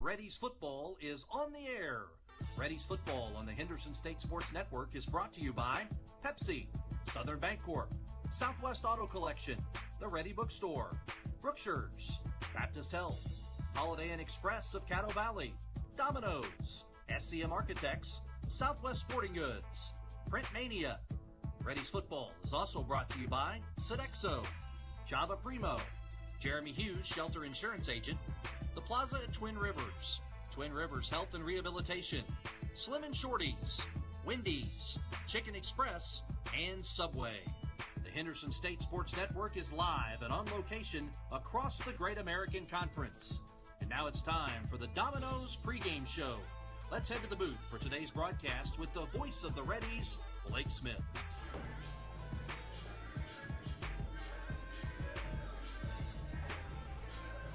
Reddies football is on the air. Reddies football on the Henderson State Sports Network is brought to you by Pepsi, Southern Bancorp, Southwest Auto Collection, The Reddy Bookstore, Brookshire's, Baptist Health, Holiday Inn Express of Caddo Valley, Domino's, SCM Architects, Southwest Sporting Goods, Print Mania. Reddies football is also brought to you by Sodexo, Java Primo, Jeremy Hughes, Shelter Insurance Agent, The Plaza at Twin Rivers, Twin Rivers Health and Rehabilitation, Slim and Shorties, Wendy's, Chicken Express, and Subway. The Henderson State Sports Network is live and on location across the Great American Conference. And now it's time for the Domino's pregame show. Let's head to the booth for today's broadcast with the voice of the Reddies, Blake Smith.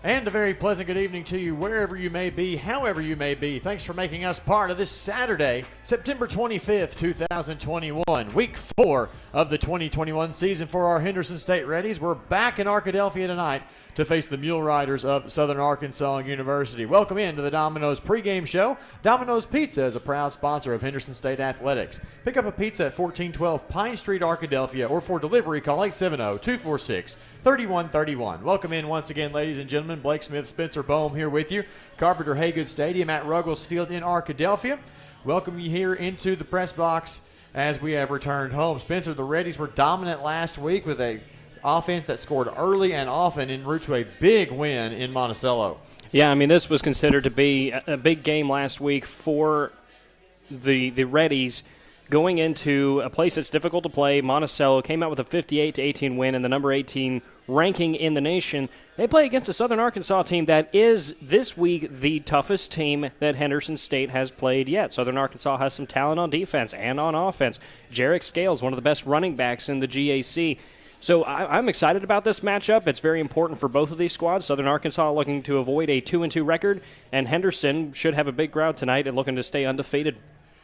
And a very pleasant good evening to you wherever you may be, however you may be. Thanks for making us part of this Saturday, September 25th, 2021, week 4 of the 2021 season for our Henderson State Reddies. We're back in Arkadelphia tonight to face the Mule Riders of Southern Arkansas University. Welcome into the Domino's pregame show. Domino's Pizza is a proud sponsor of Henderson State Athletics. Pick up a pizza at 1412 Pine Street, Arkadelphia, or for delivery, call 870-246-3131. Welcome in once again, ladies and gentlemen. Blake Smith, Spencer Bohm here with you. Carpenter Haygood Stadium at Ruggles Field in Arkadelphia. Welcome you here into the press box as we have returned home. Spencer, the Reddies were dominant last week with a offense that scored early and often en route to a big win in Monticello. Yeah, I mean, this was considered to be a big game last week for the Reddies. Going into a place that's difficult to play, Monticello came out with a 58-18 win and the number 18 ranking in the nation. They play against a Southern Arkansas team that is, this week, the toughest team that Henderson State has played yet. Southern Arkansas has some talent on defense and on offense. Jarek Scales, one of the best running backs in the GAC. So I'm excited about this matchup. It's very important for both of these squads. Southern Arkansas looking to avoid a 2-2 record, and Henderson should have a big crowd tonight and looking to stay undefeated.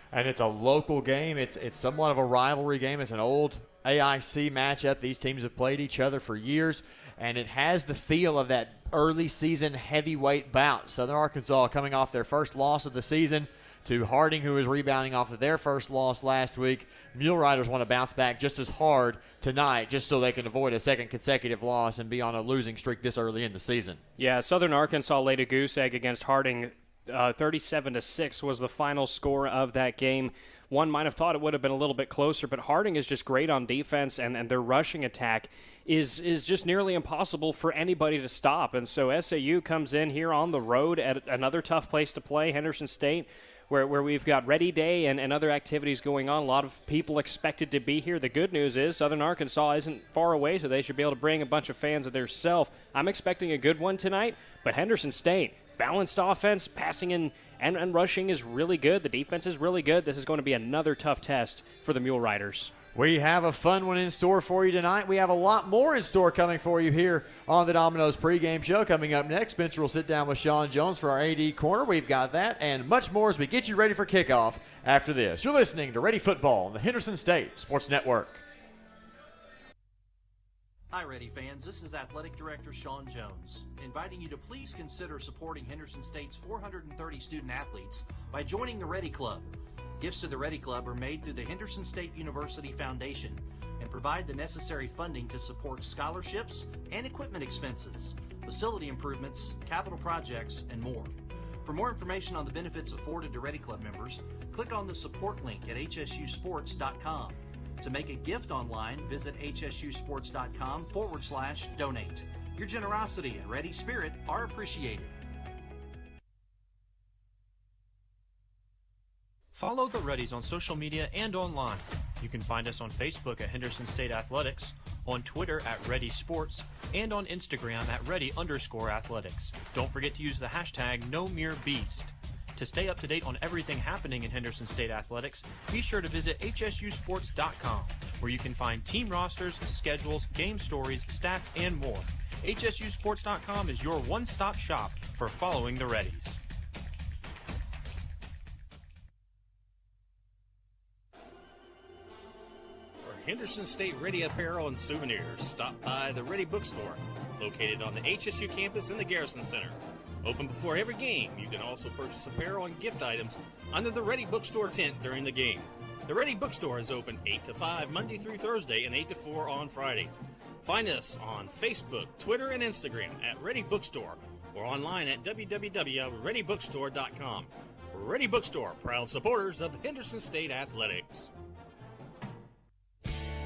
And it's a local game. It's somewhat of a rivalry game. It's an old AIC matchup. These teams have played each other for years, and it has the feel of that early season heavyweight bout. Southern Arkansas coming off their first loss of the season to Harding, who is rebounding off of their first loss last week. Mule Riders want to bounce back just as hard tonight just so they can avoid a second consecutive loss and be on a losing streak this early in the season. Yeah, Southern Arkansas laid a goose egg against Harding. 37-6 was the final score of that game. One might have thought it would have been a little bit closer, but Harding is just great on defense, and their rushing attack is just nearly impossible for anybody to stop. And so SAU comes in here on the road at another tough place to play, Henderson State, where we've got Ready Day and other activities going on. A lot of people expected to be here. The good news is Southern Arkansas isn't far away, so they should be able to bring a bunch of fans of theirself. I'm expecting a good one tonight, but Henderson State, balanced offense, passing and rushing is really good. The defense is really good. This is going to be another tough test for the Mule Riders. We have a fun one in store for you tonight. We have a lot more in store coming for you here on the Domino's pregame show. Coming up next, Spencer will sit down with Sean Jones for our AD Corner. We've got that and much more as we get you ready for kickoff after this. You're listening to Ready Football on the Henderson State Sports Network. Hi, Reddy fans. This is Athletic Director Sean Jones, inviting you to please consider supporting Henderson State's 430 student athletes by joining the Reddy Club. Gifts to the Reddy Club are made through the Henderson State University Foundation and provide the necessary funding to support scholarships and equipment expenses, facility improvements, capital projects, and more. For more information on the benefits afforded to Reddy Club members, click on the support link at hsusports.com. To make a gift online, visit hsusports.com/donate. Your generosity and ready spirit are appreciated. Follow the Reddies on social media and online. You can find us on Facebook at Henderson State Athletics, on Twitter at Reddy Sports, and on Instagram at Reddy_athletics. Don't forget to use the hashtag #NoMereBeast. To stay up to date on everything happening in Henderson State Athletics, be sure to visit hsusports.com, where you can find team rosters, schedules, game stories, stats, and more. hsusports.com is your one-stop shop for following the Reddies. For Henderson State Ready apparel and souvenirs, stop by the Reddy Bookstore, located on the HSU campus in the Garrison Center. Open before every game, you can also purchase apparel and gift items under the Ready Bookstore tent during the game. The Ready Bookstore is open 8 to 5 Monday through Thursday and 8 to 4 on Friday. Find us on Facebook, Twitter, and Instagram at Ready Bookstore or online at www.readybookstore.com. Ready Bookstore, proud supporters of Henderson State Athletics.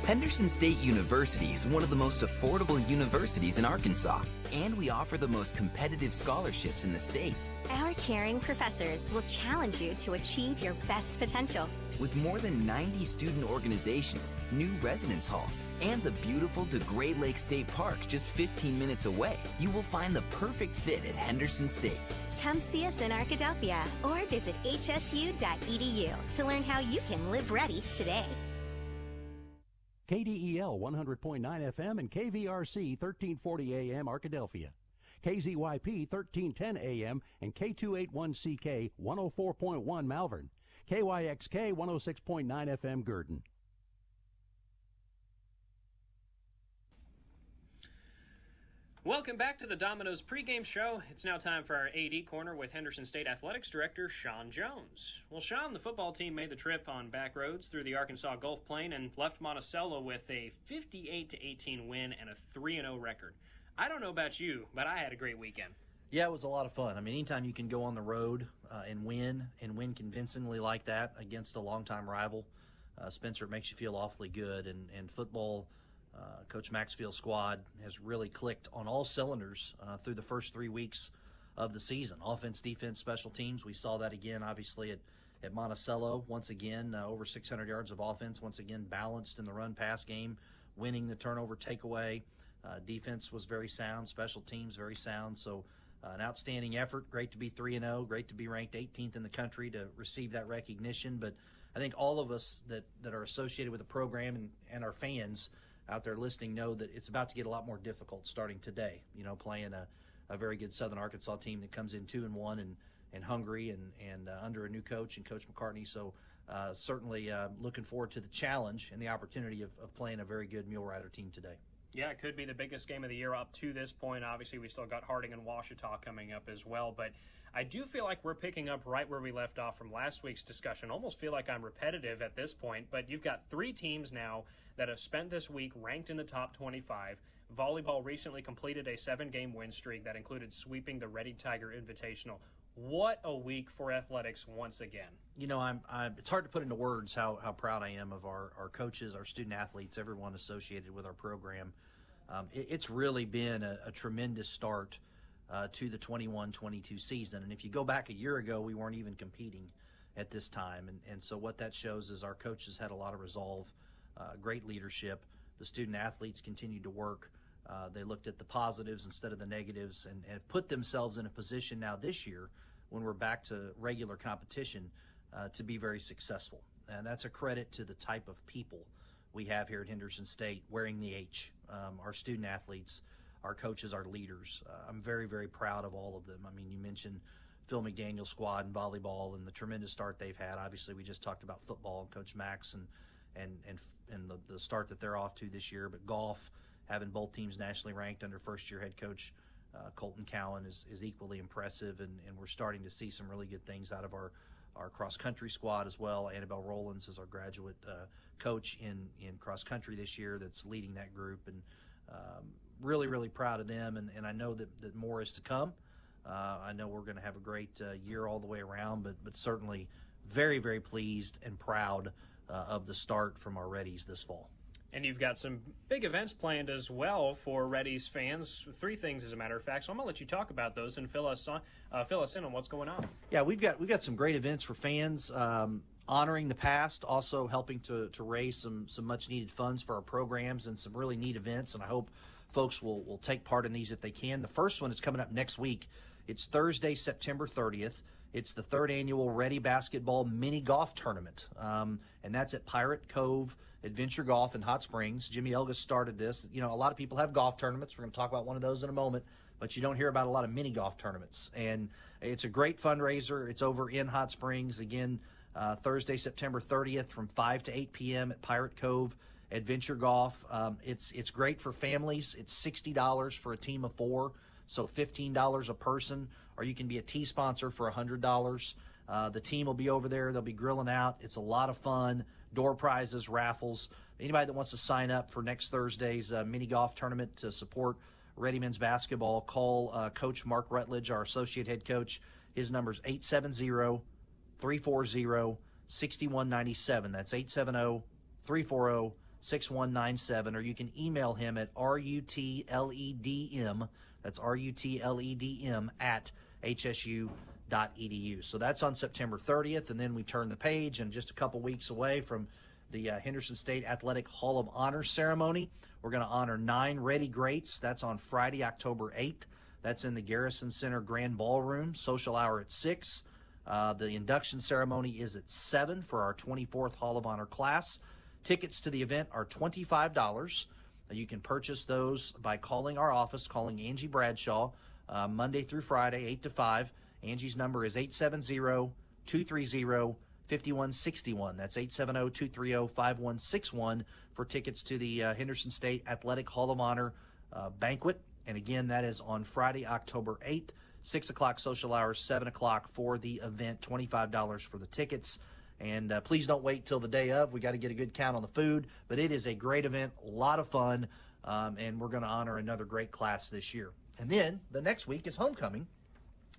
Henderson State University is one of the most affordable universities in Arkansas, and we offer the most competitive scholarships in the state. Our caring professors will challenge you to achieve your best potential. With more than 90 student organizations, new residence halls, and the beautiful DeGray Lake State Park just 15 minutes away, you will find the perfect fit at Henderson State. Come see us in Arkadelphia or visit hsu.edu to learn how you can live ready today. KDEL 100.9 FM and KVRC 1340 AM Arkadelphia. KZYP 1310 AM and K281CK 104.1 Malvern. KYXK 106.9 FM Gurdon. Welcome back to the Domino's pregame show. It's now time for our AD Corner with Henderson State Athletics Director Sean Jones. Well, Sean, the football team made the trip on back roads through the Arkansas Gulf Plain and left Monticello with a 58-18 win and a 3-0 record. I don't know about you, but I had a great weekend. Yeah, it was a lot of fun. I mean, anytime you can go on the road and win convincingly like that against a longtime rival, Spencer, it makes you feel awfully good. And football, Coach Maxfield's squad has really clicked on all cylinders through the first 3 weeks of the season. Offense, defense, special teams. We saw that again, obviously, at Monticello. Once again, over 600 yards of offense. Once again, balanced in the run-pass game, winning the turnover takeaway. Defense was very sound. Special teams very sound. So an outstanding effort. Great to be 3-0. Great to be ranked 18th in the country to receive that recognition. But I think all of us that are associated with the program and our fans out there listening know that it's about to get a lot more difficult starting today. You know, playing a very good Southern Arkansas team that comes in 2-1 and hungry and under a new coach and Coach McCartney. So certainly looking forward to the challenge and the opportunity of playing a very good Mule Rider team today. Yeah, it could be the biggest game of the year up to this point. Obviously, we still got Harding and Ouachita coming up as well. But I do feel like we're picking up right where we left off from last week's discussion. Almost feel like I'm repetitive at this point. But you've got 3 teams now that have spent this week ranked in the top 25. Volleyball recently completed a 7-game win streak that included sweeping the Ready Tiger Invitational. What a week for athletics once again. You know, it's hard to put into words how proud I am of our coaches, our student athletes, everyone associated with our program. It's really been a tremendous start to the 21-22 season. And if you go back a year ago, we weren't even competing at this time. And so what that shows is our coaches had a lot of resolve, great leadership. The student athletes continued to work. They looked at the positives instead of the negatives and have put themselves in a position now this year when we're back to regular competition to be very successful. And that's a credit to the type of people we have here at Henderson State wearing the H, our student athletes, our coaches, our leaders. I'm very, very proud of all of them. I mean, you mentioned Phil McDaniel's squad in volleyball and the tremendous start they've had. Obviously, we just talked about football and Coach Max and the start that they're off to this year. But golf, having both teams nationally ranked under first-year head coach Colton Cowan is equally impressive, and we're starting to see some really good things out of our cross-country squad as well. Annabelle Rollins is our graduate coach in cross-country this year that's leading that group, and really, really proud of them, and I know that more is to come. I know we're going to have a great year all the way around, but certainly very, very pleased and proud of the start from our Reddies this fall. And you've got some big events planned as well for Reddies fans. 3 things, as a matter of fact. So I'm going to let you talk about those and fill us in on what's going on. Yeah, we've got some great events for fans, honoring the past, also helping to raise some much needed funds for our programs and some really neat events. And I hope folks will take part in these if they can. The first one is coming up next week. It's Thursday, September 30th. It's the 3rd annual Ready Basketball Mini Golf Tournament, and that's at Pirate Cove Adventure Golf in Hot Springs. Jimmy Elgas started this. You know, a lot of people have golf tournaments. We're going to talk about one of those in a moment, but you don't hear about a lot of mini golf tournaments. And it's a great fundraiser. It's over in Hot Springs, again, Thursday, September 30th from 5 to 8 p.m. at Pirate Cove Adventure Golf. It's great for families. It's $60 for a team of 4. so $15 a person, or you can be a tea sponsor for $100. The team will be over there. They'll be grilling out. It's a lot of fun. Door prizes, raffles. Anybody that wants to sign up for next Thursday's mini golf tournament to support Ready men's basketball, call Coach Mark Rutledge, our associate head coach. His number is 870-340-6197. That's 870-340-6197. Or you can email him at RUTLEDM. That's RUTLEDM at HSU.edu. So that's on September 30th, and then we turn the page, and just a couple weeks away from the Henderson State Athletic Hall of Honor ceremony. We're going to honor 9 Ready Greats. That's on Friday, October 8th. That's in the Garrison Center Grand Ballroom. Social hour at 6. The induction ceremony is at 7 for our 24th Hall of Honor class. Tickets to the event are $25. You can purchase those by calling our office, calling Angie Bradshaw, Monday through Friday, 8 to 5. Angie's number is 870-230-5161. That's 870-230-5161 for tickets to the Henderson State Athletic Hall of Honor banquet. And again, that is on Friday, October 8th, 6 o'clock social hours, 7 o'clock for the event, $25 for the tickets. And please don't wait till the day of. We got to get a good count on the food. But it is a great event, a lot of fun, and we're going to honor another great class this year. And then the next week is homecoming,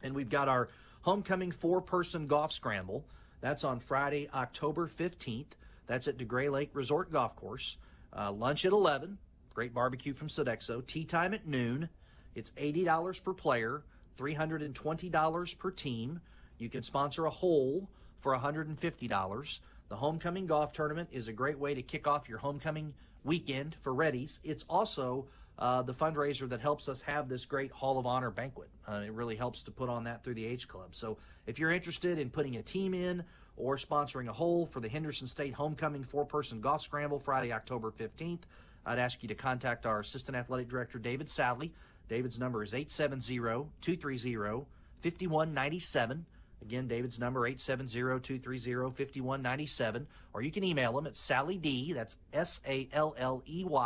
and we've got our homecoming 4-person golf scramble. That's on Friday, October 15th. That's at DeGray Lake Resort Golf Course. Lunch at 11. Great barbecue from Sodexo. Tea time at noon. It's $80 per player, $320 per team. You can sponsor a hole for $150. The homecoming golf tournament is a great way to kick off your homecoming weekend for Reddies. It's also the fundraiser that helps us have this great Hall of Honor banquet. It really helps to put on that through the H Club. So if you're interested in putting a team in or sponsoring a hole for the Henderson State Homecoming 4-person golf scramble Friday, October 15th, I'd ask you to contact our Assistant Athletic Director, David Sally. David's number is 870-230-5197. Again, David's number, 870-230-5197. Or you can email him at SallyD, that's SALLEYD,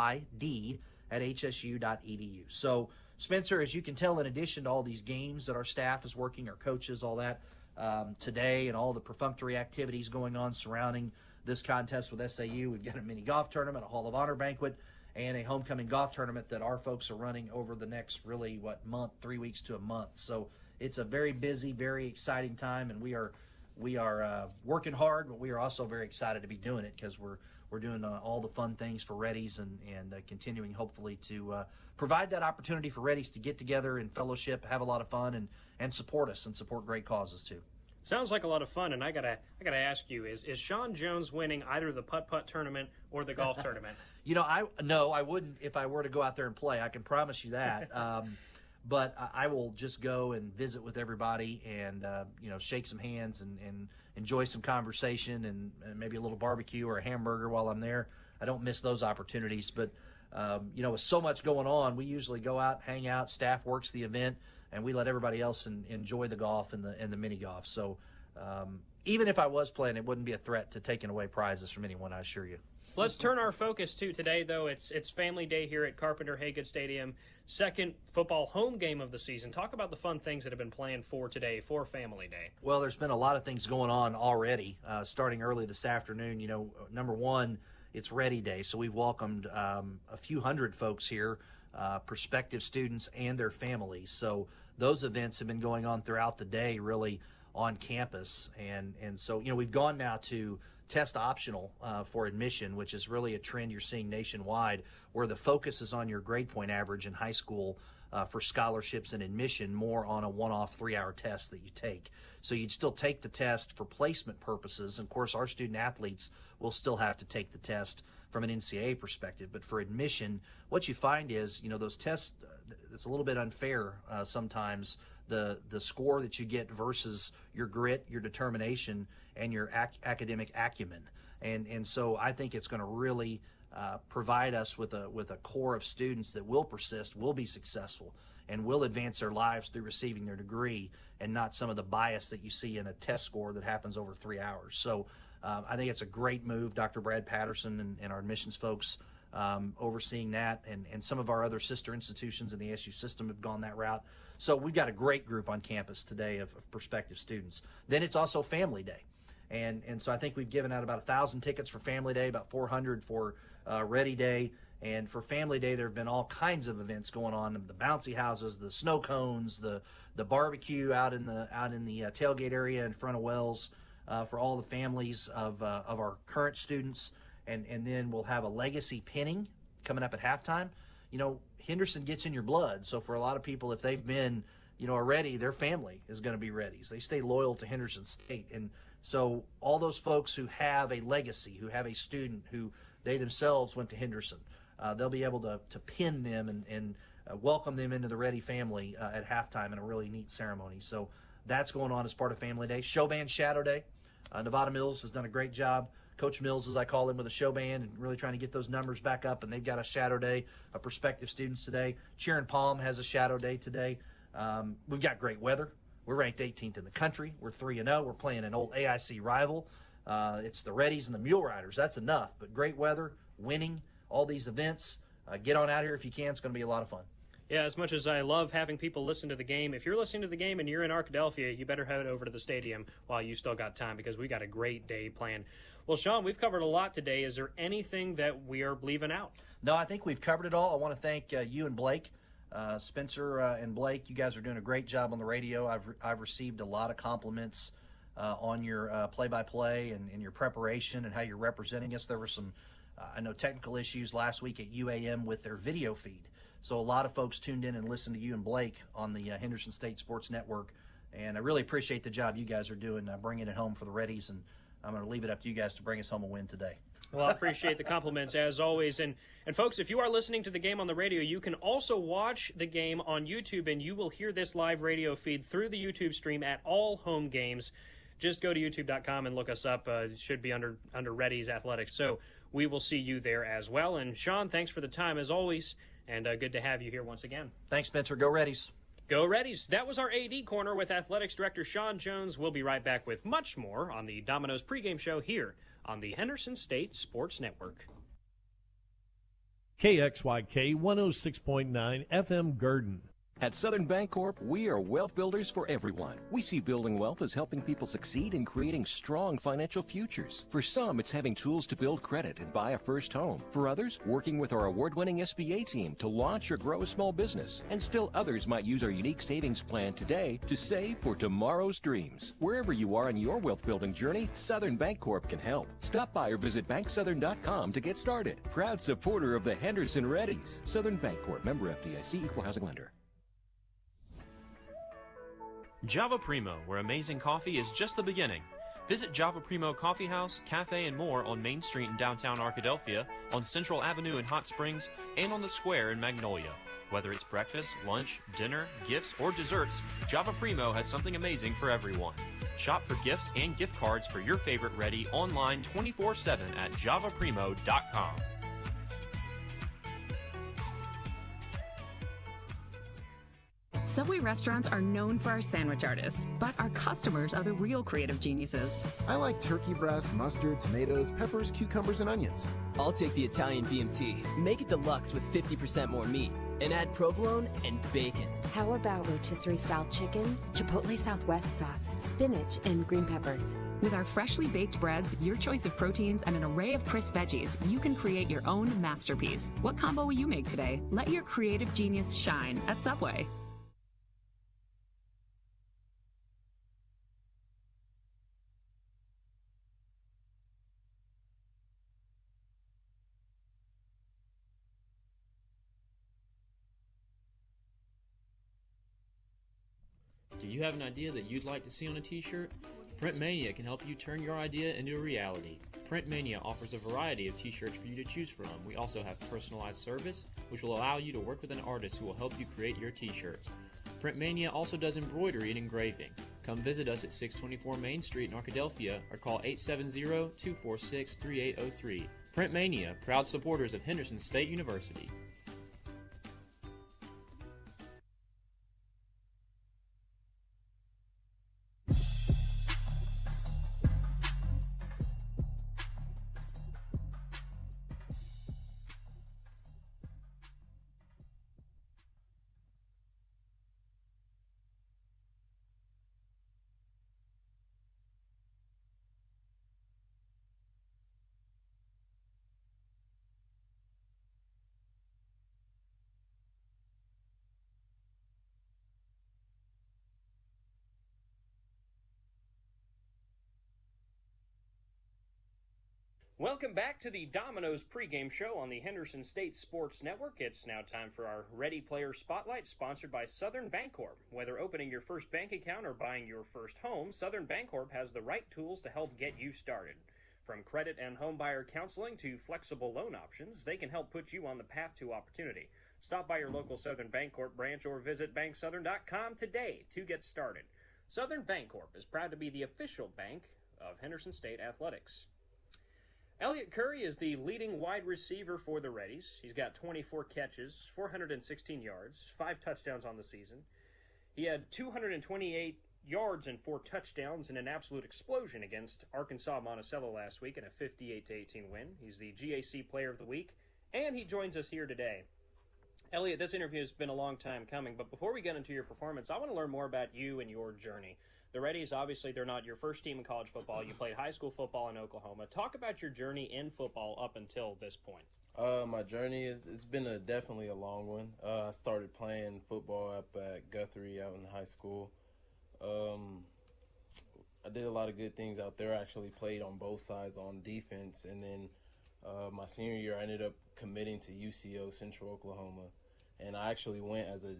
at hsu.edu. So, Spencer, as you can tell, in addition to all these games that our staff is working, our coaches, all that, today, and all the perfunctory activities going on surrounding this contest with SAU, we've got a mini golf tournament, a Hall of Honor banquet, and a homecoming golf tournament that our folks are running over the next, really, month, 3 weeks to a month. So it's a very busy, very exciting time, and we are working hard, but we are also very excited to be doing it because we're doing all the fun things for Reddies and continuing, hopefully, to provide that opportunity for Reddies to get together and fellowship, have a lot of fun, and support us and support great causes, too. Sounds like a lot of fun, and I gotta ask you: is Sean Jones winning either the putt-putt tournament or the golf tournament? I wouldn't if I were to go out there and play. I can promise you that. But I will just go and visit with everybody and shake some hands and enjoy some conversation and maybe a little barbecue or a hamburger while I'm there. I don't miss those opportunities. But with so much going on, we usually go out, hang out. Staff works the event, and we let everybody else enjoy the golf and the mini golf. So even if I was playing, it wouldn't be a threat to taking away prizes from anyone, I assure you. Let's turn our focus to today, though. It's Family Day here at Carpenter-Haygood Stadium. Second football home game of the season. Talk about the fun things that have been planned for today, for Family Day. Well, there's been a lot of things going on already, starting early this afternoon. Number one, it's Ready Day, so we've welcomed a few hundred folks here, prospective students and their families. So those events have been going on throughout the day, really, on campus. And so, we've gone now to test optional for admission, which is really a trend you're seeing nationwide, where the focus is on your grade point average in high school for scholarships and admission, more on a one-off 3-hour test that you take. So you'd still take the test for placement purposes. Of course, our student athletes will still have to take the test from an NCAA perspective. But for admission, what you find is, those tests, it's a little bit unfair sometimes, the score that you get versus your grit, your determination, and your academic acumen. And so I think it's going to really provide us with a core of students that will persist, will be successful, and will advance their lives through receiving their degree, and not some of the bias that you see in a test score that happens over 3 hours. So I think it's a great move. Dr. Brad Patterson and our admissions folks overseeing that, and some of our other sister institutions in the SU system have gone that route. So we've got a great group on campus today of prospective students. Then it's also Family Day. And so I think we've given out about 1,000 tickets for Family Day, about 400 for Ready Day. And for Family Day, there have been all kinds of events going on: the bouncy houses, the snow cones, the barbecue out in the tailgate area in front of Wells for all the families of our current students. And then we'll have a legacy pinning coming up at halftime. You know, Henderson gets in your blood. So for a lot of people, if they've been, a Ready, their family is going to be Reddies. They stay loyal to Henderson State. And so all those folks who have a legacy, who have a student who they themselves went to Henderson, they'll be able to pin them and welcome them into the Ready family at halftime in a really neat ceremony. So that's going on as part of Family Day. Show Band Shadow Day. Nevada Mills has done a great job. Coach Mills, as I call him, with a show band and really trying to get those numbers back up. And they've got a shadow day of prospective students today. Cheer and Palm has a shadow day today. We've got great weather. We're ranked 18th in the country. We're 3-0. We're playing an old AIC rival. It's the Reddies and the Mule Riders. That's enough. But great weather, winning, all these events. Get on out here if you can. It's going to be a lot of fun. Yeah, as much as I love having people listen to the game, if you're listening to the game and you're in Arkadelphia, you better head over to the stadium while you still got time, because we got a great day planned. Well, Sean, we've covered a lot today. Is there anything that we are leaving out? No, I think we've covered it all. I want to thank you and Blake. Spencer and Blake, you guys are doing a great job on the radio. I've received a lot of compliments on your play-by-play and your preparation and how you're representing us. There were some, I know, technical issues last week at UAM with their video feed. So a lot of folks tuned in and listened to you and Blake on the Henderson State Sports Network. And I really appreciate the job you guys are doing, bringing it home for the Reddies. And I'm going to leave it up to you guys to bring us home a win today. Well, I appreciate the compliments, as always. And folks, if you are listening to the game on the radio, you can also watch the game on YouTube, and you will hear this live radio feed through the YouTube stream at all home games. Just go to youtube.com and look us up. It should be under Reddies Athletics. So we will see you there as well. And, Sean, thanks for the time, as always, and good to have you here once again. Thanks, Spencer. Go Reddies. Go Reddies. That was our AD Corner with Athletics Director Sean Jones. We'll be right back with much more on the Domino's pregame show here on the Henderson State Sports Network. KXYK 106.9 FM Garden. At Southern Bancorp, we are wealth builders for everyone. We see building wealth as helping people succeed in creating strong financial futures. For some, it's having tools to build credit and buy a first home. For others, working with our award-winning SBA team to launch or grow a small business. And still others might use our unique savings plan today to save for tomorrow's dreams. Wherever you are in your wealth building journey, Southern Bancorp can help. Stop by or visit banksouthern.com to get started. Proud supporter of the Henderson Reddies. Southern Bancorp, member FDIC, equal housing lender. Java Primo, where amazing coffee is just the beginning. Visit Java Primo Coffee House, Cafe, and more on Main Street in downtown Arkadelphia, on Central Avenue in Hot Springs, and on the Square in Magnolia. Whether it's breakfast, lunch, dinner, gifts, or desserts, Java Primo has something amazing for everyone. Shop for gifts and gift cards for your favorite Ready online 24/7 at javaprimo.com. Subway restaurants are known for our sandwich artists, but our customers are the real creative geniuses. I like turkey breast, mustard, tomatoes, peppers, cucumbers, and onions. I'll take the Italian BMT. Make it deluxe with 50% more meat. And add provolone and bacon. How about rotisserie-style chicken, Chipotle Southwest sauce, spinach, and green peppers? With our freshly baked breads, your choice of proteins, and an array of crisp veggies, you can create your own masterpiece. What combo will you make today? Let your creative genius shine at Subway. Do you have an idea that you'd like to see on a t-shirt? Print Mania can help you turn your idea into a reality. Print Mania offers a variety of t-shirts for you to choose from. We also have personalized service, which will allow you to work with an artist who will help you create your t-shirt. Print Mania also does embroidery and engraving. Come visit us at 624 Main Street in Arkadelphia or call 870-246-3803. Print Mania, proud supporters of Henderson State University. Welcome back to the Domino's pregame show on the Henderson State Sports Network. It's now time for our Ready Player Spotlight, sponsored by Southern Bancorp. Whether opening your first bank account or buying your first home, Southern Bancorp has the right tools to help get you started. From credit and homebuyer counseling to flexible loan options, they can help put you on the path to opportunity. Stop by your local Southern Bancorp branch or visit banksouthern.com today to get started. Southern Bancorp is proud to be the official bank of Henderson State Athletics. Elliott Curry is the leading wide receiver for the Reddies. He's got 24 catches, 416 yards, 5 touchdowns on the season. He had 228 yards and 4 touchdowns in an absolute explosion against Arkansas Monticello last week in a 58-18 win. He's the GAC Player of the Week, and he joins us here today. Elliott, this interview has been a long time coming, but before we get into your performance, I want to learn more about you and your journey. The Reddies, obviously, they're not your first team in college football. You played high school football in Oklahoma. Talk about your journey in football up until this point. My journey, it's been definitely a long one. I started playing football up at Guthrie out in high school. I did a lot of good things out there. I actually played on both sides on defense. And then my senior year, I ended up committing to UCO, Central Oklahoma. And I actually went as a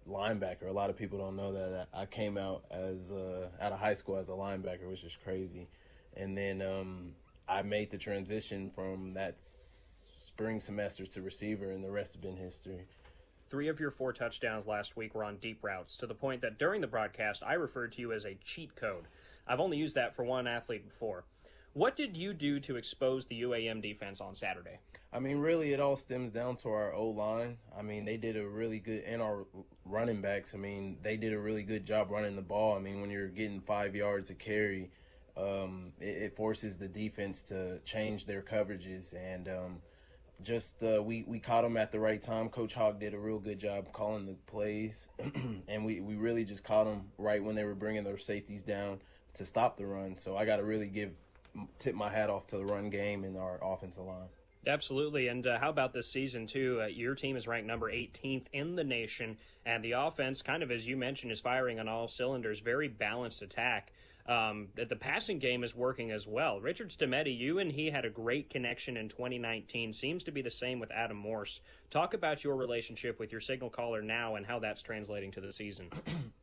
linebacker. A lot of people don't know that I came out as out of high school as a linebacker, which is crazy. And then I made the transition from that spring semester to receiver, and the rest has been history. 3 of your 4 touchdowns last week were on deep routes, to the point that during the broadcast I referred to you as a cheat code. I've only used that for one athlete before. What did you do to expose the UAM defense on Saturday? I mean, really, it all stems down to our O-line. I mean, they did a really good, and our running backs, I mean, they did a really good job running the ball. I mean, when you're getting 5 yards a carry, it forces the defense to change their coverages. And we caught them at the right time. Coach Hogg did a real good job calling the plays, and we really just caught them right when they were bringing their safeties down to stop the run. So I got to really tip my hat off to the run game and our offensive line. Absolutely, and how about this season, too? Your team is ranked number 18th in the nation, and the offense, kind of as you mentioned, is firing on all cylinders, very balanced attack. The passing game is working as well. Richard Stametti, you and he had a great connection in 2019. Seems to be the same with Adam Morse. Talk about your relationship with your signal caller now and how that's translating to the season.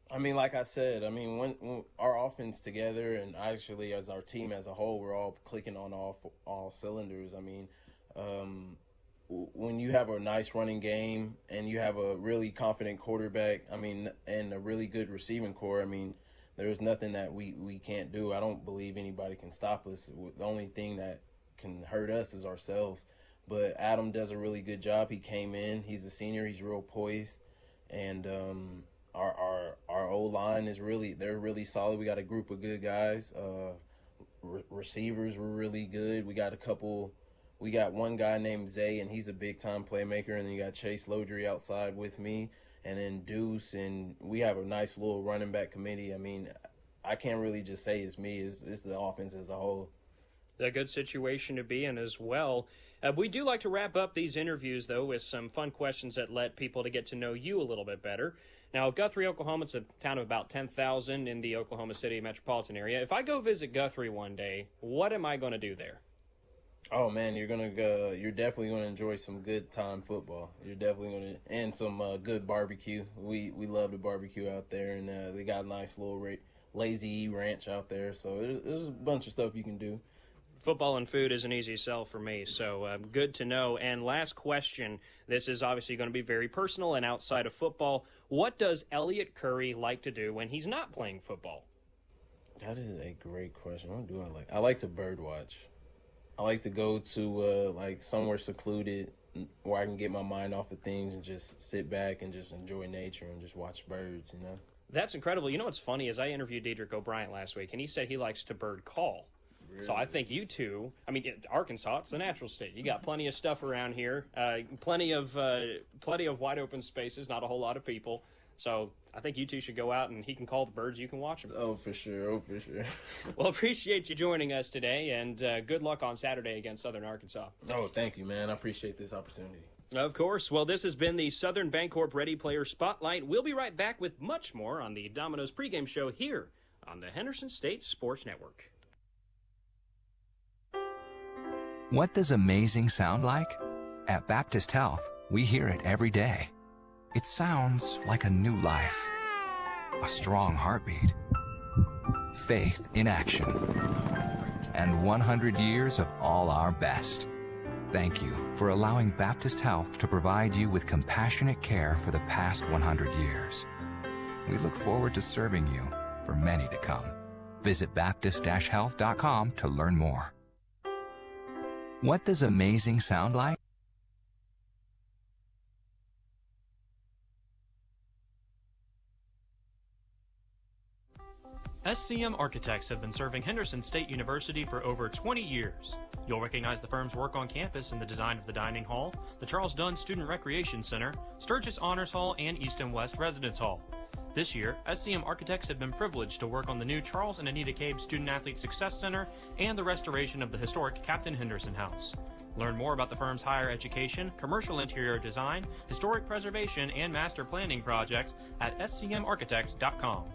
I mean, like I said, I mean, when our offense together and actually as our team as a whole, we're all clicking on all cylinders. I mean, when you have a nice running game and you have a really confident quarterback, I mean, and a really good receiving core, I mean, there's nothing that we can't do. I don't believe anybody can stop us. The only thing that can hurt us is ourselves. But Adam does a really good job. He came in. He's a senior. He's real poised. And our O-line is they're really solid. We got a group of good guys. Receivers were really good. We got one guy named Zay, and he's a big-time playmaker. And then you got Chase Lodry outside with me. And then Deuce, and we have a nice little running back committee. I mean, I can't really just say it's me. It's the offense as a whole. A good situation to be in as well. We do like to wrap up these interviews, though, with some fun questions that let people to get to know you a little bit better. Now, Guthrie, Oklahoma, it's a town of about 10,000 in the Oklahoma City metropolitan area. If I go visit Guthrie one day, what am I going to do there? Oh man, you're definitely gonna enjoy some good time football. You're definitely gonna and some good barbecue. We love the barbecue out there, and they got a nice little lazy ranch out there. So there's a bunch of stuff you can do. Football and food is an easy sell for me, so good to know. And last question, this is obviously going to be very personal and outside of football. What does Elliott Curry like to do when he's not playing football? That is a great question. What do I like? I like to bird watch. I like to go to like somewhere secluded where I can get my mind off of things and just sit back and just enjoy nature and just watch birds, you know? That's incredible. You know what's funny is I interviewed Dedrick O'Brien last week, and he said he likes to bird call. Really? So I think you two, I mean, Arkansas, it's a natural state. You got plenty of stuff around here, plenty of wide open spaces, not a whole lot of people. So I think you two should go out, and he can call the birds, you can watch them. Oh, for sure. Well, appreciate you joining us today, and good luck on Saturday against Southern Arkansas. Oh, thank you, man. I appreciate this opportunity. Of course. Well, this has been the Southern Bancorp Ready Player Spotlight. We'll be right back with much more on the Domino's pregame show here on the Henderson State Sports Network. What does amazing sound like? At Baptist Health, we hear it every day. It sounds like a new life, a strong heartbeat, faith in action, and 100 years of all our best. Thank you for allowing Baptist Health to provide you with compassionate care for the past 100 years. We look forward to serving you for many to come. Visit Baptist-Health.com to learn more. What does amazing sound like? SCM Architects have been serving Henderson State University for over 20 years. You'll recognize the firm's work on campus in the design of the dining hall, the Charles Dunn Student Recreation Center, Sturgis Honors Hall, and East and West Residence Hall. This year, SCM Architects have been privileged to work on the new Charles and Anita Cabe Student Athlete Success Center and the restoration of the historic Captain Henderson House. Learn more about the firm's higher education, commercial interior design, historic preservation, and master planning projects at scmarchitects.com.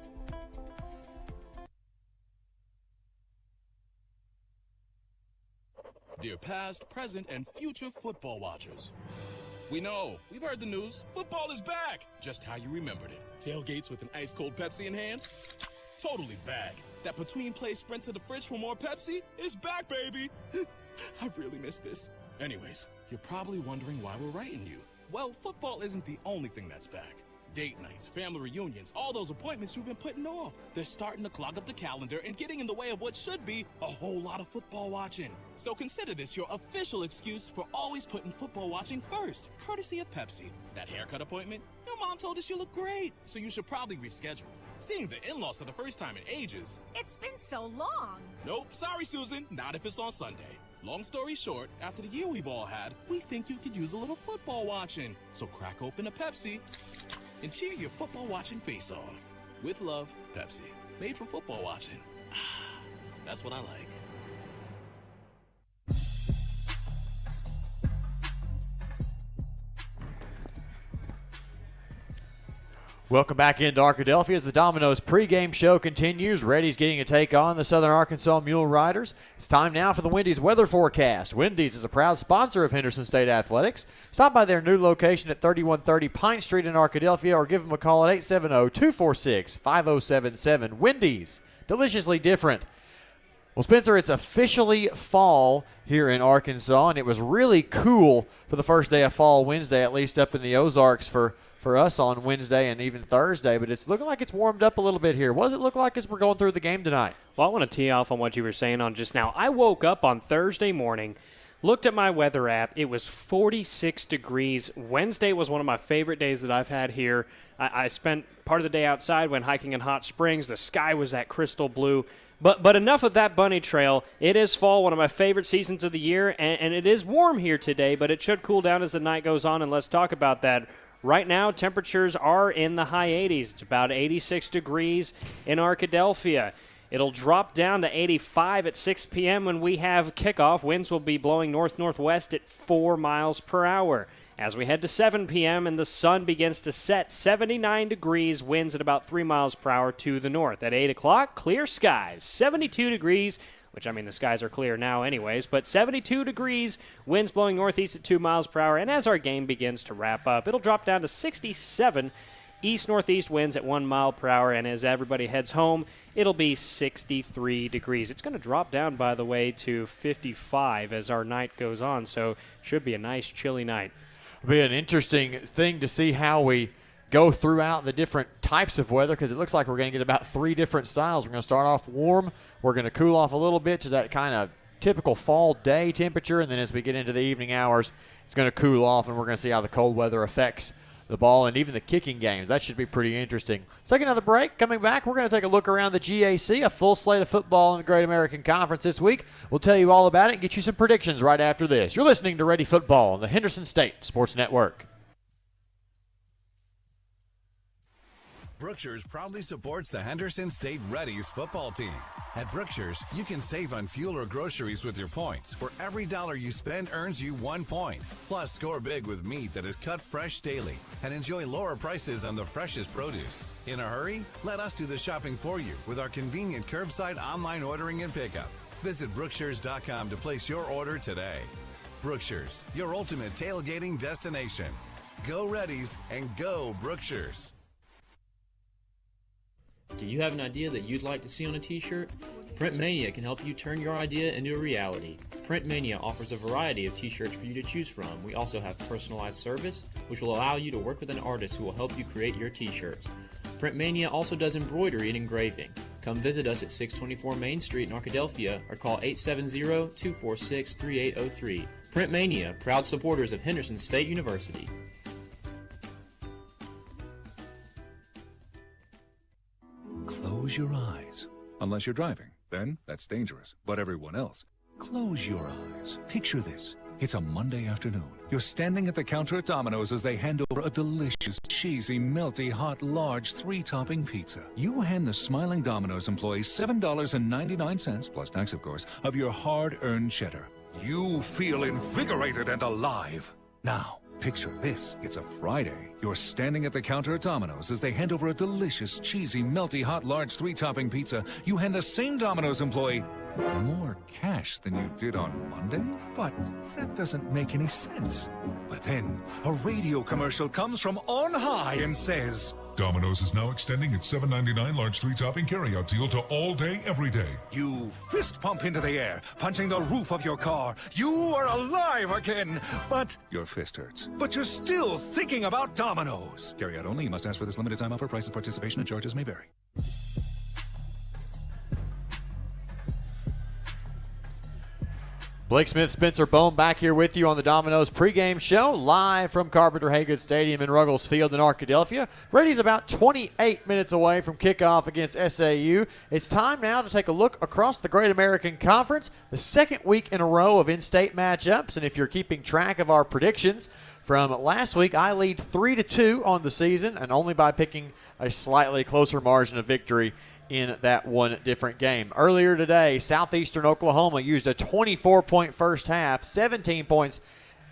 Dear past, present, and future football watchers. We know, we've heard the news, football is back, just how you remembered it. Tailgates with an ice-cold Pepsi in hand? Totally back. That between-play sprint to the fridge for more Pepsi is back, baby. I've really missed this. Anyways, you're probably wondering why we're writing you. Well, football isn't the only thing that's back. Date nights, family reunions, all those appointments you've been putting off. They're starting to clog up the calendar and getting in the way of what should be a whole lot of football watching. So consider this your official excuse for always putting football watching first, courtesy of Pepsi. That haircut appointment? Your mom told us you look great, so you should probably reschedule. Seeing the in-laws for the first time in ages. It's been so long. Nope, sorry, Susan, not if it's on Sunday. Long story short, after the year we've all had, we think you could use a little football watching. So crack open a Pepsi and cheer your football watching face off. With love, Pepsi. Made for football watching. That's what I like. Welcome back into Arkadelphia as the Domino's pregame show continues. Reddies getting a take on the Southern Arkansas Mule Riders. It's time now for the Wendy's weather forecast. Wendy's is a proud sponsor of Henderson State Athletics. Stop by their new location at 3130 Pine Street in Arkadelphia or give them a call at 870-246-5077. Wendy's, deliciously different. Well, Spencer, it's officially fall here in Arkansas, and it was really cool for the first day of fall Wednesday, at least up in the Ozarks for us on Wednesday and even Thursday, but it's looking like it's warmed up a little bit here. What does it look like as we're going through the game tonight? Well, I want to tee off on what you were saying on just now. I woke up on Thursday morning, looked at my weather app. It was 46 degrees. Wednesday was one of my favorite days that I've had here. I spent part of the day outside, went hiking in Hot Springs. The sky was that crystal blue. But enough of that bunny trail. It is fall, one of my favorite seasons of the year, and it is warm here today, but it should cool down as the night goes on, and let's talk about that. Right now, temperatures are in the high 80s. It's about 86 degrees in Arkadelphia. It'll drop down to 85 at 6 p.m. when we have kickoff. Winds will be blowing north-northwest at 4 miles per hour. As we head to 7 p.m. and the sun begins to set, 79 degrees, winds at about 3 miles per hour to the north. At 8 o'clock, clear skies, 72 degrees, which, I mean, the skies are clear now anyways, but 72 degrees, winds blowing northeast at 2 miles per hour, and as our game begins to wrap up, it'll drop down to 67 east-northeast winds at 1 mile per hour, and as everybody heads home, it'll be 63 degrees. It's going to drop down, by the way, to 55 as our night goes on, so should be a nice chilly night. It'll be an interesting thing to see how we go throughout the different types of weather, because it looks like we're going to get about 3 different styles. We're going to start off warm. We're going to cool off a little bit to that kind of typical fall day temperature, and then as we get into the evening hours, it's going to cool off, and we're going to see how the cold weather affects the ball and even the kicking games. That should be pretty interesting. Second of the break, coming back, we're going to take a look around the GAC, a full slate of football in the Great American Conference this week. We'll tell you all about it and get you some predictions right after this. You're listening to Ready Football on the Henderson State Sports Network. Brookshire's proudly supports the Henderson State Reddies football team. At Brookshire's, you can save on fuel or groceries with your points, where every dollar you spend earns you 1 point. Plus, score big with meat that is cut fresh daily and enjoy lower prices on the freshest produce. In a hurry? Let us do the shopping for you with our convenient curbside online ordering and pickup. Visit Brookshires.com to place your order today. Brookshires, your ultimate tailgating destination. Go Reddies and go Brookshires. Do you have an idea that you'd like to see on a t-shirt? Print Mania can help you turn your idea into a reality. Print Mania offers a variety of t-shirts for you to choose from. We also have personalized service, which will allow you to work with an artist who will help you create your t-shirt. Print Mania also does embroidery and engraving. Come visit us at 624 Main Street in Arkadelphia or call 870-246-3803. Print Mania, proud supporters of Henderson State University. Close your eyes. Unless you're driving. Then that's dangerous. But everyone else, close your eyes. Picture this. It's a Monday afternoon. You're standing at the counter at Domino's as they hand over a delicious, cheesy, melty, hot, large, 3-topping pizza. You hand the smiling Domino's employee $7.99, plus tax, of course, of your hard-earned cheddar. You feel invigorated and alive. Now, picture this. It's a Friday. You're standing at the counter at Domino's as they hand over a delicious, cheesy, melty, hot, large, 3-topping pizza. You hand the same Domino's employee more cash than you did on Monday? But that doesn't make any sense. But then, a radio commercial comes from on high and says, Domino's is now extending its $7.99 large 3-topping carryout deal to all day, every day. You fist pump into the air, punching the roof of your car. You are alive again, but your fist hurts. But you're still thinking about Domino's. Carryout only. You must ask for this limited time offer. Prices, participation, and charges may vary. Blake Smith, Spencer Bone back here with you on the Domino's pregame show, live from Carpenter Haygood Stadium in Ruggles Field in Arkadelphia. Reddy's about 28 minutes away from kickoff against SAU. It's time now to take a look across the Great American Conference, the second week in a row of in-state matchups. And if you're keeping track of our predictions from last week, I lead 3-2 on the season, and only by picking a slightly closer margin of victory in that one different game. Earlier today, Southeastern Oklahoma used a 24-point first half, 17 points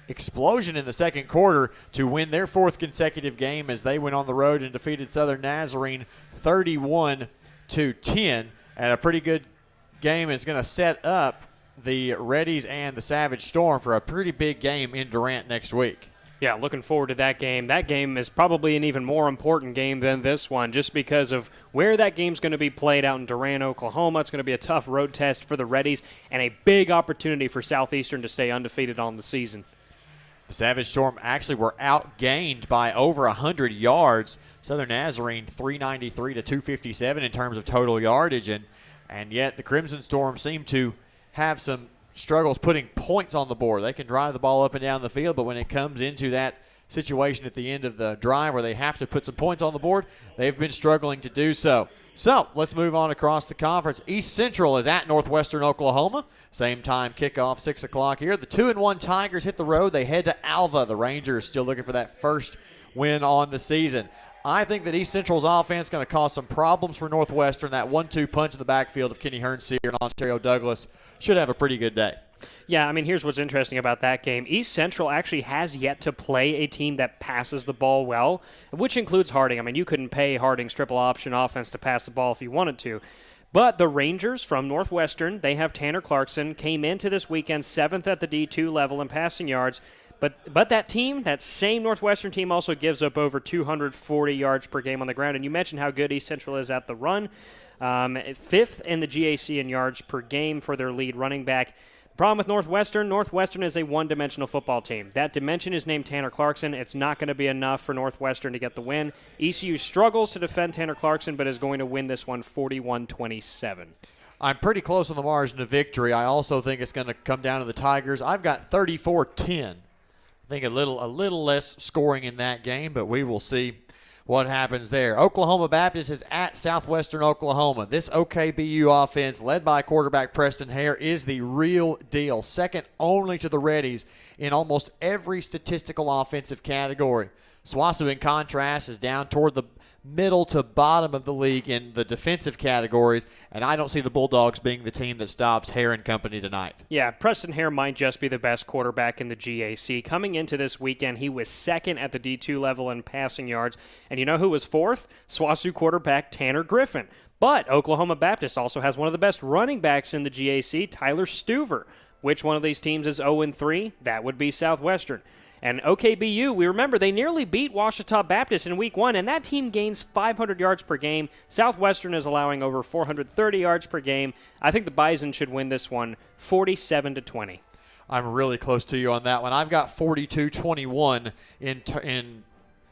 explosion in the second quarter to win their fourth consecutive game as they went on the road and defeated Southern Nazarene 31-10. And a pretty good game is going to set up the Reddies and the Savage Storm for a pretty big game in Durant next week. Yeah, looking forward to that game. That game is probably an even more important game than this one just because of where that game's going to be played out in Durant, Oklahoma. It's going to be a tough road test for the Reddies and a big opportunity for Southeastern to stay undefeated on the season. The Savage Storm actually were outgained by over 100 yards. Southern Nazarene 393 to 257 in terms of total yardage, and yet the Crimson Storm seem to have some struggles putting points on the board. They can drive the ball up and down the field, but when it comes into that situation at the end of the drive where they have to put some points on the board, they've been struggling to do so. So let's move on across the conference. East Central is at Northwestern Oklahoma. Same time kickoff, 6 o'clock here. The 2-1 Tigers hit the road. They head to Alva. The Rangers still looking for that first win on the season. I think that East Central's offense is going to cause some problems for Northwestern. That 1-2 punch in the backfield of Kenny Hernseer and Ontario Douglas should have a pretty good day. Yeah, I mean, here's what's interesting about that game. East Central actually has yet to play a team that passes the ball well, which includes Harding. I mean, you couldn't pay Harding's triple option offense to pass the ball if you wanted to. But the Rangers from Northwestern, they have Tanner Clarkson, came into this weekend 7th at the D2 level in passing yards. But that team, that same Northwestern team, also gives up over 240 yards per game on the ground. And you mentioned how good East Central is at the run. 5th in the GAC in yards per game for their lead running back. The problem with Northwestern is a one-dimensional football team. That dimension is named Tanner Clarkson. It's not going to be enough for Northwestern to get the win. ECU struggles to defend Tanner Clarkson, but is going to win this one 41-27. I'm pretty close on the margin of victory. I also think it's going to come down to the Tigers. I've got 34-10. I think a little less scoring in that game, but we will see what happens there. Oklahoma Baptist is at Southwestern Oklahoma. This OKBU offense, led by quarterback Preston Hare, is the real deal, second only to the Reddies in almost every statistical offensive category. SWASU, in contrast, is down toward the middle to bottom of the league in the defensive categories, and I don't see the Bulldogs being the team that stops Hare and company tonight. Yeah, Preston Hare might just be the best quarterback in the GAC. Coming into this weekend, he was second at the D2 level in passing yards, and you know who was fourth? SWASU quarterback Tanner Griffin. But Oklahoma Baptist also has one of the best running backs in the GAC, Tyler Stuver. Which one of these teams is 0-3? That would be Southwestern. And OKBU, we remember they nearly beat Ouachita Baptist in Week 1, and that team gains 500 yards per game. Southwestern is allowing over 430 yards per game. I think the Bison should win this one 47-20. I'm really close to you on that one. I've got 42-21 in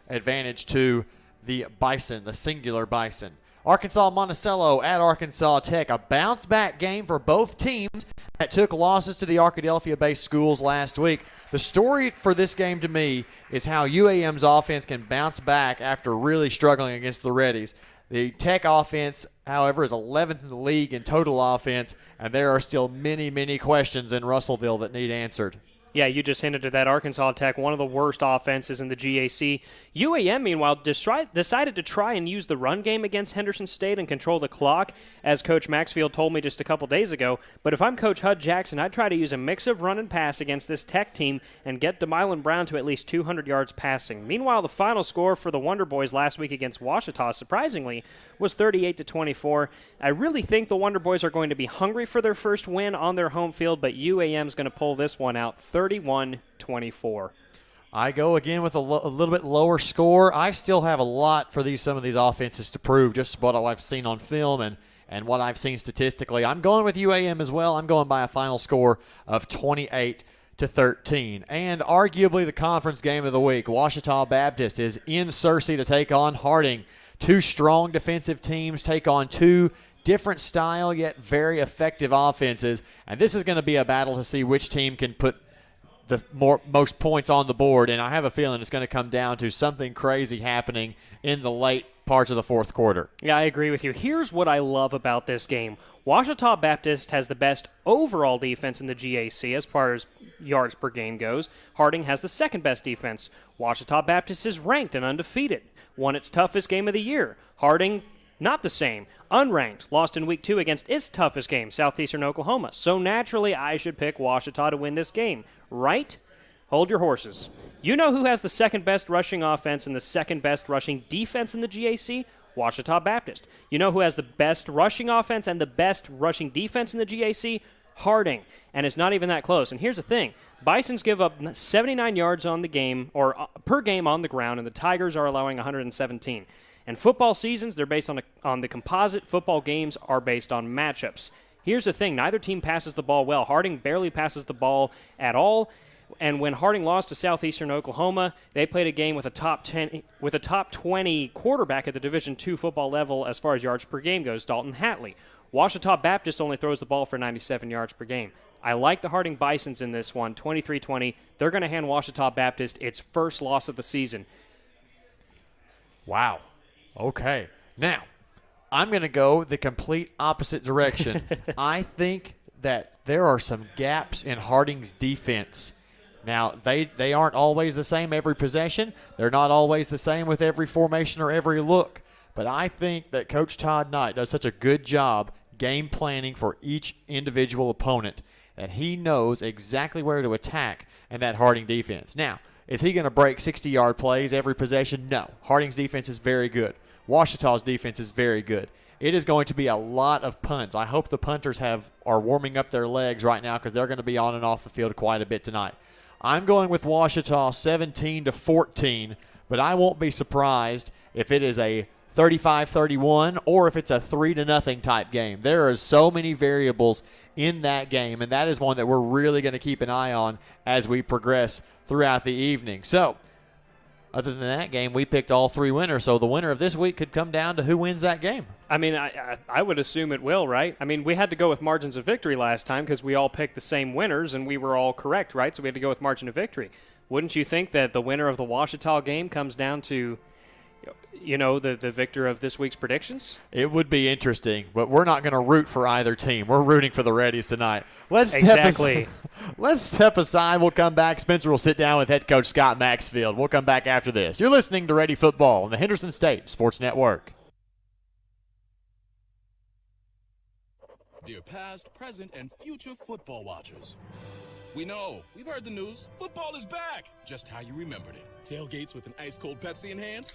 advantage to the Bison, the singular Bison. Arkansas Monticello at Arkansas Tech, a bounce-back game for both teams that took losses to the Arkadelphia-based schools last week. The story for this game to me is how UAM's offense can bounce back after really struggling against the Reddies. The Tech offense, however, is 11th in the league in total offense, and there are still many, many questions in Russellville that need answered. Yeah, you just hinted at that. Arkansas Tech, one of the worst offenses in the GAC. UAM, meanwhile, decided to try and use the run game against Henderson State and control the clock, as Coach Maxfield told me just a couple days ago. But if I'm Coach Hud Jackson, I'd try to use a mix of run and pass against this Tech team and get DeMylan Brown to at least 200 yards passing. Meanwhile, the final score for the Wonder Boys last week against Ouachita, surprisingly, was 38-24. I really think the Wonder Boys are going to be hungry for their first win on their home field, but UAM's going to pull this one out 31-24. I go again with a little bit lower score. I still have a lot for some of these offenses to prove, just what I've seen on film and what I've seen statistically. I'm going with UAM as well. I'm going by a final score of 28-13. And arguably the conference game of the week, Ouachita Baptist is in Searcy to take on Harding. Two strong defensive teams take on two different style yet very effective offenses, and this is going to be a battle to see which team can put the most points on the board, and I have a feeling it's going to come down to something crazy happening in the late parts of the fourth quarter. Yeah, I agree with you. Here's what I love about this game. Ouachita Baptist has the best overall defense in the GAC as far as yards per game goes. Harding has the second best defense. Ouachita Baptist is ranked and undefeated. Won its toughest game of the year. Harding, not the same. Unranked, lost in Week 2 against its toughest game, Southeastern Oklahoma. So naturally, I should pick Ouachita to win this game. Right? Hold your horses. You know who has the second best rushing offense and the second best rushing defense in the GAC? Ouachita Baptist. You know who has the best rushing offense and the best rushing defense in the GAC? Harding. And it's not even that close. And here's the thing. Bisons give up 79 yards on the game, or per game on the ground, and the Tigers are allowing 117. And football seasons, they're based on the composite. Football games are based on matchups. Here's the thing. Neither team passes the ball well. Harding barely passes the ball at all. And when Harding lost to Southeastern Oklahoma, they played a game with a top 20 quarterback at the Division II football level as far as yards per game goes, Dalton Hatley. Ouachita Baptist only throws the ball for 97 yards per game. I like the Harding Bisons in this one, 23-20. They're going to hand Ouachita Baptist its first loss of the season. Wow. Okay. Now, I'm going to go the complete opposite direction. I think that there are some gaps in Harding's defense. Now, they aren't always the same every possession. They're not always the same with every formation or every look. But I think that Coach Todd Knight does such a good job game planning for each individual opponent that he knows exactly where to attack in that Harding defense. Now, is he going to break 60-yard plays every possession? No. Harding's defense is very good. Ouachita's defense is very good. It is going to be a lot of punts. I hope the punters are warming up their legs right now because they're going to be on and off the field quite a bit tonight. I'm going with Ouachita 17-14, but I won't be surprised if it is a 35-31 or if it's a 3-0 type game. There are so many variables in that game, and that is one that we're really going to keep an eye on as we progress throughout the evening. So, other than that game, we picked all three winners, so the winner of this week could come down to who wins that game. I mean, I would assume it will, right? I mean, we had to go with margins of victory last time because we all picked the same winners, and we were all correct, right? So we had to go with margin of victory. Wouldn't you think that the winner of the Ouachita game comes down to the victor of this week's predictions? It would be interesting, but we're not going to root for either team. We're rooting for the Reddies tonight. Let's step aside. We'll come back. Spencer will sit down with head coach Scott Maxfield. We'll come back after this. You're listening to Ready Football on the Henderson State Sports Network. Dear past, present, and future football watchers. We know, we've heard the news. Football is back, just how you remembered it. Tailgates with an ice-cold Pepsi in hand?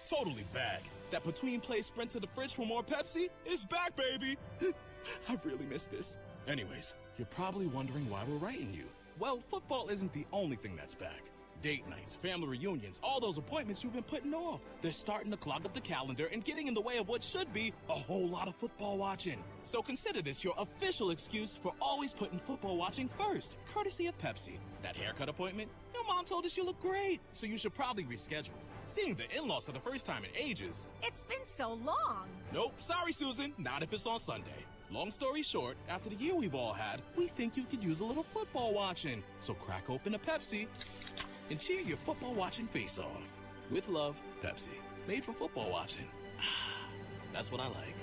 Totally back. That between-play sprint to the fridge for more Pepsi is back, baby. I really miss this. Anyways, you're probably wondering why we're writing you. Well, football isn't the only thing that's back. Date nights, family reunions, all those appointments you've been putting off. They're starting to clog up the calendar and getting in the way of what should be a whole lot of football watching. So consider this your official excuse for always putting football watching first, courtesy of Pepsi. That haircut appointment? Your mom told us you look great, so you should probably reschedule. Seeing the in-laws for the first time in ages. It's been so long. Nope, sorry, Susan, not if it's on Sunday. Long story short, after the year we've all had, we think you could use a little football watching. So crack open a Pepsi and cheer your football watching face off. With love, Pepsi. Made for football watching. That's what I like.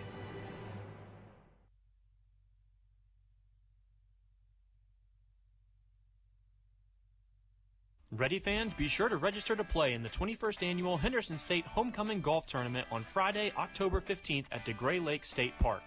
Ready fans, be sure to register to play in the 21st Annual Henderson State Homecoming Golf Tournament on Friday, October 15th at DeGray Lake State Park.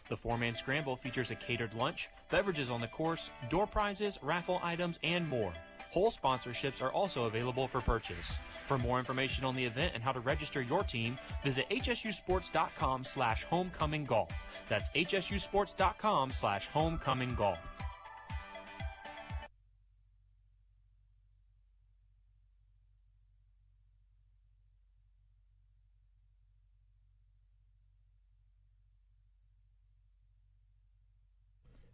The four-man scramble features a catered lunch, beverages on the course, door prizes, raffle items, and more. Hole sponsorships are also available for purchase. For more information on the event and how to register your team, visit hsusports.com/homecominggolf. That's hsusports.com/homecominggolf.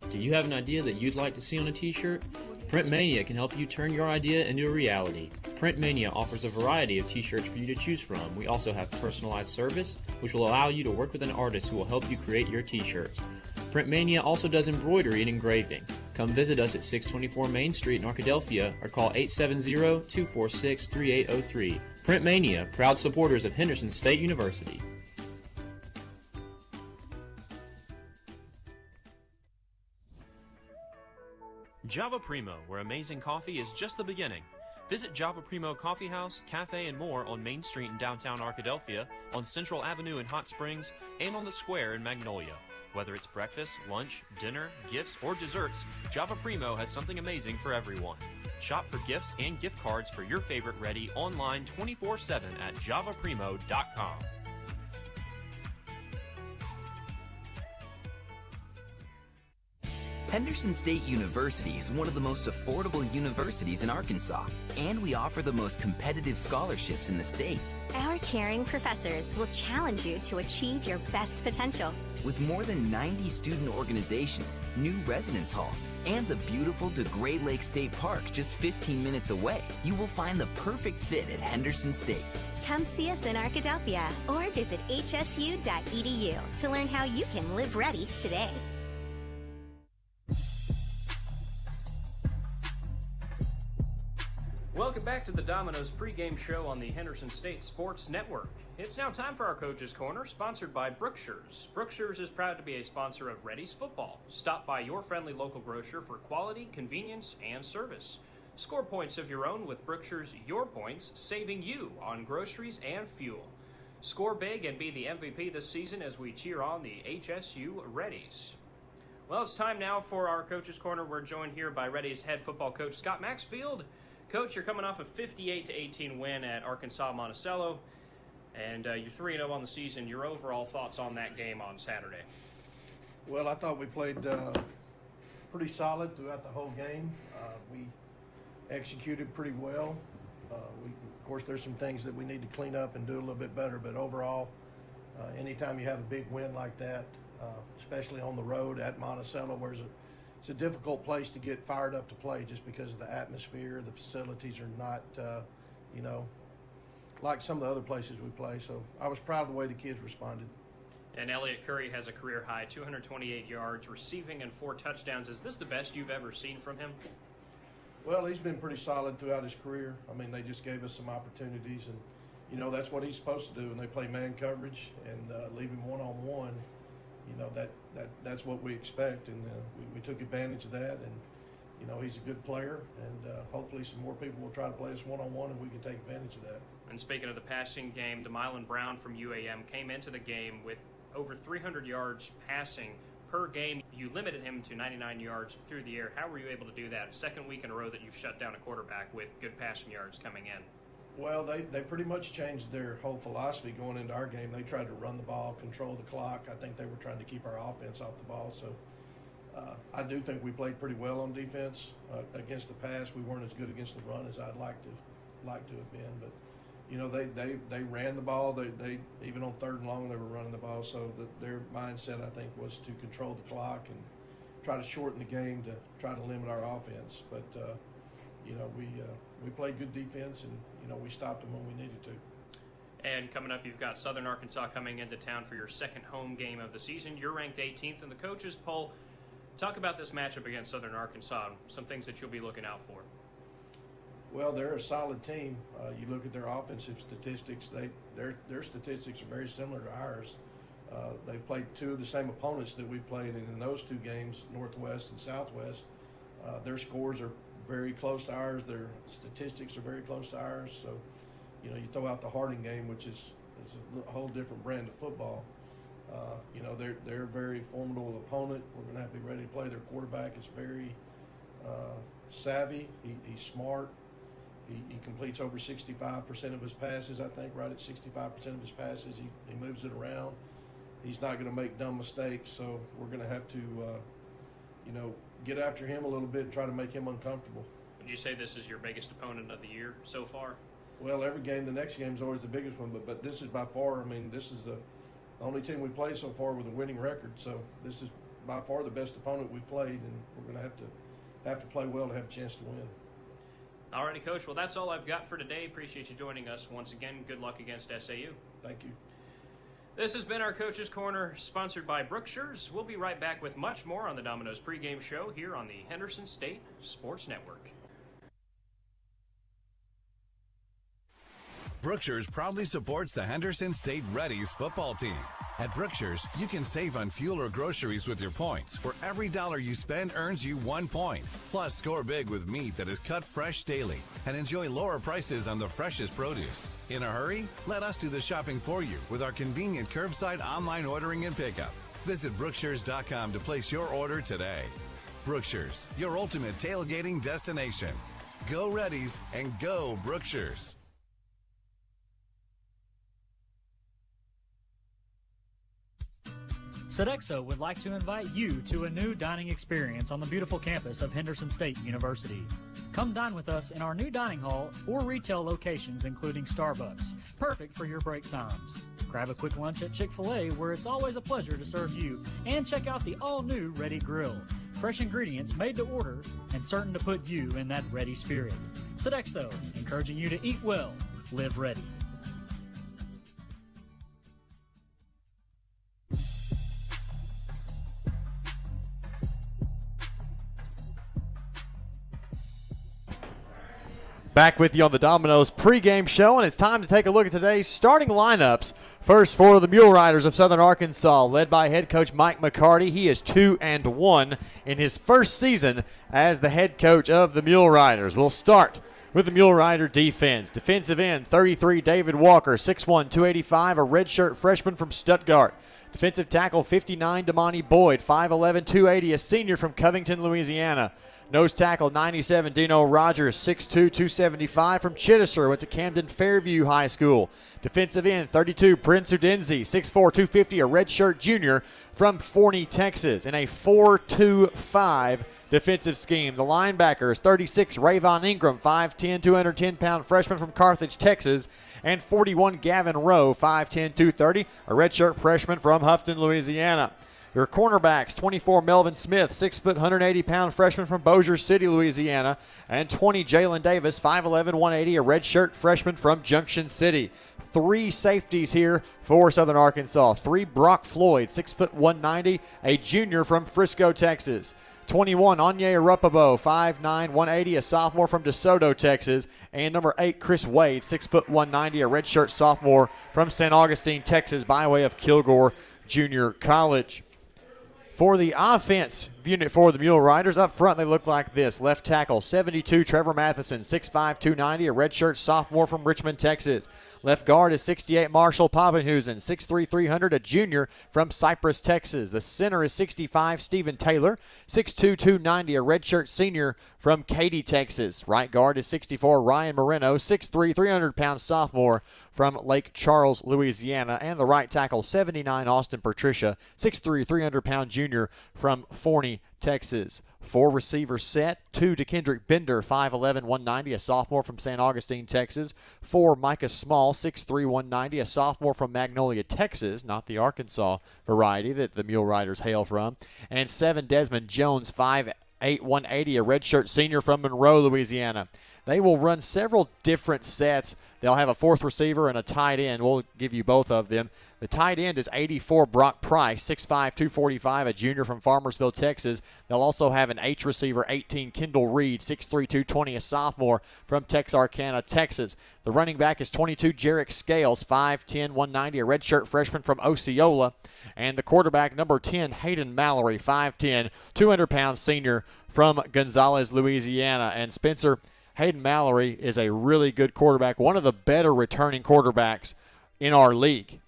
Do you have an idea that you'd like to see on a t-shirt? Print Mania can help you turn your idea into a reality. Print Mania offers a variety of t-shirts for you to choose from. We also have personalized service, which will allow you to work with an artist who will help you create your t-shirt. Print Mania also does embroidery and engraving. Come visit us at 624 Main Street in Arkadelphia or call 870-246-3803. Print Mania, proud supporters of Henderson State University. Java Primo, where amazing coffee is just the beginning. Visit Java Primo Coffee House, Cafe, and more on Main Street in downtown Arkadelphia, on Central Avenue in Hot Springs, and on the Square in Magnolia. Whether it's breakfast, lunch, dinner, gifts, or desserts, Java Primo has something amazing for everyone. Shop for gifts and gift cards for your favorite Reddy online 24/7 at javaprimo.com. Henderson State University is one of the most affordable universities in Arkansas, and we offer the most competitive scholarships in the state. Our caring professors will challenge you to achieve your best potential. With more than 90 student organizations, new residence halls, and the beautiful DeGray Lake State Park just 15 minutes away, you will find the perfect fit at Henderson State. Come see us in Arkadelphia or visit hsu.edu to learn how you can live ready today. Welcome back to the Domino's pregame show on the Henderson State Sports Network. It's now time for our Coach's Corner, sponsored by Brookshire's. Brookshire's is proud to be a sponsor of Reddies football. Stop by your friendly local grocer for quality, convenience, and service. Score points of your own with Brookshire's Your Points, saving you on groceries and fuel. Score big and be the MVP this season as we cheer on the HSU Reddies. Well, it's time now for our Coach's Corner. We're joined here by Reddies head football coach Scott Maxfield. Coach, you're coming off a 58-18 win at Arkansas Monticello, and you're 3-0 on the season. Your overall thoughts on that game on Saturday? Well, I thought we played pretty solid throughout the whole game. We executed pretty well. Of course, there's some things that we need to clean up and do a little bit better, but overall, anytime you have a big win like that, especially on the road at Monticello, where it's a difficult place to get fired up to play just because of the atmosphere. The facilities are not, like some of the other places we play. So I was proud of the way the kids responded. And Elliott Curry has a career high, 228 yards, receiving and 4 touchdowns. Is this the best you've ever seen from him? Well, he's been pretty solid throughout his career. I mean, they just gave us some opportunities, and that's what he's supposed to do. And they play man coverage and leave him one-on-one. That's what we expect, and we took advantage of that. And he's a good player, and hopefully some more people will try to play us one-on-one, and we can take advantage of that. And speaking of the passing game, DeMylan Brown from UAM came into the game with over 300 yards passing per game. You limited him to 99 yards through the air. How were you able to do that? Second week in a row that you've shut down a quarterback with good passing yards coming in. Well, they pretty much changed their whole philosophy going into our game. They tried to run the ball, control the clock. I think they were trying to keep our offense off the ball. So I do think we played pretty well on defense. Against the pass, we weren't as good against the run as I'd like to have been. But they ran the ball. They even on 3rd and long they were running the ball. So their mindset, I think, was to control the clock and try to shorten the game to try to limit our offense. But we played good defense, and we stopped them when we needed to. And coming up, you've got Southern Arkansas coming into town for your second home game of the season. You're ranked 18th in the coaches poll. Talk about this matchup against Southern Arkansas, some things that you'll be looking out for. Well, they're a solid team. You look at their offensive statistics; their statistics are very similar to ours. They've played 2 of the same opponents that we've played, and in those 2 games, Northwest and Southwest, their scores are very close to ours. Their statistics are very close to ours. So, you throw out the Harding game, which is a whole different brand of football. They're a very formidable opponent. We're going to have to be ready to play. Their quarterback is very savvy. He's smart. He completes over 65% of his passes, I think, right at 65% of his passes. He moves it around. He's not going to make dumb mistakes, so we're going to have to, get after him a little bit and try to make him uncomfortable. Would you say this is your biggest opponent of the year so far? Well, every game, the next game is always the biggest one, but this is by far, this is the only team we played so far with a winning record. So this is by far the best opponent we've played, and we're going to have to play well to have a chance to win. All righty, Coach. Well, that's all I've got for today. Appreciate you joining us once again. Good luck against SAU. Thank you. This has been our Coach's Corner, sponsored by Brookshire's. We'll be right back with much more on the Domino's pregame show here on the Henderson State Sports Network. Brookshire's proudly supports the Henderson State Reddies football team. At Brookshire's, you can save on fuel or groceries with your points, where every dollar you spend earns you 1 point. Plus, score big with meat that is cut fresh daily and enjoy lower prices on the freshest produce. In a hurry? Let us do the shopping for you with our convenient curbside online ordering and pickup. Visit Brookshires.com to place your order today. Brookshire's, your ultimate tailgating destination. Go Reddies and go Brookshires. Sodexo would like to invite you to a new dining experience on the beautiful campus of Henderson State University. Come dine with us in our new dining hall or retail locations, including Starbucks, perfect for your break times. Grab a quick lunch at Chick-fil-A, where it's always a pleasure to serve you, and check out the all-new Ready Grill. Fresh ingredients made to order and certain to put you in that ready spirit. Sodexo, encouraging you to eat well, live ready. Back with you on the Domino's pregame show, and it's time to take a look at today's starting lineups. First for the Mule Riders of Southern Arkansas, led by head coach Mike McCarty. He is 2-1 in his first season as the head coach of the Mule Riders. We'll start with the Mule Rider defense. Defensive end, 33, David Walker, 6'1", 285, a redshirt freshman from Stuttgart. Defensive tackle, 59, Damani Boyd, 5'11", 280, a senior from Covington, Louisiana. Nose tackle, 97, Dino Rogers, 6'2", 275 from Chittister, went to Camden Fairview High School. Defensive end, 32, Prince Udenzi, 6'4", 250, a redshirt junior from Forney, Texas, in a 4-2-5 defensive scheme. The linebackers, 36, Rayvon Ingram, 5'10", 210-pound freshman from Carthage, Texas, and 41, Gavin Rowe, 5'10", 230, a redshirt freshman from Houghton, Louisiana. Your cornerbacks, 24, Melvin Smith, 6', 180-pound freshman from Bossier City, Louisiana, and 20, Jalen Davis, 5'11", 180, a redshirt freshman from Junction City. 3 safeties here for Southern Arkansas. 3, Brock Floyd, 6', 190, a junior from Frisco, Texas. 21, Anye Arupabo, 5'9", 180, a sophomore from DeSoto, Texas. And number 8, Chris Wade, 6'1", 190, a redshirt sophomore from St. Augustine, Texas, by way of Kilgore Junior College. For the offense unit for the Mule Riders, up front they look like this. Left tackle, 72, Trevor Matheson, 6'5", 290, a redshirt sophomore from Richmond, Texas. Left guard is 68, Marshall Papenhusen, 6'3", 300, a junior from Cypress, Texas. The center is 65, Stephen Taylor, 6'2", 290, a redshirt senior from Katy, Texas. Right guard is 64, Ryan Moreno, 6'3", 300-pound sophomore from Lake Charles, Louisiana. And the right tackle, 79, Austin Patricia, 6'3", 300-pound junior from Forney, Texas. 4 receivers set. 2 to Kendrick Bender, 5'11", 190, a sophomore from St. Augustine, Texas. 4 Micah Small, 6'3", 190, a sophomore from Magnolia, Texas, not the Arkansas variety that the Mule Riders hail from. And 7 Desmond Jones, 5'8", 180, a redshirt senior from Monroe, Louisiana. They will run several different sets. They'll have a 4th receiver and a tight end. We'll give you both of them. The tight end is 84, Brock Price, 6'5", 245, a junior from Farmersville, Texas. They'll also have an H receiver, 18, Kendall Reed, 6'3", 220, a sophomore from Texarkana, Texas. The running back is 22, Jarek Scales, 5'10", 190, a redshirt freshman from Osceola. And the quarterback, number 10, Hayden Mallory, 5'10", 200-pound senior from Gonzales, Louisiana. And Spencer, Hayden Mallory is a really good quarterback, one of the better returning quarterbacks in our league.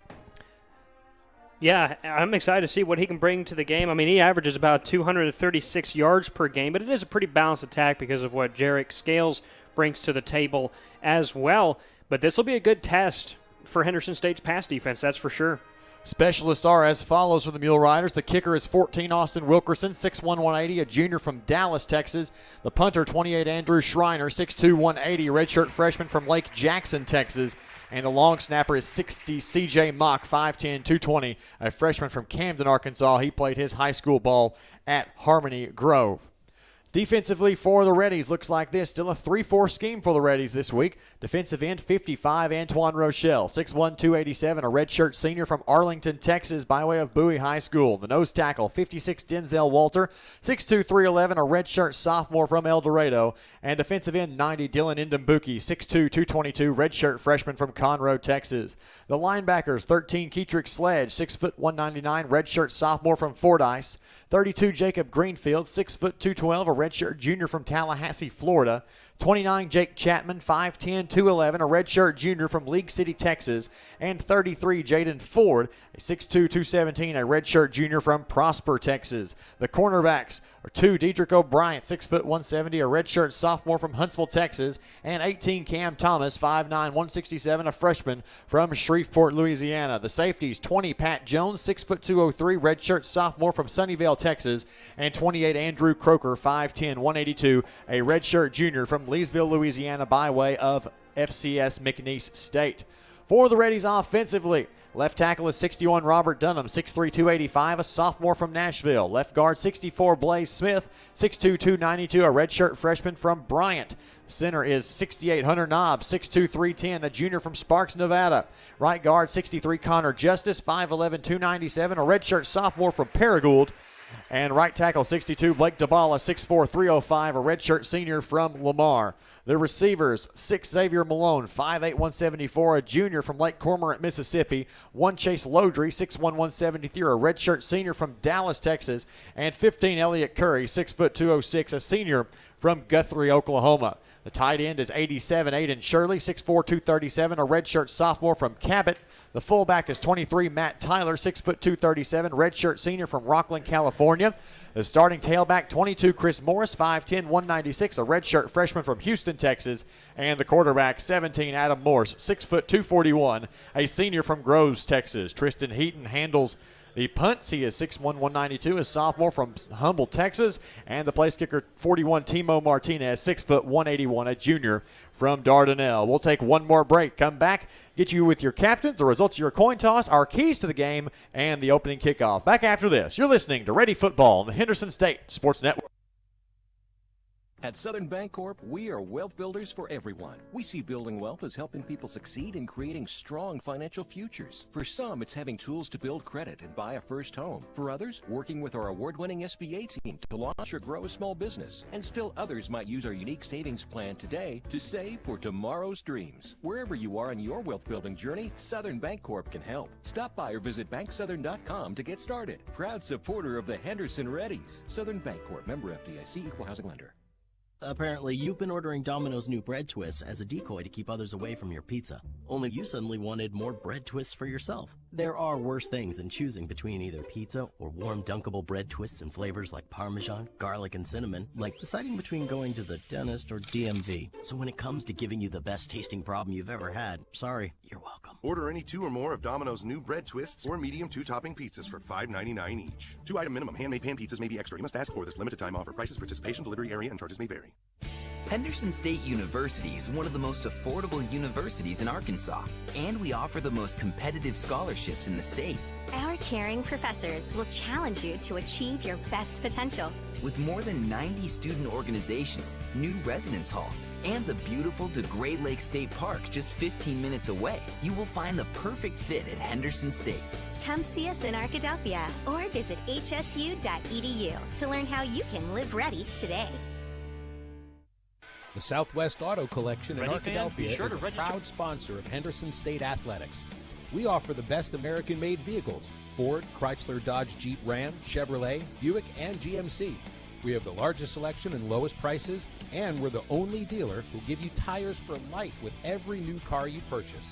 Yeah, I'm excited to see what he can bring to the game. I mean, he averages about 236 yards per game, but it is a pretty balanced attack because of what Jarek Scales brings to the table as well. But this will be a good test for Henderson State's pass defense, that's for sure. Specialists are as follows for the Mule Riders. The kicker is 14, Austin Wilkerson, 6'1", 180, a junior from Dallas, Texas. The punter, 28, Andrew Schreiner, 6'2", 180, a redshirt freshman from Lake Jackson, Texas. And the long snapper is 60, C.J. Mock, 5'10", 220, a freshman from Camden, Arkansas. He played his high school ball at Harmony Grove. Defensively for the Reddies, looks like this. Still a 3-4 scheme for the Reddies this week. Defensive end, 55, Antoine Rochelle, 6'1", 287, a redshirt senior from Arlington, Texas, by way of Bowie High School. The nose tackle, 56, Denzel Walter, 6'2", 311, a redshirt sophomore from El Dorado. And defensive end, 90, Dylan Ndambuki, 6'2", 222, redshirt freshman from Conroe, Texas. The linebackers, 13, Keetrick Sledge, 6'1", 199, redshirt sophomore from Fordyce. 32, Jacob Greenfield, 6', 212, a redshirt junior from Tallahassee, Florida. 29, Jake Chapman, 5'10", 211, a redshirt junior from League City, Texas. And 33, Jaden Ford, a 6'2", 217, a redshirt junior from Prosper, Texas. The cornerbacks are 2, Dedrick O'Brien, 6', 170, a redshirt sophomore from Huntsville, Texas. And 18, Cam Thomas, 5'9", 167, a freshman from Shreveport, Louisiana. The safeties, 20, Pat Jones, 6', 203, redshirt sophomore from Sunnyvale, Texas. And 28, Andrew Croker, 5'10", 182, a redshirt junior from Leesville, Louisiana, by way of FCS McNeese State. For the Reddies offensively, left tackle is 61, Robert Dunham, 6'3", 285, a sophomore from Nashville. Left guard, 64, Blaze Smith, 6'2", 292, a redshirt freshman from Bryant. Center is 68, Hunter Knobbs, 6'2", 310, a junior from Sparks, Nevada. Right guard, 63, Connor Justice, 5'11", 297, a redshirt sophomore from Paragould. And right tackle, 62, Blake Dabala, 6'4", 305, a redshirt senior from Lamar. The receivers, 6, Xavier Malone, 5'8", 174, a junior from Lake Cormorant, Mississippi. 1, Chase Lodry, 6'1", 173, a redshirt senior from Dallas, Texas. And 15, Elliott Curry, 6', 206, a senior from Guthrie, Oklahoma. The tight end is 87, Aiden Shirley, 6'4", 237, a redshirt sophomore from Cabot. The fullback is 23, Matt Tyler, 6', 237, redshirt senior from Rockland, California. The starting tailback, 22, Chris Morris, 5'10", 196, a redshirt freshman from Houston, Texas. And the quarterback, 17, Adam Morse, 6', 241, a senior from Groves, Texas. Tristan Heaton handles the punts. He is 6'1", 192, a sophomore from Humble, Texas. And the place kicker, 41, Timo Martinez, 6', 181, a junior from Dardanelle. We'll take one more break. Come back, get you with your captain, the results of your coin toss, our keys to the game, and the opening kickoff. Back after this. You're listening to Ready Football on the Henderson State Sports Network. At Southern Bancorp, we are wealth builders for everyone. We see building wealth as helping people succeed in creating strong financial futures. For some, it's having tools to build credit and buy a first home. For others, working with our award-winning SBA team to launch or grow a small business. And still others might use our unique savings plan today to save for tomorrow's dreams. Wherever you are in your wealth building journey, Southern Bancorp can help. Stop by or visit banksouthern.com to get started. Proud supporter of the Henderson Reddies. Southern Bancorp, member FDIC, equal housing lender. Apparently, you've been ordering Domino's new bread twists as a decoy to keep others away from your pizza. Only you suddenly wanted more bread twists for yourself. There are worse things than choosing between either pizza or warm dunkable bread twists in flavors like Parmesan, garlic, and cinnamon, like deciding between going to the dentist or DMV. So when it comes to giving you the best tasting problem you've ever had, sorry, you're welcome. Order any 2 or more of Domino's new bread twists or medium 2-topping pizzas for $5.99 each. 2-item minimum. Handmade pan pizzas may be extra. You must ask for this limited time offer. Prices, participation, delivery area, and charges may vary. Henderson State University is one of the most affordable universities in Arkansas, and we offer the most competitive scholarships in the state. Our caring professors will challenge you to achieve your best potential. With more than 90 student organizations, new residence halls, and the beautiful Great Lake State Park just 15 minutes away, you will find the perfect fit at Henderson State. Come see us in Arkadelphia or visit hsu.edu to learn how you can live ready today. The Southwest Auto Collection in Ready fans, be Arkadelphia sure is to a register. proud sponsor of Henderson State Athletics. We offer the best American-made vehicles: Ford, Chrysler, Dodge, Jeep, Ram, Chevrolet, Buick, and GMC. We have the largest selection and lowest prices, and we're the only dealer who give you tires for life with every new car you purchase.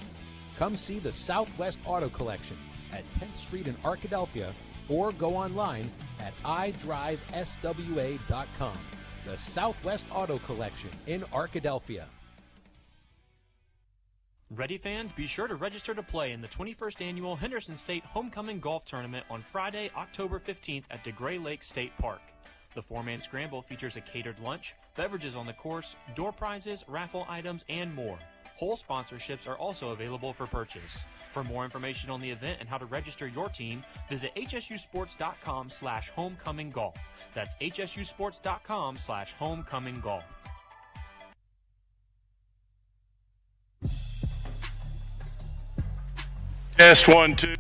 Come see the Southwest Auto Collection at 10th Street in Arkadelphia or go online at idriveswa.com. The Southwest Auto Collection in Arkadelphia. Ready fans, be sure to register to play in the 21st Annual Henderson State Homecoming Golf Tournament on Friday, October 15th at Great Lake State Park. The 4-man scramble features a catered lunch, beverages on the course, door prizes, raffle items, and more. Hole sponsorships are also available for purchase. For more information on the event and how to register your team, visit hsusports.com/homecominggolf. That's hsusports.com/homecominggolf. Test 1, 2.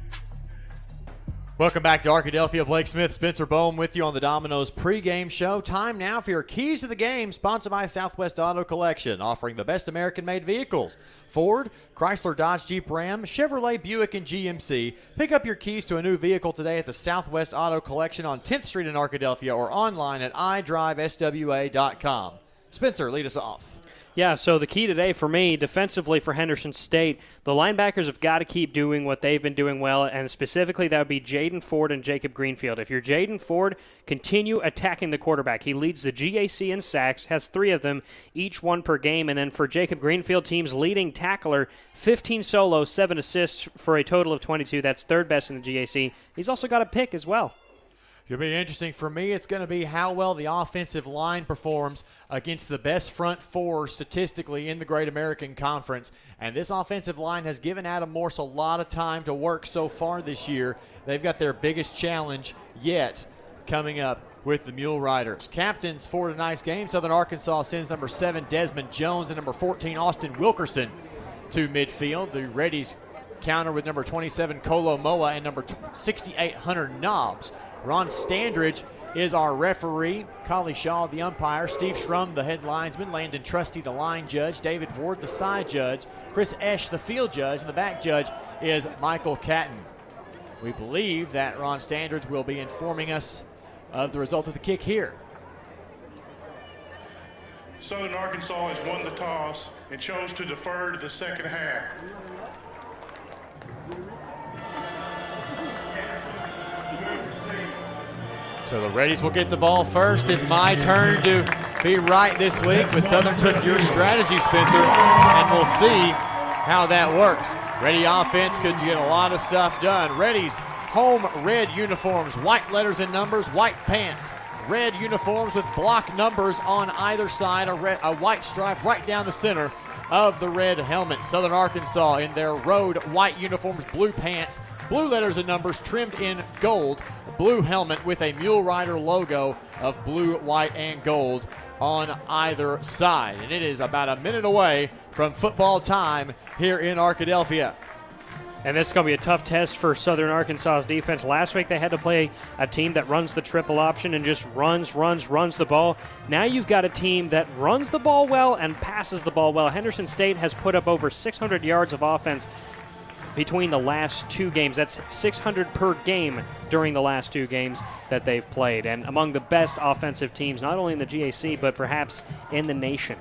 Welcome back to Arkadelphia. Blake Smith, Spencer Bohm with you on the Domino's pregame show. Time now for your keys to the game, sponsored by Southwest Auto Collection, offering the best American-made vehicles: Ford, Chrysler, Dodge, Jeep, Ram, Chevrolet, Buick, and GMC. Pick up your keys to a new vehicle today at the Southwest Auto Collection on 10th Street in Arkadelphia or online at idriveswa.com. Spencer, lead us off. Yeah, so the key today for me, defensively for Henderson State, the linebackers have got to keep doing what they've been doing well, and specifically that would be Jaden Ford and Jacob Greenfield. If you're Jaden Ford, continue attacking the quarterback. He leads the GAC in sacks, has 3 of them, each 1 per game, and then for Jacob Greenfield, team's leading tackler, 15 solos, 7 assists for a total of 22. That's 3rd best in the GAC. He's also got a pick as well. It'll be interesting. For me, it's going to be how well the offensive line performs against the best front 4 statistically in the Great American Conference. And this offensive line has given Adam Morse a lot of time to work so far this year. They've got their biggest challenge yet coming up with the Mule Riders. Captains for tonight's game: Southern Arkansas sends number 7 Desmond Jones and number 14 Austin Wilkerson to midfield. The Reddies counter with number 27 Colo Moa and number 68 Hunter Knobs. Ron Standridge is our referee. Collie Shaw, the umpire. Steve Schrum, the head linesman. Landon Trusty, the line judge. David Ward, the side judge. Chris Esch, the field judge. And the back judge is Michael Catton. We believe that Ron Standridge will be informing us of the result of the kick here. Southern Arkansas has won the toss and chose to defer to the second half. So the Reddies will get the ball first. It's my turn to be right this week, but Southern took your strategy, Spencer, and we'll see how that works. Ready offense could get a lot of stuff done. Reddies home red uniforms, white letters and numbers, white pants. Red uniforms with block numbers on either side, a white stripe right down the center of the red helmet. Southern Arkansas in their road white uniforms, blue pants, blue letters and numbers trimmed in gold, blue helmet with a Mule Rider logo of blue, white, and gold on either side. And it is about a minute away from football time here in Arkadelphia. And this is going to be a tough test for Southern Arkansas's defense. Last week they had to play a team that runs the triple option and just runs the ball. Now you've got a team that runs the ball well and passes the ball well. Henderson State has put up over 600 yards of offense between the last two games. That's 600 per game during the last two games that they've played. And among the best offensive teams, not only in the GAC, but perhaps in the nation.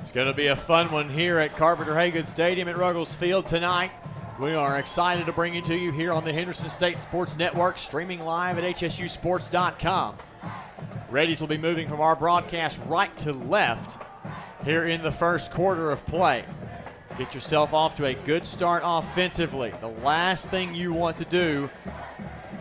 It's going to be a fun one here at Carpenter Haygood Stadium at Ruggles Field tonight. We are excited to bring it to you here on the Henderson State Sports Network, streaming live at hsusports.com. Reddies will be moving from our broadcast right to left here in the first quarter of play. Get yourself off to a good start offensively. The last thing you want to do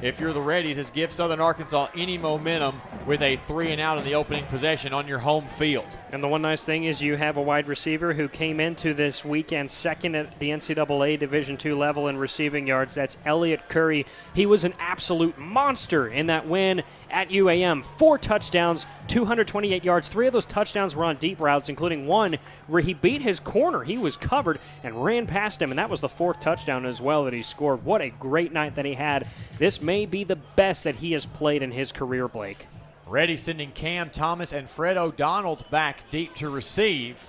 if you're the Reddies is give Southern Arkansas any momentum with a 3-and-out in the opening possession on your home field. And the one nice thing is you have a wide receiver who came into this weekend second at the NCAA Division II level in receiving yards. That's Elliott Curry. He was an absolute monster in that win at UAM. 4 touchdowns, 228 yards. 3 of those touchdowns were on deep routes, including one where he beat his corner. He was covered and ran past him, and that was the 4th touchdown as well that he scored. What a great night that he had. This may be the best that he has played in his career, Blake. Reddy sending Cam Thomas and Fred O'Donnell back deep to receive.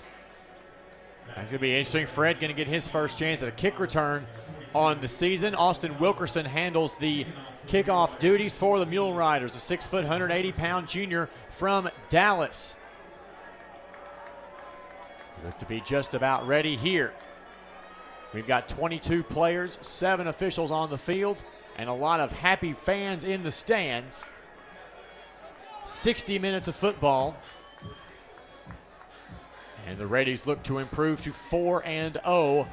That could be interesting. Fred going to get his first chance at a kick return on the season. Austin Wilkerson handles the kickoff duties for the Mule Riders, a 6 foot, 180-pound junior from Dallas. Look to be just about ready here. We've got 22 players, 7 officials on the field, and a lot of happy fans in the stands. 60 minutes of football. And the Reddies look to improve to 4-0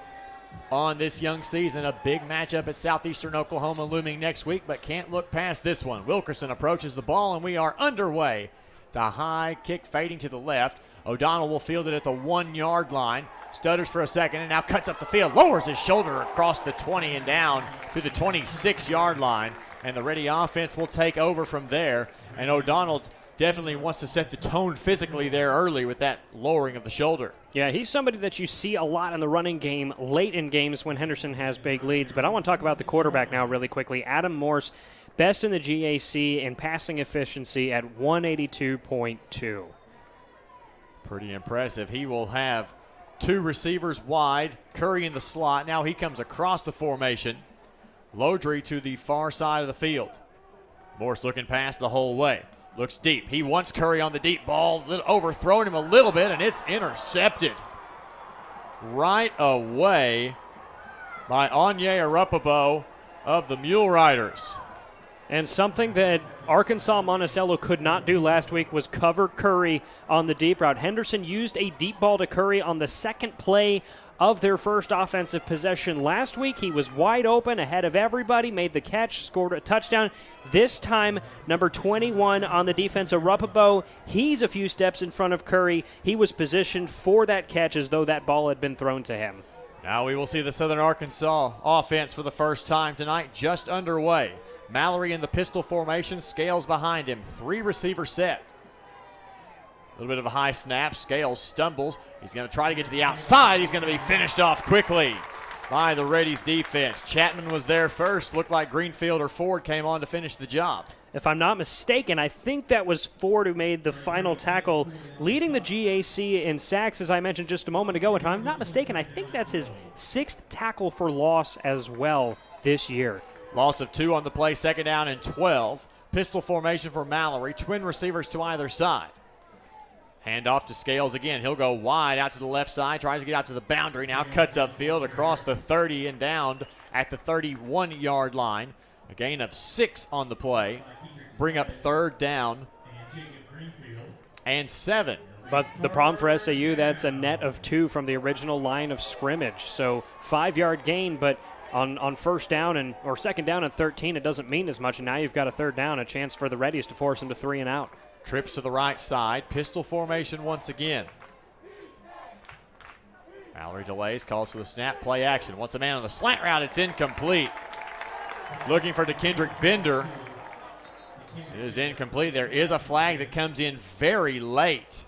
on this young season. A big matchup at Southeastern Oklahoma looming next week, but can't look past this one. Wilkerson approaches the ball, and we are underway. It's a high kick fading to the left. O'Donnell will field it at the 1-yard line. Stutters for a second and now cuts up the field. Lowers his shoulder across the 20 and down to the 26-yard line. And the Reddy offense will take over from there. And O'Donnell definitely wants to set the tone physically there early with that lowering of the shoulder. Yeah, he's somebody that you see a lot in the running game late in games when Henderson has big leads. But I want to talk about the quarterback now really quickly. Adam Morse, best in the GAC in passing efficiency at 182.2. Pretty impressive. He will have 2 receivers wide. Curry in the slot. Now he comes across the formation. Lodry to the far side of the field. Morse looking past the whole way. Looks deep. He wants Curry on the deep ball. Overthrown him a little bit, and it's intercepted right away by Onye Arapaboe of the Mule Riders. And something that Arkansas Monticello could not do last week was cover Curry on the deep route. Henderson used a deep ball to Curry on the second play of their first offensive possession. Last week, he was wide open, ahead of everybody, made the catch, scored a touchdown. This time, number 21 on the defense, Arapaboe, he's a few steps in front of Curry. He was positioned for that catch as though that ball had been thrown to him. Now we will see the Southern Arkansas offense for the first time tonight, just underway. Mallory in the pistol formation, Scales behind him. 3 receiver set. A little bit of a high snap. Scales stumbles. He's going to try to get to the outside. He's going to be finished off quickly by the Reddies defense. Chapman was there first. Looked like Greenfield or Ford came on to finish the job. If I'm not mistaken, I think that was Ford who made the final tackle, leading the GAC in sacks, as I mentioned just a moment ago. If I'm not mistaken, I think that's his 6th tackle for loss as well this year. Loss of 2 on the play, 2nd down and 12. Pistol formation for Mallory. Twin receivers to either side. Hand off to Scales again. He'll go wide out to the left side. Tries to get out to the boundary. Now cuts upfield across the 30 and down at the 31-yard line. A gain of 6 on the play. Bring up 3rd down and 7. But the problem for SAU, that's a net of 2 from the original line of scrimmage. So 5-yard gain, but on 1st down or 2nd down and 13, it doesn't mean as much. And now you've got a 3rd down, a chance for the Reddies to force them to 3 and out. Trips to the right side. Pistol formation once again. Mallory delays, calls for the snap, play action. Once a man on the slant route, it's incomplete. looking for DeKendrick Bender. It is incomplete. There is a flag that comes in very late.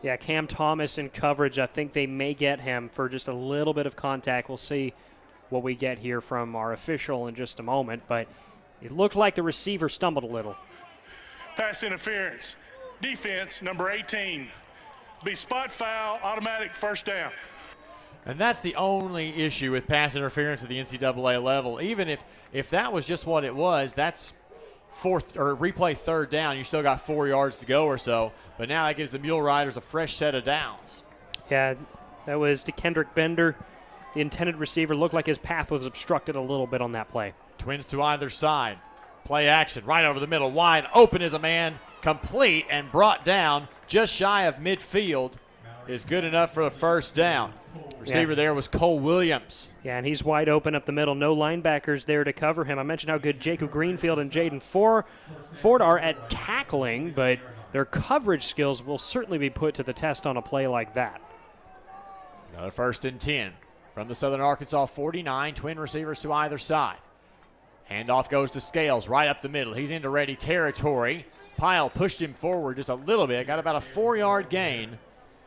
Yeah, Cam Thomas in coverage. I think they may get him for just a little bit of contact. We'll see what we get here from our official in just a moment, but it looked like the receiver stumbled a little. Pass interference. Defense, number 18. Be spot foul, automatic first down. And that's the only issue with pass interference at the NCAA level. Even if that was just what it was, that's replay third down. You still got 4 yards to go or so. But now that gives the Mule Riders a fresh set of downs. Yeah, that was DeKendrick Bender. The intended receiver looked like his path was obstructed a little bit on that play. Twins to either side. Play action right over the middle. Wide open is a man. Complete and brought down just shy of midfield is good enough for a first down. Receiver there was Cole Williams. Yeah, and he's wide open up the middle. No linebackers there to cover him. I mentioned how good Jacob Greenfield and Jaden Ford are at tackling, but their coverage skills will certainly be put to the test on a play like that. Another 1st and 10 from the Southern Arkansas 49. Twin receivers to either side. Handoff goes to Scales right up the middle. He's into Reddy territory. Pyle pushed him forward just a little bit. Got about a 4-yard gain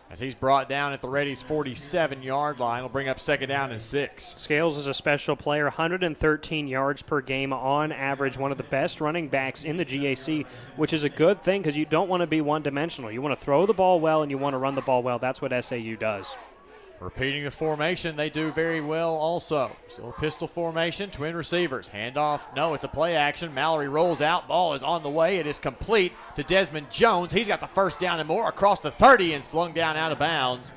as he's brought down at the Reddies' 47-yard line. Will bring up 2nd down and 6. Scales is a special player, 113 yards per game on average, one of the best running backs in the GAC, which is a good thing because you don't want to be one-dimensional. You want to throw the ball well and you want to run the ball well. That's what SAU does. Repeating the formation, they do very well also. Still pistol formation, twin receivers. Handoff, no, it's a play action. Mallory rolls out, ball is on the way. It is complete to Desmond Jones. He's got the first down and more across the 30 and slung down out of bounds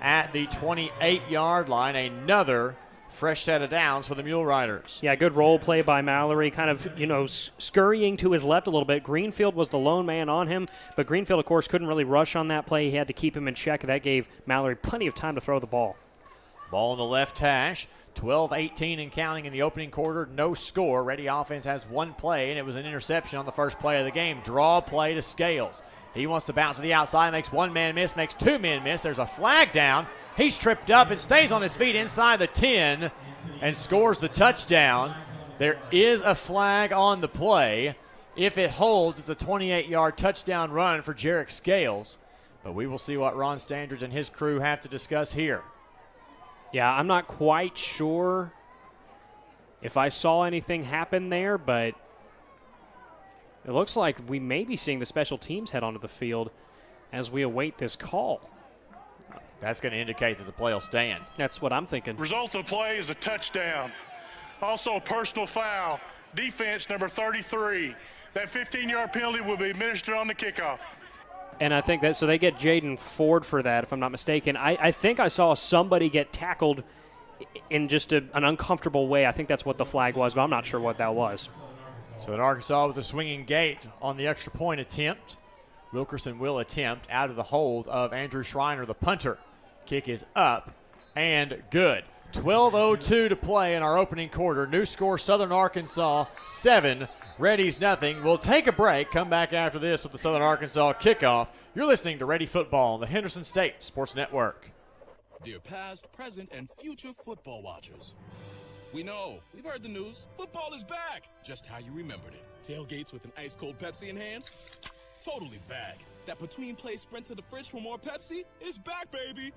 at the 28-yard line. Another fresh set of downs for the Mule Riders. Yeah, good role play by Mallory, kind of, scurrying to his left a little bit. Greenfield was the lone man on him, but Greenfield, of course, couldn't really rush on that play. He had to keep him in check. That gave Mallory plenty of time to throw the ball. Ball on the left hash. 12-18 and counting in the opening quarter. No score. Reddy offense has one play, and it was an interception on the first play of the game. Draw play to Scales. He wants to bounce to the outside, makes one man miss, makes two men miss. There's a flag down. He's tripped up and stays on his feet inside the 10 and scores the touchdown. There is a flag on the play. If it holds, it's a 28-yard touchdown run for Jarek Scales. But we will see what Ron Standridge and his crew have to discuss here. Yeah, I'm not quite sure if I saw anything happen there, but it looks like we may be seeing the special teams head onto the field as we await this call. That's going to indicate that the play will stand. That's what I'm thinking. Result of the play is a touchdown. Also a personal foul. Defense, number 33. That 15-yard penalty will be administered on the kickoff. And I think that, so they get Jaden Ford for that, if I'm not mistaken. I think I saw somebody get tackled in just an uncomfortable way. I think that's what the flag was, but I'm not sure what that was. So in Arkansas with a swinging gate on the extra point attempt. Wilkerson will attempt out of the hold of Andrew Schreiner, the punter. Kick is up and good. 12:02 to play in our opening quarter. New score, Southern Arkansas 7, Reddies nothing. We'll take a break, come back after this with the Southern Arkansas kickoff. You're listening to Ready Football on the Henderson State Sports Network. Dear past, present, and future football watchers, we know, we've heard the news, football is back, just how you remembered it. Tailgates with an ice-cold Pepsi in hand? Totally back. That between-play sprint to the fridge for more Pepsi is back, baby.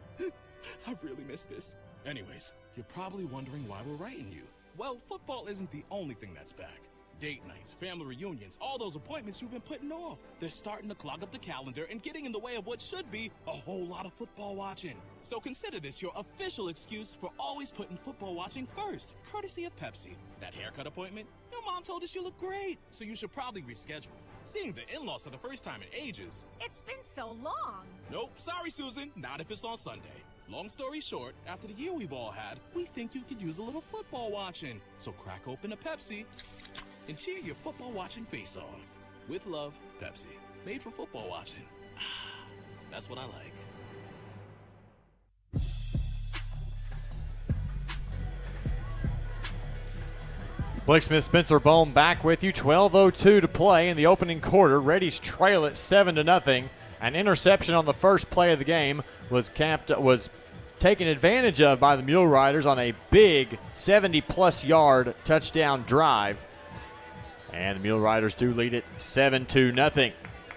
I really miss this. Anyways, you're probably wondering why we're writing you. Well, football isn't the only thing that's back. Date nights, family reunions, all those appointments you've been putting off. They're starting to clog up the calendar and getting in the way of what should be a whole lot of football watching. So consider this your official excuse for always putting football watching first, courtesy of Pepsi. That haircut appointment? Your mom told us you look great, so you should probably reschedule. Seeing the in-laws for the first time in ages. It's been so long. Nope, sorry, Susan, not if it's on Sunday. Long story short, after the year we've all had, we think you could use a little football watching. So crack open a Pepsi and cheer your football watching face off. With love, Pepsi. Made for football watching. That's what I like. Blake Smith, Spencer Bohm back with you. 12:02 to play in the opening quarter. Reddies trail it 7-0. An interception on the first play of the game was taken advantage of by the Mule Riders on a big 70-plus yard touchdown drive. And the Mule Riders do lead it 7-0.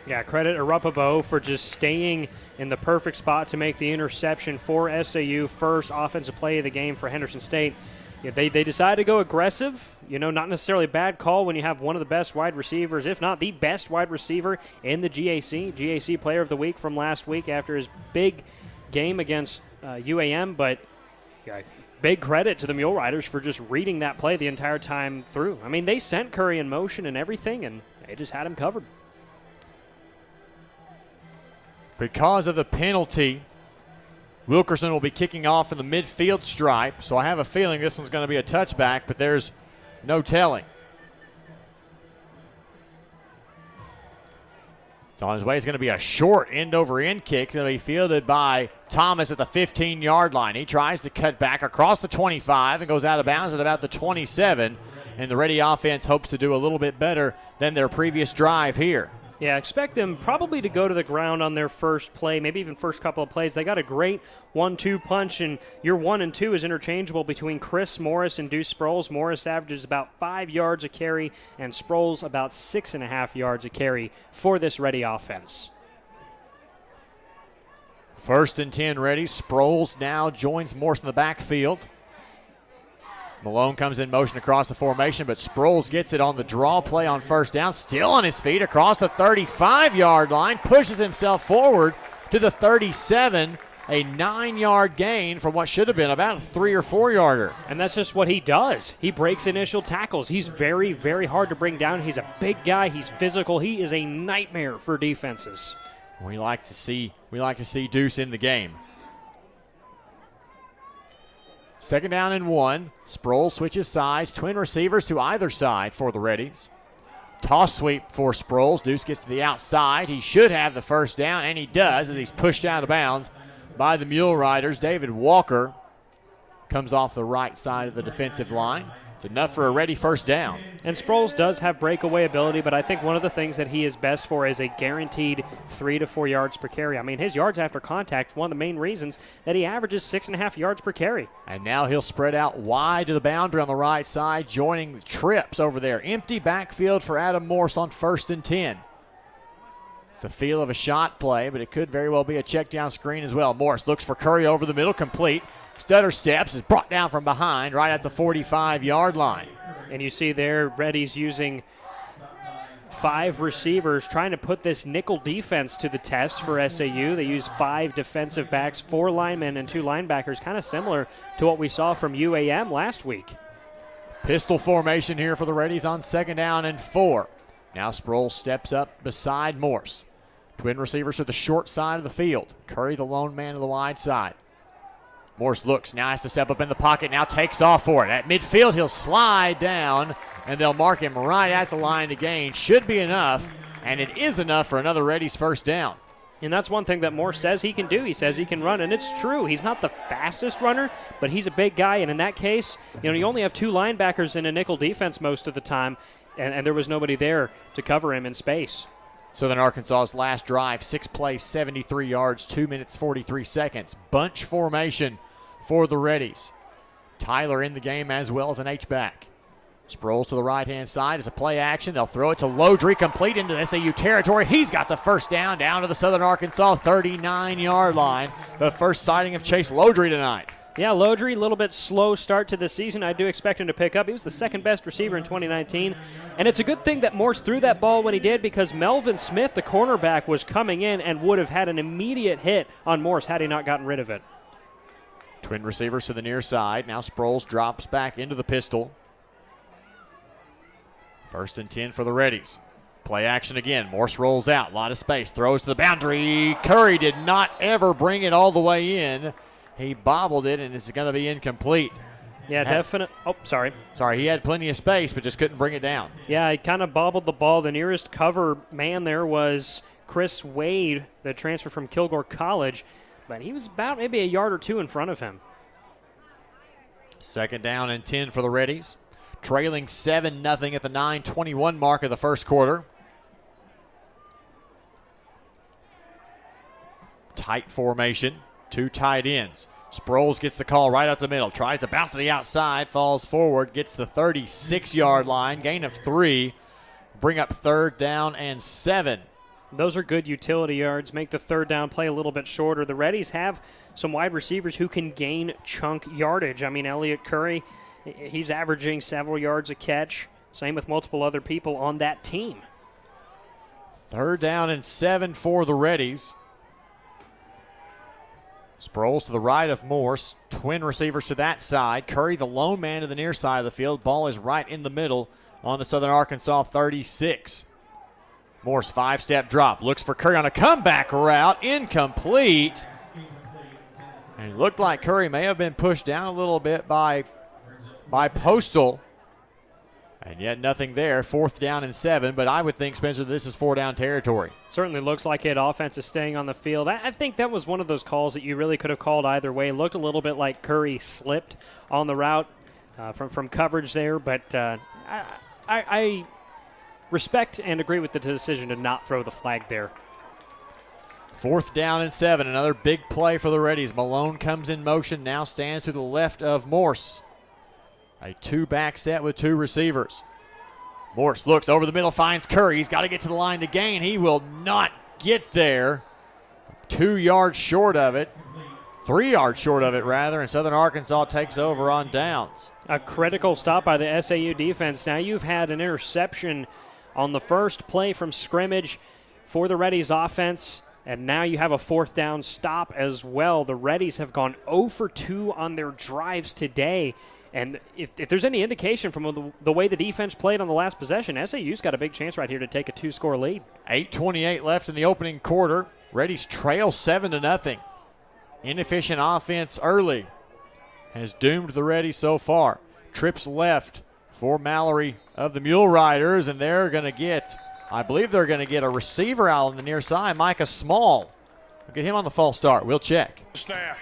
Yeah, credit Arapaho for just staying in the perfect spot to make the interception for SAU. First offensive play of the game for Henderson State. Yeah, they decided to go aggressive. Not necessarily a bad call when you have one of the best wide receivers, if not the best wide receiver in the GAC. GAC Player of the Week from last week after his big game against UAM. But yeah, big credit to the Mule Riders for just reading that play the entire time through. I mean, they sent Curry in motion and everything, and they just had him covered. Because of the penalty, Wilkerson will be kicking off in the midfield stripe, so I have a feeling this one's going to be a touchback, but there's no telling. It's on his way. It's going to be a short end-over-end kick. It's going to be fielded by Thomas at the 15-yard line. He tries to cut back across the 25 and goes out of bounds at about the 27, and the Ready offense hopes to do a little bit better than their previous drive here. Yeah, expect them probably to go to the ground on their first play, maybe even first couple of plays. They got a great 1-2 punch, and your 1 and 2 is interchangeable between Chris Morris and Deuce Sproles. Morris averages about 5 yards a carry, and Sproles about 6.5 yards a carry for this Ready offense. 1st and 10 Ready. Sproles now joins Morris in the backfield. Malone comes in motion across the formation, but Sproles gets it on the draw play on first down. Still on his feet across the 35-yard line. Pushes himself forward to the 37. A 9-yard gain from what should have been about a 3 or 4 yarder. And that's just what he does. He breaks initial tackles. He's very, very hard to bring down. He's a big guy. He's physical. He is a nightmare for defenses. We like to see Deuce in the game. 2nd down and 1. Sproles switches sides. Twin receivers to either side for the Reddies. Toss sweep for Sproles. Deuce gets to the outside. He should have the first down, and he does as he's pushed out of bounds by the Mule Riders. David Walker comes off the right side of the defensive line. It's enough for a Ready first down. And Sproles does have breakaway ability, but I think one of the things that he is best for is a guaranteed 3 to 4 yards per carry. I mean, his yards after contact is one of the main reasons that he averages 6.5 yards per carry. And now he'll spread out wide to the boundary on the right side, joining the trips over there. Empty backfield for Adam Morse on 1st and 10. It's the feel of a shot play, but it could very well be a check down screen as well. Morse looks for Curry over the middle, complete. Stutter steps, is brought down from behind right at the 45-yard line. And you see there, Reddy's using 5 receivers trying to put this nickel defense to the test for SAU. They use 5 defensive backs, 4 linemen, and 2 linebackers, kind of similar to what we saw from UAM last week. Pistol formation here for the Reddies on 2nd down and 4. Now Sproles steps up beside Morse. Twin receivers to the short side of the field. Curry the lone man to the wide side. Morse looks, now has to step up in the pocket, now takes off for it. At midfield, he'll slide down, and they'll mark him right at the line to gain. Should be enough, and it is enough for another Reddy's first down. And that's one thing that Morse says he can do. He says he can run, and it's true. He's not the fastest runner, but he's a big guy, and in that case, you only have 2 linebackers in a nickel defense most of the time, and there was nobody there to cover him in space. Southern Arkansas's last drive, 6 plays, 73 yards, 2 minutes, 43 seconds. Bunch formation for the Reddies. Tyler in the game as well as an H-back. Sproles to the right-hand side. It's a play action. They'll throw it to Lodry, complete into SAU territory. He's got the first down to the Southern Arkansas 39-yard line. The first sighting of Chase Lodry tonight. Yeah, Lodry, a little bit slow start to the season. I do expect him to pick up. He was the 2nd best receiver in 2019. And it's a good thing that Morse threw that ball when he did, because Melvin Smith, the cornerback, was coming in and would have had an immediate hit on Morse had he not gotten rid of it. Twin receivers to the near side. Now Sproles drops back into the pistol. 1st and 10 for the Reddies. Play action again. Morse rolls out. A lot of space. Throws to the boundary. Curry did not ever bring it all the way in. He bobbled it, and it's going to be incomplete. Yeah, definite. Oh, sorry. Sorry, he had plenty of space, but just couldn't bring it down. Yeah, he kind of bobbled the ball. The nearest cover man there was Chris Wade, the transfer from Kilgore College, but he was about maybe a yard or 2 in front of him. 2nd down and 10 for the Reddies. Trailing 7-0 at the 9:21 mark of the first quarter. Tight formation. 2 tight ends. Sproles gets the call right up the middle. Tries to bounce to the outside. Falls forward. Gets the 36-yard line. Gain of 3. Bring up 3rd down and 7. Those are good utility yards. Make the 3rd down play a little bit shorter. The Reddies have some wide receivers who can gain chunk yardage. I mean, Elliott Curry, he's averaging several yards a catch. Same with multiple other people on that team. 3rd down and 7 for the Reddies. Sproles to the right of Morse. Twin receivers to that side. Curry, the lone man to the near side of the field. Ball is right in the middle on the Southern Arkansas 36. Morse 5-step drop. Looks for Curry on a comeback route. Incomplete. And it looked like Curry may have been pushed down a little bit by Postal. And yet nothing there. 4th down and 7. But I would think, Spencer, this is 4-down territory. Certainly looks like it. Offense is staying on the field. I think that was one of those calls that you really could have called either way. It looked a little bit like Curry slipped on the route from coverage there. But I respect and agree with the decision to not throw the flag there. 4th down and 7. Another big play for the Reddies. Malone comes in motion. Now stands to the left of Morse. A 2-back set with 2 receivers. Morse looks over the middle, finds Curry. He's got to get to the line to gain. He will not get there. 2 yards short of it. 3 yards short of it, rather, and Southern Arkansas takes over on downs. A critical stop by the SAU defense. Now you've had an interception on the first play from scrimmage for the Reddies offense, and now you have a 4th down stop as well. The Reddies have gone 0 for 2 on their drives today. And if there's any indication from the way the defense played on the last possession, SAU's got a big chance right here to take a 2-score lead. 8:28 left in the opening quarter. Reddies trail 7-0. Inefficient offense early has doomed the Reddies so far. Trips left for Mallory of the Mule Riders, and they're going to get, I believe they're going to get a receiver out on the near side, Micah Small. We'll get him on the false start. We'll check. Snap,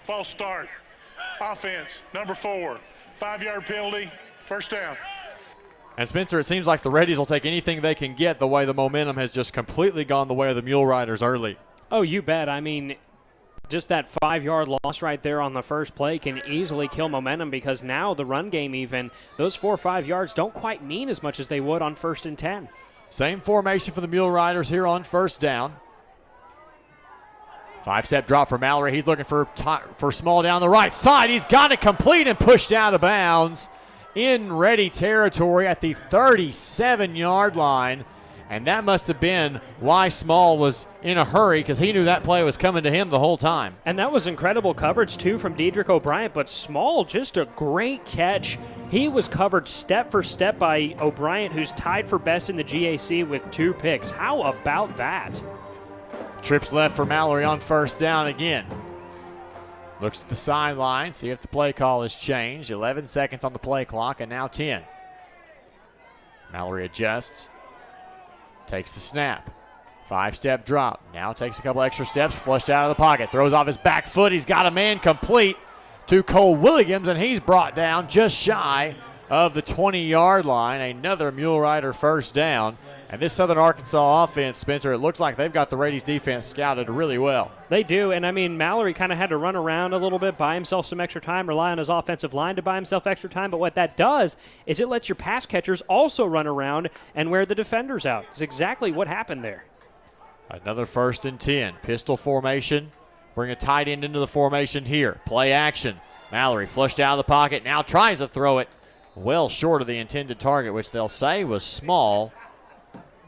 false start, offense, number 4, 5-yard penalty, 1st down. And Spencer, it seems like the Reddies will take anything they can get the way the momentum has just completely gone the way of the Mule Riders early. Oh, you bet. I mean, just that 5-yard loss right there on the first play can easily kill momentum because now the run game even, those 4 or 5 yards don't quite mean as much as they would on 1st and 10. Same formation for the Mule Riders here on 1st down. 5-step drop for Mallory. He's looking for Small down the right side. He's got it complete and pushed out of bounds in Reddy territory at the 37-yard line. And that must have been why Small was in a hurry, because he knew that play was coming to him the whole time. And that was incredible coverage, too, from Dedrick O'Brien. But Small, just a great catch. He was covered step for step by O'Brien, who's tied for best in the GAC with 2 picks. How about that? Trips left for Mallory on 1st down again. Looks at the sideline, see if the play call has changed. 11 seconds on the play clock, and now 10. Mallory adjusts. Takes the snap. 5-step drop. Now takes a couple extra steps, flushed out of the pocket. Throws off his back foot. He's got a man complete to Cole Williams, and he's brought down just shy of the 20-yard line. Another Mule Rider 1st down. And this Southern Arkansas offense, Spencer, it looks like they've got the Reddies defense scouted really well. They do, and I mean, Mallory kind of had to run around a little bit, buy himself some extra time, rely on his offensive line to buy himself extra time, but what that does is it lets your pass catchers also run around and wear the defenders out. It's exactly what happened there. Another 1st and 10. Pistol formation. Bring a tight end into the formation here. Play action. Mallory flushed out of the pocket, now tries to throw it well short of the intended target, which they'll say was Small.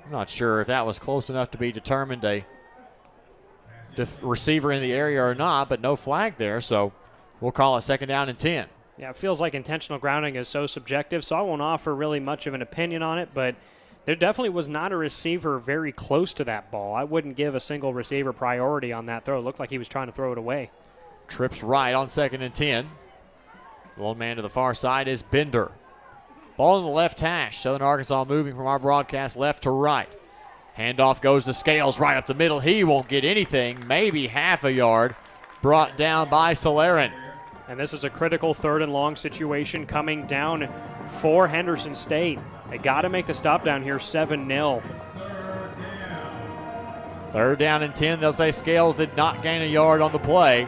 I'm not sure if that was close enough to be determined a receiver in the area or not, but no flag there, so we'll call it 2nd down and 10. Yeah, it feels like intentional grounding is so subjective, so I won't offer really much of an opinion on it, but there definitely was not a receiver very close to that ball. I wouldn't give a single receiver priority on that throw. It looked like he was trying to throw it away. Trips right on 2nd and 10. The lone man to the far side is Bender. Ball in the left hash. Southern Arkansas moving from our broadcast left to right. Handoff goes to Scales right up the middle. He won't get anything, maybe half a yard. Brought down by Solaren. And this is a critical 3rd and long situation coming down for Henderson State. They got to make the stop down here, 7-0. 3rd down and 10. They'll say Scales did not gain a yard on the play.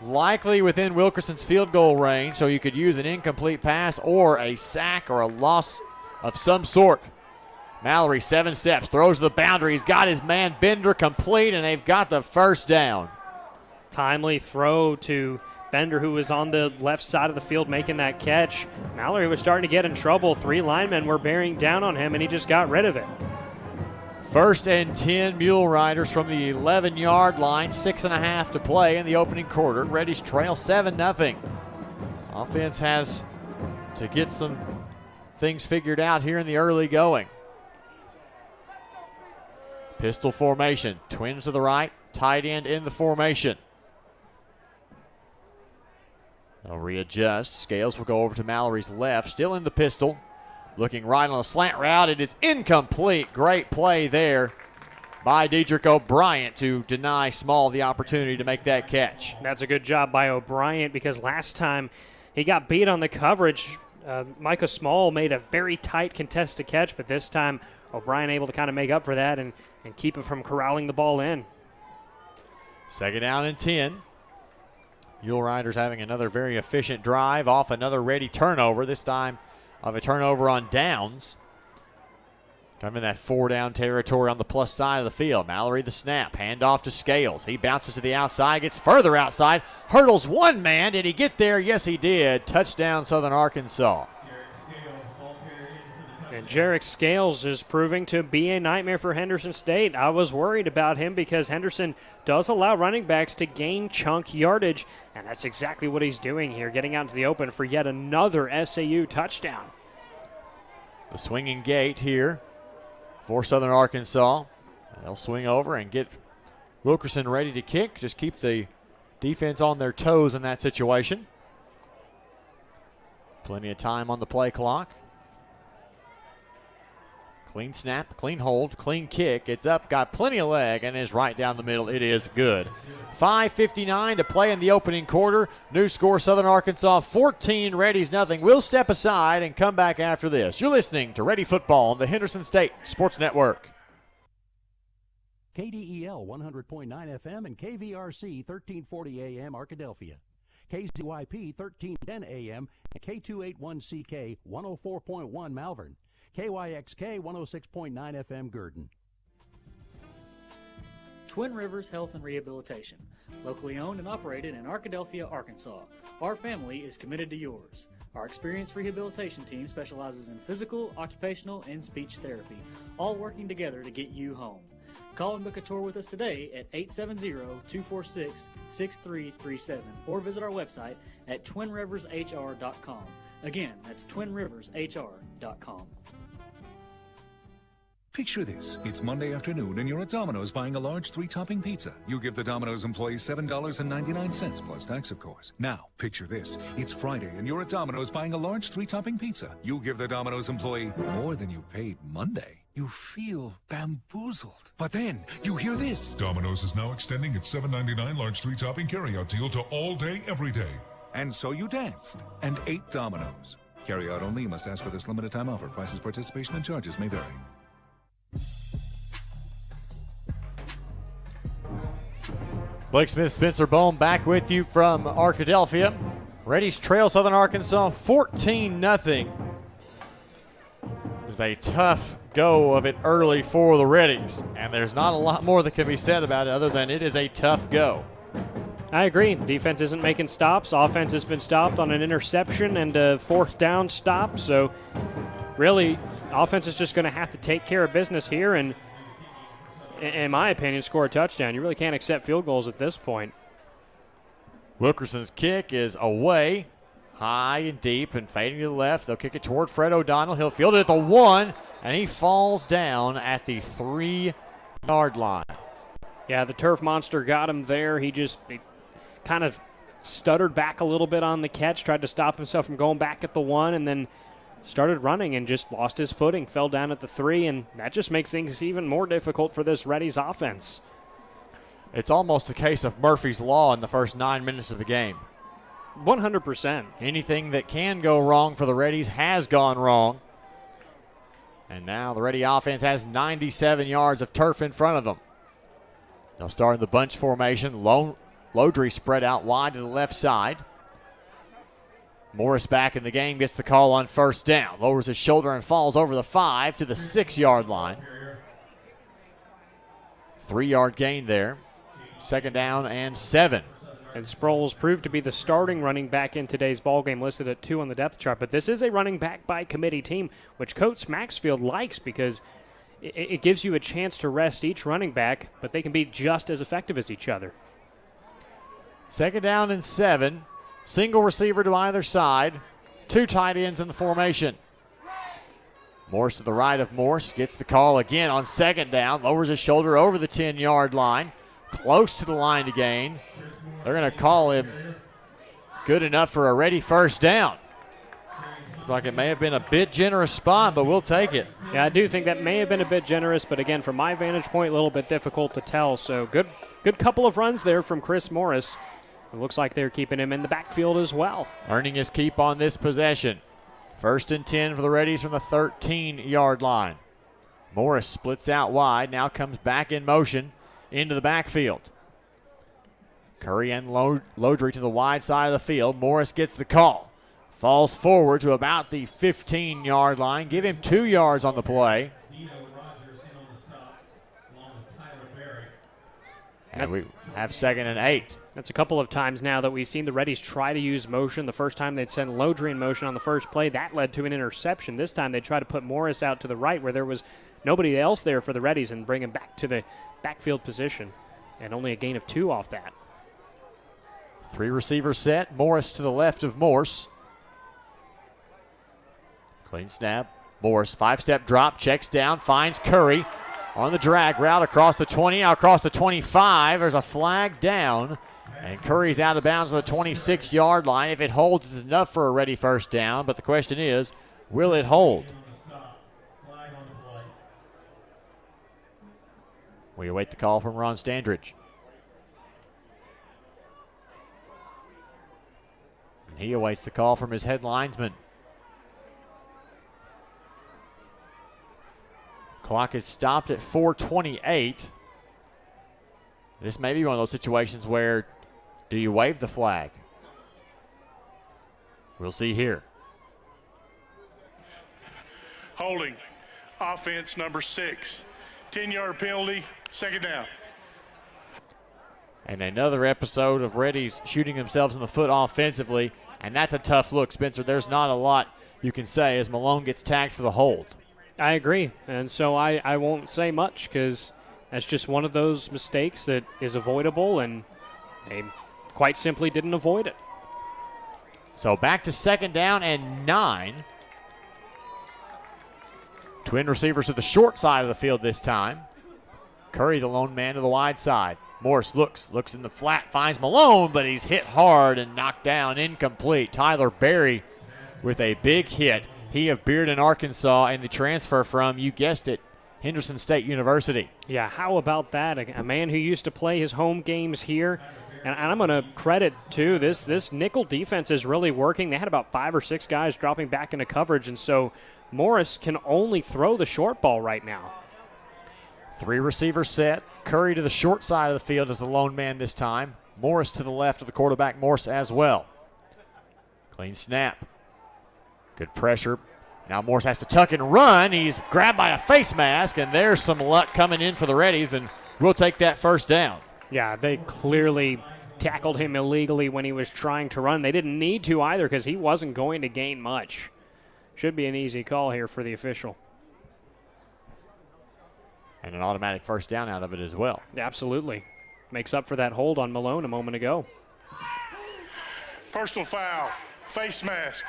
likely within Wilkerson's field goal range, so you could use an incomplete pass or a sack or a loss of some sort. Mallory, 7 steps, throws to the boundary. He's got his man Bender complete, and they've got the first down. Timely throw to Bender, who was on the left side of the field making that catch. Mallory was starting to get in trouble. 3 linemen were bearing down on him, and he just got rid of it. 1st and 10, Mule Riders from the 11-yard line. 6.5 to play in the opening quarter. Reddies trail 7-0. Offense has to get some things figured out here in the early going. Pistol formation. Twins to the right. Tight end in the formation. They'll readjust. Scales will go over to Mallory's left. Still in the pistol. Looking right on a slant route. It is incomplete. Great play there by Dedrick O'Brien to deny Small the opportunity to make that catch. That's a good job by O'Brien, because last time he got beat on the coverage. Micah Small made a very tight contested catch, but this time O'Brien able to kind of make up for that and keep it from corralling the ball in. 2nd down and 10. Mule Riders having another very efficient drive off another ready turnover, this time of a turnover on downs. Come in that 4-down territory on the plus side of the field. Mallory the snap, hand off to Scales. He bounces to the outside, gets further outside, hurdles one man. Did he get there? Yes, he did. Touchdown, Southern Arkansas. And Jarek Scales is proving to be a nightmare for Henderson State. I was worried about him because Henderson does allow running backs to gain chunk yardage, and that's exactly what he's doing here, getting out into the open for yet another SAU touchdown. The swinging gate here for Southern Arkansas. They'll swing over and get Wilkerson ready to kick. Just keep the defense on their toes in that situation. Plenty of time on the play clock. Clean snap, clean hold, clean kick. It's up, got plenty of leg, and is right down the middle. It is good. 5:59 to play in the opening quarter. New score, Southern Arkansas 14, Reddies nothing. We'll step aside and come back after this. You're listening to Ready Football on the Henderson State Sports Network. KDEL 100.9 FM and KVRC 1340 AM Arkadelphia. KZYP 1310 AM and K281CK 104.1 Malvern. KYXK 106.9 FM Gurdon. Twin Rivers Health and Rehabilitation, locally owned and operated in Arkadelphia, Arkansas. Our family is committed to yours. Our experienced rehabilitation team specializes in physical, occupational, and speech therapy, all working together to get you home. Call and book a tour with us today at 870-246-6337 or visit our website at twinrivershr.com. Again, that's twinrivershr.com. Picture this. It's Monday afternoon and you're at Domino's buying a large 3-topping pizza. You give the Domino's employees $7.99 plus tax, of course. Now, picture this. It's Friday and you're at Domino's buying a large 3-topping pizza. You give the Domino's employee more than you paid Monday. You feel bamboozled. But then you hear this. Domino's is now extending its $7.99 large 3-topping carryout deal to all day, every day. And so you danced and ate Domino's. Carryout only. You must ask for this limited time offer. Prices, participation, and charges may vary. Blake Smith, Spencer Bohm back with you from Arkadelphia. Reddies trail Southern Arkansas 14-0. With a tough go of it early for the Reddies. And there's not a lot more that can be said about it other than it is a tough go. I agree. Defense isn't making stops. Offense has been stopped on an interception and a 4th down stop. So really, offense is just going to have to take care of business here and, in my opinion, score a touchdown. You really can't accept field goals at this point. Wilkerson's kick is away, high and deep and fading to the left. They'll kick it toward Fred O'Donnell. He'll field it at the 1, and he falls down at the 3-yard line. Yeah, the turf monster got him there. He kind of stuttered back a little bit on the catch, tried to stop himself from going back at the 1, and then started running and just lost his footing, fell down at the 3, and that just makes things even more difficult for this Reddies offense. It's almost a case of Murphy's Law in the first 9 minutes of the game. 100%. Anything that can go wrong for the Reddies has gone wrong. And now the Ready offense has 97 yards of turf in front of them. They'll start in the bunch formation. Lodry spread out wide to the left side. Morris back in the game, gets the call on first down. Lowers his shoulder and falls over the 5 to the 6-yard line. 3-yard gain there. Second down and 7. And Sproles proved to be the starting running back in today's ballgame, listed at 2 on the depth chart. But this is a running back by committee team, which Coach Maxfield likes because it gives you a chance to rest each running back, but they can be just as effective as each other. Second down and 7. Single receiver to either side. 2 tight ends in the formation. Morse to the right of Morse. Gets the call again on second down. Lowers his shoulder over the 10-yard line. Close to the line to gain. They're going to call him good enough for a ready first down. Looks like it may have been a bit generous spot, but we'll take it. Yeah, I do think that may have been a bit generous, but again, from my vantage point, a little bit difficult to tell. So good couple of runs there from Chris Morris. It looks like they're keeping him in the backfield as well. Earning his keep on this possession. First and 10 for the Reddies from the 13-yard line. Morris splits out wide, now comes back in motion into the backfield. Curry and Lodry to the wide side of the field. Morris gets the call. Falls forward to about the 15-yard line. Give him 2 yards on the play. And we have second and 8. That's a couple of times now that we've seen the Reddies try to use motion. The first time they'd send Lodry in motion on the first play. That led to an interception. This time they try to put Morris out to the right where there was nobody else there for the Reddies and bring him back to the backfield position. And only a gain of 2 off that. 3 receiver set. Morris to the left of Morse. Clean snap. Morris, 5-step drop, checks down, finds Curry on the drag route across the 20, now across the 25. There's a flag down, and Curry's out of bounds on the 26-yard line. If it holds, it's enough for a ready first down, but the question is, will it hold? We await the call from Ron Standridge. And he awaits the call from his head linesman. Clock is stopped at 4:28. This may be one of those situations where do you wave the flag? We'll see here. Holding. Offense number 6. 10-yard penalty. Second down. And another episode of Reddies shooting themselves in the foot offensively. And that's a tough look, Spencer. There's not a lot you can say as Malone gets tagged for the hold. I agree, and so I won't say much because that's just one of those mistakes that is avoidable, and they quite simply didn't avoid it. So back to second down and 9. Twin receivers to the short side of the field this time. Curry, the lone man, to the wide side. Morris looks in the flat, finds Malone, but he's hit hard and knocked down, incomplete. Tyler Berry with a big hit. He of Bearden, Arkansas, and the transfer from, you guessed it, Henderson State University. Yeah, how about that? A man who used to play his home games here. And I'm going to credit, too, this nickel defense is really working. They had about 5 or 6 guys dropping back into coverage, and so Morris can only throw the short ball right now. 3 receivers set. Curry to the short side of the field as the lone man this time. Morris to the left of the quarterback, Morse as well. Clean snap. Good pressure. Now Morse has to tuck and run. He's grabbed by a face mask, and there's some luck coming in for the Reddies, and we'll take that first down. Yeah, they clearly tackled him illegally when he was trying to run. They didn't need to either because he wasn't going to gain much. Should be an easy call here for the official. And an automatic first down out of it as well. Absolutely. Makes up for that hold on Malone a moment ago. Personal foul. Face mask.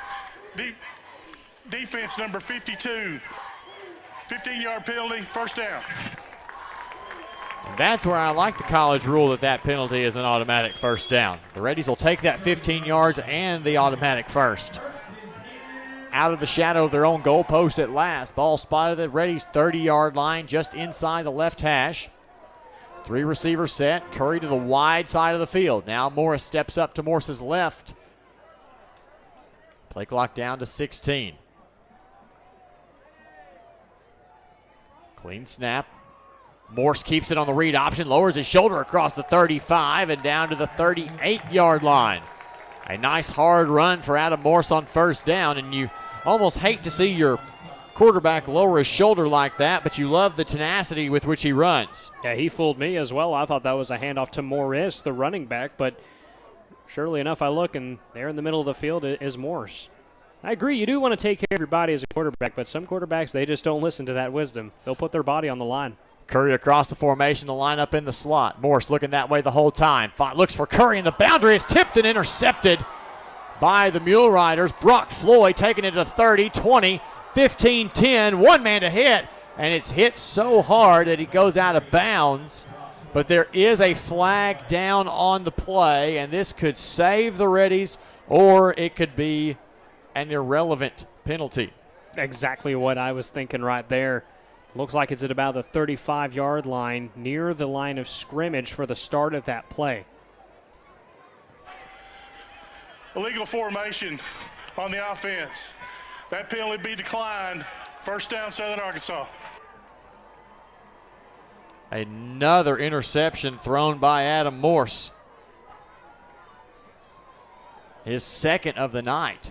Defense number 52. 15-yard penalty. First down. And that's where I like the college rule that penalty is an automatic first down. The Reddies will take that 15 yards and the automatic first. Out of the shadow of their own goal post at last. Ball spotted at Reddies' 30-yard line just inside the left hash. 3 receivers set. Curry to the wide side of the field. Now Morris steps up to Morse's left. Play clock down to 16. Clean snap. Morse keeps it on the read option, lowers his shoulder across the 35 and down to the 38-yard line. A nice hard run for Adam Morse on first down, and you almost hate to see your quarterback lower his shoulder like that, but you love the tenacity with which he runs. Yeah, he fooled me as well. I thought that was a handoff to Morris, the running back, but surely enough, I look, and there in the middle of the field is Morse. I agree, you do want to take care of your body as a quarterback, but some quarterbacks, they just don't listen to that wisdom. They'll put their body on the line. Curry across the formation to line up in the slot. Morse looking that way the whole time. Looks for Curry, and the boundary is tipped and intercepted by the Mule Riders. Brock Floyd taking it to 30, 20, 15, 10. One man to hit, and it's hit so hard that he goes out of bounds. But there is a flag down on the play, and this could save the Reddies, or it could be an irrelevant penalty. Exactly what I was thinking right there. Looks like it's at about the 35-yard line, near the line of scrimmage for the start of that play. Illegal formation on the offense. That penalty be declined. First down, Southern Arkansas. Another interception thrown by Adam Morse. His second of the night.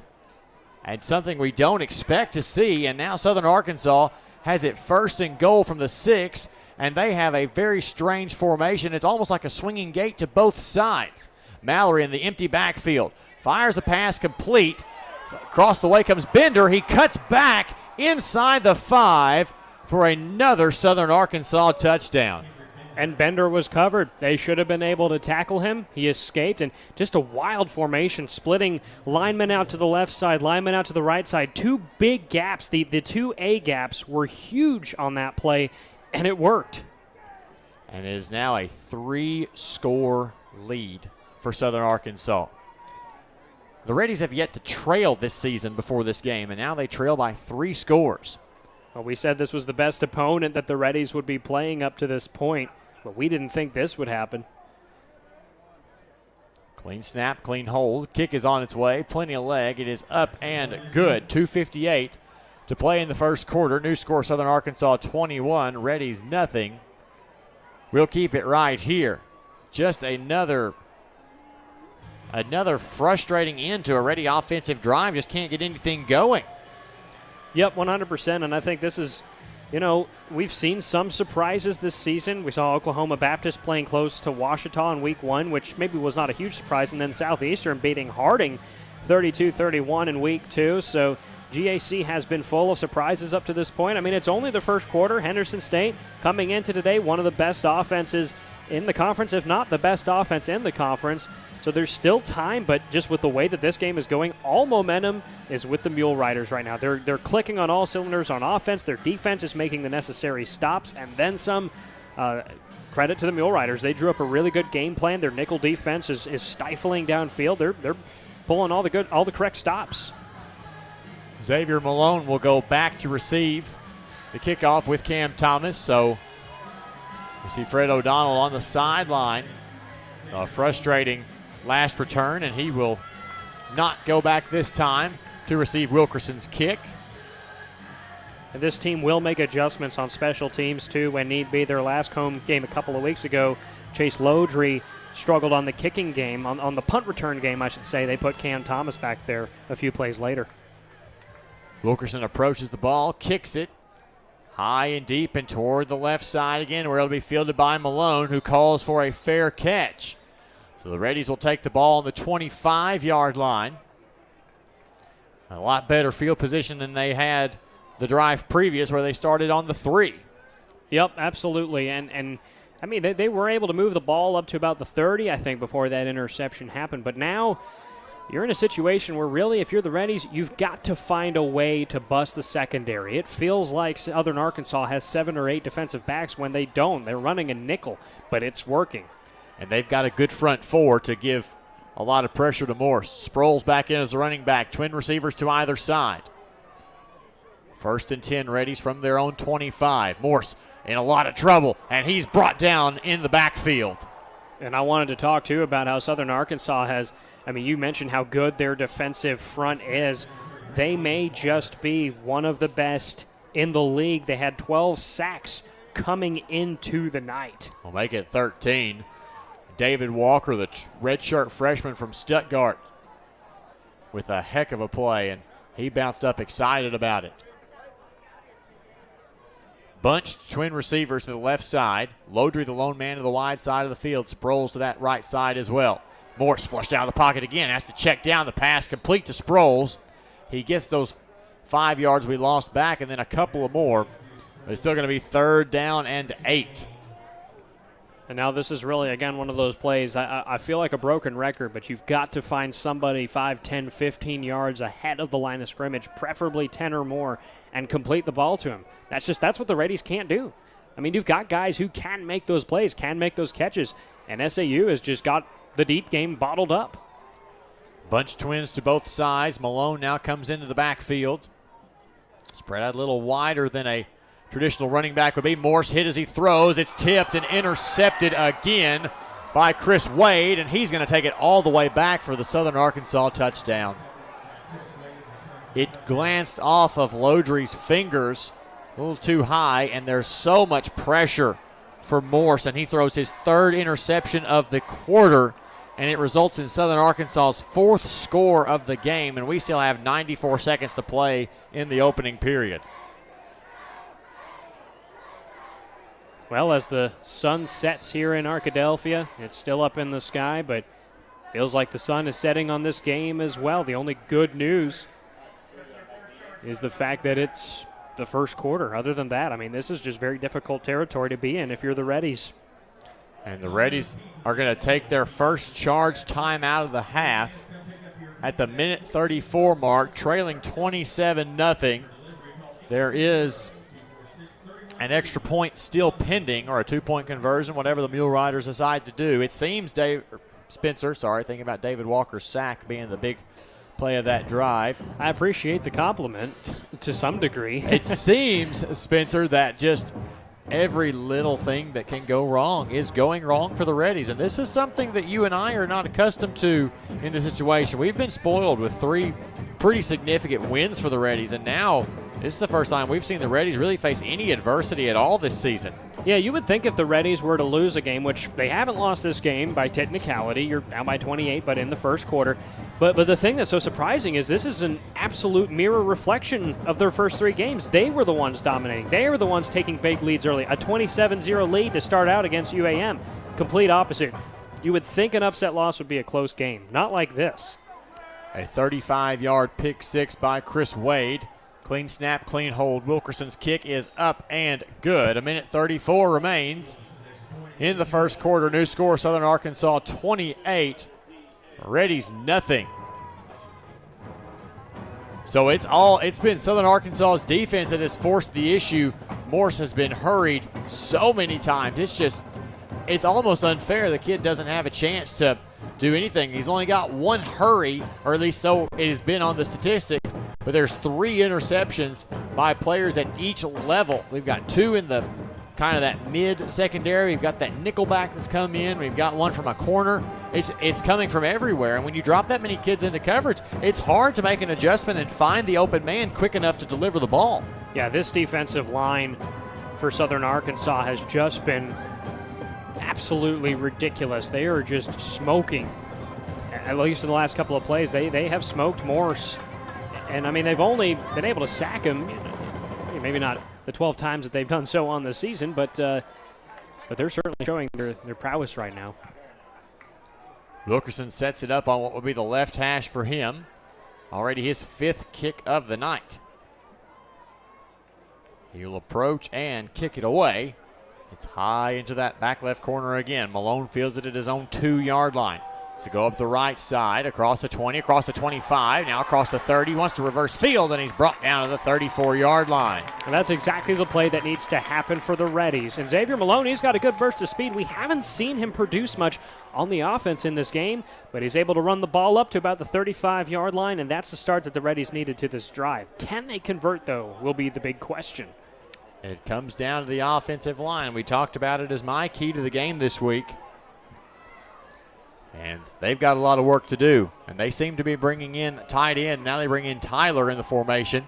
And something we don't expect to see. And now Southern Arkansas has it first and goal from the 6, and they have a very strange formation. It's almost like a swinging gate to both sides. Mallory in the empty backfield fires a pass complete. Across the way comes Bender. He cuts back inside the 5 for another Southern Arkansas touchdown. And Bender was covered. They should have been able to tackle him. He escaped, and just a wild formation, splitting linemen out to the left side, linemen out to the right side. Two big gaps. The two A gaps were huge on that play, and it worked. And it is now a 3-score lead for Southern Arkansas. The Reddies have yet to trail this season before this game, and now they trail by 3 scores. Well, we said this was the best opponent that the Reddies would be playing up to this point, but we didn't think this would happen. Clean snap, clean hold. Kick is on its way. Plenty of leg. It is up and good. 2:58 to play in the first quarter. New score, Southern Arkansas 21, Reddies nothing. We'll keep it right here. Just another frustrating end to a Reddy offensive drive. Just can't get anything going. Yep, 100%, and I think this is, we've seen some surprises this season. We saw Oklahoma Baptist playing close to Ouachita in week 1, which maybe was not a huge surprise, and then Southeastern beating Harding 32-31 in week 2. So GAC has been full of surprises up to this point. I mean, it's only the first quarter. Henderson State coming into today, one of the best offenses in the conference, if not the best offense in the conference. So there's still time, but just with the way that this game is going, all momentum is with the Mule Riders right now. They're clicking on all cylinders on offense. Their defense is making the necessary stops, and then some. Credit to the Mule Riders. They drew up a really good game plan. Their nickel defense is stifling downfield. They're pulling all the correct stops. Xavier Malone will go back to receive the kickoff with Cam Thomas. So we see Fred O'Donnell on the sideline. A frustrating last return, and he will not go back this time to receive Wilkerson's kick. And this team will make adjustments on special teams, too, when need be. Their last home game a couple of weeks ago, Chase Lodry struggled on the kicking game, on the punt return game, I should say. They put Cam Thomas back there a few plays later. Wilkerson approaches the ball, kicks it high and deep and toward the left side again, where it'll be fielded by Malone, who calls for a fair catch. So the Reddies will take the ball on the 25-yard line. A lot better field position than they had the drive previous, where they started on the 3. Yep, absolutely. And I mean, they were able to move the ball up to about the 30, I think, before that interception happened. But now you're in a situation where really, if you're the Reddies, you've got to find a way to bust the secondary. It feels like Southern Arkansas has 7 or 8 defensive backs when they don't. They're running a nickel, but it's working. And they've got a good front 4 to give a lot of pressure to Morse. Sproles back in as a running back. Twin receivers to either side. 1st and 10 Reddies from their own 25. Morse in a lot of trouble, and he's brought down in the backfield. And I wanted to talk, too, about how Southern Arkansas has, I mean, you mentioned how good their defensive front is. They may just be one of the best in the league. They had 12 sacks coming into the night. We'll make it 13. David Walker, the redshirt freshman from Stuttgart, with a heck of a play, and he bounced up excited about it. Bunched twin receivers to the left side. Lodry, the lone man, to the wide side of the field. Sproles to that right side as well. Morse flushed out of the pocket again. Has to check down the pass, complete to Sproles. He gets those 5 yards we lost back and then a couple of more. But it's still going to be 3rd down and 8. And now this is really, again, one of those plays. I feel like a broken record, but you've got to find somebody 5, 10, 15 yards ahead of the line of scrimmage, preferably 10 or more, and complete the ball to him. That's what the Reddies can't do. I mean, you've got guys who can make those plays, can make those catches, and SAU has just got the deep game bottled up. Bunch twins to both sides. Malone now comes into the backfield. Spread out a little wider than a traditional running back would be. Morse hit as he throws. It's tipped and intercepted again by Chris Wade, and he's going to take it all the way back for the Southern Arkansas touchdown. It glanced off of Lodry's fingers a little too high, and there's so much pressure for Morse, and he throws his 3rd interception of the quarter, and it results in Southern Arkansas's 4th score of the game, and we still have 94 seconds to play in the opening period. Well, as the sun sets here in Arkadelphia, it's still up in the sky, but feels like the sun is setting on this game as well. The only good news is the fact that it's the first quarter. Other than that, I mean, this is just very difficult territory to be in if you're the Reddies. And the Reddies are going to take their first charge time out of the half at the minute 34 mark, trailing 27-0. There is an extra point still pending, or a 2-point conversion, whatever the Mule Riders decide to do. It seems thinking about David Walker's sack being the big play of that drive. I appreciate the compliment to some degree. It seems, Spencer, that just every little thing that can go wrong is going wrong for the Reddies, and this is something that you and I are not accustomed to in this situation. We've been spoiled with 3 pretty significant wins for the Reddies, and now this is the first time we've seen the Reddies really face any adversity at all this season. Yeah, you would think if the Reddies were to lose a game, which they haven't lost this game by technicality, you're down by 28, but in the first quarter. But the thing that's so surprising is this is an absolute mirror reflection of their first 3 games. They were the ones dominating. They were the ones taking big leads early. A 27-0 lead to start out against UAM. Complete opposite. You would think an upset loss would be a close game. Not like this. A 35-yard pick six by Chris Wade. Clean snap, clean hold. Wilkerson's kick is up and good. A minute 34 remains in the first quarter. New score, Southern Arkansas 28, Reddies nothing. So it's been Southern Arkansas's defense that has forced the issue. Morse has been hurried so many times. It's almost unfair. The kid doesn't have a chance to do anything. He's only got 1 hurry, or at least so it has been on the statistics. But there's 3 interceptions by players at each level. We've got 2 in the kind of that mid-secondary. We've got that nickelback that's come in. We've got 1 from a corner. It's coming from everywhere. And when you drop that many kids into coverage, it's hard to make an adjustment and find the open man quick enough to deliver the ball. Yeah, this defensive line for Southern Arkansas has just been absolutely ridiculous. They are just smoking. At least in the last couple of plays, they have smoked Morse. And, I mean, they've only been able to sack him, maybe not the 12 times that they've done so on the season, but they're certainly showing their prowess right now. Wilkerson sets it up on what will be the left hash for him. Already his 5th kick of the night. He'll approach and kick it away. It's high into that back left corner again. Malone fields it at his own 2-yard line. To go up the right side, across the 20, across the 25, now across the 30, wants to reverse field, and he's brought down to the 34-yard line. And that's exactly the play that needs to happen for the Reddies. And Xavier Malone, he's got a good burst of speed. We haven't seen him produce much on the offense in this game, but he's able to run the ball up to about the 35-yard line, and that's the start that the Reddies needed to this drive. Can they convert, though, will be the big question. It comes down to the offensive line. We talked about it as my key to the game this week. And they've got a lot of work to do. And they seem to be bringing in tight end. Now they bring in Tyler in the formation.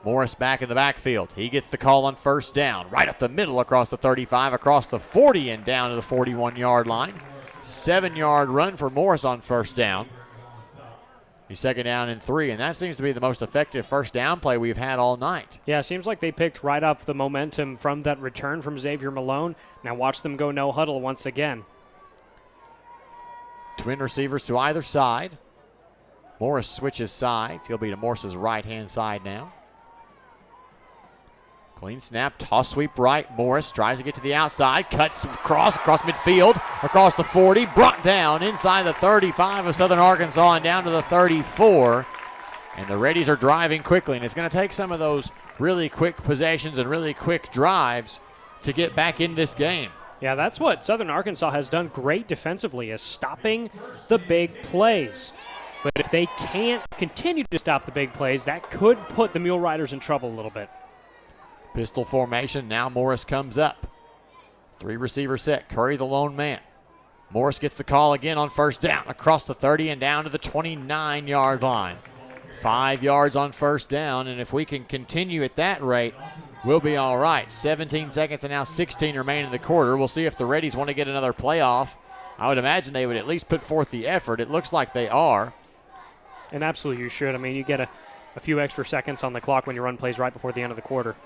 Morris back in the backfield. He gets the call on first down. Right up the middle across the 35, across the 40, and down to the 41-yard line. 7-yard run for Morris on first down. He's second down and 3, and that seems to be the most effective first down play we've had all night. Yeah, it seems like they picked right up the momentum from that return from Xavier Malone. Now watch them go no huddle once again. Twin receivers to either side. Morris switches sides. He'll be to Morris's right-hand side now. Clean snap, toss sweep right. Morris tries to get to the outside, cuts across midfield, across the 40, brought down inside the 35 of Southern Arkansas and down to the 34. And the Reddies are driving quickly, and it's going to take some of those really quick possessions and really quick drives to get back in this game. Yeah, that's what Southern Arkansas has done great defensively, is stopping the big plays. But if they can't continue to stop the big plays, that could put the Mule Riders in trouble a little bit. Pistol formation, now Morris comes up. 3 receiver set, Curry the lone man. Morris gets the call again on first down, across the 30 and down to the 29-yard line. 5 yards on first down, and if we can continue at that rate, we'll be all right. 17 seconds and now 16 remain in the quarter. We'll see if the Reddies want to get another playoff. I would imagine they would at least put forth the effort. It looks like they are. And absolutely you should. I mean, you get a few extra seconds on the clock when you run plays right before the end of the quarter.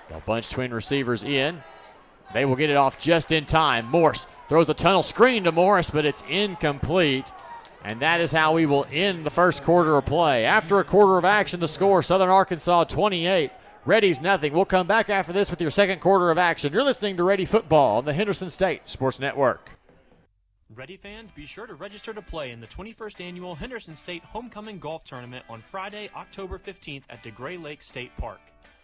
They'll bunch twin receivers in. They will get it off just in time. Morse throws a tunnel screen to Morris, but it's incomplete. And that is how we will end the first quarter of play. After a quarter of action, the score, Southern Arkansas 28, Reddies nothing. We'll come back after this with your second quarter of action. You're listening to Ready Football on the Henderson State Sports Network. Ready fans, be sure to register to play in the 21st Annual Henderson State Homecoming Golf Tournament on Friday, October 15th at DeGray Lake State Park.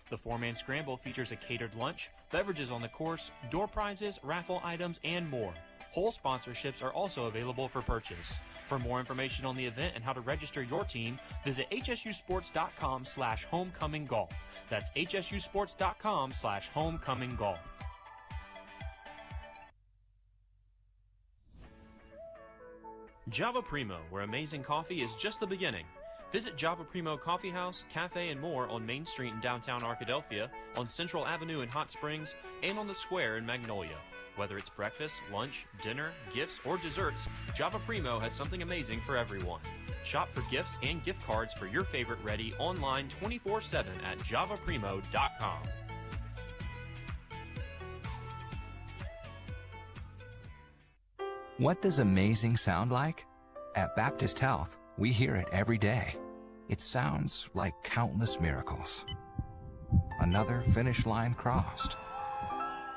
The 4-man scramble features a catered lunch, beverages on the course, door prizes, raffle items, and more. Hole sponsorships are also available for purchase. For more information on the event and how to register your team, visit hsusports.com/homecominggolf. That's hsusports.com/homecominggolf. Java Primo, where amazing coffee is just the beginning. Visit Java Primo Coffee House, Cafe, and more on Main Street in downtown Arkadelphia, on Central Avenue in Hot Springs, and on the Square in Magnolia. Whether it's breakfast, lunch, dinner, gifts, or desserts, Java Primo has something amazing for everyone. Shop for gifts and gift cards for your favorite Reddy online 24/7 at javaprimo.com. What does amazing sound like? At Baptist Health, we hear it every day. It sounds like countless miracles. Another finish line crossed.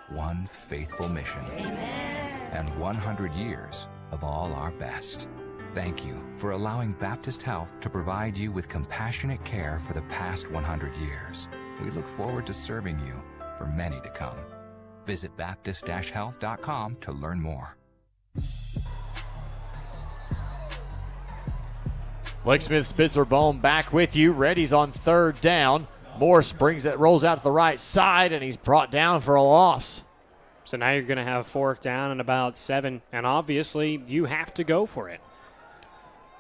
One faithful mission. Amen. And 100 years of all our best. Thank you for allowing Baptist Health to provide you with compassionate care for the past 100 years. We look forward to serving you for many to come. Visit baptist-health.com to learn more. Blake Smith, Spitzer Bone back with you. Reddies on third down. Morse rolls out to the right side, and he's brought down for a loss. So now you're going to have fourth down and about 7, and obviously you have to go for it.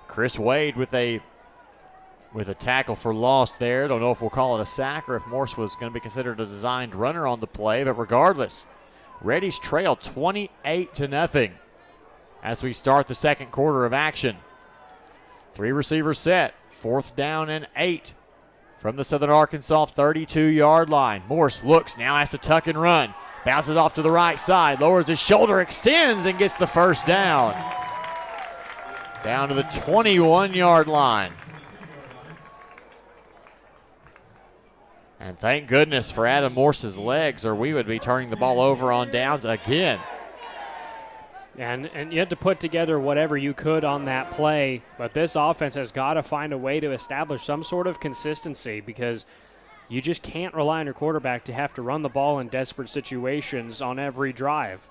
Chris Wade with a tackle for loss there. Don't know if we'll call it a sack or if Morse was going to be considered a designed runner on the play, but regardless, Reddies trail 28-0 as we start the second quarter of action. 3 receivers set, fourth down and 8 from the Southern Arkansas 32-yard line. Morse looks, now has to tuck and run. Bounces off to the right side, lowers his shoulder, extends, and gets the first down. Down to the 21-yard line. And thank goodness for Adam Morse's legs, or we would be turning the ball over on downs again. And you had to put together whatever you could on that play, but this offense has got to find a way to establish some sort of consistency because you just can't rely on your quarterback to have to run the ball in desperate situations on every drive.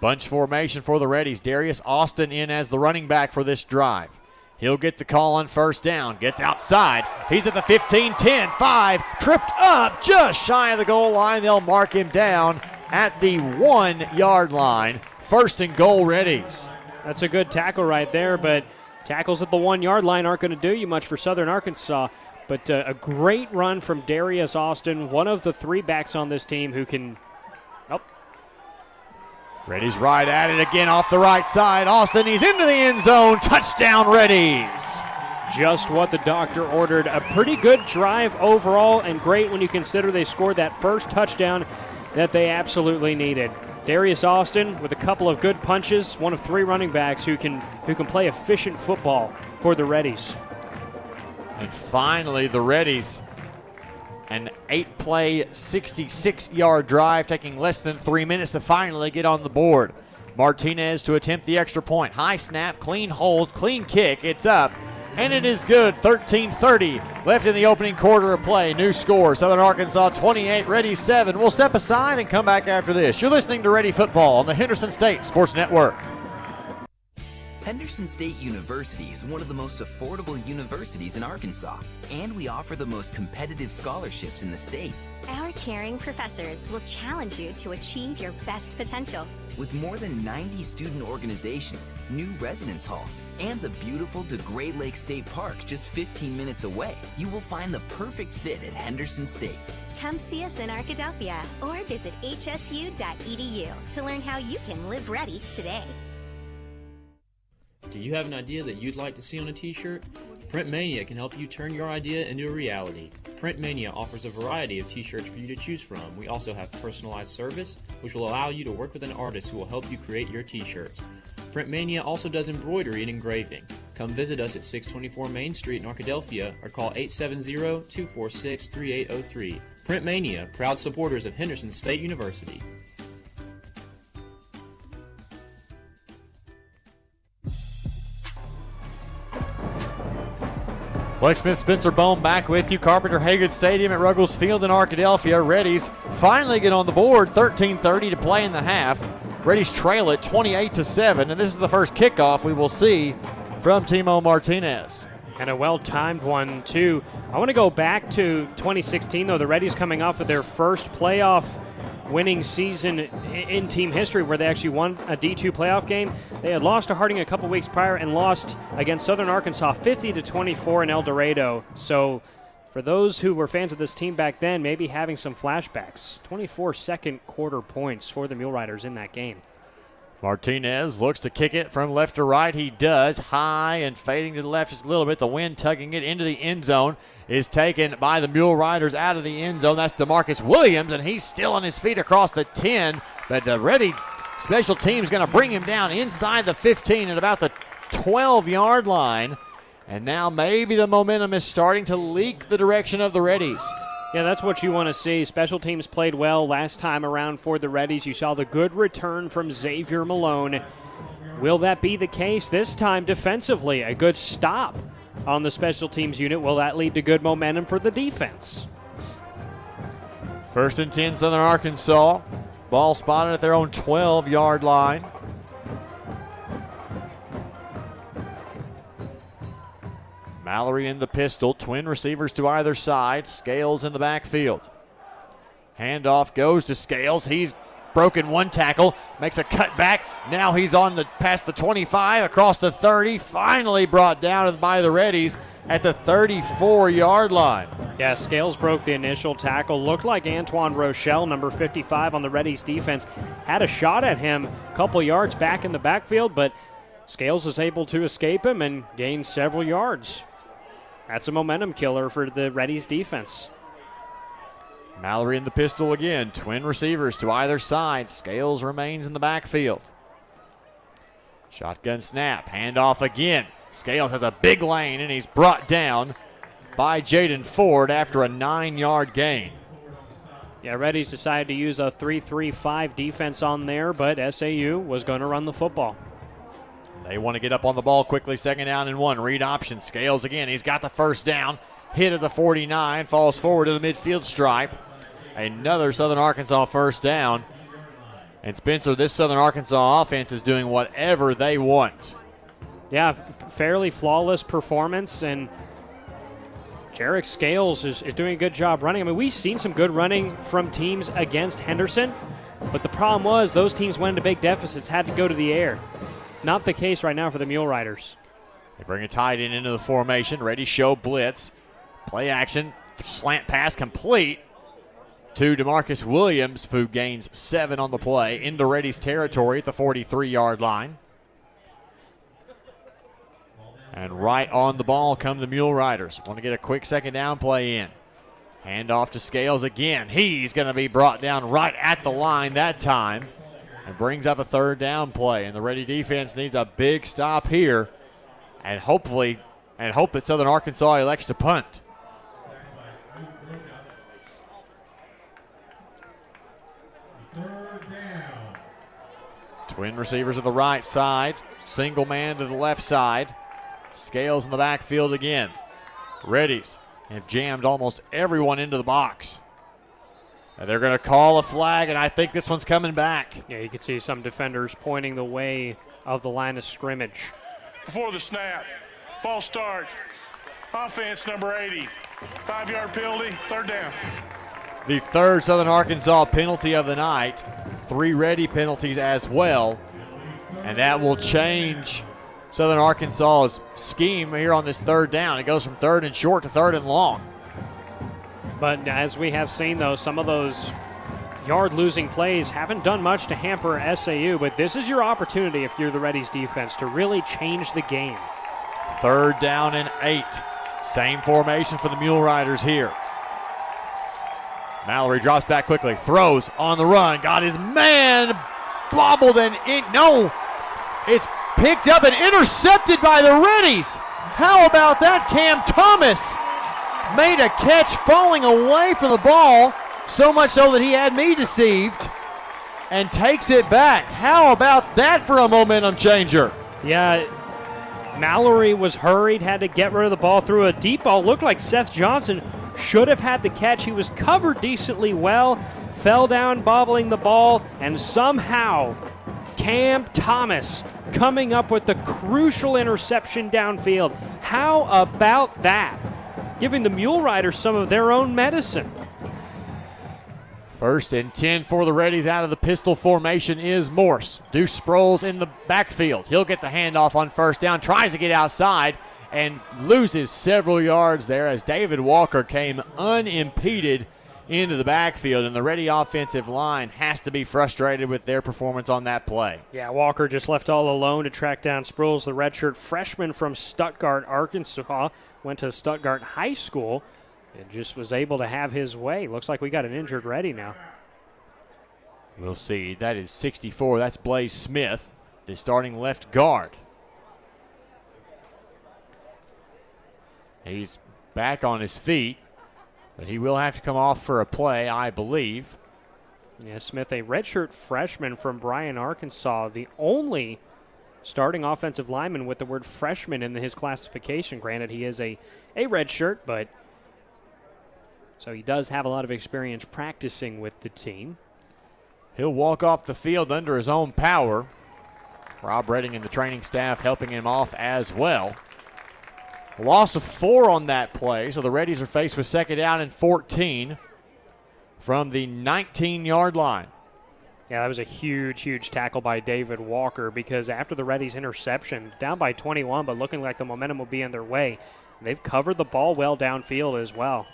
Bunch formation for the Reddies. Darius Austin in as the running back for this drive. He'll get the call on first down. Gets outside. He's at the 15, 10, 5. Tripped up just shy of the goal line. They'll mark him down at the 1-yard line. First and goal, Reddies. That's a good tackle right there, but tackles at the 1-yard line aren't going to do you much for Southern Arkansas. But a great run from Darius Austin, one of the 3 backs on this team who can. Oh. Reddies right at it again off the right side. Austin, he's into the end zone. Touchdown, Reddies. Just what the doctor ordered. A pretty good drive overall, and great when you consider they scored that first touchdown that they absolutely needed. Darius Austin with a couple of good punches, one of 3 running backs who can play efficient football for the Reddies. And finally, the Reddies, an 8-play, 66-yard drive, taking less than 3 minutes to finally get on the board. Martinez to attempt the extra point. High snap, clean hold, clean kick. It's up, and it is good. 13:30 left in the opening quarter of play. New score, Southern Arkansas 28, Reddies 7. We'll step aside and come back after this. You're listening to Ready Football on the Henderson State Sports Network. Henderson State University is one of the most affordable universities in Arkansas, and we offer the most competitive scholarships in the state. Our caring professors will challenge you to achieve your best potential. With more than 90 student organizations, new residence halls, and the beautiful DeGray Lake State Park just 15 minutes away, you will find the perfect fit at Henderson State. Come see us in Arkadelphia or visit hsu.edu to learn how you can live ready today. Do you have an idea that you'd like to see on a t-shirt? Print Mania can help you turn your idea into a reality. Print Mania offers a variety of t-shirts for you to choose from. We also have personalized service, which will allow you to work with an artist who will help you create your t-shirt. Print Mania also does embroidery and engraving. Come visit us at 624 Main Street in Arkadelphia or call 870-246-3803. Print Mania, proud supporters of Henderson State University. Blake Smith, Spencer Bone back with you. Carpenter Haygood Stadium at Ruggles Field in Arkadelphia. Reddies finally get on the board. 13:30 to play in the half. Reddies trail it 28-7, and this is the first kickoff we will see from Timo Martinez. And a well-timed one, too. I want to go back to 2016, though. The Reddies coming off of their first playoff winning season in team history where they actually won a D2 playoff game. They had lost to Harding a couple weeks prior and lost against Southern Arkansas 50-24 in El Dorado. So for those who were fans of this team back then, maybe having some flashbacks. 24 second quarter points for the Mule Riders in that game. Martinez looks to kick it from left to right. He does. High and fading to the left just a little bit. The wind tugging it into the end zone is taken by the Mule Riders out of the end zone. That's DeMarcus Williams, and he's still on his feet across the 10. But the Ready special team is going to bring him down inside the 15 at about the 12-yard line. And now maybe the momentum is starting to leak the direction of the Reddies. Yeah, that's what you want to see. Special teams played well last time around for the Reddies. You saw the good return from Xavier Malone. Will that be the case this time defensively? A good stop on the special teams unit. Will that lead to good momentum for the defense? 1st and 10, Southern Arkansas. Ball spotted at their own 12-yard line. Mallory in the pistol, twin receivers to either side, Scales in the backfield. Handoff goes to Scales. He's broken one tackle, makes a cut back. Now he's on past the 25, across the 30, finally brought down by the Reddies at the 34-yard line. Yeah, Scales broke the initial tackle. Looked like Antoine Rochelle, number 55 on the Reddies defense, had a shot at him a couple yards back in the backfield, but Scales is able to escape him and gain several yards. That's a momentum killer for the Reddies defense. Mallory in the pistol again. Twin receivers to either side. Scales remains in the backfield. Shotgun snap. Handoff again. Scales has a big lane, and he's brought down by Jaden Ford after a 9-yard gain. Yeah, Reddies decided to use a 3-3-5 defense on there, but SAU was going to run the football. They want to get up on the ball quickly. 2nd down and 1. Read option. Scales again. He's got the first down. Hit at the 49. Falls forward to the midfield stripe. Another Southern Arkansas first down. And Spencer, this Southern Arkansas offense is doing whatever they want. Yeah, fairly flawless performance. And Jarek Scales is doing a good job running. I mean, we've seen some good running from teams against Henderson. But the problem was those teams went into big deficits, had to go to the air. Not the case right now for the Mule Riders. They bring a tight end into the formation. Ready show blitz. Play action, slant pass complete to DeMarcus Williams, who gains 7 on the play into Reddies territory at the 43-yard line. And right on the ball come the Mule Riders. Want to get a quick second down play in. Hand off to Scales again. He's going to be brought down right at the line that time and brings up a third down play. And the Ready defense needs a big stop here and hope that Southern Arkansas elects to punt. Twin receivers to the right side. Single man to the left side. Scales in the backfield again. Reddies have jammed almost everyone into the box. And they're going to call a flag, and I think this one's coming back. Yeah, you can see some defenders pointing the way of the line of scrimmage. Before the snap, false start, offense number 80, 5-yard penalty, third down. The third Southern Arkansas penalty of the night. 3 Ready penalties as well. And that will change Southern Arkansas's scheme here on this third down. It goes from third and short to third and long. But as we have seen, though, some of those yard-losing plays haven't done much to hamper SAU, but this is your opportunity if you're the Reddies defense to really change the game. Third down and 8. Same formation for the Mule Riders here. Mallory drops back quickly, throws on the run, got his man bobbled and it's picked up and intercepted by the Reddies. How about that? Cam Thomas made a catch falling away from the ball, so much so that he had me deceived, and takes it back. How about that for a momentum changer? Yeah, Mallory was hurried, had to get rid of the ball, threw a deep ball. Looked like Seth Johnson should have had the catch. He was covered decently well, fell down bobbling the ball, and somehow Cam Thomas coming up with the crucial interception downfield. How about that? Giving the Mule Riders some of their own medicine. First and 10 for the Reddies out of the pistol formation is Morse. Deuce Sproles in the backfield. He'll get the handoff on first down, tries to get outside, and loses several yards there as David Walker came unimpeded into the backfield, and the Ready offensive line has to be frustrated with their performance on that play. Yeah, Walker just left all alone to track down Sproles, the redshirt freshman from Stuttgart, Arkansas. Went to Stuttgart High School and just was able to have his way. Looks like we got an injured Reddy now. We'll see. That is 64. That's Blaze Smith, the starting left guard. He's back on his feet, but he will have to come off for a play, I believe. Yeah, Smith, a redshirt freshman from Bryan, Arkansas, the only starting offensive lineman with the word freshman in his classification. Granted, he is a redshirt, but so he does have a lot of experience practicing with the team. He'll walk off the field under his own power. Rob Redding and the training staff helping him off as well. A loss of 4 on that play, so the Reddies are faced with second down and 14 from the 19-yard line. Yeah, that was a huge tackle by David Walker, because after the Reddies' interception, down by 21, but looking like the momentum will be in their way, they've covered the ball well downfield as well.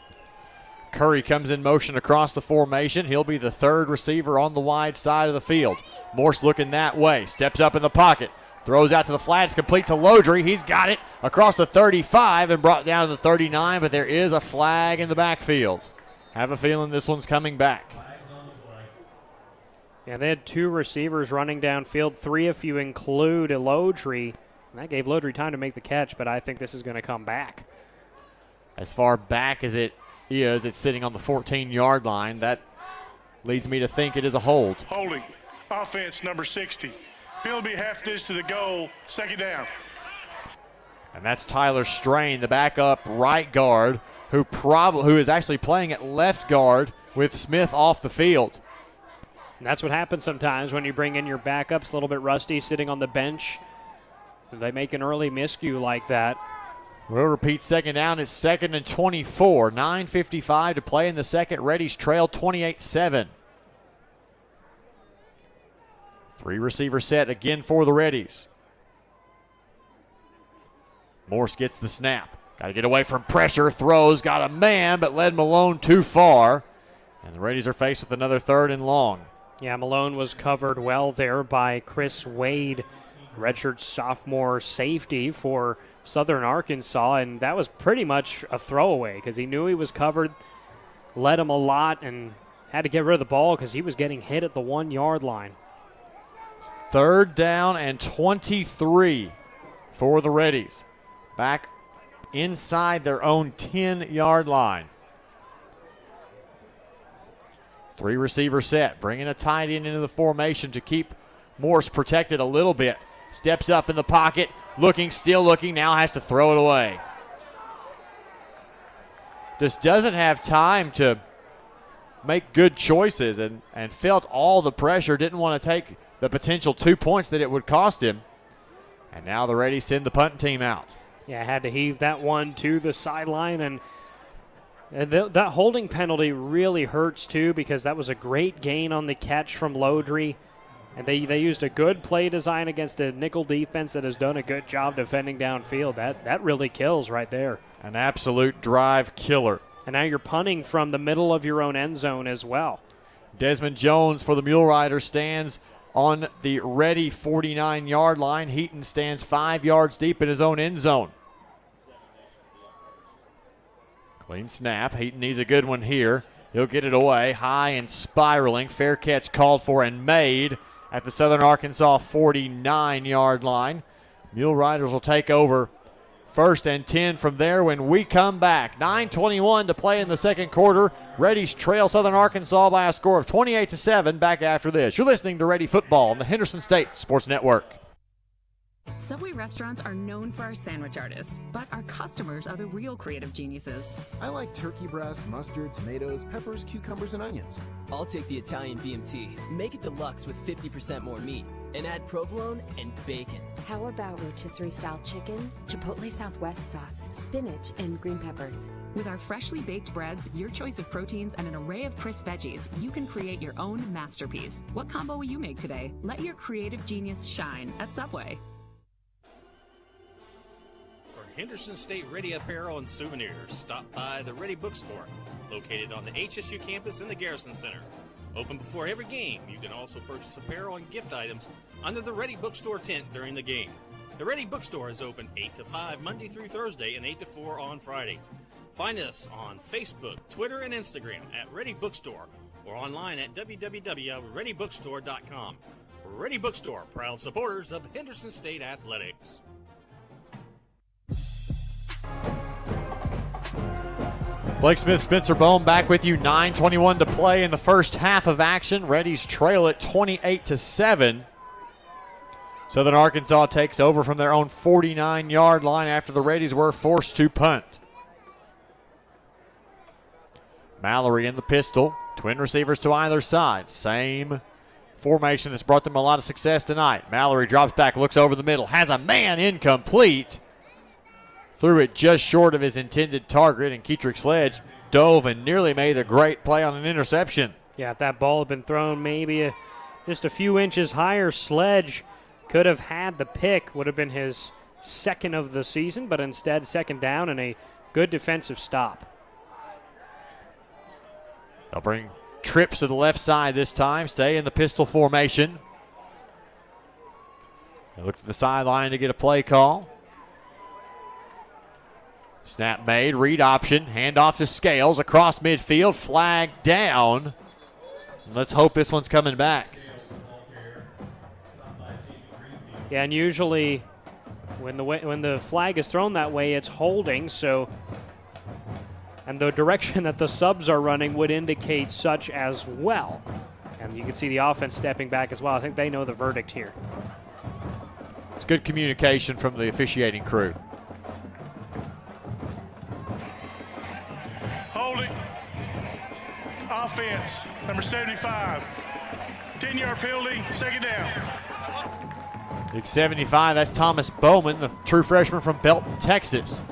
Curry comes in motion across the formation. He'll be the third receiver on the wide side of the field. Morse looking that way, steps up in the pocket, throws out to the flats, complete to Lodry. He's got it across the 35 and brought down to the 39, but there is a flag in the backfield. Have a feeling this one's coming back. Yeah, they had 2 receivers running downfield, 3 if you include Lodry. That gave Lodry time to make the catch, but I think this is going to come back. As far back as it is, it's sitting on the 14-yard line. That leads me to think it is a hold. Holding, offense number 60. Penalty half distance to the goal, second down. And that's Tyler Strain, the backup right guard, who is actually playing at left guard with Smith off the field. And that's what happens sometimes when you bring in your backups, a little bit rusty, sitting on the bench. They make an early miscue like that. We'll repeat second down. It's 2nd and 24. 9:55 to play in the second. Reddies trail 28-7. 3 receiver set again for the Reddies. Morse gets the snap. Got to get away from pressure. Throws, got a man, but led Malone too far. And the Reddies are faced with another 3rd and long. Yeah, Malone was covered well there by Chris Wade, redshirt sophomore safety for Southern Arkansas, and that was pretty much a throwaway because he knew he was covered, led him a lot, and had to get rid of the ball because he was getting hit at the 1-yard line. 3rd down and 23 for the Reddies. Back inside their own 10-yard line. 3-receiver set, bringing a tight end into the formation to keep Morse protected a little bit. Steps up in the pocket, still looking, now has to throw it away. Just doesn't have time to make good choices and felt all the pressure, didn't want to take the potential 2 points that it would cost him. And now the Reddies send the punt team out. Yeah, had to heave that one to the sideline, and that holding penalty really hurts too because that was a great gain on the catch from Lodry. And they used a good play design against a nickel defense that has done a good job defending downfield. That really kills right there. An absolute drive killer. And now you're punting from the middle of your own end zone as well. Desmond Jones for the Mule Riders stands on the Reddy 49-yard line. Heaton stands 5 yards deep in his own end zone. Clean snap. Heaton needs a good one here. He'll get it away. High and spiraling. Fair catch called for and made at the Southern Arkansas 49-yard line. Mule Riders will take over 1st and 10 from there when we come back. 9:21 to play in the second quarter. Reddies trail Southern Arkansas by a score of 28-7 back after this. You're listening to Reddy Football on the Henderson State Sports Network. Subway restaurants are known for our sandwich artists, but our customers are the real creative geniuses. I like turkey breast, mustard, tomatoes, peppers, cucumbers, and onions. I'll take the Italian BMT. Make it deluxe with 50% more meat. And add provolone and bacon. How about rotisserie-style chicken, Chipotle Southwest sauce, spinach, and green peppers? With our freshly baked breads, your choice of proteins, and an array of crisp veggies, you can create your own masterpiece. What combo will you make today? Let your creative genius shine at Subway. Henderson State Ready Apparel and Souvenirs. Stop by the Ready Bookstore, located on the HSU campus in the Garrison Center. Open before every game. You can also purchase apparel and gift items under the Ready Bookstore tent during the game. The Ready Bookstore is open 8 to 5 Monday through Thursday and 8 to 4 on Friday. Find us on Facebook, Twitter, and Instagram at Ready Bookstore or online at www.readybookstore.com. Ready Bookstore, proud supporters of Henderson State Athletics. Blake Smith, Spencer Bone back with you. 9:21 to play in the first half of action. Reddies trail it 28-7. Southern Arkansas takes over from their own 49-yard line after the Reddies were forced to punt. Mallory in the pistol. Twin receivers to either side. Same formation that's brought them a lot of success tonight. Mallory drops back, looks over the middle, has a man incomplete. Threw it just short of his intended target, and Keetrick Sledge dove and nearly made a great play on an interception. Yeah, if that ball had been thrown maybe just a few inches higher, Sledge could have had the pick. Would have been his second of the season, but instead second down and a good defensive stop. They'll bring trips to the left side this time, stay in the pistol formation. They look to the sideline to get a play call. Snap made, read option, handoff to Scales, across midfield, flag down. Let's hope this one's coming back. Yeah, and usually when the flag is thrown that way, it's holding, so, and the direction that the subs are running would indicate such as well. And you can see the offense stepping back as well. I think they know the verdict here. It's good communication from the officiating crew. Holding. Offense, number 75. 10-yard penalty, second down. Big 75, that's Thomas Bowman, the true freshman from Belton, Texas.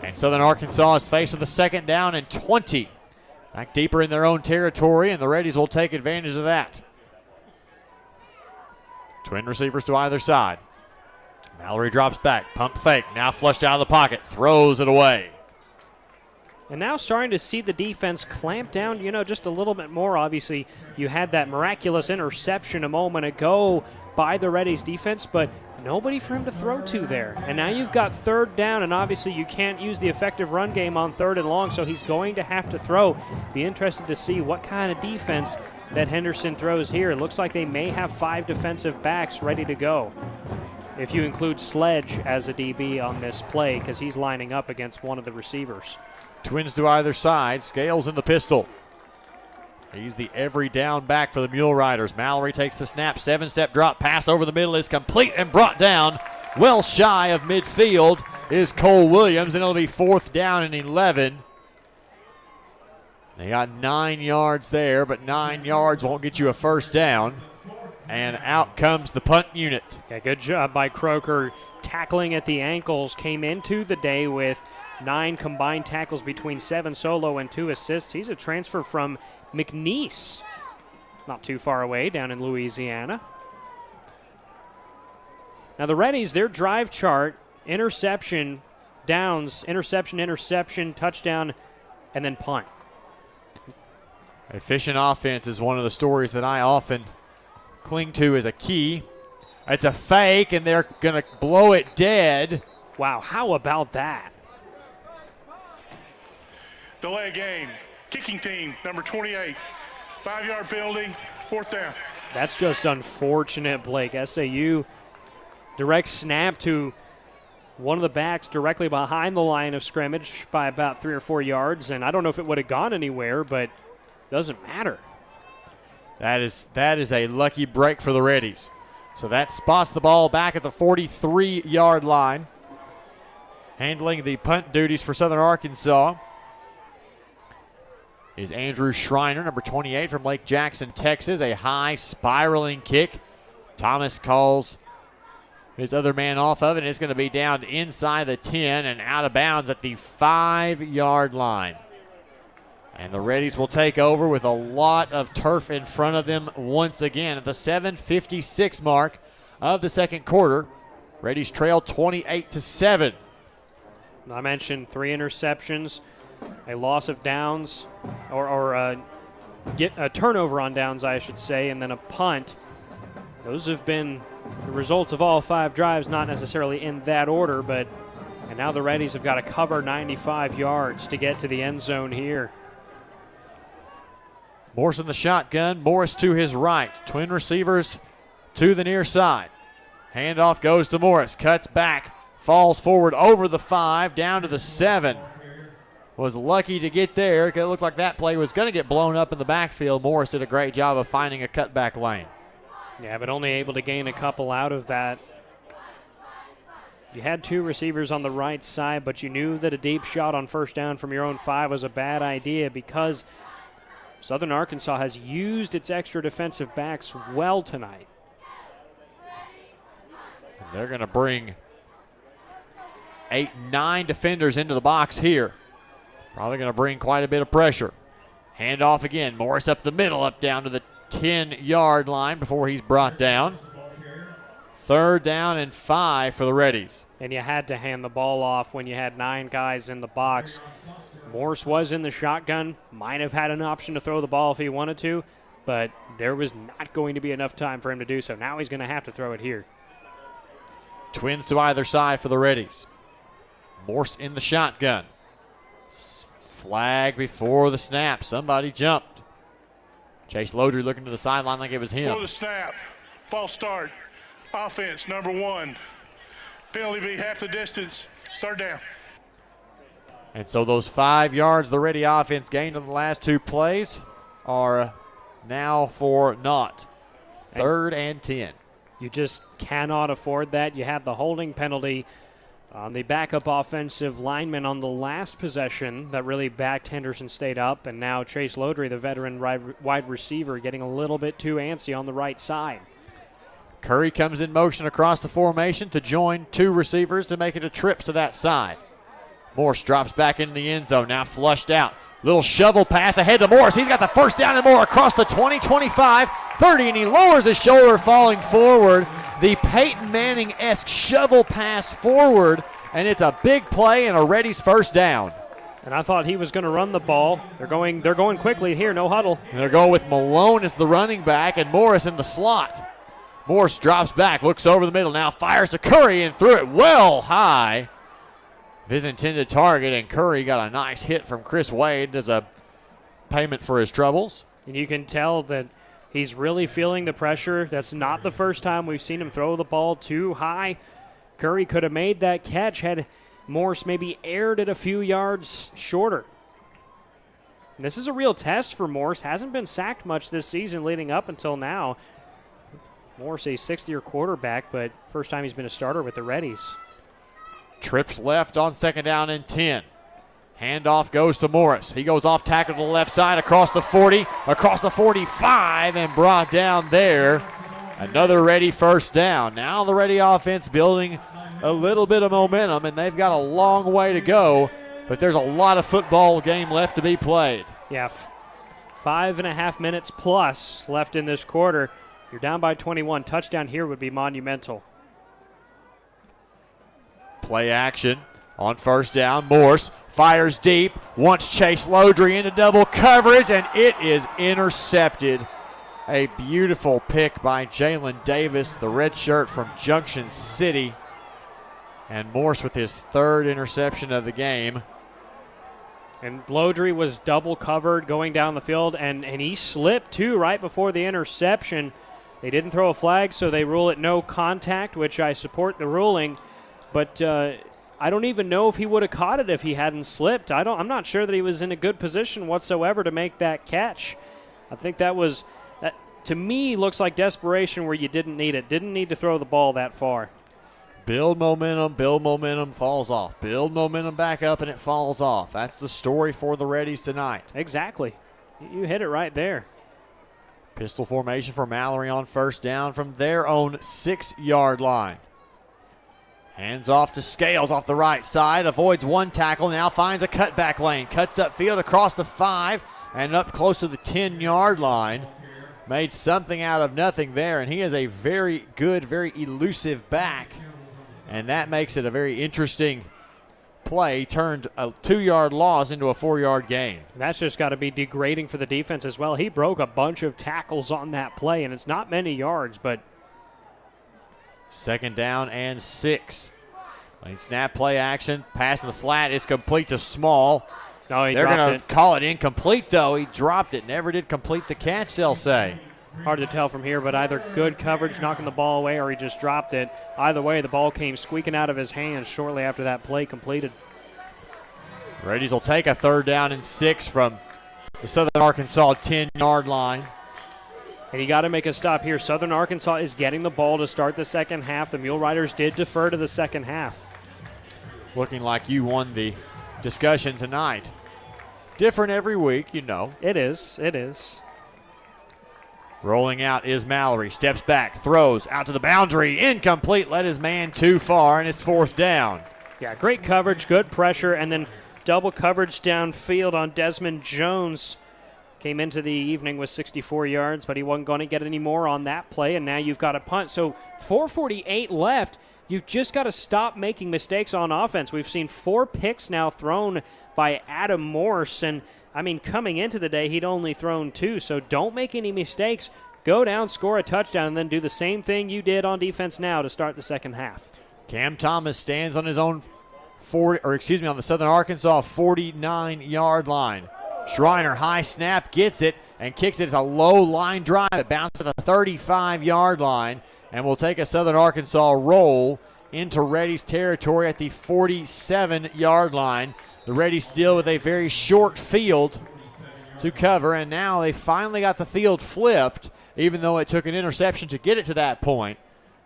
And Southern Arkansas is faced with a second down and 20. Back deeper in their own territory, and the Reddies will take advantage of that. Twin receivers to either side. Mallory drops back, pump fake, now flushed out of the pocket, throws it away. And now starting to see the defense clamp down, just a little bit more. Obviously, you had that miraculous interception a moment ago by the Reddies defense, but nobody for him to throw to there. And now you've got third down, and obviously you can't use the effective run game on third and long, so he's going to have to throw. Be interested to see what kind of defense that Henderson throws here. It looks like they may have 5 defensive backs ready to go, if you include Sledge as a DB on this play, because he's lining up against one of the receivers. Twins to either side. Scales in the pistol. He's the every down back for the Mule Riders. Mallory takes the snap. 7-step drop pass over the middle is complete and brought down. Well shy of midfield is Cole Williams, and it'll be 4th down and 11. They got 9 yards there, but 9 yards won't get you a first down. And out comes the punt unit. Yeah, good job by Croker. Tackling at the ankles, came into the day with 9 combined tackles between 7 solo and 2 assists. He's a transfer from McNeese, not too far away, down in Louisiana. Now the Reddies, their drive chart, interception, downs, interception, touchdown, and then punt. Efficient offense is one of the stories that I often cling to as a key. It's a fake, and they're going to blow it dead. Wow, how about that? Delay game. Kicking team, number 28. 5-yard penalty, 4th down. That's just unfortunate, Blake. SAU direct snap to one of the backs directly behind the line of scrimmage by about 3 or 4 yards, and I don't know if it would have gone anywhere, but doesn't matter. That is a lucky break for the Reddies. So that spots the ball back at the 43-yard line. Handling the punt duties for Southern Arkansas is Andrew Schreiner, number 28 from Lake Jackson, Texas. A high spiraling kick. Thomas calls his other man off of it, and it's going to be down inside the 10 and out of bounds at the 5-yard line. And the Reddies will take over with a lot of turf in front of them once again at the 7:56 mark of the second quarter. Reddies trail 28-7. I mentioned 3 interceptions, a loss of downs, or get a turnover on downs, I should say, and then a punt. Those have been the results of all 5 drives, not necessarily in that order, and now the Reddies have got to cover 95 yards to get to the end zone here. Morris in the shotgun. Morris to his right. Twin receivers to the near side. Handoff goes to Morris. Cuts back. Falls forward over the 5. Down to the 7. Was lucky to get there. It looked like that play was going to get blown up in the backfield. Morris did a great job of finding a cutback lane. Yeah, but only able to gain a couple out of that. You had 2 receivers on the right side, but you knew that a deep shot on first down from your own 5 was a bad idea because Southern Arkansas has used its extra defensive backs well tonight. And they're going to bring 8-9 defenders into the box here. Probably going to bring quite a bit of pressure. Handoff again. Morris up the middle, up down to the 10-yard line before he's brought down. 3rd down and 5 for the Reddies. And you had to hand the ball off when you had 9 guys in the box. Morris was in the shotgun, might have had an option to throw the ball if he wanted to, but there was not going to be enough time for him to do so. Now he's going to have to throw it here. Twins to either side for the Reddies. Morse in the shotgun. Flag before the snap. Somebody jumped. Chase Lodry looking to the sideline like it was him. Before the snap, false start. Offense, number 1. Penalty be half the distance. 3rd down. And so those 5 yards the Reddy offense gained on the last 2 plays are now for naught. 3rd and 10. You just cannot afford that. You had the holding penalty on the backup offensive lineman on the last possession that really backed Henderson State up, and now Chase Lodry, the veteran wide receiver, getting a little bit too antsy on the right side. Curry comes in motion across the formation to join 2 receivers to make it a trip to that side. Morris drops back into the end zone, now flushed out. Little shovel pass ahead to Morris. He's got the first down and more across the 20, 25, 30, and he lowers his shoulder falling forward. The Peyton Manning-esque shovel pass forward, and it's a big play and a Reddy's first down. And I thought he was going to run the ball. They're going quickly here, no huddle. And they're going with Malone as the running back and Morris in the slot. Morris drops back, looks over the middle now, fires to Curry and threw it well high. His intended target, and Curry got a nice hit from Chris Wade as a payment for his troubles. And you can tell that he's really feeling the pressure. That's not the first time we've seen him throw the ball too high. Curry could have made that catch had Morse maybe aired it a few yards shorter. And this is a real test for Morse. Hasn't been sacked much this season leading up until now. Morse, a sixth-year quarterback, but first time he's been a starter with the Reddies. Trips left on 2nd down and 10. Handoff goes to Morris. He goes off tackle to the left side across the 40, across the 45, and brought down there. Another Reddy first down. Now the Reddy offense building a little bit of momentum, and they've got a long way to go, but there's a lot of football game left to be played. Yeah, 5.5 minutes plus left in this quarter. You're down by 21. Touchdown here would be monumental. Play action on 1st down. Morse fires deep, wants Chase Lodry into double coverage, and it is intercepted. A beautiful pick by Jalen Davis, the red shirt from Junction City. And Morse with his 3rd interception of the game. And Lodry was double covered going down the field, and he slipped too right before the interception. They didn't throw a flag, so they rule it no contact, which I support the ruling. But I don't even know if he would have caught it if he hadn't slipped. I'm not sure that he was in a good position whatsoever to make that catch. I think that to me, looks like desperation where you didn't need it. Didn't need to throw the ball that far. Build momentum, falls off. Build momentum back up, and it falls off. That's the story for the Reddies tonight. Exactly. You hit it right there. Pistol formation for Mallory on 1st down from their own 6-yard line. Hands off to Scales off the right side. Avoids one tackle, now finds a cutback lane. Cuts upfield across the 5 and up close to the 10-yard line. Made something out of nothing there, and he is a very good, very elusive back. And that makes it a very interesting play. Turned a 2-yard loss into a 4-yard gain. That's just got to be degrading for the defense as well. He broke a bunch of tackles on that play, and it's not many yards, but 2nd down and 6. Lane snap, play action. Pass in the flat is complete to Small. No, They're going to call it incomplete, though. He dropped it. Never did complete the catch, they'll say. Hard to tell from here, but either good coverage knocking the ball away or he just dropped it. Either way, the ball came squeaking out of his hands shortly after that play completed. Reddies will take a 3rd down and 6 from the Southern Arkansas 10-yard line. And you got to make a stop here. Southern Arkansas is getting the ball to start the second half. The Mule Riders did defer to the second half. Looking like you won the discussion tonight. Different every week, you know. It is. Rolling out is Mallory. Steps back, throws out to the boundary. Incomplete, led his man too far, and it's 4th down. Yeah, great coverage, good pressure, and then double coverage downfield on Desmond Jones. Came into the evening with 64 yards, but he wasn't going to get any more on that play, and now you've got a punt. So 4:48 left. You've just got to stop making mistakes on offense. We've seen 4 picks now thrown by Adam Morse, and coming into the day, he'd only thrown 2, so don't make any mistakes. Go down, score a touchdown, and then do the same thing you did on defense now to start the second half. Cam Thomas stands on his own on the Southern Arkansas 49-yard line. Schreiner, high snap, gets it, and kicks it. It's a low line drive. It bounces to the 35-yard line, and will take a Southern Arkansas roll into Reddy's territory at the 47-yard line. The Reddies still with a very short field to cover, and now they finally got the field flipped, even though it took an interception to get it to that point.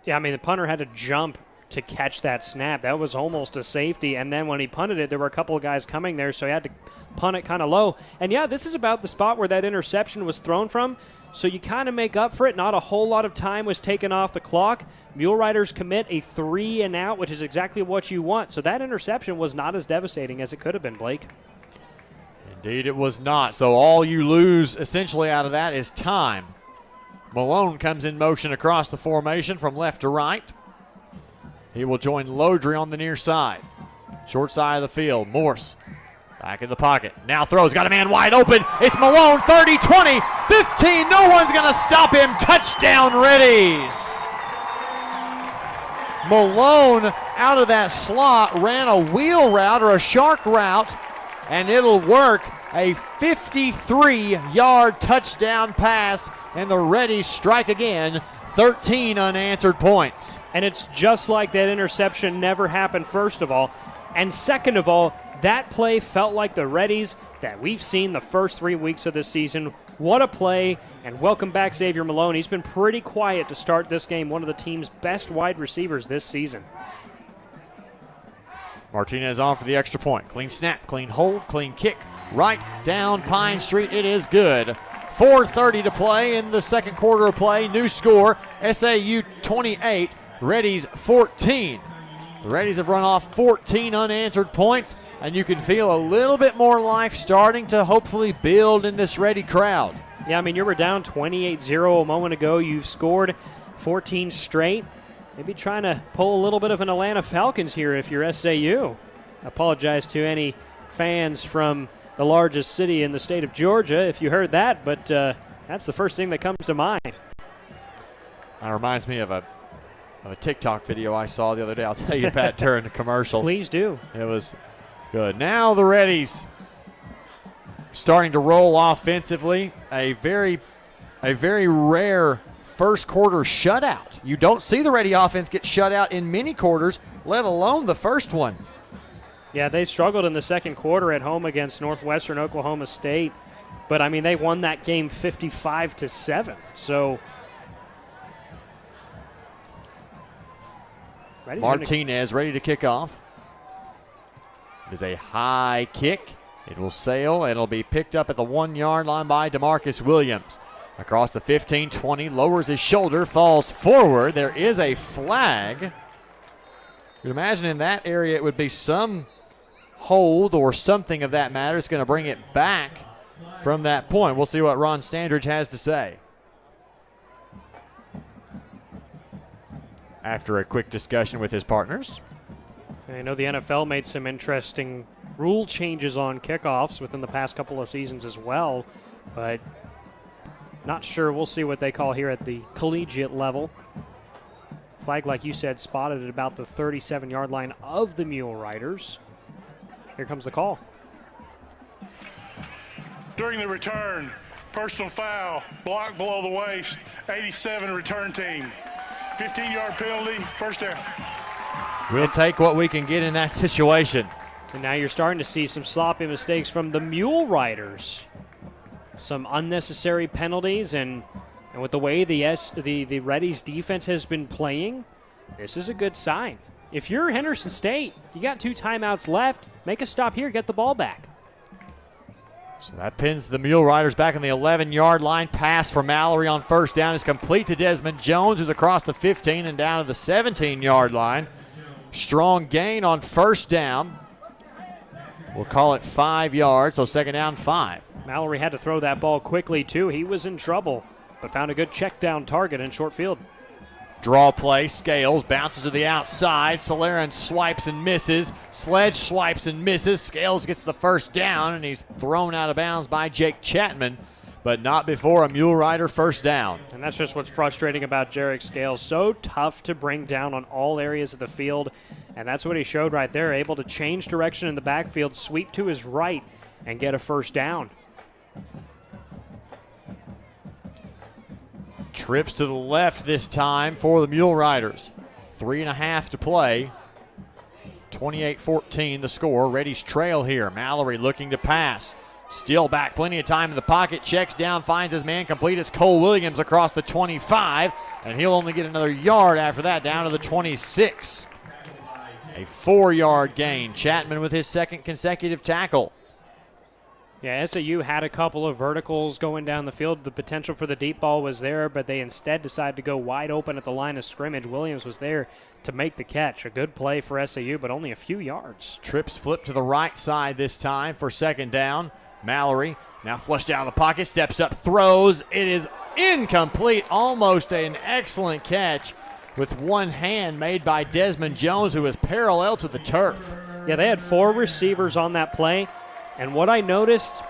Yeah, the punter had to jump to catch that snap. That was almost a safety, and then when he punted it, there were a couple of guys coming there, so he had to punt it kind of low. And yeah, this is about the spot where that interception was thrown from, so you kind of make up for it. Not a whole lot of time was taken off the clock. Mule Riders commit a 3-and-out, which is exactly what you want. So that interception was not as devastating as it could have been, Blake. Indeed, it was not. So all you lose essentially out of that is time. Malone comes in motion across the formation from left to right. He will join Lodry on the near side. Short side of the field. Morse Back in the pocket. Now throws. Got a man wide open. It's Malone. 30, 20, 15. No one's going to stop him. Touchdown, Reddies. Malone out of that slot ran a wheel route or a shark route, and it'll work. A 53-yard touchdown pass, and the Reddies strike again. 13 unanswered points. And it's just like that interception never happened, first of all. And second of all, that play felt like the Reddies that we've seen the first 3 weeks of this season. What a play, and welcome back Xavier Malone. He's been pretty quiet to start this game, one of the team's best wide receivers this season. Martinez on for the extra point. Clean snap, clean hold, clean kick. Right down Pine Street. It is good. 4:30 to play in the second quarter of play. New score, SAU 28, Reddies 14. The Reddies have run off 14 unanswered points, and you can feel a little bit more life starting to hopefully build in this Reddy crowd. Yeah, I mean, you were down 28-0 a moment ago. You've scored 14 straight. Maybe trying to pull a little bit of an Atlanta Falcons here if you're SAU. I apologize to any fans from the largest city in the state of Georgia if you heard that, but that's the first thing that comes to mind. That reminds me of a TikTok video I saw the other day. I'll tell you about during the commercial. Please do. It was good. Now the Reddies starting to roll offensively. A very rare first quarter shutout. You don't see the Reddy offense get shut out in many quarters, let alone the first one. Yeah, they struggled in the second quarter at home against Northwestern Oklahoma State, but I mean they won that game 55-7. So Martinez ready to kick off. It is a high kick. It will sail, and it'll be picked up at the 1-yard line by DeMarcus Williams. Across the 15-20, lowers his shoulder, falls forward. There is a flag. You can imagine in that area it would be some hold or something of that matter. It's going to bring it back from that point. We'll see what Ron Standridge has to say. After a quick discussion with his partners. I know the NFL made some interesting rule changes on kickoffs within the past couple of seasons as well, but not sure. We'll see what they call here at the collegiate level. Flag, like you said, spotted at about the 37-yard line of the Mule Riders. Here comes the call. During the return, personal foul, block below the waist, 87 return team. 15-yard penalty, first down. We'll take what we can get in that situation. And now you're starting to see some sloppy mistakes from the Mule Riders. Some unnecessary penalties, and with the way the Reddies defense has been playing, this is a good sign. If you're Henderson State, you got 2 timeouts left. Make a stop here, get the ball back. So that pins the Mule Riders back on the 11-yard line. Pass for Mallory on first down is complete to Desmond Jones, who's across the 15 and down to the 17-yard line. Strong gain on first down. We'll call it 5 yards, so second down 5. Mallory had to throw that ball quickly, too. He was in trouble, but found a good check down target in short field. Draw play, Scales bounces to the outside. Solaren swipes and misses. Sledge swipes and misses. Scales gets the first down, and he's thrown out of bounds by Jake Chapman, but not before a Mule Rider first down. And that's just what's frustrating about Jarek Scales. So tough to bring down on all areas of the field, and that's what he showed right there, able to change direction in the backfield, sweep to his right, and get a first down. Trips to the left this time for the Mule Riders. 3.5 to play. 28-14 the score. Reddies trail here. Mallory looking to pass. Still back, plenty of time in the pocket. Checks down, finds his man complete. It's Cole Williams across the 25, and he'll only get another yard after that, down to the 26. A 4-yard gain. Chapman with his second consecutive tackle. Yeah, SAU had a couple of verticals going down the field. The potential for the deep ball was there, but they instead decided to go wide open at the line of scrimmage. Williams was there to make the catch. A good play for SAU, but only a few yards. Trips flip to the right side this time for second down. Mallory now flushed out of the pocket, steps up, throws. It is incomplete. Almost an excellent catch with one hand made by Desmond Jones, who is parallel to the turf. Yeah, they had 4 receivers on that play. And what I noticed,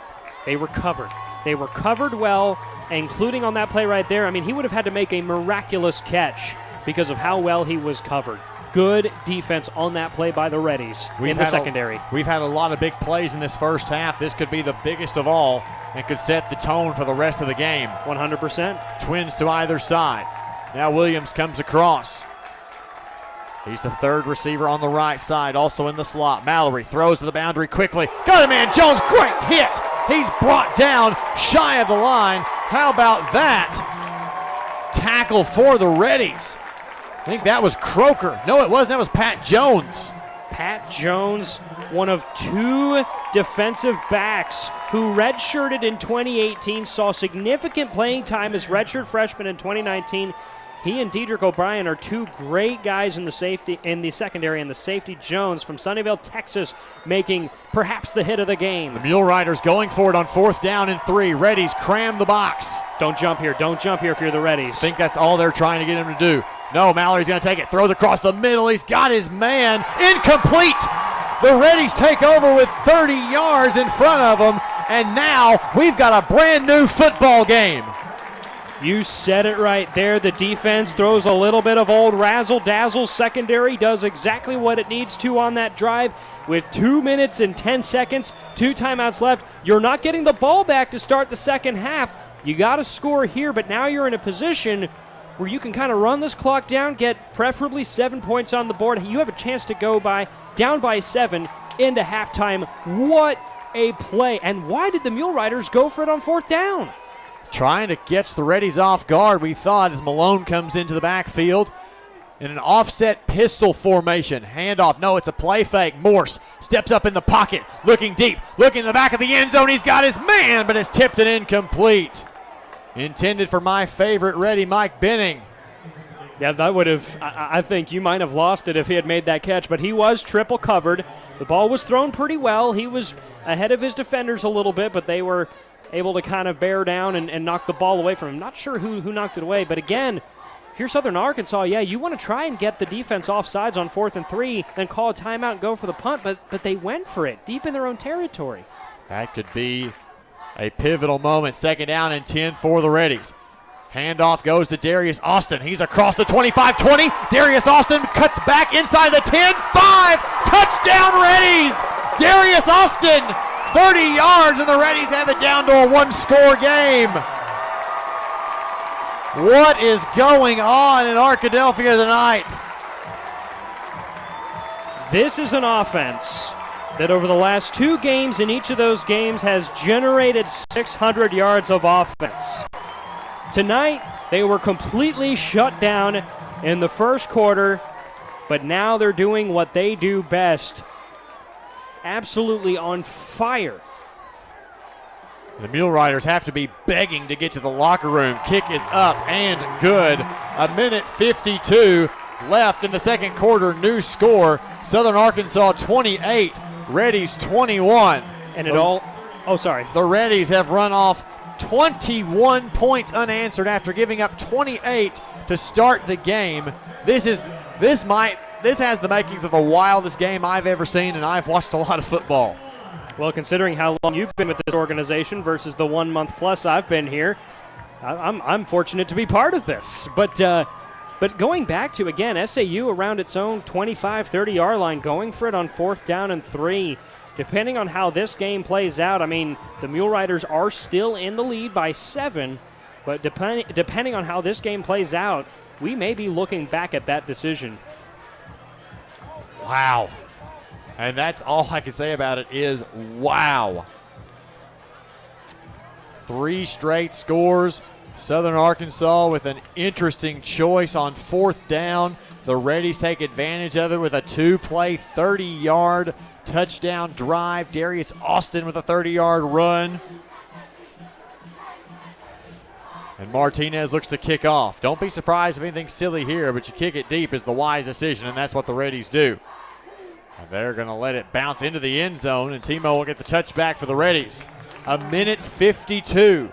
they were covered. They were covered well, including on that play right there. I mean, he would have had to make a miraculous catch because of how well he was covered. Good defense on that play by the Reddies in the secondary. We've had a lot of big plays in this first half. This could be the biggest of all and could set the tone for the rest of the game. 100%. Twins to either side. Now Williams comes across. He's the third receiver on the right side, also in the slot. Mallory throws to the boundary quickly. Got him, man. Jones, great hit. He's brought down shy of the line. How about that tackle for the Reddies? I think that was Croker. No, it wasn't. That was Pat Jones. Pat Jones, one of two defensive backs who redshirted in 2018, saw significant playing time as redshirt freshman in 2019. He and Dedrick O'Brien are two great guys in the secondary, and the safety Jones from Sunnyvale, Texas, making perhaps the hit of the game. The Mule Riders going for it on 4th down and 3. Reddies cram the box. Don't jump here. Don't jump here if you're the Reddies. I think that's all they're trying to get him to do. No, Mallory's going to take it. Throws across the middle. He's got his man. Incomplete. The Reddies take over with 30 yards in front of them, and now we've got a brand new football game. You said it right there. The defense throws a little bit of old razzle-dazzle. Secondary does exactly what it needs to on that drive. With 2 minutes and 10 seconds, 2 timeouts left, you're not getting the ball back to start the second half. You got to score here, but now you're in a position where you can kind of run this clock down, get preferably 7 points on the board. You have a chance to go down by 7 into halftime. What a play. And why did the Mule Riders go for it on 4th down? Trying to catch the Reddies off guard, we thought, as Malone comes into the backfield in an offset pistol formation. Handoff. No, it's a play fake. Morse steps up in the pocket, looking deep, looking in the back of the end zone. He's got his man, but it's tipped and incomplete. Intended for my favorite Reddy, Mike Benning. Yeah, that would have, I think you might have lost it if he had made that catch, but he was triple covered. The ball was thrown pretty well. He was ahead of his defenders a little bit, but they were able to kind of bear down and knock the ball away from him. Not sure who knocked it away, but again, if you're Southern Arkansas, yeah, you want to try and get the defense off sides on 4th and 3, then call a timeout and go for the punt, but they went for it deep in their own territory. That could be a pivotal moment. 2nd down and 10 for the Reddies. Handoff goes to Darius Austin. He's across the 25-20. Darius Austin cuts back inside the 10-5. Touchdown Reddies! Darius Austin, 30 yards, and the Reddies have it down to a 1-score game. What is going on in Arkadelphia tonight? This is an offense that over the last 2 games, in each of those games, has generated 600 yards of offense. Tonight, they were completely shut down in the first quarter, but now they're doing what they do best. Absolutely on fire. The Mule Riders have to be begging to get to the locker room. Kick is up and good. 1:52 left in the second quarter. New score, Southern Arkansas 28, Reddies 21. And it all, oh, sorry. The Reddies have run off 21 points unanswered after giving up 28 to start the game. This has the makings of the wildest game I've ever seen, and I've watched a lot of football. Well, considering how long you've been with this organization versus the 1 month plus I've been here, I'm fortunate to be part of this. But going back to, again, SAU around its own 25, 30-yard line, going for it on 4th down and 3. Depending on how this game plays out, I mean, the Mule Riders are still in the lead by 7, but depending on how this game plays out, we may be looking back at that decision. Wow. And that's all I can say about it is wow. 3 straight scores. Southern Arkansas with an interesting choice on 4th down. The Reddies take advantage of it with a 2-play, 30-yard touchdown drive. Darius Austin with a 30-yard run. And Martinez looks to kick off. Don't be surprised if anything's silly here, but you kick it deep is the wise decision, and that's what the Reddies do. And they're going to let it bounce into the end zone, and Timo will get the touchback for the Reddies. 1:52.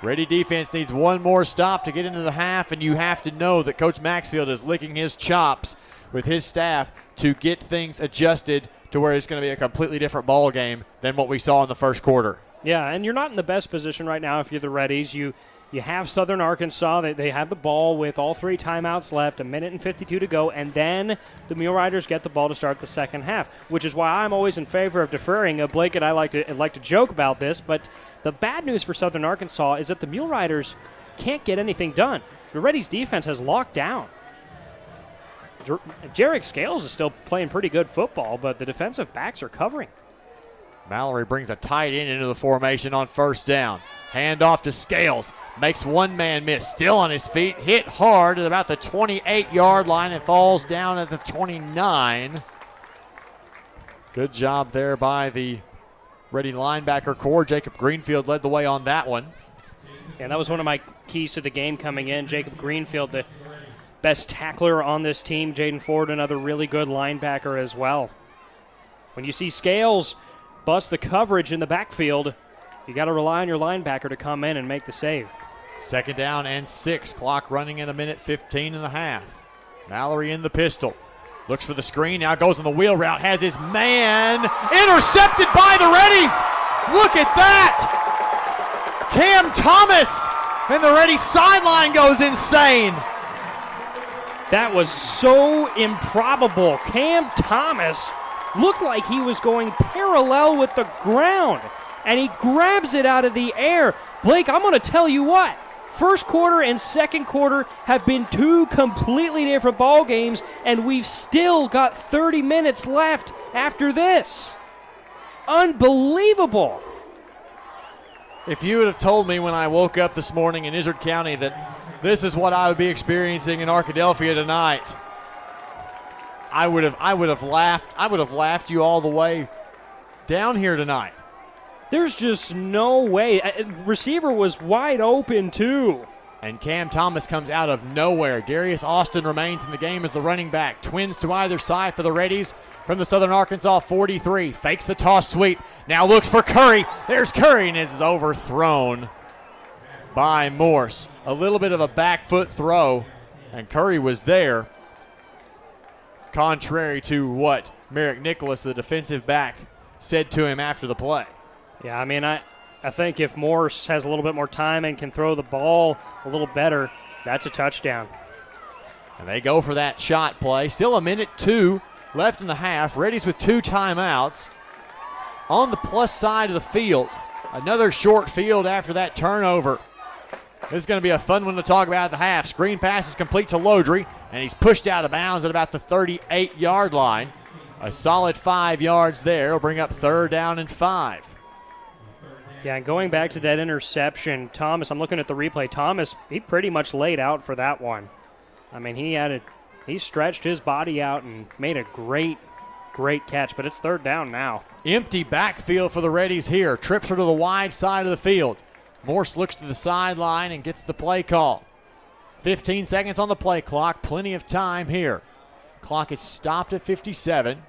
Reddy defense needs one more stop to get into the half, and you have to know that Coach Maxfield is licking his chops with his staff to get things adjusted to where it's going to be a completely different ball game than what we saw in the first quarter. Yeah, and you're not in the best position right now if you're the Reddies. You have Southern Arkansas. They have the ball with all 3 timeouts left, 1:52 to go, and then the Mule Riders get the ball to start the second half, which is why I'm always in favor of deferring. Blake and I like to joke about this, but the bad news for Southern Arkansas is that the Mule Riders can't get anything done. The Reddies' defense has locked down. Jarek Scales is still playing pretty good football, but the defensive backs are covering. Mallory brings a tight end into the formation on first down. Hand off to Scales. Makes one man miss. Still on his feet. Hit hard at about the 28-yard line and falls down at the 29. Good job there by the Ready linebacker core. Jacob Greenfield led the way on that one. And that was one of my keys to the game coming in. Jacob Greenfield, the best tackler on this team. Jaden Ford, another really good linebacker as well. When you see Scales bust the coverage in the backfield, you got to rely on your linebacker to come in and make the save. Second down and 6. Clock running in 1:15 and a half. Mallory in the pistol. Looks for the screen. Now goes on the wheel route. Has his man intercepted by the Reddies. Look at that. Cam Thomas and the Reddies sideline goes insane. That was so improbable. Cam Thomas looked like he was going parallel with the ground, and he grabs it out of the air. Blake, I'm going to tell you what. First quarter and second quarter have been 2 completely different ball games, and we've still got 30 minutes left after this. Unbelievable. If you would have told me when I woke up this morning in Izard County that this is what I would be experiencing in Arkadelphia tonight, I would have laughed. I would have laughed you all the way down here tonight. There's just no way. Receiver was wide open, too. And Cam Thomas comes out of nowhere. Darius Austin remains in the game as the running back. Twins to either side for the Reddies from the Southern Arkansas 43. Fakes the toss sweep. Now looks for Curry. There's Curry, and it's overthrown by Morse. A little bit of a back foot throw, and Curry was there. Contrary to what Merrick Nicholas, the defensive back, said to him after the play. Yeah, I mean, I think if Morse has a little bit more time and can throw the ball a little better, that's a touchdown. And they go for that shot play. Still 1:02 left in the half. Reddies with 2 timeouts. On the plus side of the field, another short field after that turnover. This is going to be a fun one to talk about at the half. Screen pass is complete to Lodry, and he's pushed out of bounds at about the 38-yard line. A solid 5 yards there will bring up 3rd down and 5. Yeah, and going back to that interception, Thomas, I'm looking at the replay. Thomas, he pretty much laid out for that one. I mean, he stretched his body out and made a great catch, but it's 3rd down now. Empty backfield for the Reddies here. Trips her to the wide side of the field. Morse looks to the sideline and gets the play call. 15 seconds on the play clock. Plenty of time here. Clock is stopped at 57.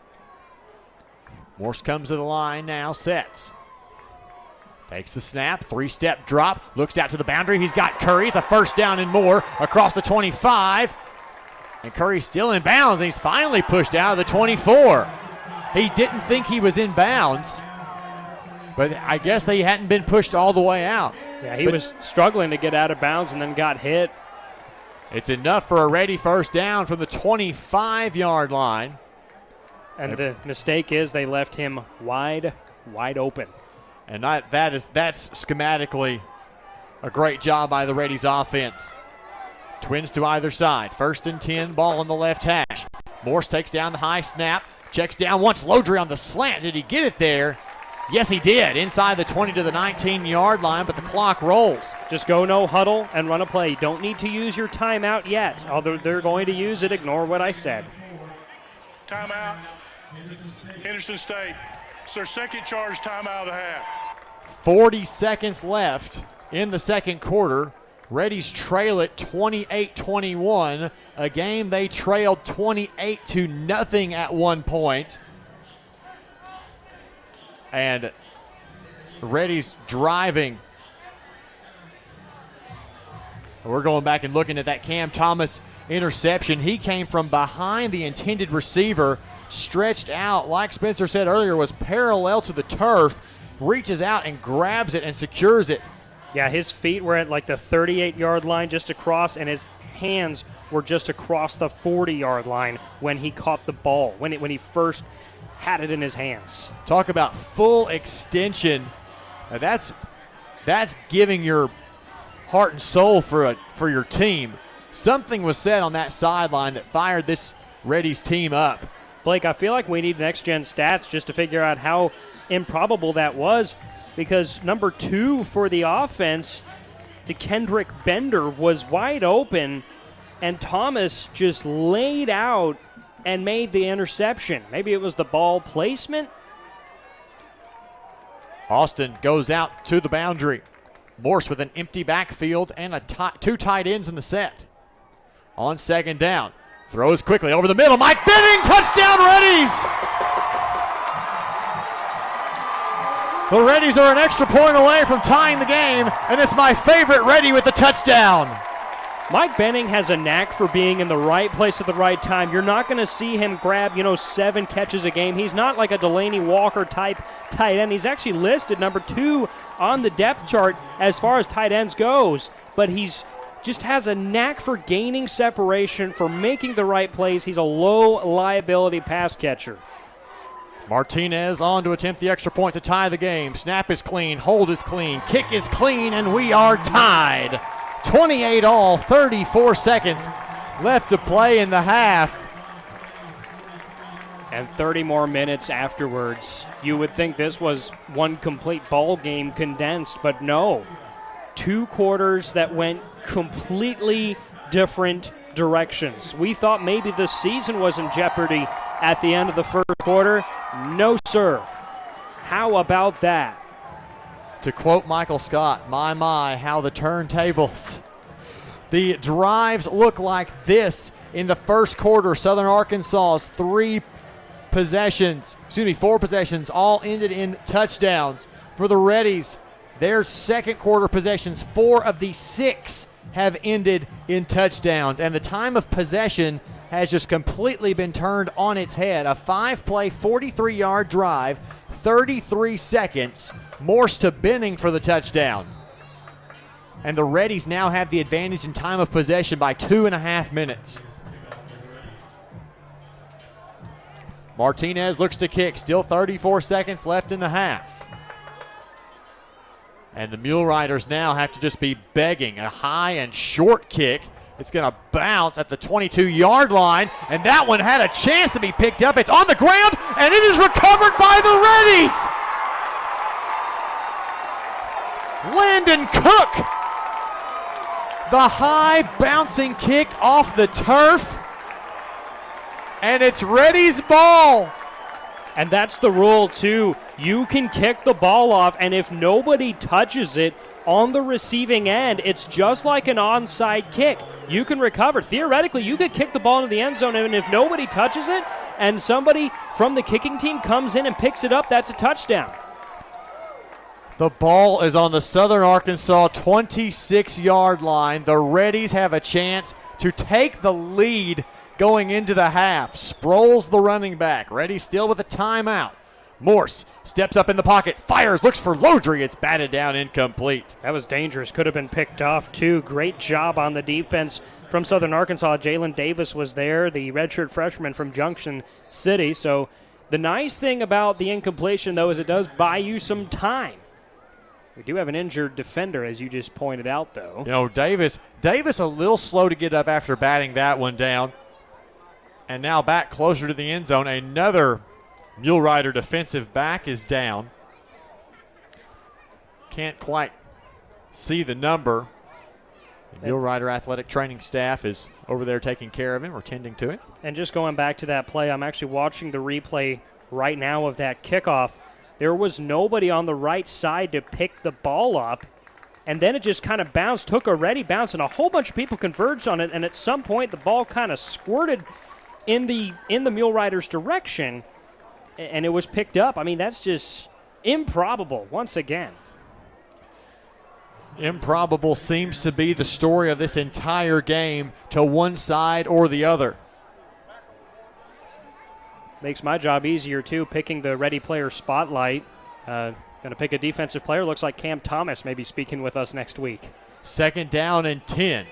Morse comes to the line now, sets. Takes the snap, 3-step drop, looks out to the boundary. He's got Curry. It's a 1st down and more across the 25. And Curry's still in bounds, and he's finally pushed out of the 24. He didn't think he was in bounds, but I guess he hadn't been pushed all the way out. Yeah, he was struggling to get out of bounds and then got hit. It's enough for a Reddy 1st down from the 25-yard line. And the mistake is they left him wide open. And that's schematically a great job by the Reddies offense. Twins to either side. 1st and 10, ball on the left hash. Morse takes down the high snap, checks down once Lodry on the slant. Did he get it there? Yes, he did. Inside the 20 to the 19-yard line, but the clock rolls. Just go no huddle and run a play. You don't need to use your timeout yet. Although they're going to use it, ignore what I said. Timeout. Henderson State. It's their 2nd charge timeout of the half. 40 seconds left in the 2nd quarter. Reddies trail it 28-21, a game they trailed 28-0 at one point. And Reddies driving. We're going back and looking at that Cam Thomas interception. He came from behind the intended receiver, stretched out, like Spencer said earlier, was parallel to the turf, reaches out and grabs it and secures it. Yeah, his feet were at like the 38-yard line just across, and his hands were just across the 40-yard line when he caught the ball, when he first had it in his hands. Talk about full extension. Now that's giving your heart and soul for your team. Something was said on that sideline that fired this Reddies team up. Blake, I feel like we need next-gen stats just to figure out how improbable that was, because number 2 for the offense, DeKendrick Bender, was wide open, and Thomas just laid out and made the interception. Maybe it was the ball placement. Austin goes out to the boundary. Morse with an empty backfield and two tight ends in the set. On second down, throws quickly over the middle. Mike Benning, touchdown Reddies! The Reddies are an extra point away from tying the game, and it's my favorite Reddy with the touchdown. Mike Benning has a knack for being in the right place at the right time. You're not going to see him grab, 7 catches a game. He's not like a Delaney Walker type tight end. He's actually listed number 2 on the depth chart as far as tight ends goes, but he's just has a knack for gaining separation, for making the right plays. He's a low liability pass catcher. Martinez on to attempt the extra point to tie the game. Snap is clean, hold is clean, kick is clean, and we are tied. 28 all, 34 seconds left to play in the half. And 30 more minutes afterwards. You would think this was one complete ball game condensed, but no. 2 quarters that went completely different directions. We thought maybe the season was in jeopardy at the end of the first quarter. No, sir. How about that? To quote Michael Scott, my, how the turntables. The drives look like this in the first quarter. Southern Arkansas's 4 possessions, all ended in touchdowns. For the Reddies, their second quarter possessions, 4 of the 6 have ended in touchdowns. And the time of possession has just completely been turned on its head. A 5-play, 43-yard drive, 33 seconds. Morse to Benning for the touchdown. And the Reddies now have the advantage in time of possession by 2.5 minutes. Martinez looks to kick. Still 34 seconds left in the half. And the Mule Riders now have to just be begging. A high and short kick. It's going to bounce at the 22-yard line, and that one had a chance to be picked up. It's on the ground, and it is recovered by the Reddies. Landon Cook. The high bouncing kick off the turf, and it's Reddies' ball. And that's the rule, too. You can kick the ball off, and if nobody touches it on the receiving end, it's just like an onside kick. You can recover. Theoretically, you could kick the ball into the end zone, and if nobody touches it and somebody from the kicking team comes in and picks it up, that's a touchdown. The ball is on the Southern Arkansas 26-yard line. The Reddies have a chance to take the lead going into the half. Sproles the running back. Reddies still with a timeout. Morse steps up in the pocket, fires, looks for Lodry. It's batted down, incomplete. That was dangerous. Could have been picked off, too. Great job on the defense from Southern Arkansas. Jalen Davis was there, the redshirt freshman from Junction City. So the nice thing about the incompletion, though, is it does buy you some time. We do have an injured defender, as you just pointed out, though. Davis a little slow to get up after batting that one down. And now back closer to the end zone. Another Mule Rider defensive back is down. Can't quite see the number. The Mule Rider athletic training staff is over there taking care of him or tending to him. And just going back to that play, I'm actually watching the replay right now of that kickoff. There was nobody on the right side to pick the ball up, and then it just kind of bounced, took a ready bounce, and a whole bunch of people converged on it, and at some point the ball kind of squirted in the Mule Riders' direction, and it was picked up. I mean, that's just improbable once again. Improbable seems to be the story of this entire game to one side or the other. Makes my job easier, too, picking the Ready player spotlight. Going to pick a defensive player. Looks like Cam Thomas may be speaking with us next week. 2nd down and 10.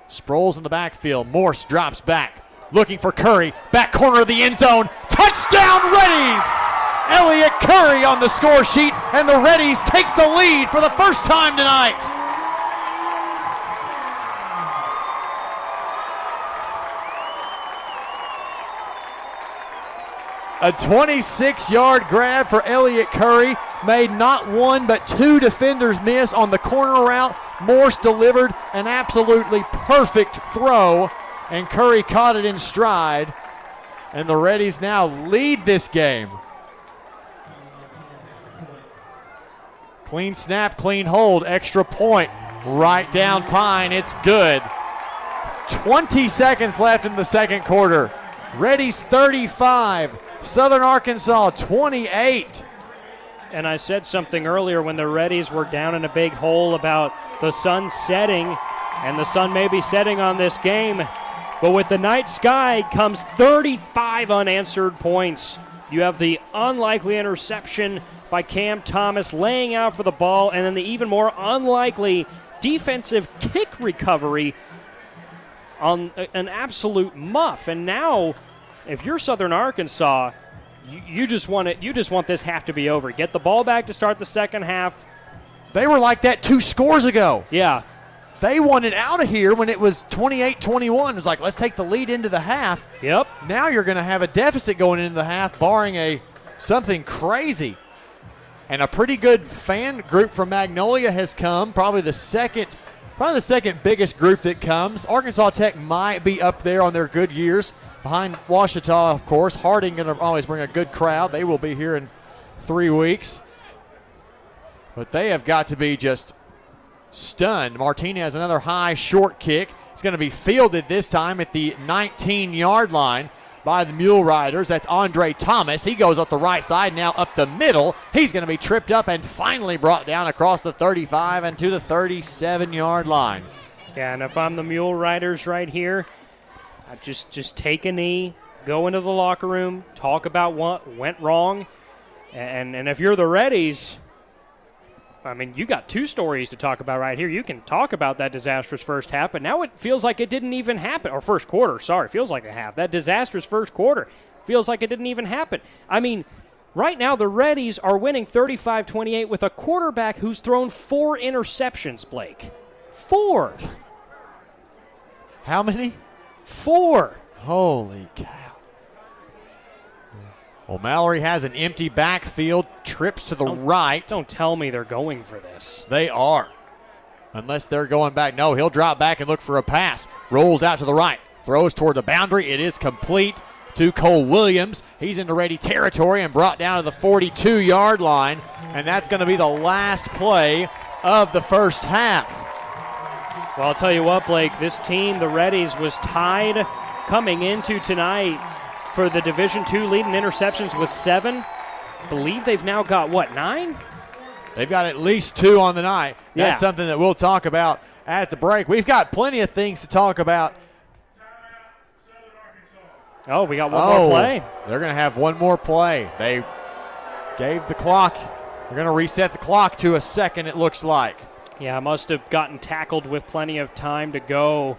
Sproles in the backfield. Morse drops back. Looking for Curry. Back corner of the end zone. Touchdown, Reddies! Elliott Curry on the score sheet, and the Reddies take the lead for the first time tonight. A 26-yard grab for Elliott Curry made not one but two defenders miss on the corner route. Morse delivered an absolutely perfect throw, and Curry caught it in stride. And the Reddies now lead this game. Clean snap, clean hold, extra point. Right down Pine, it's good. 20 seconds left in the second quarter. Reddies 35. Southern Arkansas 28. And I said something earlier when the Reddies were down in a big hole about the sun setting, and the sun may be setting on this game, but with the night sky comes 35 unanswered points. You have the unlikely interception by Cam Thomas laying out for the ball, and then the even more unlikely defensive kick recovery on an absolute muff. And now, if you're Southern Arkansas, you just want this half to be over. Get the ball back to start the second half. They were like that 2 scores ago. Yeah. They wanted out of here when it was 28-21. It was like, let's take the lead into the half. Yep. Now you're going to have a deficit going into the half, barring something crazy. And a pretty good fan group from Magnolia has come, probably the second biggest group that comes. Arkansas Tech might be up there on their good years. Behind Ouachita, of course. Harding going to always bring a good crowd. They will be here in 3 weeks. But they have got to be just stunned. Martinez, another high short kick. It's going to be fielded this time at the 19-yard line by the Mule Riders. That's Andre Thomas. He goes up the right side, now up the middle. He's going to be tripped up and finally brought down across the 35 and to the 37-yard line. Yeah, and if I'm the Mule Riders right here, I just take a knee, go into the locker room, talk about what went wrong, and if you're the Reddies, I mean, you got 2 stories to talk about right here. You can talk about that disastrous first half, but now it feels like it didn't even happen. Or first quarter, sorry, feels like a half. That disastrous first quarter feels like it didn't even happen. I mean, right now the Reddies are winning 35-28 with a quarterback who's thrown 4 interceptions, Blake. 4. How many? 4. Holy cow. Well, Mallory has an empty backfield, trips to the right. Don't tell me they're going for this. They are. Unless they're going back. No, he'll drop back and look for a pass. Rolls out to the right. Throws toward the boundary. It is complete to Cole Williams. He's into Reddy territory and brought down to the 42-yard line. And that's going to be the last play of the first half. Well, I'll tell you what, Blake, this team, the Reddies, was tied coming into tonight for the Division II lead in interceptions with 7. I believe they've now got, 9? They've got at least 2 on the night. That's Yeah. something that we'll talk about at the break. We've got plenty of things to talk about. Oh, we got one more play. They're going to have one more play. They gave the clock. They're going to reset the clock to a second, it looks like. Yeah, must have gotten tackled with plenty of time to go.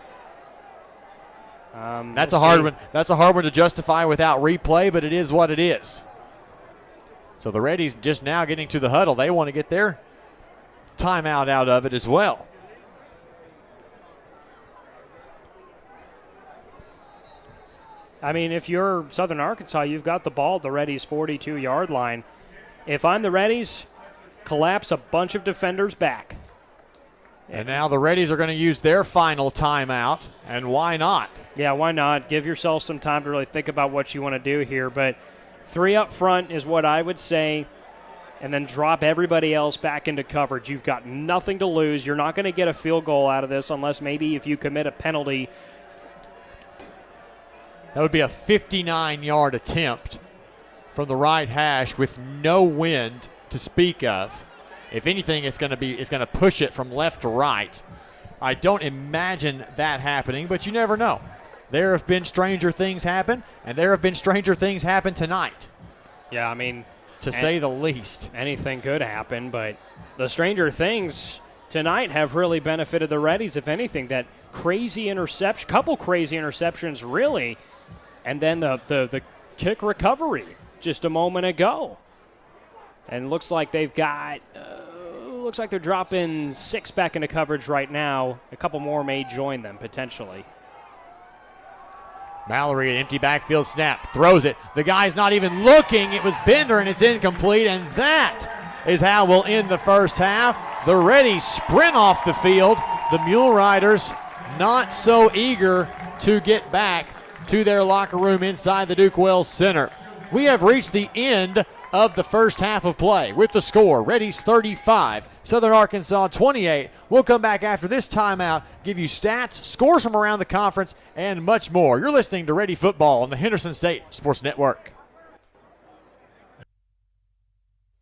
That's a hard one. That's a hard one to justify without replay, but it is what it is. So the Reddies just now getting to the huddle. They want to get their timeout out of it as well. I mean, if you're Southern Arkansas, you've got the ball at the Reddies' 42-yard line. If I'm the Reddies, collapse a bunch of defenders back. And now the Reddies are going to use their final timeout, and why not? Yeah, why not? Give yourself some time to really think about what you want to do here. But 3 up front is what I would say, and then drop everybody else back into coverage. You've got nothing to lose. You're not going to get a field goal out of this unless maybe if you commit a penalty. That would be a 59-yard attempt from the right hash with no wind to speak of. If anything, it's going to push it from left to right. I don't imagine that happening, but you never know. There have been stranger things happen, and there have been stranger things happen tonight. Yeah, I mean, to say the least. Anything could happen, but the stranger things tonight have really benefited the Reddies, if anything. That couple crazy interceptions, really, and then the kick recovery just a moment ago. And looks like they've got, looks like they're dropping 6 back into coverage right now. A couple more may join them, potentially. Mallory, an empty backfield snap, throws it. The guy's not even looking. It was Bender, and it's incomplete, and that is how we'll end the first half. The Reddies sprint off the field. The Mule Riders not so eager to get back to their locker room inside the Duke Wells Center. We have reached the end of the first half of play with the score, Reddies 35, Southern Arkansas 28. We'll come back after this timeout, give you stats, scores from around the conference, and much more. You're listening to Ready Football on the Henderson State Sports Network.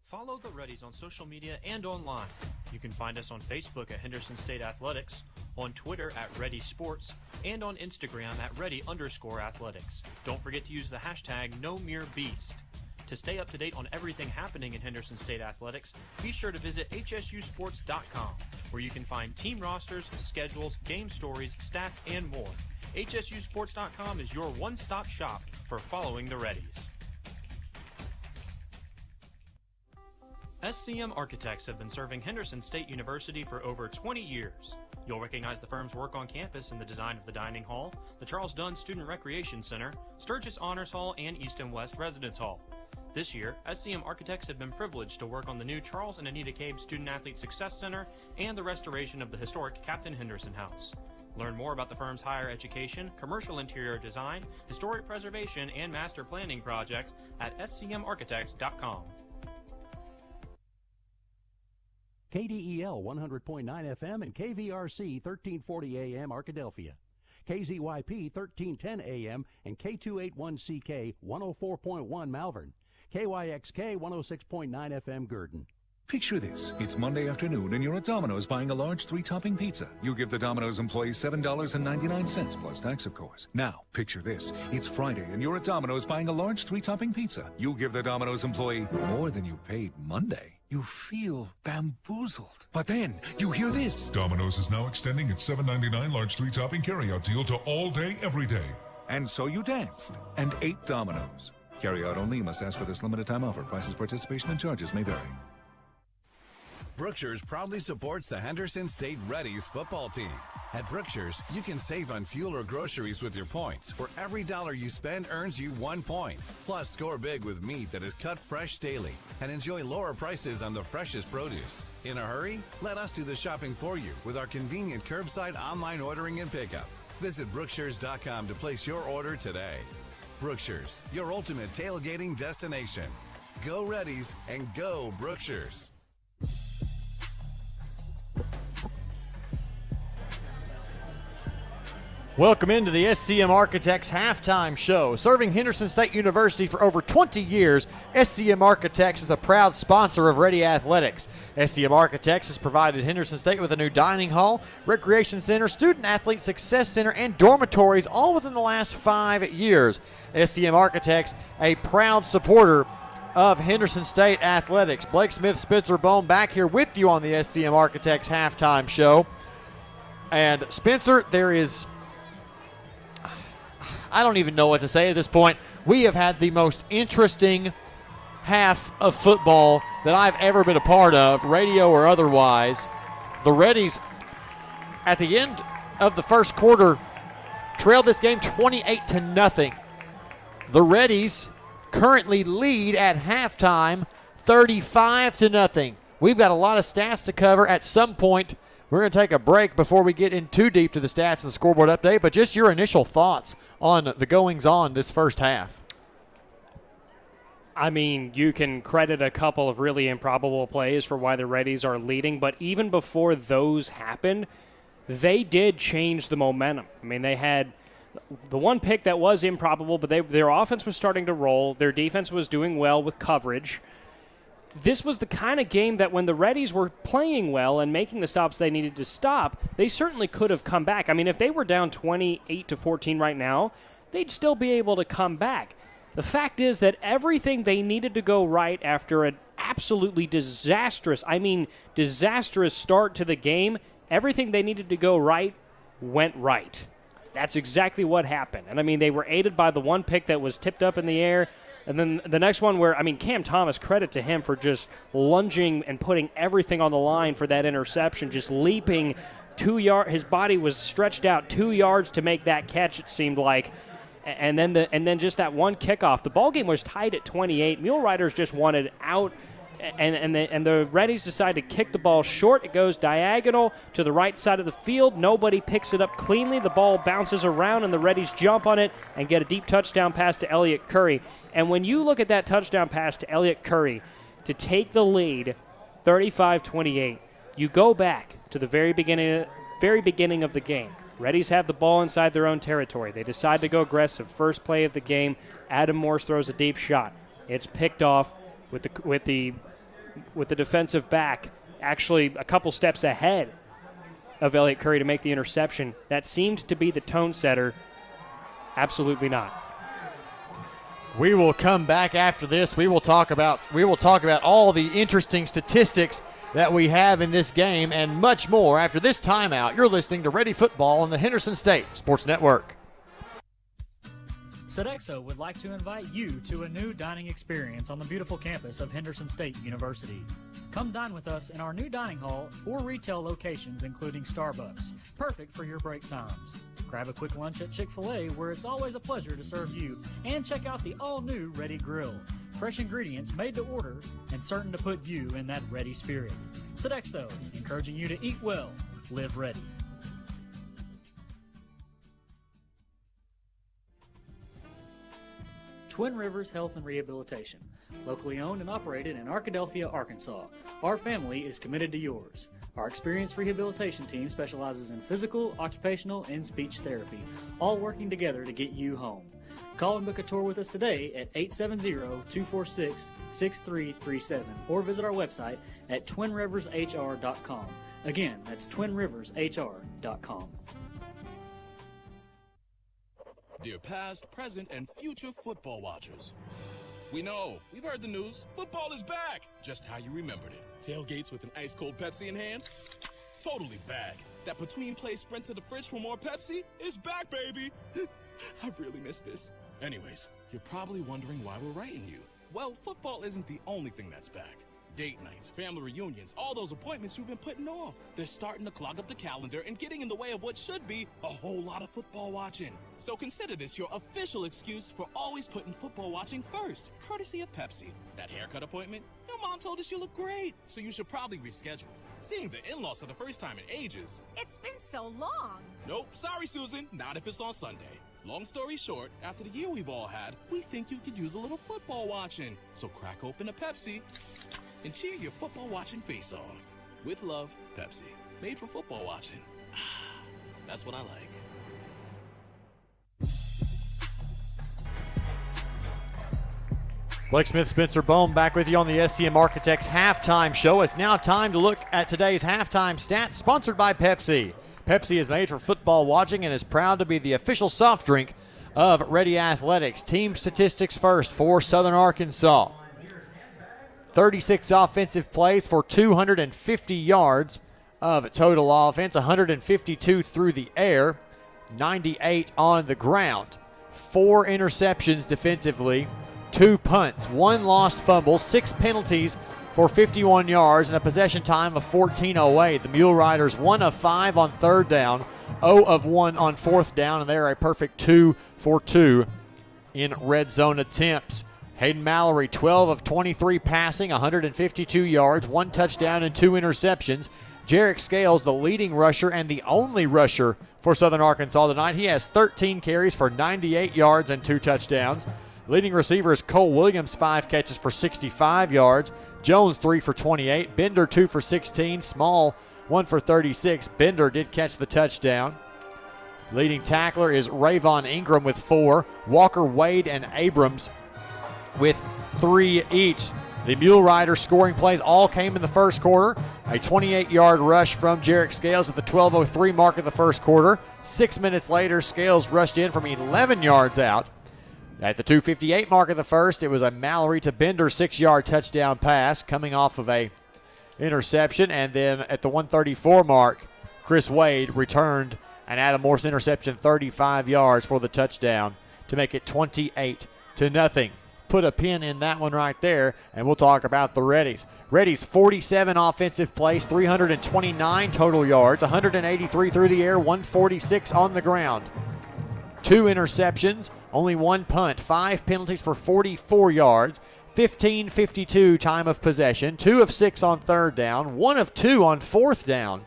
Follow the Reddies on social media and online. You can find us on Facebook at Henderson State Athletics, on Twitter at Reddy Sports, and on Instagram at Reddy_Athletics. Don't forget to use the hashtag #NoMereBeast. To stay up to date on everything happening in Henderson State Athletics, be sure to visit hsusports.com, where you can find team rosters, schedules, game stories, stats, and more. hsusports.com is your one-stop shop for following the Reddies. SCM Architects have been serving Henderson State University for over 20 years. You'll recognize the firm's work on campus in the design of the dining hall, the Charles Dunn Student Recreation Center, Sturgis Honors Hall, and East and West Residence Hall. This year, SCM Architects have been privileged to work on the new Charles and Anita Cabe Student Athlete Success Center and the restoration of the historic Captain Henderson House. Learn more about the firm's higher education, commercial interior design, historic preservation, and master planning projects at scmarchitects.com. KDEL 100.9 FM and KVRC 1340 AM Arkadelphia. KZYP 1310 AM and K281CK 104.1 Malvern. KYXK 106.9 FM Gurdon. Picture this. It's Monday afternoon and you're at Domino's buying a large 3-topping pizza. You give the Domino's employee $7.99 plus tax, of course. Now, picture this. It's Friday and you're at Domino's buying a large 3-topping pizza. You give the Domino's employee more than you paid Monday. You feel bamboozled. But then you hear this. Domino's is now extending its $7.99 large 3-topping carryout deal to all day, every day. And so you danced and ate Domino's. Carryout only. Must ask for this limited time offer. Prices, participation, and charges may vary. Brookshire's proudly supports the Henderson State Reddies football team. At Brookshire's, you can save on fuel or groceries with your points, where every dollar you spend earns you 1 point. Plus, score big with meat that is cut fresh daily, and enjoy lower prices on the freshest produce. In a hurry? Let us do the shopping for you with our convenient curbside online ordering and pickup. Visit Brookshires.com to place your order today. Brookshires, your ultimate tailgating destination. Go Reddies and go Brookshires. Welcome into the SCM Architects halftime show. Serving Henderson State University for over 20 years, SCM Architects is a proud sponsor of Ready Athletics. SCM Architects has provided Henderson State with a new dining hall, recreation center, student athlete success center, and dormitories all within the last 5 years. SCM Architects, a proud supporter of Henderson State Athletics. Blake Smith, Spencer Bone back here with you on the SCM Architects halftime show. And Spencer, I don't even know what to say at this point. We have had the most interesting half of football that I've ever been a part of, radio or otherwise. The Reddies, at the end of the first quarter, trailed this game 28-0. The Reddies currently lead at halftime 35-0. We've got a lot of stats to cover at some point. We're going to take a break before we get in too deep to the stats and the scoreboard update, but just your initial thoughts on the goings-on this first half. I mean, you can credit a couple of really improbable plays for why the Reddies are leading, but even before those happened, they did change the momentum. I mean, they had the one pick that was improbable, but their offense was starting to roll. Their defense was doing well with coverage. this was the kind of game that when the Reddies were playing well and making the stops they needed to stop, they certainly could have come back. I mean, if they were down 28-14 right now, they'd still be able to come back. The fact is that everything they needed to go right after an absolutely disastrous start to the game, everything they needed to go right went right. That's exactly what happened. And, I mean, they were aided by the one pick that was tipped up in the air. And then the next one where, I mean, Cam Thomas, credit to him for just lunging and putting everything on the line for that interception, just leaping 2 yards. His body was stretched out 2 yards to make that catch, it seemed like. And then just that one kickoff. The ball game was tied at 28. Mule Riders just wanted out, and the Reddies decide to kick the ball short. It goes diagonal to the right side of the field. Nobody picks it up cleanly. The ball bounces around, and the Reddies jump on it and get a deep touchdown pass to Elliott Curry. And when you look at that touchdown pass to Elliott Curry to take the lead, 35-28, you go back to the very beginning of the game. Reddies have the ball inside their own territory. They decide to go aggressive. First play of the game, Adam Morse throws a deep shot. It's picked off with the defensive back actually a couple steps ahead of Elliott Curry to make the interception. That seemed to be the tone setter. Absolutely not. We will come back after this. We will talk about all the interesting statistics that we have in this game and much more after this timeout. You're listening to Ready Football on the Henderson State Sports Network. Sodexo would like to invite you to a new dining experience on the beautiful campus of Henderson State University. Come dine with us in our new dining hall or retail locations including Starbucks, perfect for your break times. Grab a quick lunch at Chick-fil-A where it's always a pleasure to serve you, and check out the all-new Ready Grill. Fresh ingredients made to order and certain to put you in that ready spirit. Sodexo, encouraging you to eat well, live ready. Twin Rivers Health and Rehabilitation, locally owned and operated in Arkadelphia, Arkansas. Our family is committed to yours. Our experienced rehabilitation team specializes in physical, occupational, and speech therapy, all working together to get you home. Call and book a tour with us today at 870-246-6337 or visit our website at twinrivershr.com. Again, that's twinrivershr.com. Dear past, present, and future football watchers, we know, we've heard the news, football is back, just how you remembered it. Tailgates with an ice-cold Pepsi in hand, totally back. That between-play sprint to the fridge for more Pepsi is back, baby. I've really missed this. Anyways, you're probably wondering why we're writing you. Well, football isn't the only thing that's back. Date nights, family reunions, all those appointments you've been putting off. They're starting to clog up the calendar and getting in the way of what should be a whole lot of football watching. So consider this your official excuse for always putting football watching first, courtesy of Pepsi. That haircut appointment? Your mom told us you look great, so you should probably reschedule. Seeing the in-laws for the first time in ages. It's been so long. Nope, sorry, Susan, not if it's on Sunday. Long story short, after the year we've all had, we think you could use a little football watching. So crack open a Pepsi and cheer your football watching face off. With love, Pepsi. Made for football watching. That's what I like. Blake Smith, Spencer Bohm back with you on the SCM Architects halftime show. It's now time to look at today's halftime stats, sponsored by Pepsi. Pepsi is made for football watching and is proud to be the official soft drink of Ready Athletics. Team statistics first for Southern Arkansas. 36 offensive plays for 250 yards of total offense, 152 through the air, 98 on the ground. 4 interceptions defensively, 2 punts, 1 lost fumble, 6 penalties for 51 yards, and a possession time of 14:08. The Mule Riders 1 of 5 on third down, 0 of 1 on fourth down, and they're a perfect 2 for 2 in red zone attempts. Hayden Mallory, 12 of 23 passing, 152 yards, 1 touchdown and 2 interceptions. Jarek Scales, the leading rusher and the only rusher for Southern Arkansas tonight. He has 13 carries for 98 yards and 2 touchdowns. Leading receiver is Cole Williams, 5 catches for 65 yards. Jones, 3 for 28. Bender, 2 for 16. Small, 1 for 36. Bender did catch the touchdown. Leading tackler is Rayvon Ingram with 4. Walker, Wade, and Abrams with 3 each. The Mule Riders scoring plays all came in the first quarter. A 28-yard rush from Jarek Scales at the 12:03 mark of the first quarter. 6 minutes later, Scales rushed in from 11 yards out. At the 2:58 mark of the first, it was a Mallory to Bender 6-yard touchdown pass coming off of a interception. And then at the 1:34 mark, Chris Wade returned an Adam Morse interception 35 yards for the touchdown to make it 28-0. Put a pin in that one right there, and we'll talk about the Reddies. Reddies 47 offensive plays, 329 total yards, 183 through the air, 146 on the ground. 2 interceptions, only 1 punt, 5 penalties for 44 yards, 15:52 time of possession, 2 of 6 on third down, 1 of 2 on fourth down,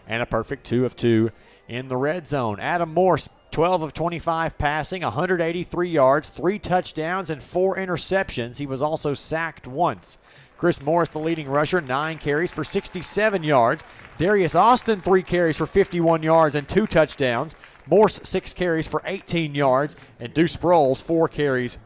and a perfect 2 of 2 in the red zone. Adam Morse, 12 of 25 passing, 183 yards, 3 touchdowns, and 4 interceptions. He was also sacked once. Chris Morris, the leading rusher, 9 carries for 67 yards. Darius Austin, 3 carries for 51 yards and 2 touchdowns. Morse, 6 carries for 18 yards. And Deuce Sproles, 4 carries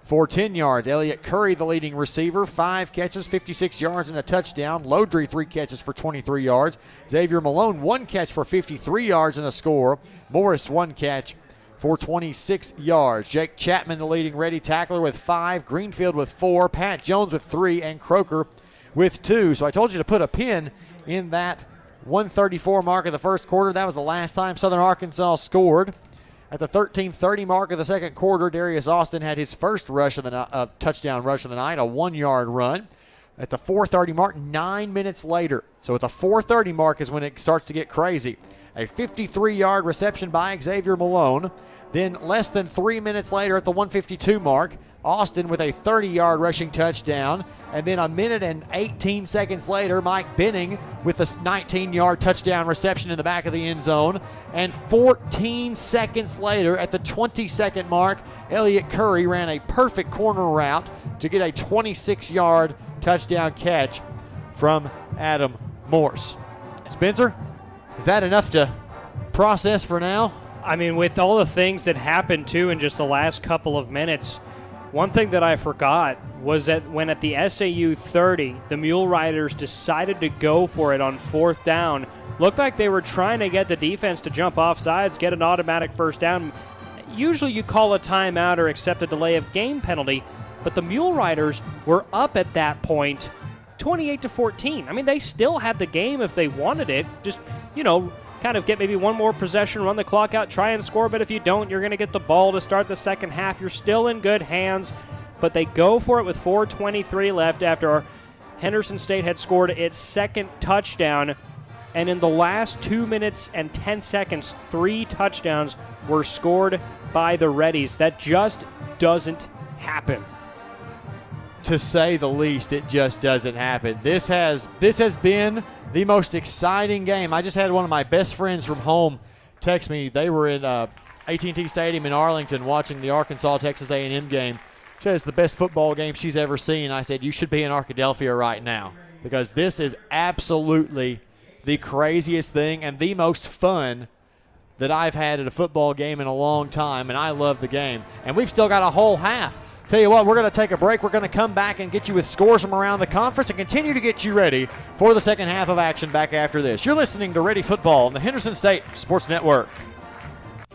for 10 yards. Elliott Curry, the leading receiver, 5 catches, 56 yards, and a touchdown. Lodry, 3 catches for 23 yards. Xavier Malone, 1 catch for 53 yards and a score. Morris, 1 catch for 26 yards. Jake Chapman, the leading ready tackler, with 5. Greenfield with 4. Pat Jones with 3. And Croker with 2. So I told you to put a pin in that 1:34 mark of the first quarter. That was the last time Southern Arkansas scored. At the 13:30 mark of the second quarter, Darius Austin had his first rush of the touchdown rush of the night, a 1-yard run. At the 4:30 mark, 9 minutes later. So at the 4:30 mark is when it starts to get crazy. A 53-yard reception by Xavier Malone. Then less than 3 minutes later at the 1:52 mark, Austin with a 30-yard rushing touchdown. And then a minute and 18 seconds later, Mike Benning with a 19-yard touchdown reception in the back of the end zone. And 14 seconds later at the 20-second mark, Elliott Curry ran a perfect corner route to get a 26-yard touchdown catch from Adam Morse. Spencer, is that enough to process for now? I mean, with all the things that happened, too, in just the last couple of minutes, one thing that I forgot was that when at the SAU 30, the Mule Riders decided to go for it on 4th down, looked like they were trying to get the defense to jump off sides, get an automatic first down. Usually you call a timeout or accept a delay of game penalty, but the Mule Riders were up at that point 28-14. I mean, they still had the game if they wanted it. Just, kind of get maybe one more possession, run the clock out, try and score, but if you don't, you're going to get the ball to start the second half. You're still in good hands, but they go for it with 4:23 left after Henderson State had scored its second touchdown, and in the last 2 minutes and 10 seconds, 3 touchdowns were scored by the Reddies. That just doesn't happen. To say the least, it just doesn't happen. This has been the most exciting game. I just had one of my best friends from home text me. They were in AT&T Stadium in Arlington watching the Arkansas-Texas A&M game. She says the best football game she's ever seen. I said, you should be in Arkadelphia right now because this is absolutely the craziest thing and the most fun that I've had at a football game in a long time, and I love the game. And we've still got a whole half. Tell you what, we're going to take a break. We're going to come back and get you with scores from around the conference and continue to get you ready for the second half of action back after this. You're listening to Ready Football on the Henderson State Sports Network.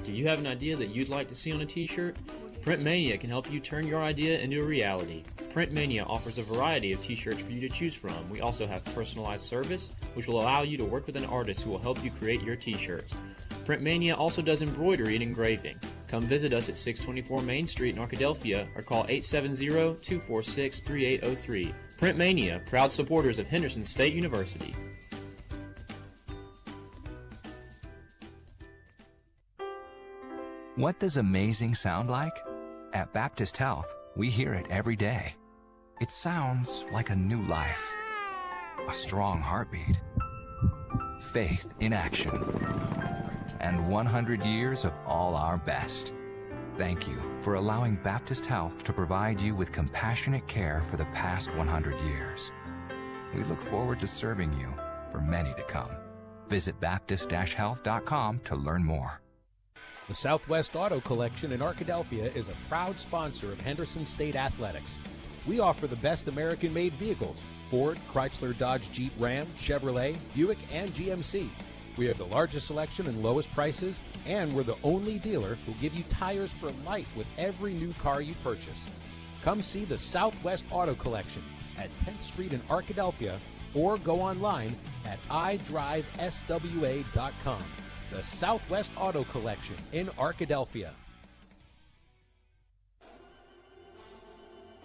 Do you have an idea that you'd like to see on a t-shirt? Print Mania can help you turn your idea into a reality. Print Mania offers a variety of t-shirts for you to choose from. We also have personalized service, which will allow you to work with an artist who will help you create your t-shirt. Print Mania also does embroidery and engraving. Come visit us at 624 Main Street in Arkadelphia or call 870-246-3803. Print Mania, proud supporters of Henderson State University. What does amazing sound like? At Baptist Health, we hear it every day. It sounds like a new life, a strong heartbeat, faith in action, and 100 years of all our best. Thank you for allowing Baptist Health to provide you with compassionate care for the past 100 years. We look forward to serving you for many to come. Visit Baptist-Health.com to learn more. The Southwest Auto Collection in Arkadelphia is a proud sponsor of Henderson State Athletics. We offer the best American-made vehicles: Ford, Chrysler, Dodge, Jeep, Ram, Chevrolet, Buick, and GMC. We have the largest selection and lowest prices, and we're the only dealer who give you tires for life with every new car you purchase. Come see the Southwest Auto Collection at 10th Street in Arkadelphia, or go online at idriveswa.com. The Southwest Auto Collection in Arkadelphia.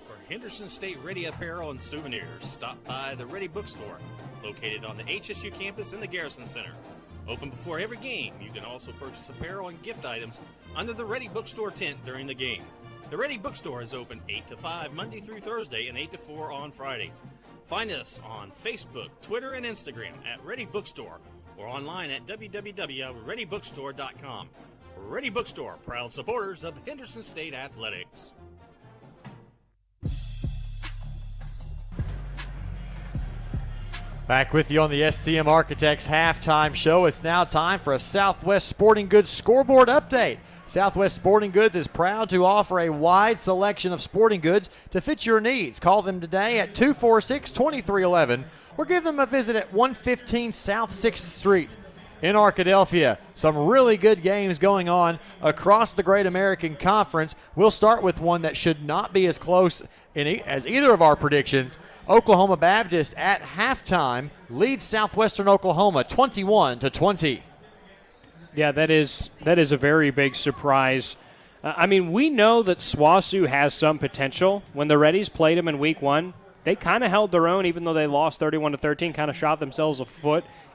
For Henderson State Ready Apparel and Souvenirs, stop by the Ready Bookstore, located on the HSU campus in the Garrison Center. Open before every game, you can also purchase apparel and gift items under the Ready Bookstore tent during the game. The Ready Bookstore is open 8 to 5 Monday through Thursday and 8 to 4 on Friday. Find us on Facebook, Twitter, and Instagram at Ready Bookstore, or online at www.readybookstore.com. Ready Bookstore, proud supporters of Henderson State Athletics. Back with you on the SCM Architects halftime show. It's now time for a Southwest Sporting Goods scoreboard update. Southwest Sporting Goods is proud to offer a wide selection of sporting goods to fit your needs. Call them today at 246-2311 or give them a visit at 115 South 6th Street in Arkadelphia. Some really good games going on across the Great American Conference. We'll start with one that should not be as close as either of our predictions. Oklahoma Baptist at halftime leads Southwestern Oklahoma 21-20. Yeah, that is a very big surprise. I mean, we know that SWOSU has some potential. When the Reddies played them in week 1, they kind of held their own, even though they lost 31-13, kind of shot themselves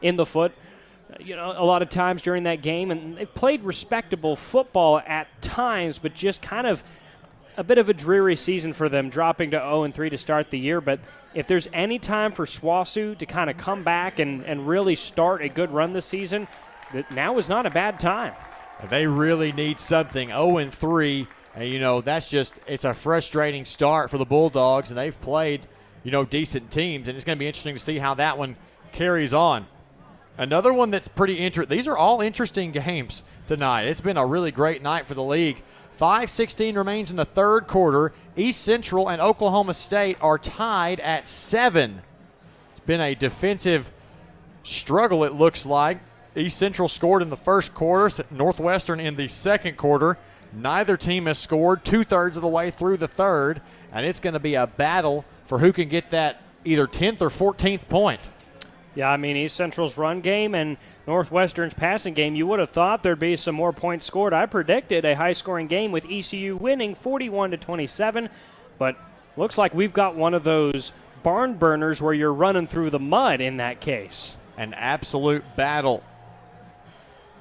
in the foot, a lot of times during that game. And they played respectable football at times, but just kind of a bit of a dreary season for them, dropping to 0-3 to start the year. But if there's any time for SWOSU to kind of come back and really start a good run this season, now is not a bad time. They really need something. 0-3, and it's a frustrating start for the Bulldogs, and they've played, decent teams, and it's going to be interesting to see how that one carries on. Another one that's pretty interesting. These are all interesting games tonight. It's been a really great night for the league. 5:16 remains in the third quarter. East Central and Oklahoma State are tied at 7. It's been a defensive struggle, it looks like. East Central scored in the first quarter, Northwestern in the second quarter. Neither team has scored 2/3 of the way through the third, and it's going to be a battle for who can get that either 10th or 14th point. Yeah, I mean, East Central's run game and Northwestern's passing game, you would have thought there'd be some more points scored. I predicted a high-scoring game with ECU winning 41-27, but looks like we've got one of those barn burners where you're running through the mud in that case. An absolute battle.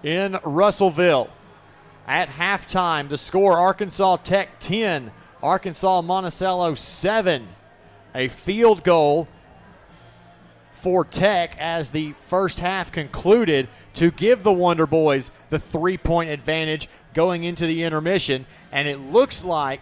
In Russellville, at halftime, the score, Arkansas Tech 10, Arkansas Monticello 7. A field goal for Tech as the first half concluded to give the Wonder Boys the 3-point advantage going into the intermission. And it looks like,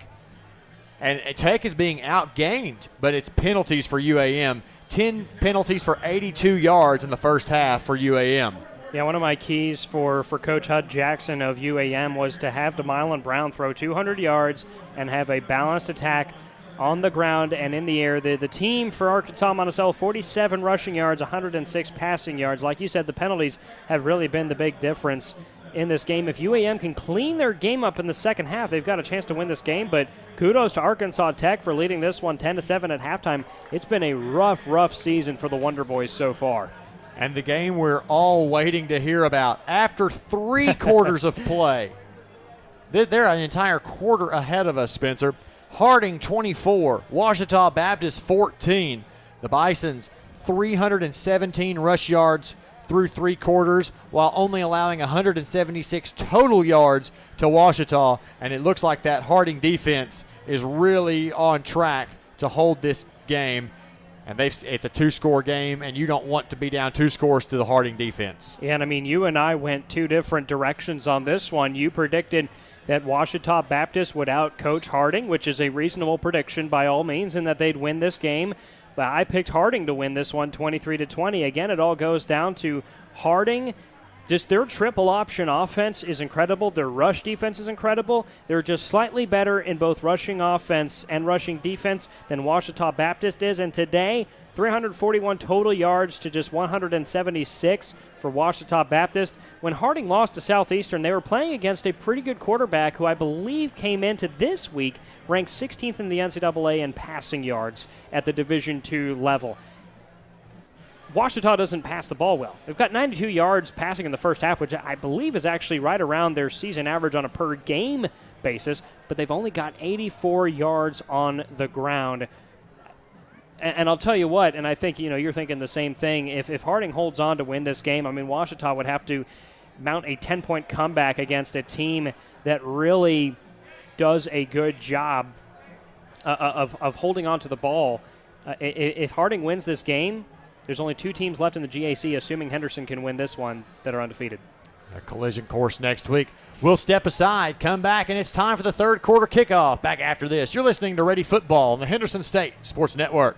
and Tech is being outgained, but it's penalties for UAM. 10 penalties for 82 yards in the first half for UAM. Yeah, one of my keys for Coach Hud Jackson of UAM was to have DeMylon Brown throw 200 yards and have a balanced attack on the ground and in the air. The team for Arkansas Monticello, 47 rushing yards, 106 passing yards. Like you said, the penalties have really been the big difference in this game. If UAM can clean their game up in the second half, they've got a chance to win this game. But kudos to Arkansas Tech for leading this one 10-7 at halftime. It's been a rough season for the Wonder Boys so far. And the game we're all waiting to hear about. After 3 quarters of play, they're an entire quarter ahead of us, Spencer. Harding 24, Ouachita Baptist 14. The Bisons 317 rush yards through 3 quarters while only allowing 176 total yards to Ouachita. And it looks like that Harding defense is really on track to hold this game. And it's a 2-score game, and you don't want to be down 2 scores to the Harding defense. Yeah, and I mean, you and I went 2 different directions on this one. You predicted that Ouachita Baptist would out-coach Harding, which is a reasonable prediction by all means, and that they'd win this game. But I picked Harding to win this one 23-20. Again, it all goes down to Harding Just their triple option offense is incredible. Their rush defense is incredible. They're just slightly better in both rushing offense and rushing defense than Ouachita Baptist is. And today, 341 total yards to just 176 for Ouachita Baptist. When Harding lost to Southeastern, they were playing against a pretty good quarterback who I believe came into this week ranked 16th in the NCAA in passing yards at the Division II level. Ouachita doesn't pass the ball well. They've got 92 yards passing in the first half, which I believe is actually right around their season average on a per-game basis, but they've only got 84 yards on the ground. And I'll tell you what, and I think you're thinking the same thing. If Harding holds on to win this game, I mean, Ouachita would have to mount a 10-point comeback against a team that really does a good job of holding on to the ball. If Harding wins this game, there's only 2 teams left in the GAC, assuming Henderson can win this one, that are undefeated. A collision course next week. We'll step aside, come back, and it's time for the third quarter kickoff. Back after this, you're listening to Ready Football on the Henderson State Sports Network.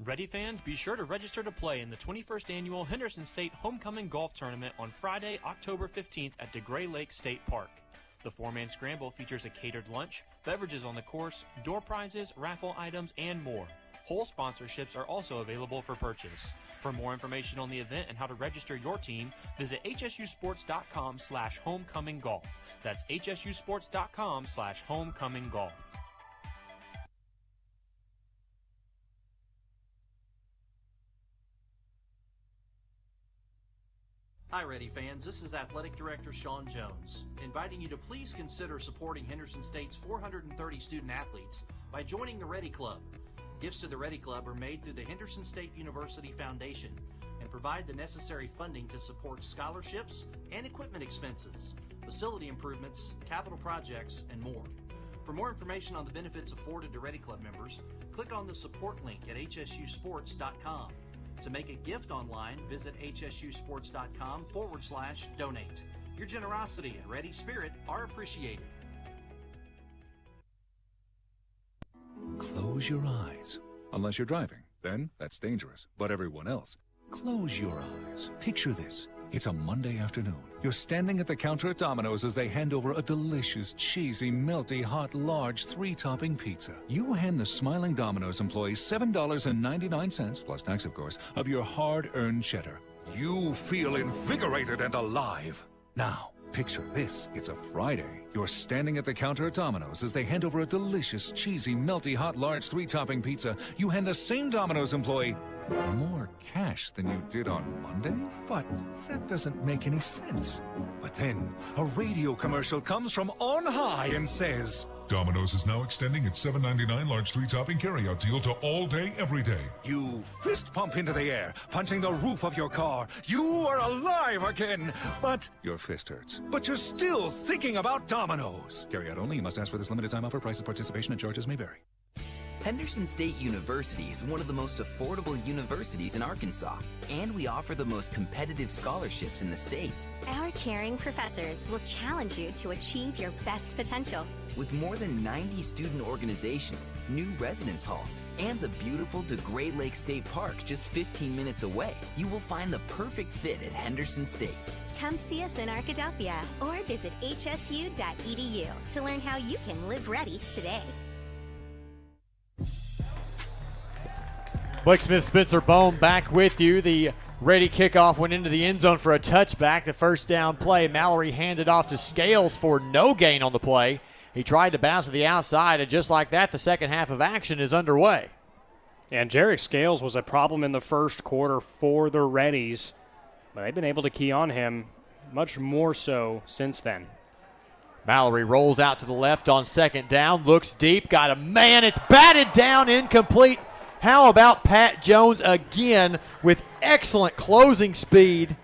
Ready fans, be sure to register to play in the 21st Annual Henderson State Homecoming Golf Tournament on Friday, October 15th at DeGray Lake State Park. The 4-man scramble features a catered lunch, beverages on the course, door prizes, raffle items, and more. Whole sponsorships are also available for purchase. For more information on the event and how to register your team, visit hsusports.com/homecominggolf. That's hsusports.com/homecominggolf. Hi, Ready fans. This is Athletic Director Sean Jones, inviting you to please consider supporting Henderson State's 430 student athletes by joining the Ready Club. Gifts to the Ready Club are made through the Henderson State University Foundation and provide the necessary funding to support scholarships and equipment expenses, facility improvements, capital projects, and more. For more information on the benefits afforded to Ready Club members, click on the support link at hsusports.com. To make a gift online, visit hsusports.com/donate. Your generosity and ready spirit are appreciated. Close your eyes. Unless you're driving, then that's dangerous. But everyone else, close your eyes. Picture this. It's a Monday afternoon. You're standing at the counter at Domino's as they hand over a delicious, cheesy, melty, hot, large 3-topping pizza. You hand the smiling Domino's employee $7.99, plus tax of course, of your hard-earned cheddar. You feel invigorated and alive. Now, picture this. It's a Friday. You're standing at the counter at Domino's as they hand over a delicious, cheesy, melty, hot, large 3-topping pizza. You hand the same Domino's employee more cash than you did on Monday? But that doesn't make any sense. But then, a radio commercial comes from on high and says, Domino's is now extending its $7.99 large 3-topping carryout deal to all day, every day. You fist pump into the air, punching the roof of your car. You are alive again, but your fist hurts. But you're still thinking about Domino's. Carryout only. You must ask for this limited time offer. Prices, participation, and charges may vary. Henderson State University is one of the most affordable universities in Arkansas, and we offer the most competitive scholarships in the state. Our caring professors will challenge you to achieve your best potential. With more than 90 student organizations, new residence halls, and the beautiful DeGray Lake State Park just 15 minutes away, you will find the perfect fit at Henderson State. Come see us in Arkadelphia or visit hsu.edu to learn how you can live ready today. Blake Smith, Spencer Bone back with you. The ready kickoff went into the end zone for a touchback. The first down play, Mallory handed off to Scales for no gain on the play. He tried to bounce to the outside, and just like that, the second half of action is underway. And Jarek Scales was a problem in the first quarter for the Reddies, but they've been able to key on him much more so since then. Mallory rolls out to the left on second down, looks deep, got a man. It's batted down, incomplete. How about Pat Jones again with excellent closing speed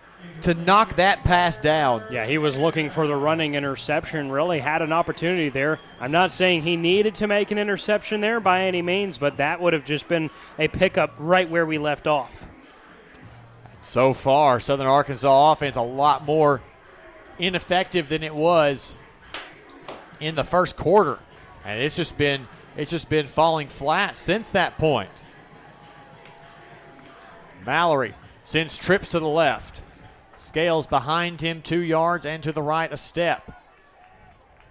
to knock that pass down? Yeah, he was looking for the running interception, really had an opportunity there. I'm not saying he needed to make an interception there by any means, but that would have just been a pickup right where we left off. So far, Southern Arkansas offense a lot more ineffective than it was in the first quarter. And it's just been falling flat since that point. Mallory sends trips to the left. Scales behind him 2 yards and to the right a step.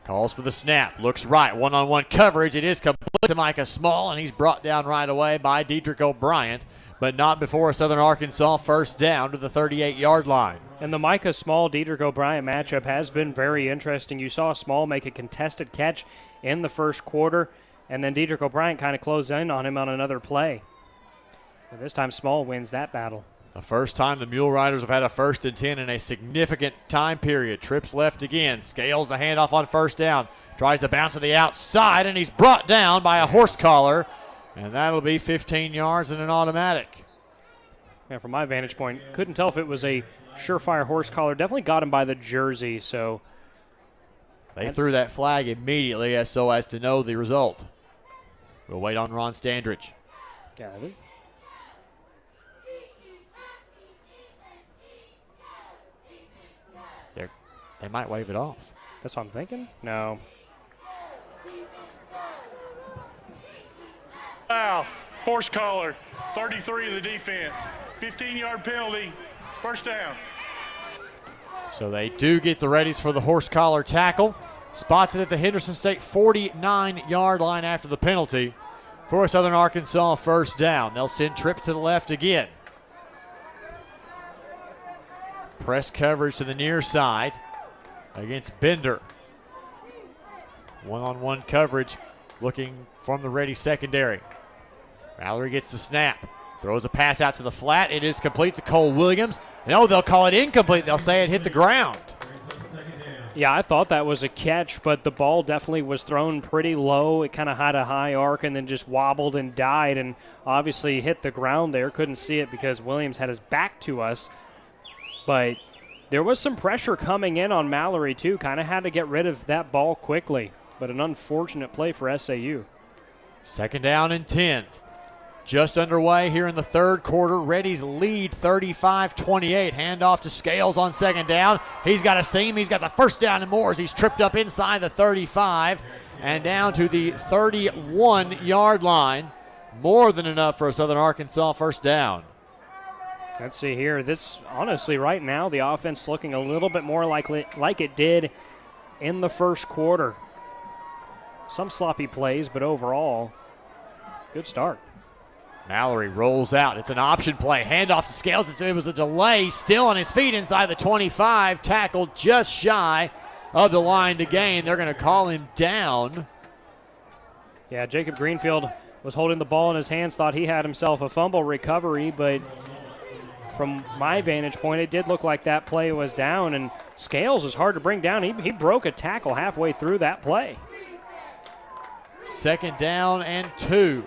Calls for the snap. Looks right. One-on-one coverage. It is complete to Micah Small, and he's brought down right away by Dedrick O'Brien, but not before Southern Arkansas first down to the 38-yard line. And the Micah Small, Dedrick O'Brien matchup has been very interesting. You saw Small make a contested catch in the first quarter, and then Dedrick O'Brien kind of closed in on him on another play. But this time Small wins that battle. The first time the Mule Riders have had a 1st and 10 in a significant time period. Trips left again. Scales the handoff on first down. Tries to bounce to the outside, and he's brought down by a horse collar. And that'll be 15 yards and an automatic. Yeah, from my vantage point, couldn't tell if it was a surefire horse collar. Definitely got him by the jersey, so. They threw that flag immediately so as to know the result. We'll wait on Ron Standridge. Got it. They might wave it off. That's what I'm thinking? No. Foul, horse collar, 33 of the defense. 15-yard penalty, first down. So they do get the Reddies for the horse collar tackle. Spots it at the Henderson State 49-yard line after the penalty for a Southern Arkansas first down. They'll send Trips to the left again. Press coverage to the near side against Bender. One-on-one coverage looking from the Reddy secondary. Mallory gets the snap. Throws a pass out to the flat. It is complete to Cole Williams. No, they'll call it incomplete. They'll say it hit the ground. Yeah, I thought that was a catch, but the ball definitely was thrown pretty low. It kind of had a high arc and then just wobbled and died and obviously hit the ground there. Couldn't see it because Williams had his back to us. But there was some pressure coming in on Mallory, too. Kind of had to get rid of that ball quickly, but an unfortunate play for SAU. 2nd down and 10. Just underway here in the third quarter. Reddies lead 35-28. Handoff to Scales on 2nd down. He's got a seam. He's got the first down and more as he's tripped up inside the 35 and down to the 31-yard line. More than enough for a Southern Arkansas first down. Let's see here. This, honestly, right now, the offense looking a little bit more like it did in the first quarter. Some sloppy plays, but overall, good start. Mallory rolls out. It's an option play. Handoff to Scales. It was a delay. Still on his feet inside the 25. Tackled just shy of the line to gain. They're going to call him down. Yeah, Jacob Greenfield was holding the ball in his hands, thought he had himself a fumble recovery, but from my vantage point, it did look like that play was down, and Scales was hard to bring down. He broke a tackle halfway through that play. 2nd down and 2.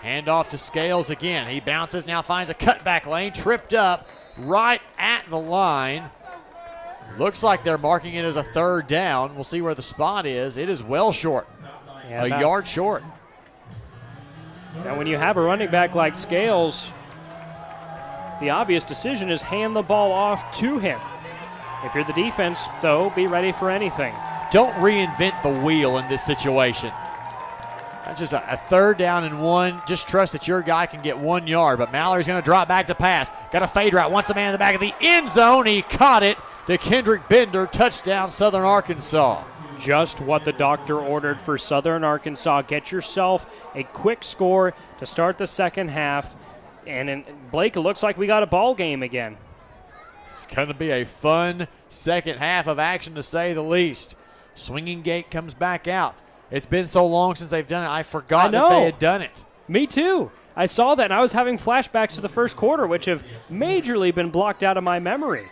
Handoff to Scales again. He bounces, now finds a cutback lane, tripped up right at the line. Looks like they're marking it as a 3rd down. We'll see where the spot is. It is well short, a yard short. Now, when you have a running back like Scales, the obvious decision is hand the ball off to him. If you're the defense, though, be ready for anything. Don't reinvent the wheel in this situation. That's just a 3rd down and 1. Just trust that your guy can get 1 yard. But Mallory's going to drop back to pass. Got a fade route. Wants a man in the back of the end zone. He caught it to Kendrick Bender. Touchdown, Southern Arkansas. Just what the doctor ordered for Southern Arkansas. Get yourself a quick score to start the second half. And Blake, it looks like we got a ball game again. It's going to be a fun second half of action, to say the least. Swinging Gate comes back out. It's been so long since they've done it, I forgot that they had done it. Me too. I saw that, and I was having flashbacks to the first quarter, which have majorly been blocked out of my memory.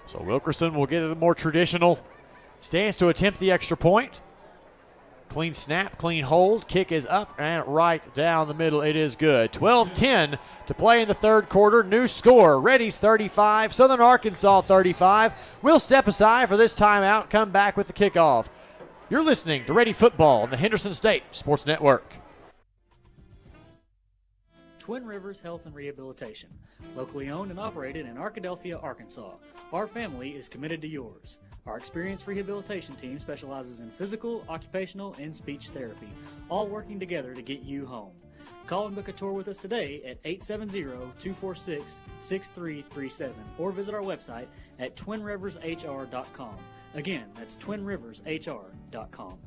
So Wilkerson will get a more traditional stance to attempt the extra point. Clean snap, clean hold. Kick is up and right down the middle. It is good. 12-10 to play in the third quarter. New score, Reddies 35, Southern Arkansas 35. We'll step aside for this timeout, come back with the kickoff. You're listening to Ready Football on the Henderson State Sports Network. Twin Rivers Health and Rehabilitation, locally owned and operated in Arkadelphia, Arkansas. Our family is committed to yours. Our experienced rehabilitation team specializes in physical, occupational, and speech therapy, all working together to get you home. Call and book a tour with us today at 870-246-6337 or visit our website at twinrivershr.com. Again, that's twinrivershr.com.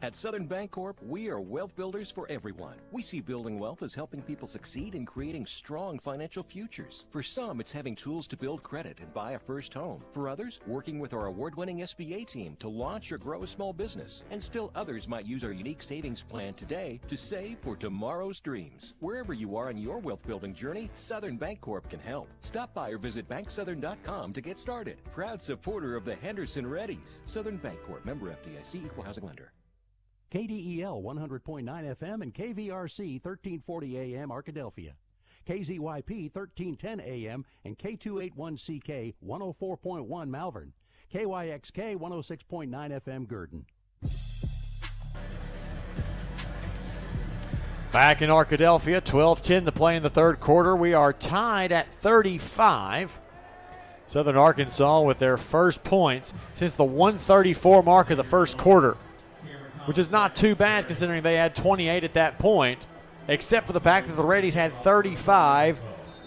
At Southern Bancorp, we are wealth builders for everyone. We see building wealth as helping people succeed in creating strong financial futures. For some, it's having tools to build credit and buy a first home. For others, working with our award-winning SBA team to launch or grow a small business. And still others might use our unique savings plan today to save for tomorrow's dreams. Wherever you are in your wealth building journey, Southern Bancorp can help. Stop by or visit banksouthern.com to get started. Proud supporter of the Henderson Reddies. Southern Bancorp, member FDIC, equal housing lender. KDEL 100.9 FM and KVRC 1340 AM Arkadelphia. KZYP 1310 AM and K281CK 104.1 Malvern. KYXK 106.9 FM Gurdon. Back in Arkadelphia, 12-10 to play in the third quarter. We are tied at 35. Southern Arkansas with their first points since the 1:34 mark of the first quarter, which is not too bad considering they had 28 at that point, except for the fact that the Reddies had 35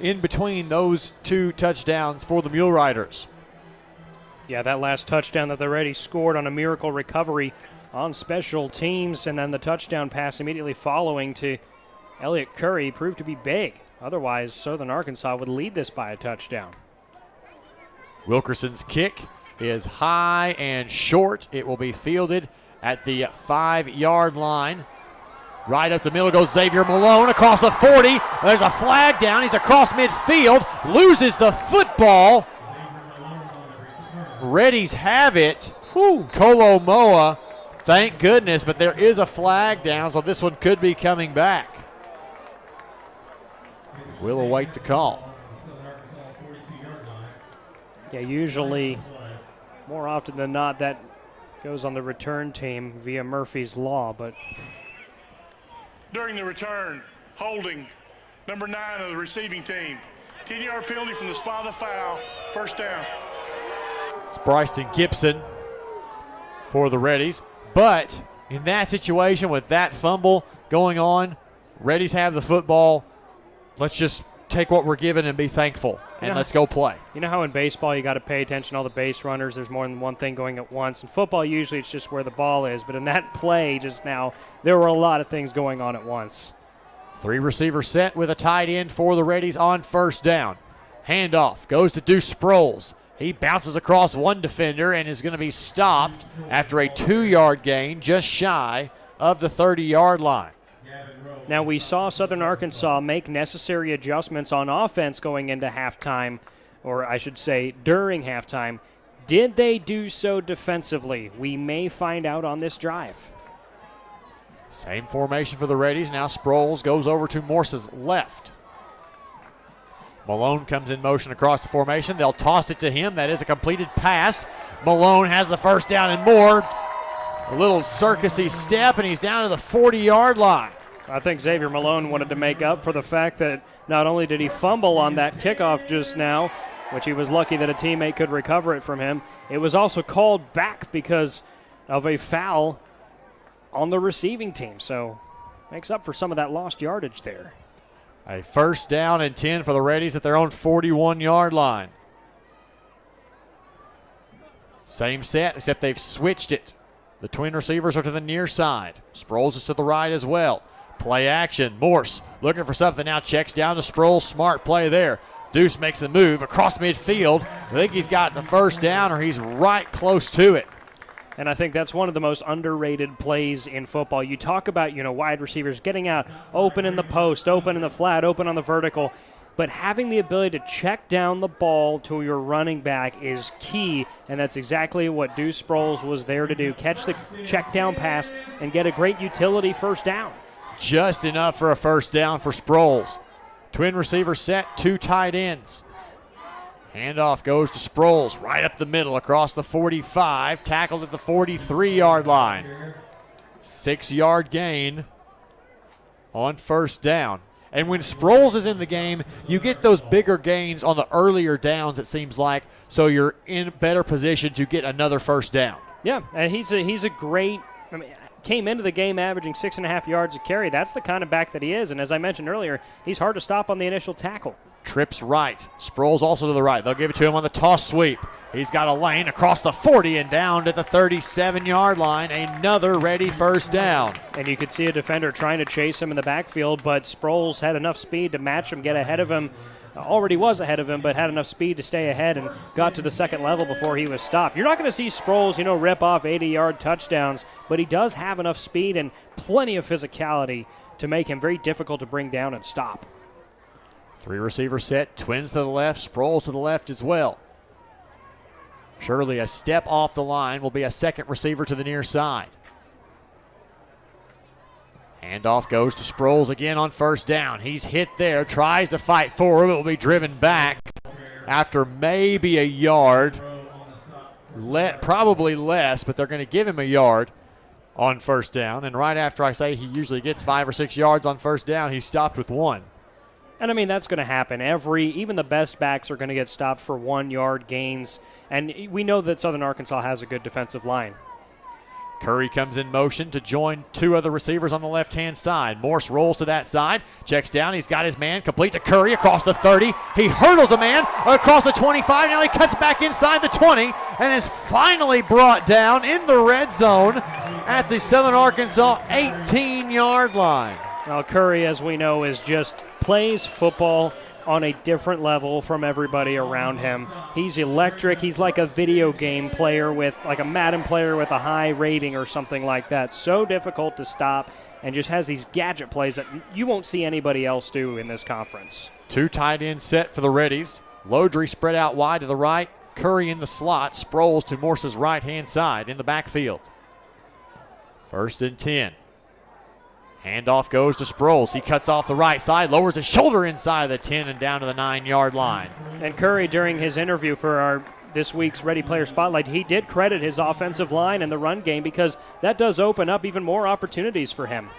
in between those two touchdowns for the Mule Riders. Yeah, that last touchdown that the Reddies scored on a miracle recovery on special teams, and then the touchdown pass immediately following to Elliott Curry proved to be big. Otherwise, Southern Arkansas would lead this by a touchdown. Wilkerson's kick is high and short. It will be fielded at the 5-yard line. Right up the middle goes Xavier Malone across the 40. There's a flag down. He's across midfield, loses the football. Reddies have it. Kolomoa, thank goodness, but there is a flag down, so this one could be coming back. We'll await the call. Yeah, usually, more often than not, that goes on the return team via Murphy's Law, but during the return, holding number 9 of the receiving team. 10-yard penalty from the spot of the foul. First down. It's Bryson Gibson for the Reddies. But in that situation with that fumble going on, Reddies have the football. Let's just take what we're given and be thankful, and let's go play. You know how in baseball you got to pay attention to all the base runners? There's more than one thing going at once. In football, usually it's just where the ball is. But in that play just now, there were a lot of things going on at once. 3-receiver set with a tight end for the Reddies on first down. Handoff goes to Deuce Sproles. He bounces across one defender and is going to be stopped after a 2-yard gain just shy of the 30-yard line. Now, we saw Southern Arkansas make necessary adjustments on offense going into halftime, or I should say during halftime. Did they do so defensively? We may find out on this drive. Same formation for the Reddies. Now Sproles goes over to Morse's left. Malone comes in motion across the formation. They'll toss it to him. That is a completed pass. Malone has the first down and more. A little circusy step, and he's down to the 40-yard line. I think Xavier Malone wanted to make up for the fact that not only did he fumble on that kickoff just now, which he was lucky that a teammate could recover it from him, it was also called back because of a foul on the receiving team. So makes up for some of that lost yardage there. A first down and 10 for the Reddies at their own 41-yard line. Same set, except they've switched it. The twin receivers are to the near side. Sproles is to the right as well. Play action. Morse looking for something now. Checks down to Sproles. Smart play there. Deuce makes a move across midfield. I think he's got the first down, or he's right close to it. And I think that's one of the most underrated plays in football. You talk about, wide receivers getting out, open in the post, open in the flat, open on the vertical. But having the ability to check down the ball to your running back is key, and that's exactly what Deuce Sproles was there to do. Catch the check down pass and get a great utility first down. Just enough for a first down for Sproles. Twin receiver set, 2 tight ends. Handoff goes to Sproles, right up the middle across the 45, tackled at the 43-yard line. 6-yard gain on first down. And when Sproles is in the game, you get those bigger gains on the earlier downs, it seems like, so you're in better position to get another first down. Yeah, and he's a great came into the game averaging 6.5 yards a carry. That's the kind of back that he is. And as I mentioned earlier, he's hard to stop on the initial tackle. Trips right. Sproles also to the right. They'll give it to him on the toss sweep. He's got a lane across the 40 and down to the 37-yard line. Another Reddy first down. And you could see a defender trying to chase him in the backfield, but Sproles had enough speed to match him, get ahead of him. Already was ahead of him, but had enough speed to stay ahead and got to the second level before he was stopped. You're not going to see Sproles, rip off 80-yard touchdowns, but he does have enough speed and plenty of physicality to make him very difficult to bring down and stop. 3 receiver set, twins to the left, Sproles to the left as well. Surely a step off the line will be a second receiver to the near side. Handoff goes to Sproles again on first down. He's hit there, tries to fight forward, but will be driven back after maybe a yard. Probably less, but they're going to give him a yard on first down. And right after I say he usually gets 5 or 6 yards on first down, he stopped with 1. And, that's going to happen. Even the best backs are going to get stopped for 1-yard gains. And we know that Southern Arkansas has a good defensive line. Curry comes in motion to join 2 other receivers on the left-hand side. Morse rolls to that side, checks down. He's got his man complete to Curry across the 30. He hurdles a man across the 25. Now he cuts back inside the 20 and is finally brought down in the red zone at the Southern Arkansas 18-yard line. Well, Curry, as we know, plays football on a different level from everybody around him. He's electric. He's like a video game player like a Madden player with a high rating or something like that. So difficult to stop and just has these gadget plays that you won't see anybody else do in this conference. 2 tight end set for the Reddies. Lodry spread out wide to the right. Curry in the slot. Sproles to Morse's right-hand side in the backfield. 1st and 10. Handoff goes to Sproles. He cuts off the right side, lowers his shoulder inside the 10 and down to the 9-yard line. And Curry, during his interview for this week's Ready Player Spotlight, he did credit his offensive line and the run game because that does open up even more opportunities for him.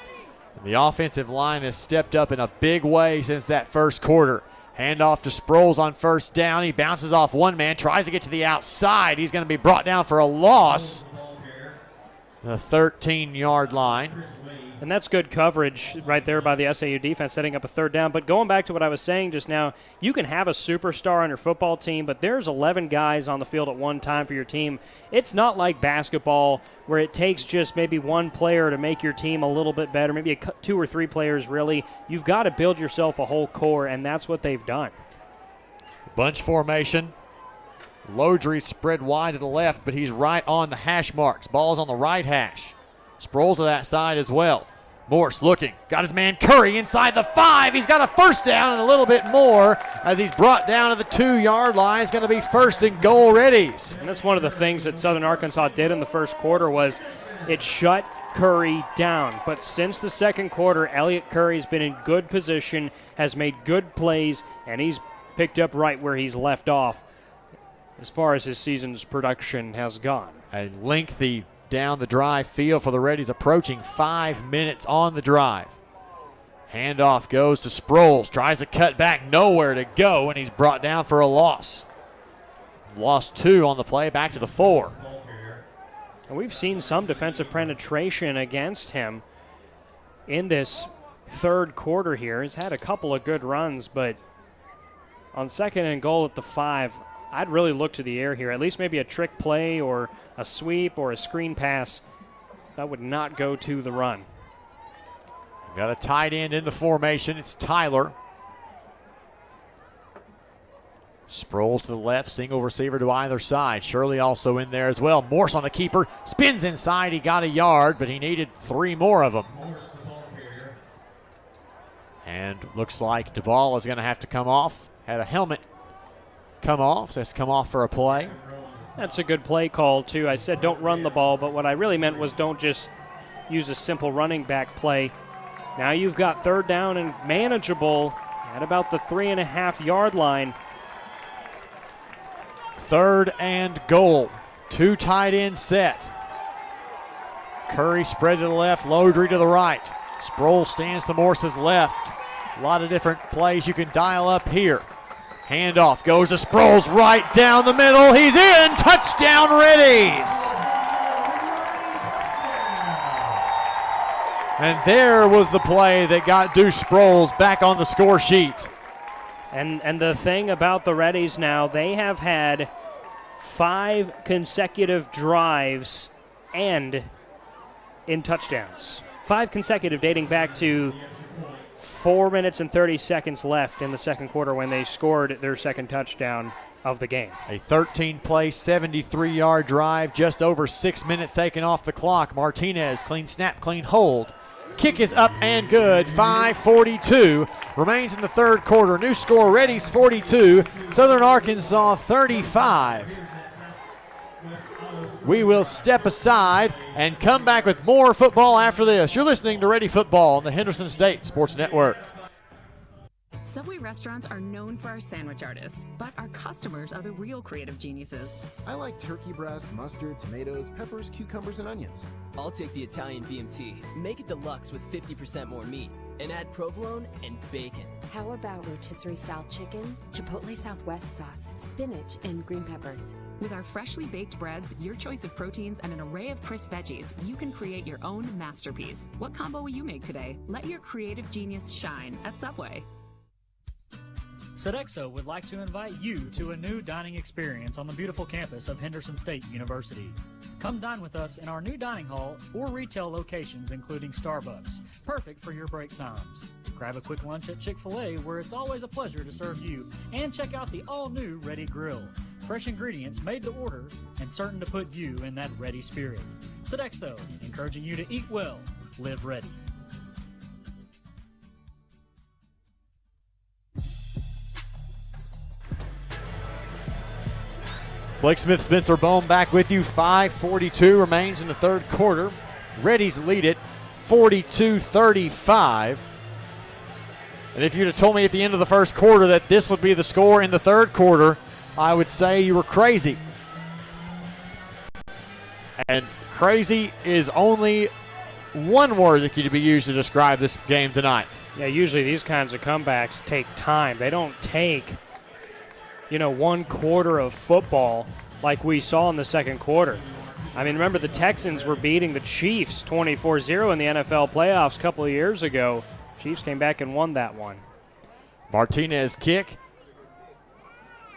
The offensive line has stepped up in a big way since that first quarter. Handoff to Sproles on first down. He bounces off one man, tries to get to the outside. He's going to be brought down for a loss. The 13-yard line. And that's good coverage right there by the SAU defense setting up a 3rd down. But going back to what I was saying just now, you can have a superstar on your football team, but there's 11 guys on the field at one time for your team. It's not like basketball where it takes just maybe one player to make your team a little bit better, maybe 2 or 3 players really. You've got to build yourself a whole core, and that's what they've done. Bunch formation. Lodry spread wide to the left, but he's right on the hash marks. Ball's on the right hash. Sproles to that side as well. Morse looking. Got his man Curry inside the 5. He's got a first down and a little bit more as he's brought down to the 2-yard line. It's going to be 1st and goal Reddies. And that's one of the things that Southern Arkansas did in the first quarter was it shut Curry down. But since the second quarter, Elliott Curry's been in good position, has made good plays, and he's picked up right where he's left off as far as his season's production has gone. A lengthy down the drive field for the Reddies, approaching 5 minutes on the drive. Handoff goes to Sproles, tries to cut back, nowhere to go, and he's brought down for a loss. Lost 2 on the play, back to the 4. And we've seen some defensive penetration against him in this third quarter here. He's had a couple of good runs, but on 2nd and goal at the 5, I'd really look to the air here. At least maybe a trick play or a sweep or a screen pass. That would not go to the run. Got a tight end in the formation. It's Tyler. Sproles to the left, single receiver to either side. Shirley also in there as well. Morse on the keeper, spins inside. He got a yard, but he needed 3 more of them. And looks like Duvall is going to have to come off. Had a helmet come off, so it's come off for a play. That's a good play call, too. I said don't run the ball, but what I really meant was don't just use a simple running back play. Now you've got 3rd down and manageable at about the 3.5-yard line. 3rd and goal. 2 tight end set. Curry spread to the left, Lodry to the right. Sproles stands to Morse's left. A lot of different plays you can dial up here. Handoff goes to Sproles right down the middle. He's in. Touchdown, Reddies. And there was the play that got Deuce Sproles back on the score sheet. And the thing about the Reddies now, they have had 5 consecutive drives and in touchdowns. 5 consecutive dating back to 4 minutes and 30 seconds left in the second quarter when they scored their second touchdown of the game. A 13-play, 73-yard drive, just over 6 minutes taken off the clock. Martinez, clean snap, clean hold. Kick is up and good. 5:42 remains in the third quarter. New score, Reddies 42, Southern Arkansas 35. We will step aside and come back with more football after this. You're listening to Ready Football on the Henderson State Sports Network. Subway restaurants are known for our sandwich artists, but our customers are the real creative geniuses. I like turkey breast, mustard, tomatoes, peppers, cucumbers, and onions. I'll take the Italian BMT. Make it deluxe with 50% more meat. And add provolone and bacon. How about rotisserie-style chicken, Chipotle Southwest sauce, spinach, and green peppers? With our freshly baked breads, your choice of proteins, and an array of crisp veggies, you can create your own masterpiece. What combo will you make today? Let your creative genius shine at Subway. Sodexo would like to invite you to a new dining experience on the beautiful campus of Henderson State University. Come dine with us in our new dining hall or retail locations including Starbucks, perfect for your break times. Grab a quick lunch at Chick-fil-A where it's always a pleasure to serve you, and check out the all-new Reddy Grill. Fresh ingredients made to order and certain to put you in that ready spirit. Sodexo, encouraging you to eat well, live ready. Blake Smith, Spencer Bone back with you. 5:42 remains in the third quarter. Reddies lead it 42-35. And if you'd have told me at the end of the first quarter that this would be the score in the third quarter, I would say you were crazy. And crazy is only one word that could be used to describe this game tonight. Yeah, usually these kinds of comebacks take time. They don't take, one quarter of football like we saw in the second quarter. I mean, remember the Texans were beating the Chiefs 24-0 in the NFL playoffs a couple of years ago. Chiefs came back and won that one. Martinez kick.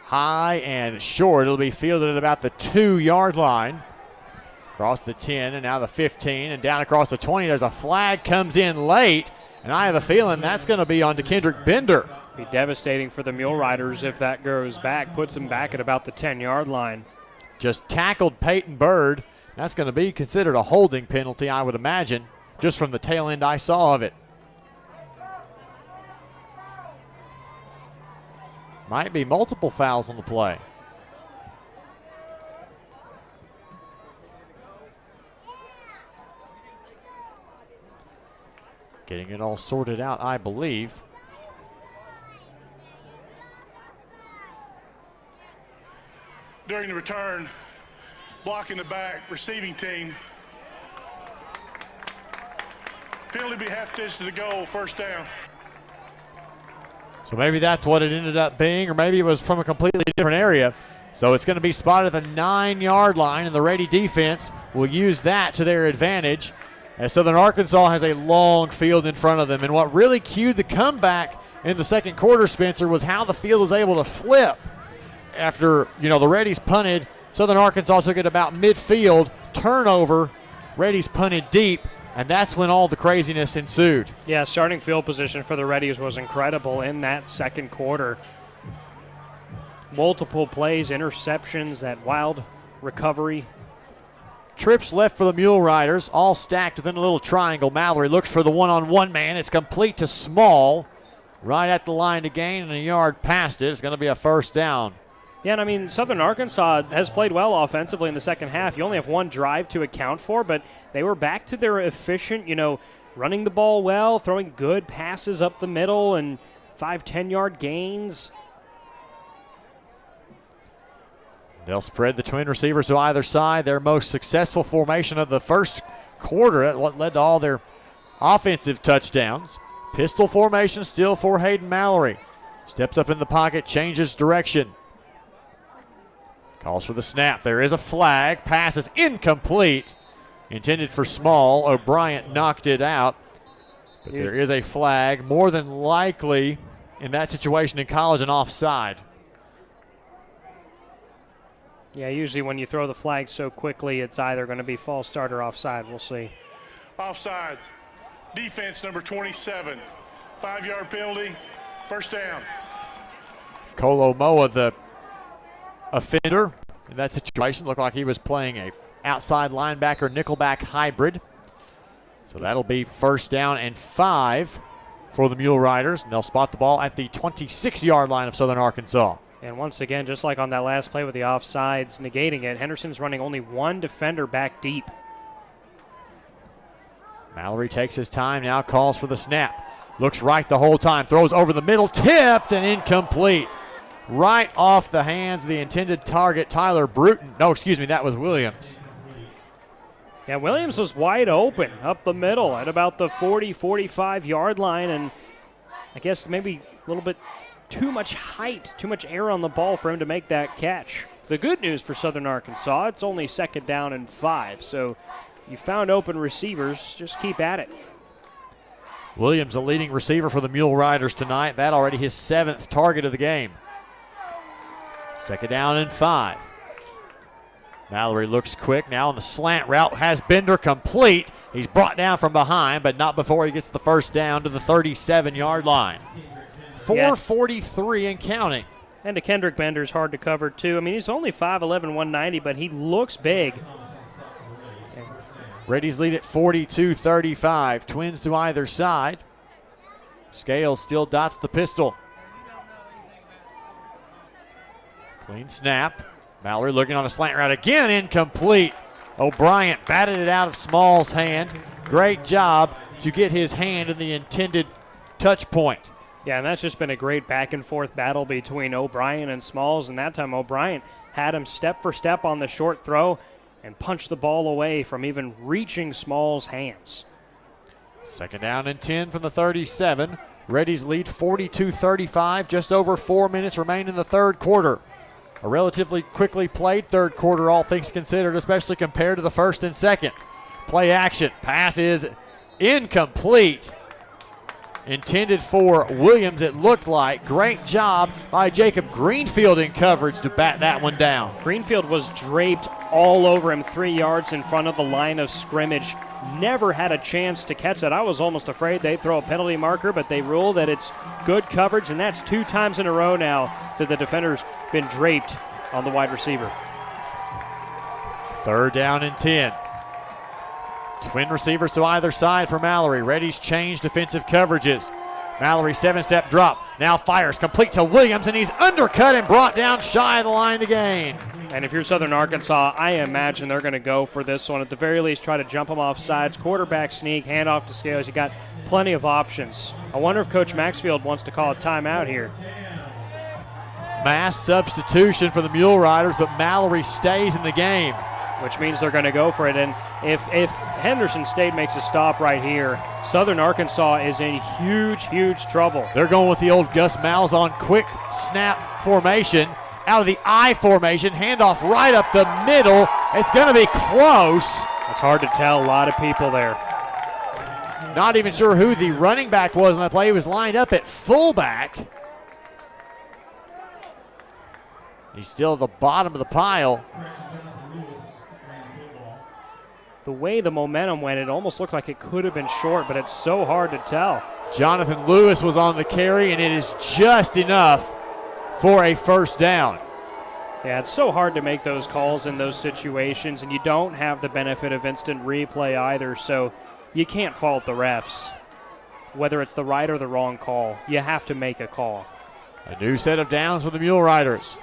High and short. It'll be fielded at about the 2-yard line. Across the 10 and now the 15 and down across the 20. There's a flag comes in late, and I have a feeling that's going to be on to Kendrick Bender. Be devastating for the Mule Riders if that goes back. Puts them back at about the 10-yard line. Just tackled Peyton Bird. That's going to be considered a holding penalty, I would imagine, just from the tail end I saw of it. Might be multiple fouls on the play. Getting it all sorted out, I believe. During the return, blocking the back, receiving team. Penalty be half distance to the goal, first down. So maybe that's what it ended up being, or maybe it was from a completely different area. So it's going to be spotted at the 9-yard line, and the Reddy defense will use that to their advantage, as Southern Arkansas has a long field in front of them. And what really cued the comeback in the second quarter, Spencer, was how the field was able to flip after, the Reddies punted. Southern Arkansas took it about midfield, turnover, Reddies punted deep, and that's when all the craziness ensued. Yeah, starting field position for the Reddies was incredible in that second quarter. Multiple plays, interceptions, that wild recovery. Trips left for the Mule Riders, all stacked within a little triangle. Mallory looks for the one-on-one man. It's complete to Small, right at the line to gain, and a yard past it. It's going to be a first down. Yeah, and I mean, Southern Arkansas has played well offensively in the second half. You only have one drive to account for, but they were back to their efficient, running the ball well, throwing good passes up the middle, and 5-10-yard gains. They'll spread the twin receivers to either side. Their most successful formation of the first quarter, at what led to all their offensive touchdowns. Pistol formation still for Hayden Mallory. Steps up in the pocket, changes direction. Calls for the snap. There is a flag. Pass is incomplete. Intended for Small. O'Brien knocked it out. But there is a flag, more than likely in that situation in college, an offside. Yeah, usually when you throw the flag so quickly, it's either going to be false start or offside. We'll see. Offsides. Defense number 27. 5-yard penalty. First down. Colo Moa, the offender in that situation, looked like he was playing a outside linebacker nickelback hybrid. So that'll be first down and 5 for the Mule Riders, and they'll spot the ball at the 26-yard line of Southern Arkansas. And once again, just like on that last play with the offsides negating it, Henderson's running only one defender back deep. Mallory takes his time, now calls for the snap. Looks right the whole time, throws over the middle, tipped and incomplete. Right off the hands of the intended target, Tyler Bruton. No, excuse me, that was Williams. Yeah, Williams was wide open up the middle at about the 40, 45-yard line, and I guess maybe a little bit too much height, too much air on the ball for him to make that catch. The good news for Southern Arkansas, it's only second down and 5, so you found open receivers, just keep at it. Williams, a leading receiver for the Mule Riders tonight. That already his 7th target of the game. Second down and 5. Mallory looks quick. Now on the slant route, has Bender complete. He's brought down from behind, but not before he gets the first down to the 37-yard line. 4:43 and counting. And to Kendrick Bender's hard to cover, too. I mean, he's only 5'11", 190, but he looks big. Reddies lead at 42-35. Twins to either side. Scales still dots the pistol. Clean snap. Mallory looking on a slant route again, incomplete. O'Brien batted it out of Small's hand. Great job to get his hand in the intended touch point. Yeah, and that's just been a great back-and-forth battle between O'Brien and Smalls, and that time O'Brien had him step for step on the short throw and punched the ball away from even reaching Smalls' hands. Second down and 10 from the 37. Reddies lead 42-35, just over 4 minutes remain in the third quarter. A relatively quickly played third quarter, all things considered, especially compared to the first and second. Play action. Pass is incomplete. Intended for Williams, it looked like. Great job by Jacob Greenfield in coverage to bat that one down. Greenfield was draped all over him 3 yards in front of the line of scrimmage. Never had a chance to catch that. I was almost afraid they'd throw a penalty marker, but they rule that it's good coverage, and that's 2 times in a row now that the defender's been draped on the wide receiver. Third down and 10. Twin receivers to either side for Mallory. Reddies change defensive coverages. Mallory 7-step drop. Now fires complete to Williams, and he's undercut and brought down shy of the line to gain. And if you're Southern Arkansas, I imagine they're going to go for this one. At the very least, try to jump him off sides, quarterback sneak, hand off to Scales. You got plenty of options. I wonder if Coach Maxfield wants to call a timeout here. Mass substitution for the Mule Riders, but Mallory stays in the game. Which means they're going to go for it. And if Henderson State makes a stop right here, Southern Arkansas is in huge, huge trouble. They're going with the old Gus Malzahn quick snap formation. Out of the I formation, handoff right up the middle. It's going to be close. It's hard to tell, a lot of people there. Not even sure who the running back was on that play. He was lined up at fullback. He's still at the bottom of the pile. The way the momentum went, it almost looked like it could have been short, but it's so hard to tell. Jonathan Lewis was on the carry, and it is just enough for a first down. Yeah, it's so hard to make those calls in those situations, and you don't have the benefit of instant replay either, so you can't fault the refs. Whether it's the right or the wrong call, you have to make a call. A new set of downs for the Mule Riders.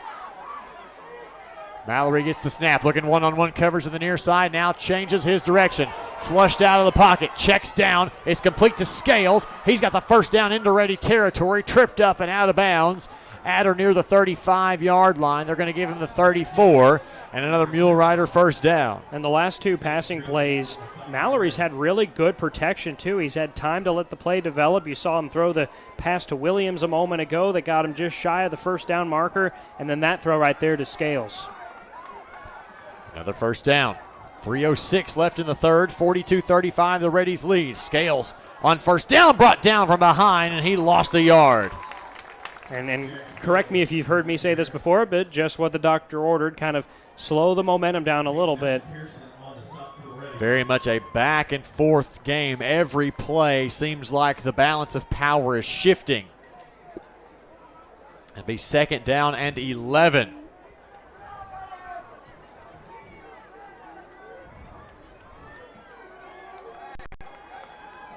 Mallory gets the snap, looking one-on-one coverage to the near side, now changes his direction. Flushed out of the pocket, checks down, it's complete to Scales. He's got the first down into Reddy territory, tripped up and out of bounds at or near the 35-yard line. They're going to give him the 34, and another Mule Rider first down. And the last 2 passing plays, Mallory's had really good protection too. He's had time to let the play develop. You saw him throw the pass to Williams a moment ago that got him just shy of the first down marker, and then that throw right there to Scales. Another first down. 3:06 left in the third, 42-35, the Reddies lead. Scales on first down, brought down from behind, and he lost a yard. And correct me if you've heard me say this before, but just what the doctor ordered, kind of slow the momentum down a little bit. Very much a back and forth game. Every play seems like the balance of power is shifting. It'll be 2nd down and 11.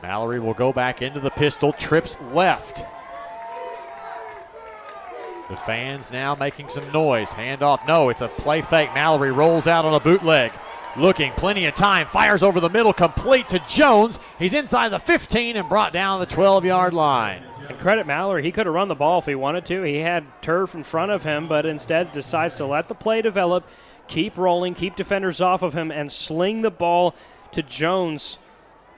Mallory will go back into the pistol, trips left. The fans now making some noise. Handoff, no, it's a play fake. Mallory rolls out on a bootleg. Looking, plenty of time, fires over the middle, complete to Jones. He's inside the 15 and brought down the 12-yard line. And credit Mallory, he could have run the ball if he wanted to. He had turf in front of him, but instead decides to let the play develop, keep rolling, keep defenders off of him, and sling the ball to Jones,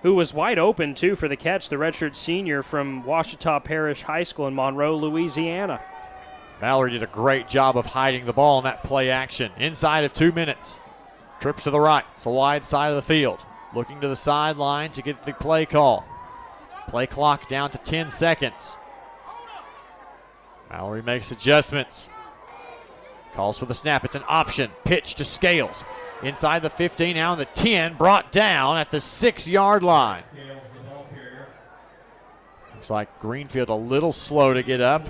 who was wide open, too, for the catch, the redshirt senior from Ouachita Parish High School in Monroe, Louisiana. Mallory did a great job of hiding the ball in that play action. Inside of 2 minutes. Trips to the right. It's a wide side of the field. Looking to the sideline to get the play call. Play clock down to 10 seconds. Mallory makes adjustments. Calls for the snap. It's an option. Pitch to Scales. Inside the 15, now in the 10. Brought down at the 6-yard line. Looks like Greenfield a little slow to get up.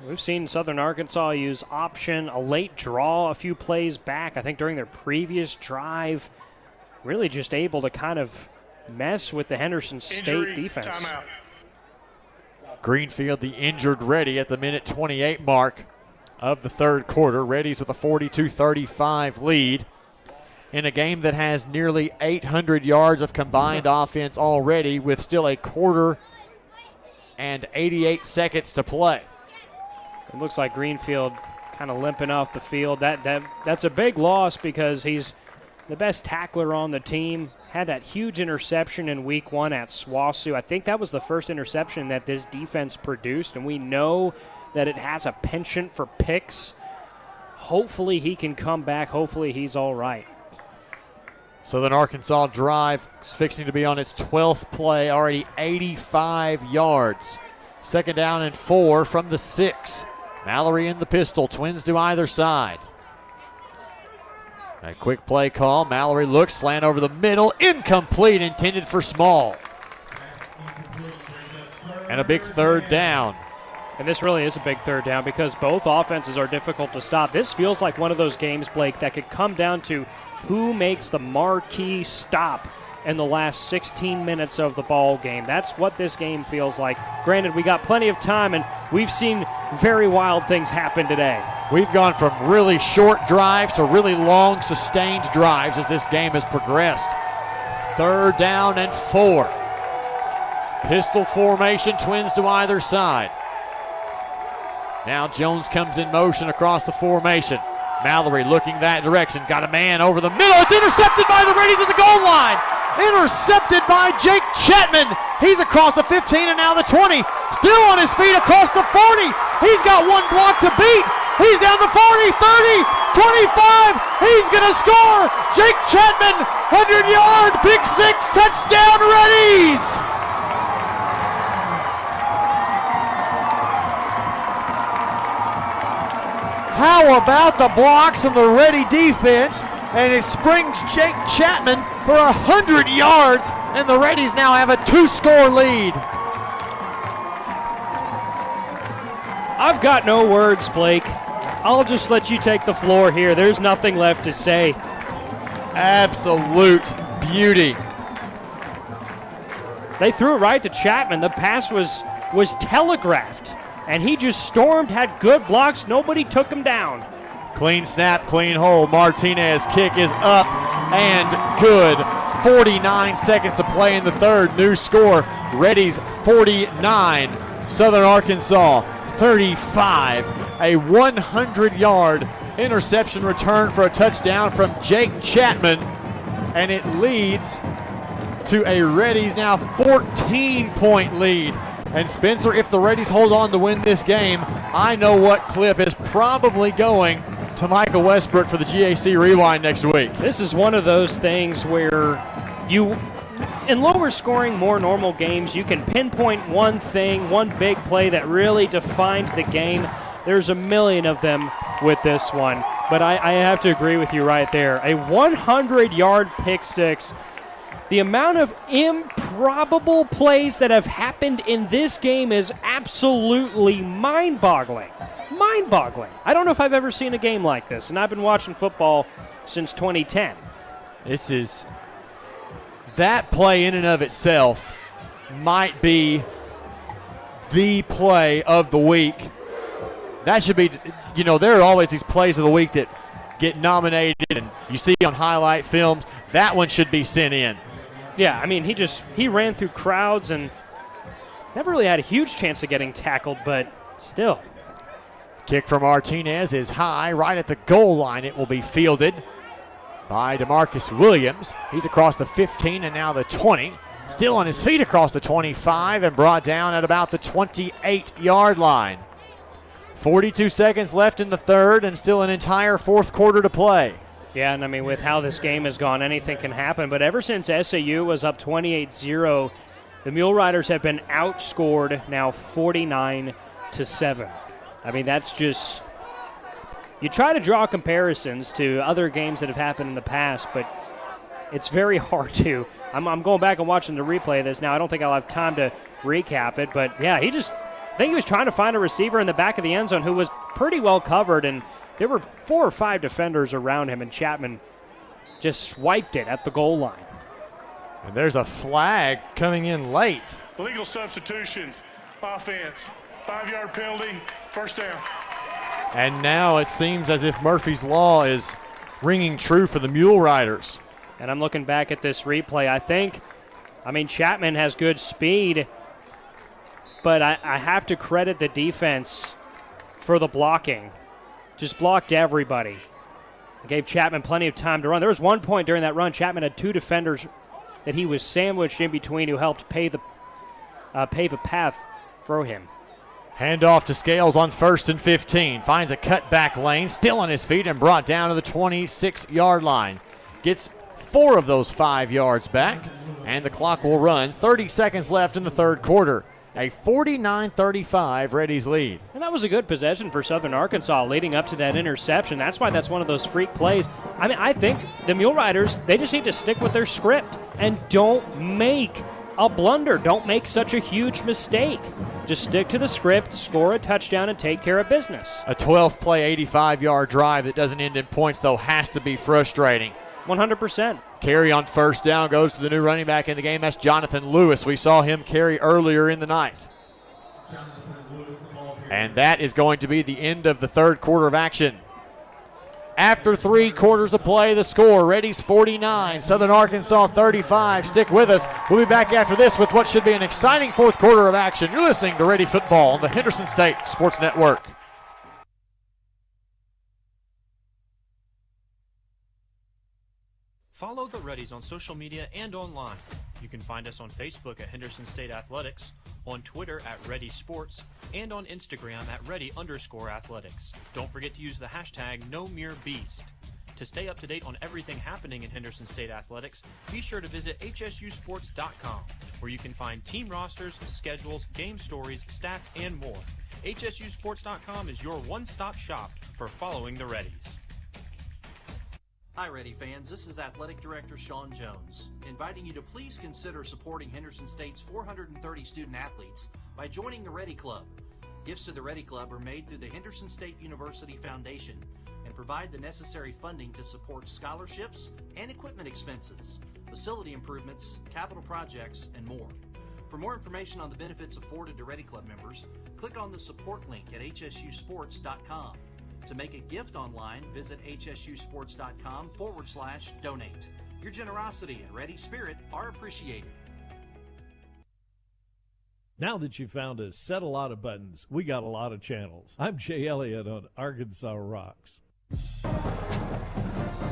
We've seen Southern Arkansas use option, a late draw a few plays back, I think during their previous drive. Really just able to kind of mess with the Henderson State defense. Timeout. Greenfield, the injured Reddy at the minute 28 mark of the third quarter. Reddies with a 42-35 lead in a game that has nearly 800 yards of combined offense already with still a quarter and 88 seconds to play. It looks like Greenfield kind of limping off the field. That's a big loss because he's the best tackler on the team. Had that huge interception in week 1 at SWOSU. I think that was the first interception that this defense produced, and we know that it has a penchant for picks. Hopefully he can come back. Hopefully he's all right. Southern Arkansas drive is fixing to be on its 12th play, already 85 yards. 2nd down and 4 from the 6. Mallory in the pistol, twins to either side. A quick play call. Mallory looks, slant over the middle, incomplete, intended for Small. And a big 3rd down. And this really is a big 3rd down because both offenses are difficult to stop. This feels like one of those games, Blake, that could come down to who makes the marquee stop in the last 16 minutes of the ball game. That's what this game feels like. Granted, we got plenty of time, and we've seen very wild things happen today. We've gone from really short drives to really long, sustained drives as this game has progressed. 3rd down and 4. Pistol formation, twins to either side. Now Jones comes in motion across the formation. Mallory looking that direction. Got a man over the middle. It's intercepted by the Reddies at the goal line. Intercepted by Jake Chapman. He's across the 15 and now the 20. Still on his feet across the 40. He's got one block to beat. He's down the 40, 30, 25. He's going to score. Jake Chapman, 100-yard, pick 6, touchdown Reddies. How about the blocks from the Reddy defense? And it springs Jake Chapman for 100 yards, and the Reddies now have a 2-score lead. I've got no words, Blake. I'll just let you take the floor here. There's nothing left to say. Absolute beauty. They threw it right to Chapman. The pass was telegraphed, and he just stormed, had good blocks. Nobody took him down. Clean snap, clean hold. Martinez kick is up and good. 49 seconds to play in the third. New score, Reddies 49, Southern Arkansas 35. A 100-yard interception return for a touchdown from Jake Chapman, and it leads to a Reddies now 14-point lead. And Spencer, if the Reddies hold on to win this game, I know what clip is probably going to Michael Westbrook for the GAC Rewind next week. This is one of those things where in lower scoring, more normal games, you can pinpoint one thing, one big play that really defined the game. There's a million of them with this one. But I have to agree with you right there. A 100-yard pick six. The amount of improbable plays that have happened in this game is absolutely mind-boggling. Mind-boggling. I don't know if I've ever seen a game like this, and I've been watching football since 2010. That play in and of itself might be the play of the week. That should be, there are always these plays of the week that get nominated and you see on highlight films. That one should be sent in. Yeah, I mean, he ran through crowds and never really had a huge chance of getting tackled, but still. Kick from Martinez is high, right at the goal line. It will be fielded by DeMarcus Williams. He's across the 15 and now the 20. Still on his feet across the 25 and brought down at about the 28-yard line. 42 seconds left in the third and still an entire fourth quarter to play. Yeah, and I mean, with how this game has gone, anything can happen. But ever since SAU was up 28-0, the Mule Riders have been outscored now 49-7. I mean, that's just – you try to draw comparisons to other games that have happened in the past, but it's very hard to. I'm going back and watching the replay of this now. I don't think I'll have time to recap it. But, yeah, I think he was trying to find a receiver in the back of the end zone who was pretty well covered, and there were 4 or 5 defenders around him, and Chapman just swiped it at the goal line. And there's a flag coming in late. Legal substitution, offense, 5-yard penalty, first down. And now it seems as if Murphy's Law is ringing true for the Mule Riders. And I'm looking back at this replay. Chapman has good speed, but I have to credit the defense for the blocking. Just blocked everybody. It gave Chapman plenty of time to run. There was one point during that run, Chapman had 2 defenders that he was sandwiched in between who helped pave a path for him. Handoff to Scales on 1st and 15. Finds a cutback lane, still on his feet and brought down to the 26-yard line. Gets 4 of those 5 yards back, and the clock will run. 30 seconds left in the third quarter. A 49-35 Reddies lead. And that was a good possession for Southern Arkansas leading up to that interception. That's why that's one of those freak plays. I think the Mule Riders, they just need to stick with their script and don't make a blunder. Don't make such a huge mistake. Just stick to the script, score a touchdown, and take care of business. A 12-play, 85-yard drive that doesn't end in points, though, has to be frustrating. 100%. Carry on first down goes to the new running back in the game. That's Jonathan Lewis. We saw him carry earlier in the night. And that is going to be the end of the third quarter of action. After 3 quarters of play, the score, Reddies 49, Southern Arkansas 35. Stick with us. We'll be back after this with what should be an exciting fourth quarter of action. You're listening to Ready Football on the Henderson State Sports Network. Follow the Reddies on social media and online. You can find us on Facebook at Henderson State Athletics, on Twitter at Reddy Sports, and on Instagram at Reddy_athletics. Don't forget to use the hashtag #NoMereBeast. To stay up to date on everything happening in Henderson State Athletics, be sure to visit hsusports.com, where you can find team rosters, schedules, game stories, stats, and more. hsusports.com is your one-stop shop for following the Reddies. Hi, Ready fans. This is Athletic Director Sean Jones, inviting you to please consider supporting Henderson State's 430 student athletes by joining the Ready Club. Gifts to the Ready Club are made through the Henderson State University Foundation and provide the necessary funding to support scholarships and equipment expenses, facility improvements, capital projects, and more. For more information on the benefits afforded to Ready Club members, click on the support link at hsusports.com. To make a gift online, visit hsusports.com/donate. Your generosity and ready spirit are appreciated. Now that you've found us, set a lot of buttons, we got a lot of channels. I'm Jay Elliott on Arkansas Rocks.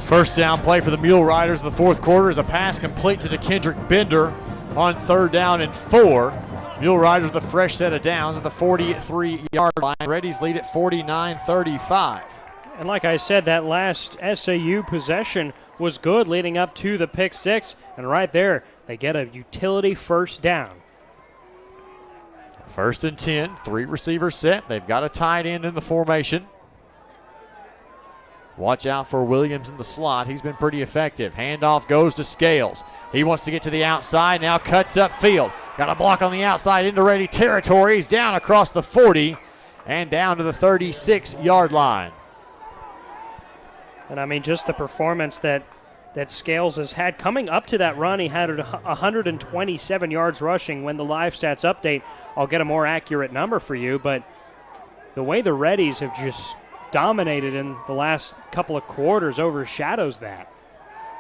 First down play for the Mule Riders in the fourth quarter is a pass complete to Kendrick Bender on 3rd down and 4. Mule Riders with a fresh set of downs at the 43-yard line. Reddies lead at 49-35. And like I said, that last SAU possession was good leading up to the pick six. And right there, they get a utility first down. 1st and 10, 3 receivers set. They've got a tight end in the formation. Watch out for Williams in the slot. He's been pretty effective. Handoff goes to Scales. He wants to get to the outside, now cuts upfield. Got a block on the outside into Reddy territory. He's down across the 40 and down to the 36-yard line. And I mean, just the performance that Scales has had coming up to that run. He had 127 yards rushing. When the live stats update, I'll get a more accurate number for you. But the way the Reddies have just dominated in the last couple of quarters overshadows that.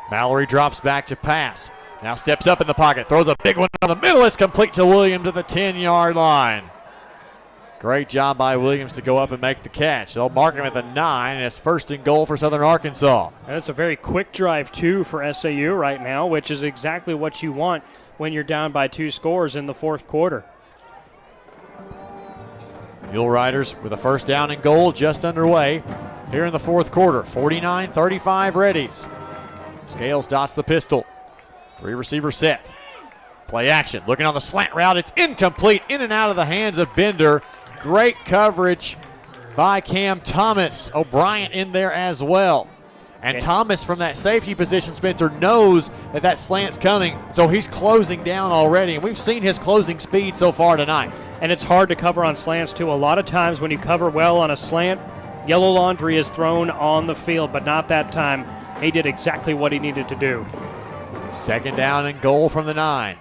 Mallory drops back to pass. Now steps up in the pocket, throws a big one on the middle. It's complete to Williams at the 10-yard line. Great job by Williams to go up and make the catch. They'll mark him at the 9, and it's 1st and goal for Southern Arkansas. That's a very quick drive, too, for SAU right now, which is exactly what you want when you're down by 2 scores in the fourth quarter. Mule Riders with a 1st down and goal just underway here in the fourth quarter. 49-35 Reddies. Scales dots the pistol. 3 receivers set. Play action. Looking on the slant route. It's incomplete. In and out of the hands of Bender. Great coverage by Cam Thomas. O'Brien in there as well. And Thomas from that safety position, Spencer, knows that slant's coming, so he's closing down already. And we've seen his closing speed so far tonight. And it's hard to cover on slants, too. A lot of times when you cover well on a slant, yellow laundry is thrown on the field, but not that time. He did exactly what he needed to do. 2nd down and goal from the 9.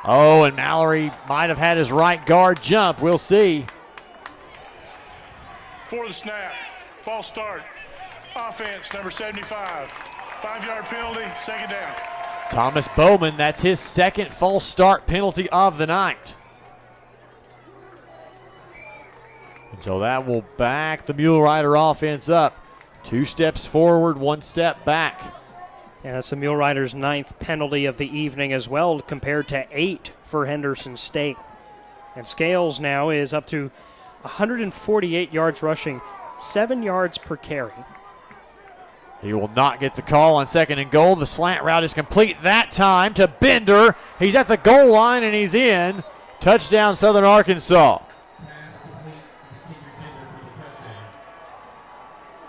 Oh, and Mallory might have had his right guard jump. We'll see. For the snap, false start, offense, number 75. 5-yard penalty, 2nd down. Thomas Bowman, that's his 2nd false start penalty of the night. And so that will back the Mule Rider offense up. 2 steps forward, 1 step back. Yeah, that's the Mule Riders' 9th penalty of the evening as well, compared to 8 for Henderson State. And Scales now is up to 148 yards rushing, 7 yards per carry. He will not get the call on 2nd and goal. The slant route is complete that time to Bender. He's at the goal line and he's in. Touchdown, Southern Arkansas.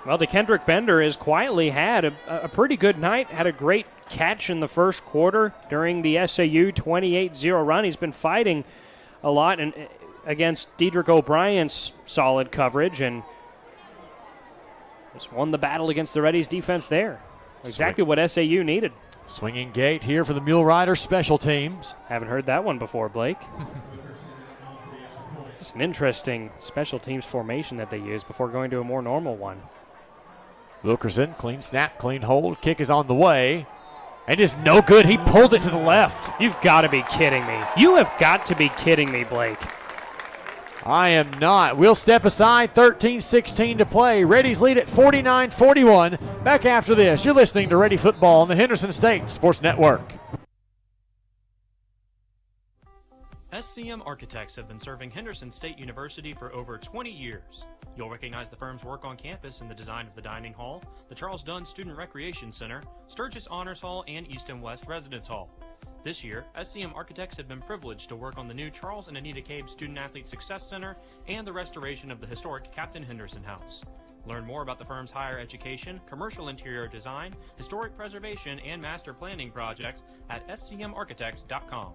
Well, DeKendrick Bender has quietly had a pretty good night, had a great catch in the first quarter during the SAU 28-0 run. He's been fighting a lot against Dedrick O'Brien's solid coverage and just won the battle against the Reddies defense there. Exactly what SAU needed. Swinging gate here for the Mule Riders special teams. Haven't heard that one before, Blake. It's an interesting special teams formation that they use before going to a more normal one. Wilkerson, clean snap, clean hold. Kick is on the way. And is no good. He pulled it to the left. You've got to be kidding me. You have got to be kidding me, Blake. I am not. We'll step aside. 13-16 to play. Reddies lead at 49-41. Back after this. You're listening to Ready Football on the Henderson State Sports Network. SCM Architects have been serving Henderson State University for over 20 years. You'll recognize the firm's work on campus in the design of the dining hall, the Charles Dunn Student Recreation Center, Sturgis Honors Hall, and East and West Residence Hall. This year, SCM Architects have been privileged to work on the new Charles and Anita Cabe Student Athlete Success Center and the restoration of the historic Captain Henderson House. Learn more about the firm's higher education, commercial interior design, historic preservation, and master planning projects at scmarchitects.com.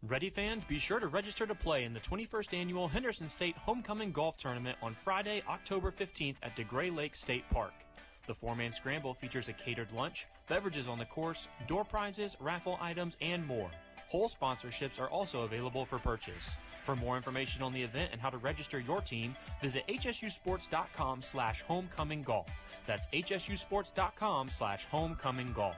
Ready fans, be sure to register to play in the 21st Annual Henderson State Homecoming Golf Tournament on Friday, October 15th at DeGray Lake State Park. The 4-man scramble features a catered lunch, beverages on the course, door prizes, raffle items, and more. Hole sponsorships are also available for purchase. For more information on the event and how to register your team, visit hsusports.com/homecominggolf. That's hsusports.com/homecominggolf.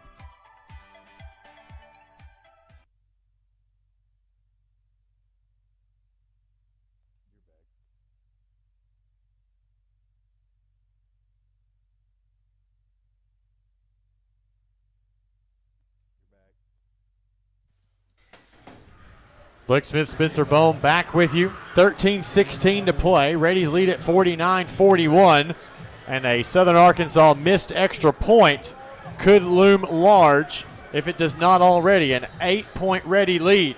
Blake Smith, Spencer Bohm back with you. 13-16 to play. Reddies lead at 49-41. And a Southern Arkansas missed extra point could loom large if it does not already. An 8-point Reddy lead.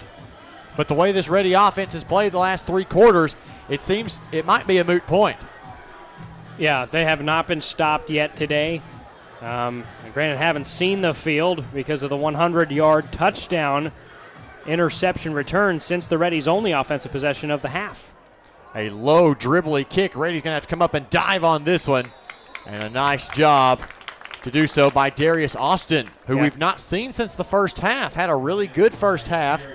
But the way this Reddy offense has played the last 3 quarters, it seems it might be a moot point. Yeah, they have not been stopped yet today. Granted, haven't seen the field because of the 100-yard touchdown interception return since the Reddies' only offensive possession of the half. A low dribbly kick. Reddy's going to have to come up and dive on this one. And a nice job to do so by Darius Austin, who we've not seen since the first half. Had a really good first half.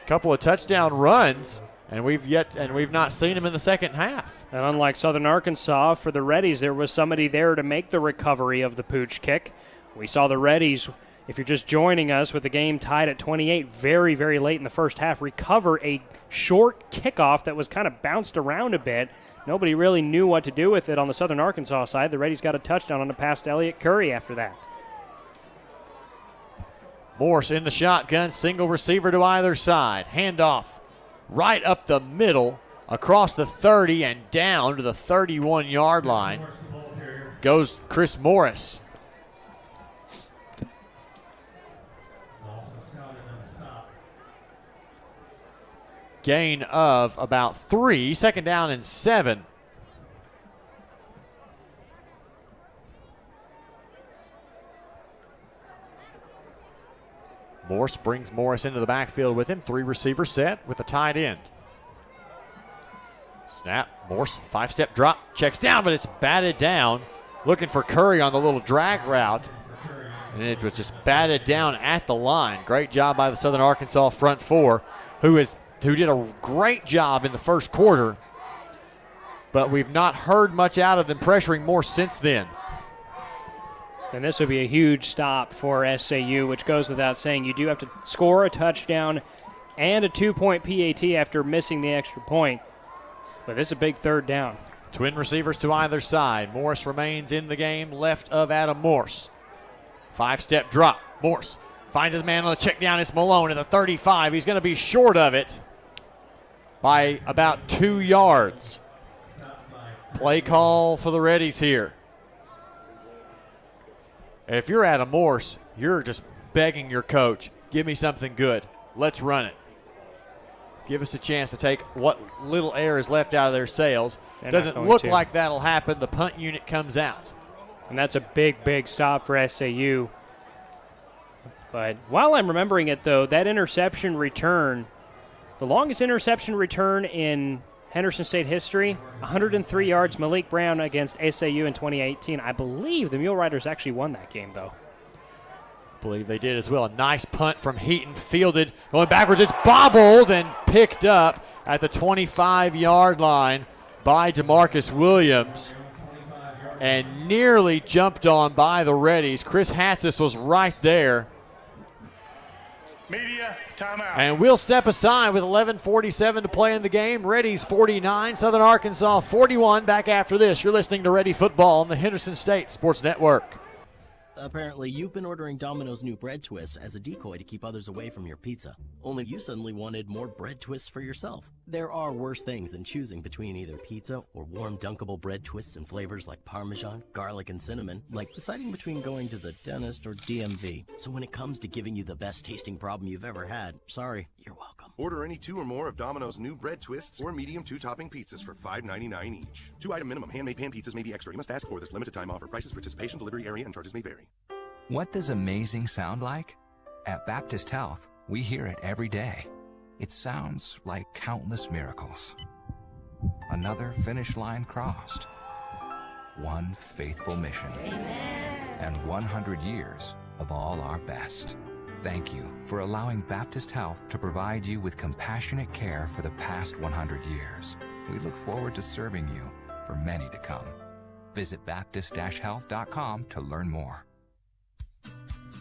Couple of touchdown runs, and we've not seen him in the second half. And unlike Southern Arkansas, for the Reddies, there was somebody there to make the recovery of the pooch kick. We saw the Reddies, if you're just joining us with the game tied at 28, very, very late in the first half, recover a short kickoff that was kind of bounced around a bit. Nobody really knew what to do with it on the Southern Arkansas side. The Reddies got a touchdown on a pass to Elliott Curry after that. Morse in the shotgun, single receiver to either side. Handoff right up the middle, across the 30 and down to the 31-yard line goes Chris Morris. Gain of about 3, second down and 7. Morse brings Morris into the backfield with him. 3 receiver set with a tight end. Snap, Morse, 5-step drop, checks down, but it's batted down. Looking for Curry on the little drag route. And it was just batted down at the line. Great job by the Southern Arkansas front 4, who did a great job in the first quarter, but we've not heard much out of them pressuring Morse since then. And this would be a huge stop for SAU, which goes without saying. You do have to score a touchdown and a 2-point PAT after missing the extra point. But this is a big third down. Twin receivers to either side. Morris remains in the game left of Adam Morse. 5-step drop. Morse finds his man on the check down. It's Malone at the 35. He's going to be short of it by about 2 yards. Play call for the Reddies here. If you're Adam Morse, you're just begging your coach, give me something good. Let's run it. Give us a chance to take what little air is left out of their sails. Doesn't look like that'll happen. The punt unit comes out. And that's a big, big stop for SAU. But while I'm remembering it, though, that interception return, the longest interception return in Henderson State history, 103 yards, Malik Brown against SAU in 2018. I believe the Mule Riders actually won that game, though. Believe they did as well. A nice punt from Heaton, fielded, going backwards. It's bobbled and picked up at the 25-yard line by DeMarcus Williams and nearly jumped on by the Reddies. Chris Hatsis was right there. Media, timeout. And we'll step aside with 11:47 to play in the game. Reddies 49, Southern Arkansas 41. Back after this, you're listening to Ready Football on the Henderson State Sports Network. Apparently, you've been ordering Domino's new bread twists as a decoy to keep others away from your pizza. Only you suddenly wanted more bread twists for yourself. There are worse things than choosing between either pizza or warm dunkable bread twists in flavors like Parmesan, garlic, and cinnamon, like deciding between going to the dentist or DMV. So when it comes to giving you the best tasting problem you've ever had, sorry, you're welcome. Order any 2 or more of Domino's new bread twists or medium 2-topping pizzas for $5.99 each. 2-item minimum. Handmade pan pizzas may be extra. You must ask for this limited time offer. Prices, participation, delivery area, and charges may vary. What does amazing sound like? At Baptist Health, we hear it every day. It sounds like countless miracles. Another finish line crossed. One faithful mission. Amen. And 100 years of all our best. Thank you for allowing Baptist Health to provide you with compassionate care for the past 100 years. We look forward to serving you for many to come. Visit Baptist-Health.com to learn more.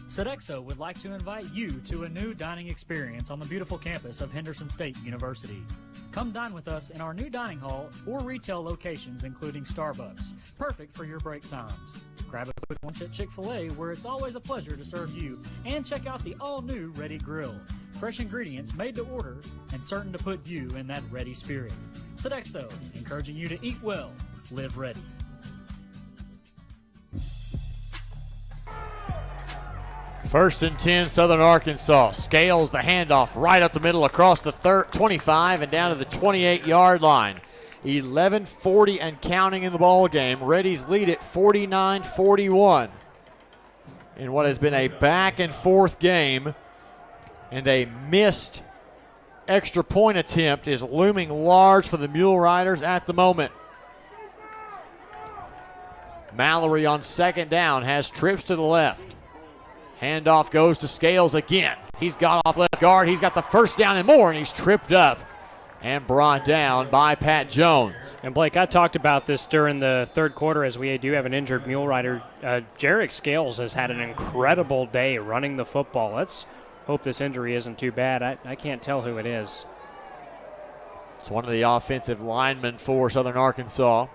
Sodexo would like to invite you to a new dining experience on the beautiful campus of Henderson State University. Come dine with us in our new dining hall or retail locations including Starbucks, perfect for your break times. Grab a quick lunch at Chick-fil-A where it's always a pleasure to serve you, and check out the all-new Reddy Grill. fresh ingredients made to order and certain to put you in that ready spirit. Sodexo, encouraging you to eat well, live ready. First and 10, Southern Arkansas. Scales the handoff right up the middle across the 25 and down to the 28-yard line. 11:40 and counting in the ball game. Reddies lead it 49-41 in what has been a back and forth game, and a missed extra point attempt is looming large for the Mule Riders at the moment. Mallory on second down has trips to the left. Handoff goes to Scales again. He's got off left guard. He's got the first down and more, and he's tripped up and brought down by Pat Jones. And Blake, I talked about this during the third quarter as we do have an injured Mule Rider. Jarek Scales has had an incredible day running the football. Let's hope this injury isn't too bad. I can't tell who it is. It's one of the offensive linemen for Southern Arkansas.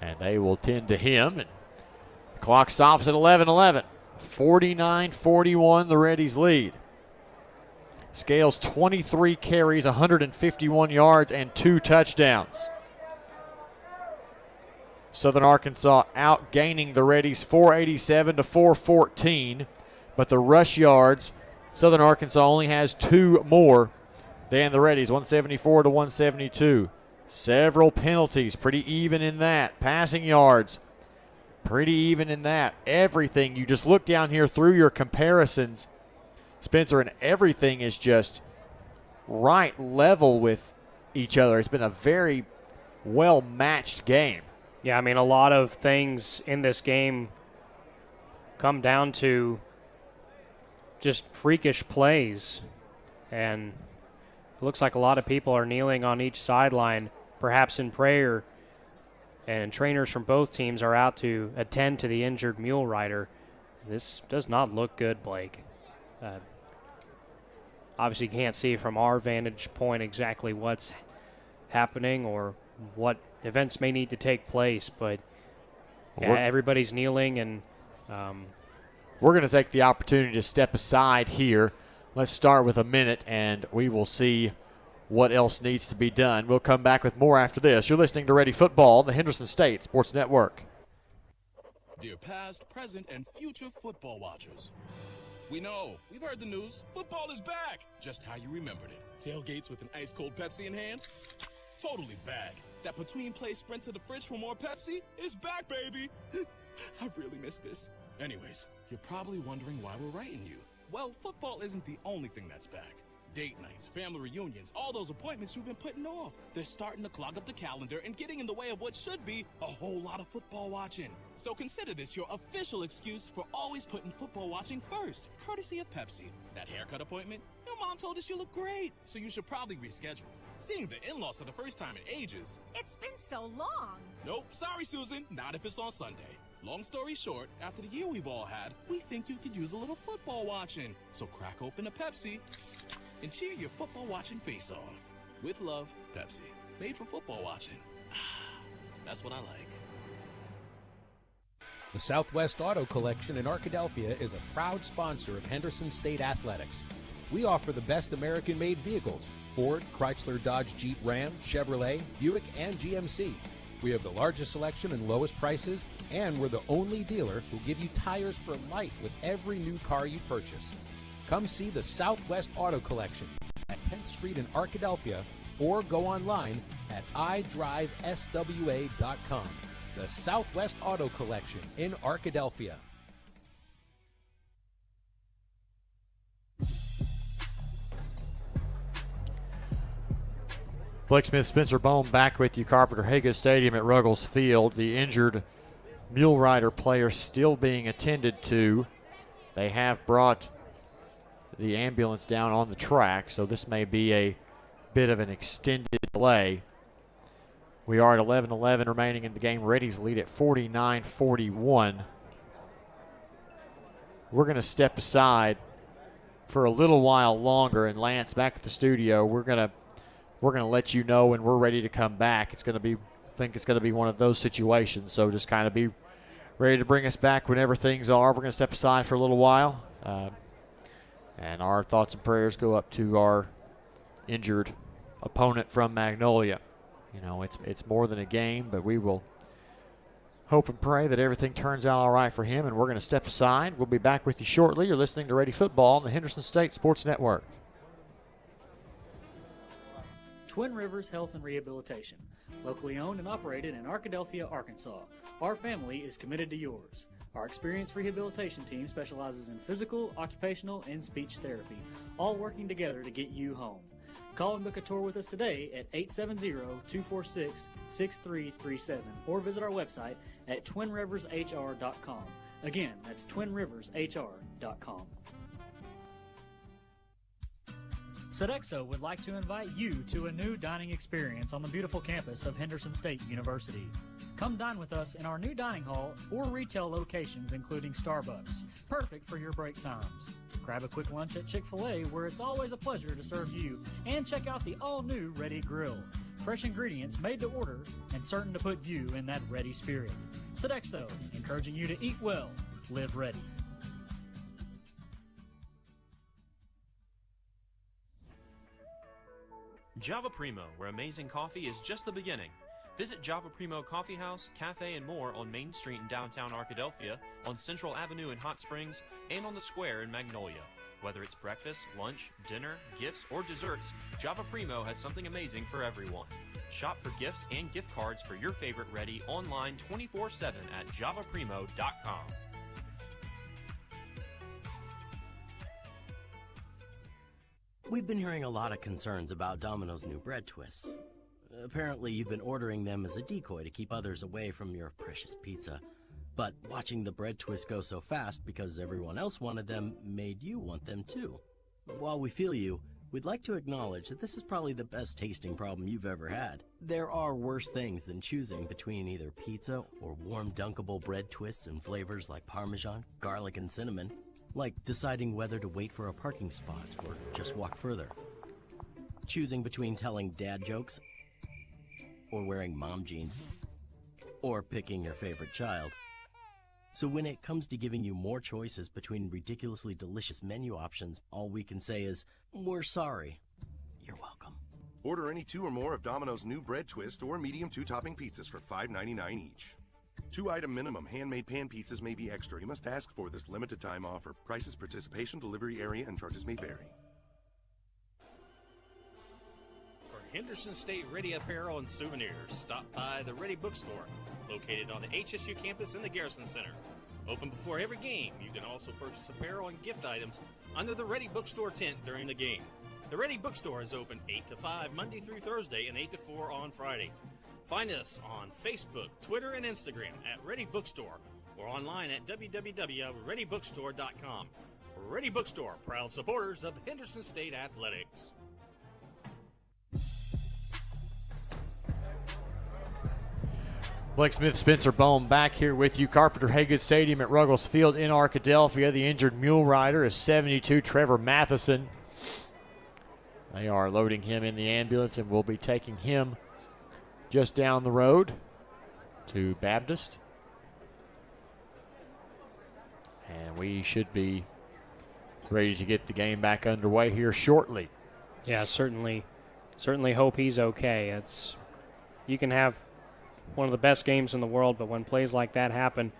And they will tend to him. And the clock stops at 11:11. 49-41, the Reddies lead. Scales 23 carries, 151 yards, and 2 touchdowns. Southern Arkansas outgaining the Reddies 487 to 414, but the rush yards, Southern Arkansas only has 2 more than the Reddies, 174 to 172. Several penalties, pretty even in that. Passing yards, pretty even in that. Everything, you just look down here through your comparisons, Spencer, and everything is just right level with each other. It's been a very well-matched game. Yeah, I mean, a lot of things in this game come down to just freakish plays. And it looks like a lot of people are kneeling on each sideline, perhaps in prayer. And trainers from both teams are out to attend to the injured Mule Rider. This does not look good, Blake. Obviously, you can't see from our vantage point exactly what's happening or what events may need to take place, but yeah, everybody's kneeling, and we're going to take the opportunity to step aside here. Let's start with a minute, and we will see what else needs to be done. We'll come back with more after this. You're listening to Ready Football, the Henderson State Sports Network. Dear past, present, and future football watchers, we know, we've heard the news, football is back, just how you remembered it. Tailgates with an ice-cold Pepsi in hand? Totally back. That between-play sprint to the fridge for more Pepsi is back, baby. I really miss this. Anyways, you're probably wondering why we're writing you. Well, football isn't the only thing that's back. Date nights, family reunions, all those appointments you've been putting off. They're starting to clog up the calendar and getting in the way of what should be a whole lot of football watching. So consider this your official excuse for always putting football watching first, courtesy of Pepsi. That haircut appointment? Your mom told us you look great, so you should probably reschedule. Seeing the in-laws for the first time in ages. It's been so long. Nope, sorry, Susan, not if it's on Sunday. Long story short, after the year we've all had, we think you could use a little football watching. So crack open a Pepsi and cheer your football watching face off. With love, Pepsi. Made for football watching. That's what I like. The Southwest Auto Collection in Arkadelphia is a proud sponsor of Henderson State Athletics. We offer the best American-made vehicles: Ford, Chrysler, Dodge, Jeep, Ram, Chevrolet, Buick, and GMC. We have the largest selection and lowest prices, and we're the only dealer who give you tires for life with every new car you purchase. Come see the Southwest Auto Collection at 10th Street in Arkadelphia, or go online at idriveswa.com. The Southwest Auto Collection in Arkadelphia. Blake Smith, Spencer Bone back with you. Carpenter Haga Stadium at Ruggles Field. The injured Mule Rider player still being attended to. They have brought the ambulance down on the track, so this may be a bit of an extended delay. We are at 11:11 remaining in the game. Reddies lead at 49-41. We're going to step aside for a little while longer, and Lance, back at the studio, we're going to let you know when we're ready to come back. It's going to be, I think it's going to be one of those situations, so just kind of be ready to bring us back whenever things are. We're going to step aside for a little while. And our thoughts and prayers go up to our injured opponent from Magnolia. You know, it's more than a game, but we will hope and pray that everything turns out all right for him, and we're going to step aside. We'll be back with you shortly. You're listening to Ready Football on the Henderson State Sports Network. Twin Rivers Health and Rehabilitation, locally owned and operated in Arkadelphia, Arkansas. Our family is committed to yours. Our experienced rehabilitation team specializes in physical, occupational, and speech therapy, all working together to get you home. Call and book a tour with us today at 870-246-6337 or visit our website at twinrivershr.com. Again, that's twinrivershr.com. Sodexo would like to invite you to a new dining experience on the beautiful campus of Henderson State University. Come dine with us in our new dining hall or retail locations including Starbucks, perfect for your break times. Grab a quick lunch at Chick-fil-A where it's always a pleasure to serve you, and check out the all-new Reddy Grill. Fresh ingredients made to order and certain to put you in that ready spirit. Sodexo, encouraging you to eat well, live ready. Java Primo, where amazing coffee is just the beginning. Visit Java Primo Coffee House, Cafe, and more on Main Street in downtown Arkadelphia, on Central Avenue in Hot Springs, and on the Square in Magnolia. Whether it's breakfast, lunch, dinner, gifts, or desserts, Java Primo has something amazing for everyone. Shop for gifts and gift cards for your favorite Reddy online 24/7 at javaprimo.com. We've been hearing a lot of concerns about Domino's new bread twists. Apparently, you've been ordering them as a decoy to keep others away from your precious pizza. But watching the bread twists go so fast because everyone else wanted them made you want them too. While we feel you, we'd like to acknowledge that this is probably the best tasting problem you've ever had. There are worse things than choosing between either pizza or warm dunkable bread twists in flavors like Parmesan, garlic, and cinnamon. Like deciding whether to wait for a parking spot or just walk further. Choosing between telling dad jokes or wearing mom jeans. Or picking your favorite child. So when it comes to giving you more choices between ridiculously delicious menu options, all we can say is, we're sorry. You're welcome. Order any 2 or more of Domino's new bread twist or medium 2-topping pizzas for $5.99 each. 2-item minimum handmade pan pizzas may be extra. You must ask for this limited time offer. Prices, participation, delivery area, and charges may vary. For Henderson State Ready Apparel and Souvenirs, stop by the Ready Bookstore, located on the HSU campus in the Garrison Center. Open before every game, you can also purchase apparel and gift items under the Ready Bookstore tent during the game. The Ready Bookstore is open 8 to 5 Monday through Thursday and 8 to 4 on Friday. Find us on Facebook, Twitter, and Instagram at Ready Bookstore or online at www.readybookstore.com. Ready Bookstore, proud supporters of Henderson State Athletics. Blake Smith, Spencer Bohm back here with you. Carpenter Haygood Stadium at Ruggles Field in Arkadelphia. The injured mule rider is 72, Trevor Matheson. They are loading him in the ambulance and will be taking him just down the road to Baptist. And we should be ready to get the game back underway here shortly. Yeah, certainly hope he's okay. You can have one of the best games in the world, but when plays like that happen,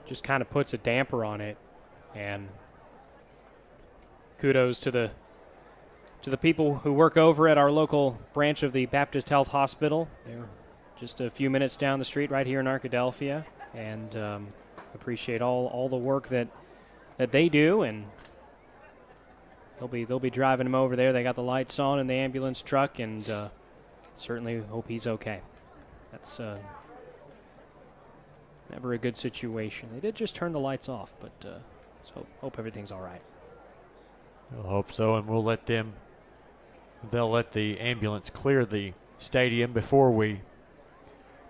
just kind of puts a damper on it. And kudos to the people who work over at our local branch of the Baptist Health Hospital. They're just a few minutes down the street right here in Arkadelphia, and appreciate all the work that they do. And they'll be driving him over there. They got the lights on in the ambulance truck, and certainly hope he's okay. That's never a good situation. They did just turn the lights off, but so hope everything's all right. We'll hope so, and they'll let the ambulance clear the stadium before we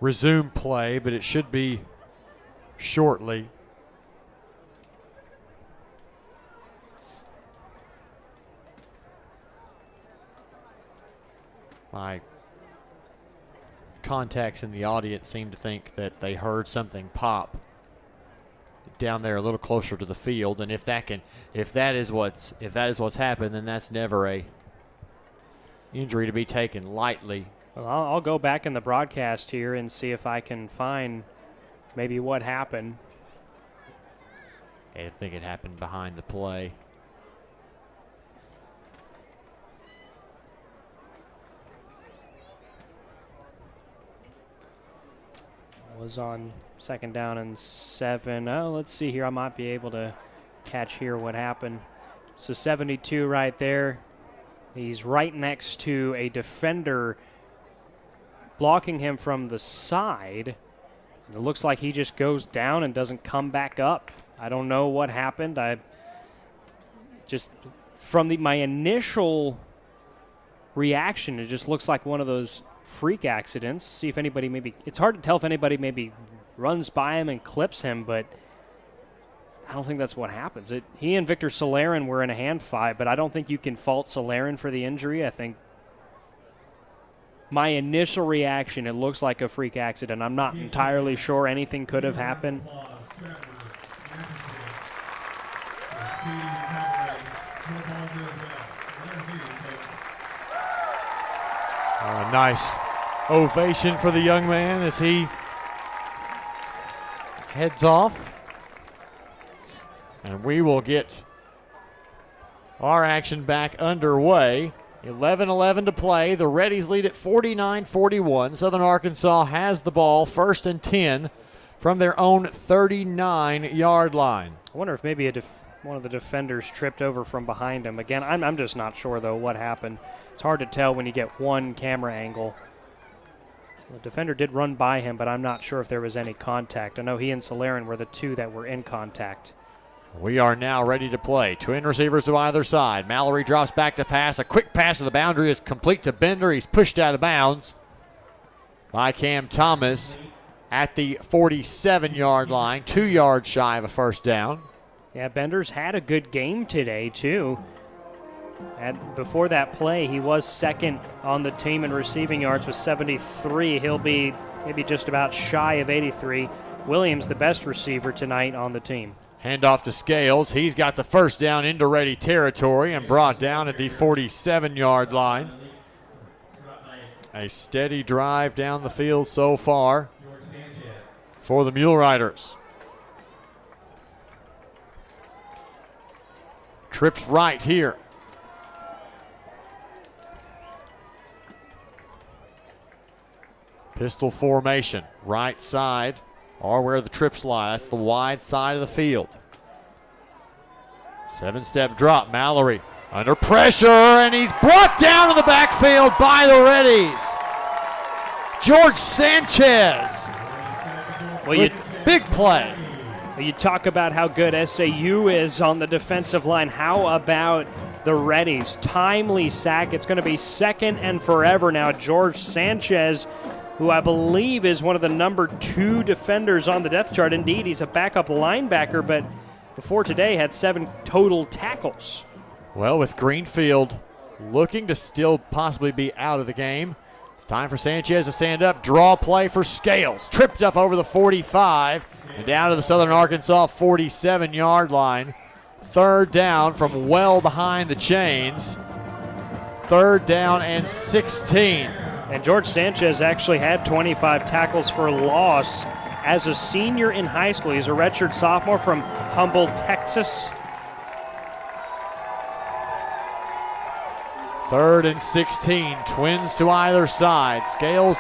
resume play, but it should be shortly. My contacts in the audience seem to think that they heard something pop down there a little closer to the field. And if that is what's happened, then that's never a injury to be taken lightly. Well, I'll go back in the broadcast here and see if I can find maybe what happened. I think it happened behind the play. Was on 2nd down and 7. Oh, let's see here. I might be able to catch here what happened. So 72 right there. He's right next to a defender blocking him from the side. It looks like he just goes down and doesn't come back up. I don't know what happened. I just, from my initial reaction, it just looks like one of those freak accidents. See if anybody maybe, it's hard to tell if anybody maybe runs by him and clips him, but I don't think that's what happens. He and Victor Solarin were in a hand fight, but I don't think you can fault Solarin for the injury. I think my initial reaction, it looks like a freak accident. I'm not entirely sure. Anything could have happened. A nice ovation for the young man as he heads off. And we will get our action back underway. 11-11 to play. The Reddies lead at 49-41. Southern Arkansas has the ball, 1st and 10 from their own 39-yard line. I wonder if maybe one of the defenders tripped over from behind him. Again, I'm just not sure, though, what happened. It's hard to tell when you get one camera angle. The defender did run by him, but I'm not sure if there was any contact. I know he and Solarin were the two that were in contact. We are now ready to play. Twin receivers to either side. Mallory drops back to pass. A quick pass to the boundary is complete to Bender. He's pushed out of bounds by Cam Thomas at the 47-yard line, 2 yards shy of a first down. Yeah, Bender's had a good game today, too. And before that play, he was 2nd on the team in receiving yards with 73. He'll be maybe just about shy of 83. Williams, the best receiver tonight on the team. Handoff to Scales. He's got the first down into Ready territory and brought down at the 47-yard line. A steady drive down the field so far for the Mule Riders. Trips right here. Pistol formation, right side, or where the trips lie. That's the wide side of the field. 7-step drop, Mallory under pressure, and he's brought down to the backfield by the Reddies. George Sanchez. Well, big play. You talk about how good SAU is on the defensive line. How about the Reddies? Timely sack. It's going to be 2nd and forever now. George Sanchez, who I believe is one of the number 2 defenders on the depth chart. Indeed, he's a backup linebacker, but before today had 7 total tackles. Well, with Greenfield looking to still possibly be out of the game, it's time for Sanchez to stand up. Draw play for Scales. Tripped up over the 45 and down to the Southern Arkansas 47-yard line. 3rd down from well behind the chains. 3rd down and 16. And George Sanchez actually had 25 tackles for loss as a senior in high school. He's a redshirt sophomore from Humboldt, Texas. 3rd and 16. Twins to either side. Scales,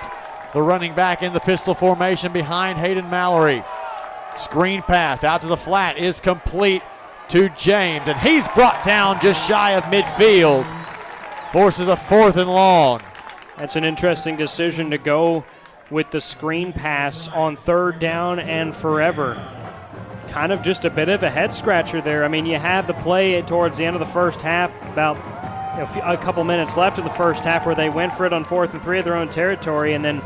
the running back in the pistol formation behind Hayden Mallory. Screen pass out to the flat is complete to James, and he's brought down just shy of midfield. Forces a 4th and long. That's an interesting decision to go with the screen pass on 3rd down and forever. Kind of just a bit of a head scratcher there. I mean, you had the play towards the end of the first half, about a couple minutes left in the first half, where they went for it on 4th and 3 of their own territory, and then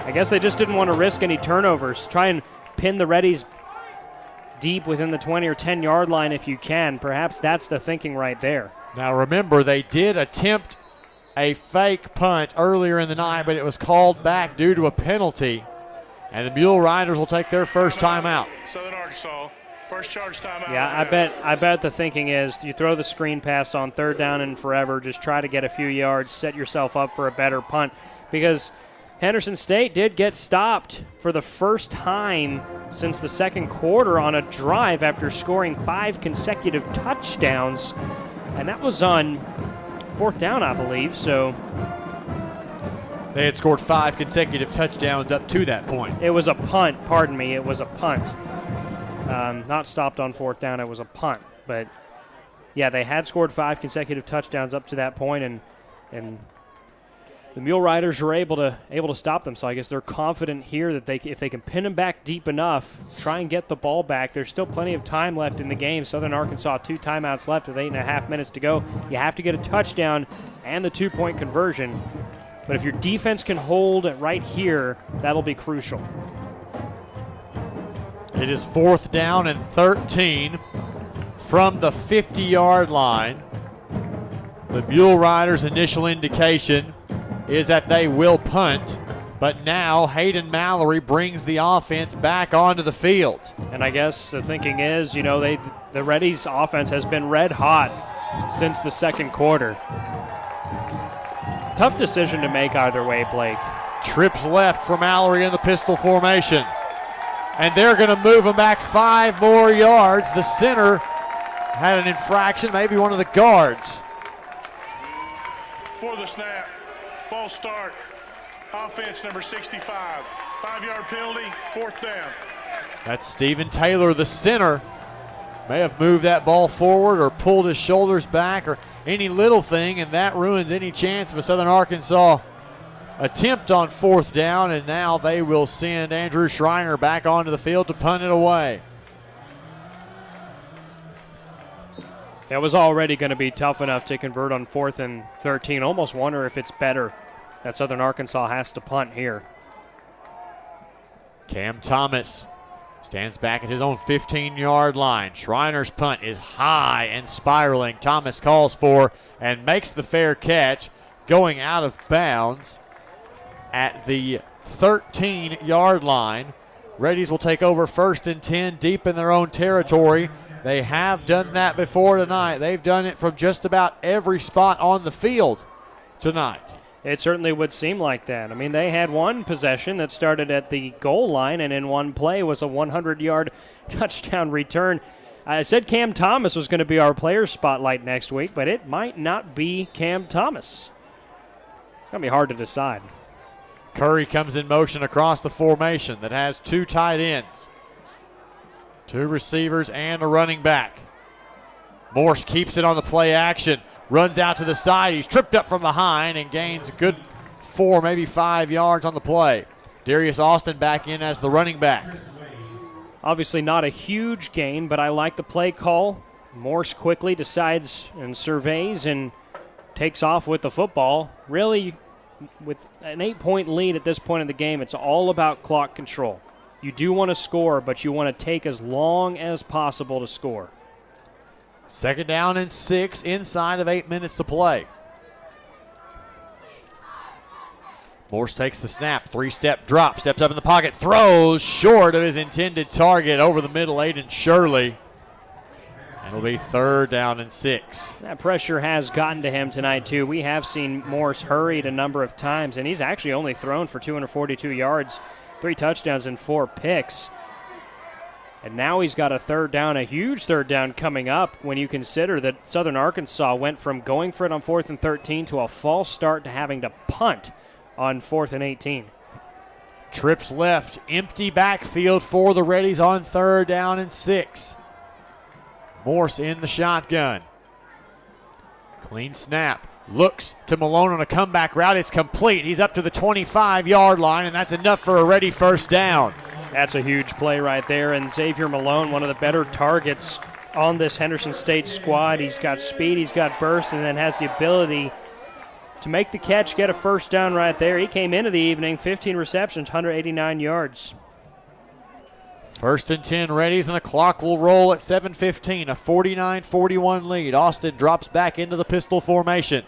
I guess they just didn't want to risk any turnovers. Try and pin the Reddies deep within the 20 or 10-yard line if you can. Perhaps that's the thinking right there. Now remember, they did attempt a fake punt earlier in the night, but it was called back due to a penalty. And the Mule Riders will take their first time out. Southern Arkansas First charge timeout. Yeah, I bet the thinking is you throw the screen pass on 3rd down and forever, just try to get a few yards, set yourself up for a better punt, because Henderson State did get stopped for the first time since the second quarter on a drive after scoring 5 consecutive touchdowns, and that was on 4th down, I believe. So they had scored 5 consecutive touchdowns up to that point. It was a punt, pardon me, it was a punt. Not stopped on 4th down, it was a punt. But, yeah, they had scored 5 consecutive touchdowns up to that point, and the Mule Riders were able to stop them. So I guess they're confident here that if they can pin them back deep enough, try and get the ball back. There's still plenty of time left in the game. Southern Arkansas 2 timeouts left with 8.5 minutes to go. You have to get a touchdown and the 2-point conversion. But if your defense can hold it right here, that'll be crucial. It is 4th down and 13 from the 50-yard line. The Mule Riders' initial indication is that they will punt, but now Hayden Mallory brings the offense back onto the field. And I guess the thinking is, the Reddies' offense has been red hot since the second quarter. Tough decision to make either way, Blake. Trips left for Mallory in the pistol formation. And they're going to move him back 5 more yards. The center had an infraction, maybe one of the guards. For the snap, false start, offense number 65. 5-yard penalty, 4th down. That's Stephen Taylor, the center. May have moved that ball forward or pulled his shoulders back or any little thing, and that ruins any chance of a Southern Arkansas attempt on 4th down, and now they will send Andrew Schreiner back onto the field to punt it away. It was already going to be tough enough to convert on 4th and 13. Almost wonder if it's better that Southern Arkansas has to punt here. Cam Thomas stands back at his own 15-yard line. Schreiner's punt is high and spiraling. Thomas calls for and makes the fair catch, going out of bounds at the 13-yard line. Reddies will take over 1st and 10 deep in their own territory. They have done that before tonight. They've done it from just about every spot on the field tonight. It certainly would seem like that. I mean, they had one possession that started at the goal line, and in one play was a 100-yard touchdown return. I said Cam Thomas was going to be our player spotlight next week, but it might not be Cam Thomas. It's going to be hard to decide. Curry comes in motion across the formation that has 2 tight ends, 2 receivers, and a running back. Morse keeps it on the play action, runs out to the side. He's tripped up from behind and gains a good 4, maybe 5 yards on the play. Darius Austin back in as the running back. Obviously not a huge gain, but I like the play call. Morse quickly decides and surveys and takes off with the football. Really, with an 8-point lead at this point in the game, it's all about clock control. You do want to score, but you want to take as long as possible to score. 2nd down and 6 inside of 8 minutes to play. Morse takes the snap, 3-step drop, steps up in the pocket, throws short of his intended target over the middle, Aiden Shirley. And it'll be 3rd down and 6. That pressure has gotten to him tonight, too. We have seen Morse hurried a number of times, and he's actually only thrown for 242 yards, 3 touchdowns, and 4 picks. And now he's got a 3rd down, a huge 3rd down coming up when you consider that Southern Arkansas went from going for it on 4th and 13 to a false start to having to punt on 4th and 18. Trips left, empty backfield for the Reddies on 3rd down and 6. Morse in the shotgun. Clean snap. Looks to Malone on a comeback route. It's complete. He's up to the 25-yard line, and that's enough for a Reddy 1st down. That's a huge play right there, and Xavier Malone, one of the better targets on this Henderson State squad. He's got speed, he's got burst, and then has the ability to make the catch, get a 1st down right there. He came into the evening, 15 receptions, 189 yards. 1st and 10 Reddies, and the clock will roll at 7:15, a 49-41 lead. Austin drops back into the pistol formation.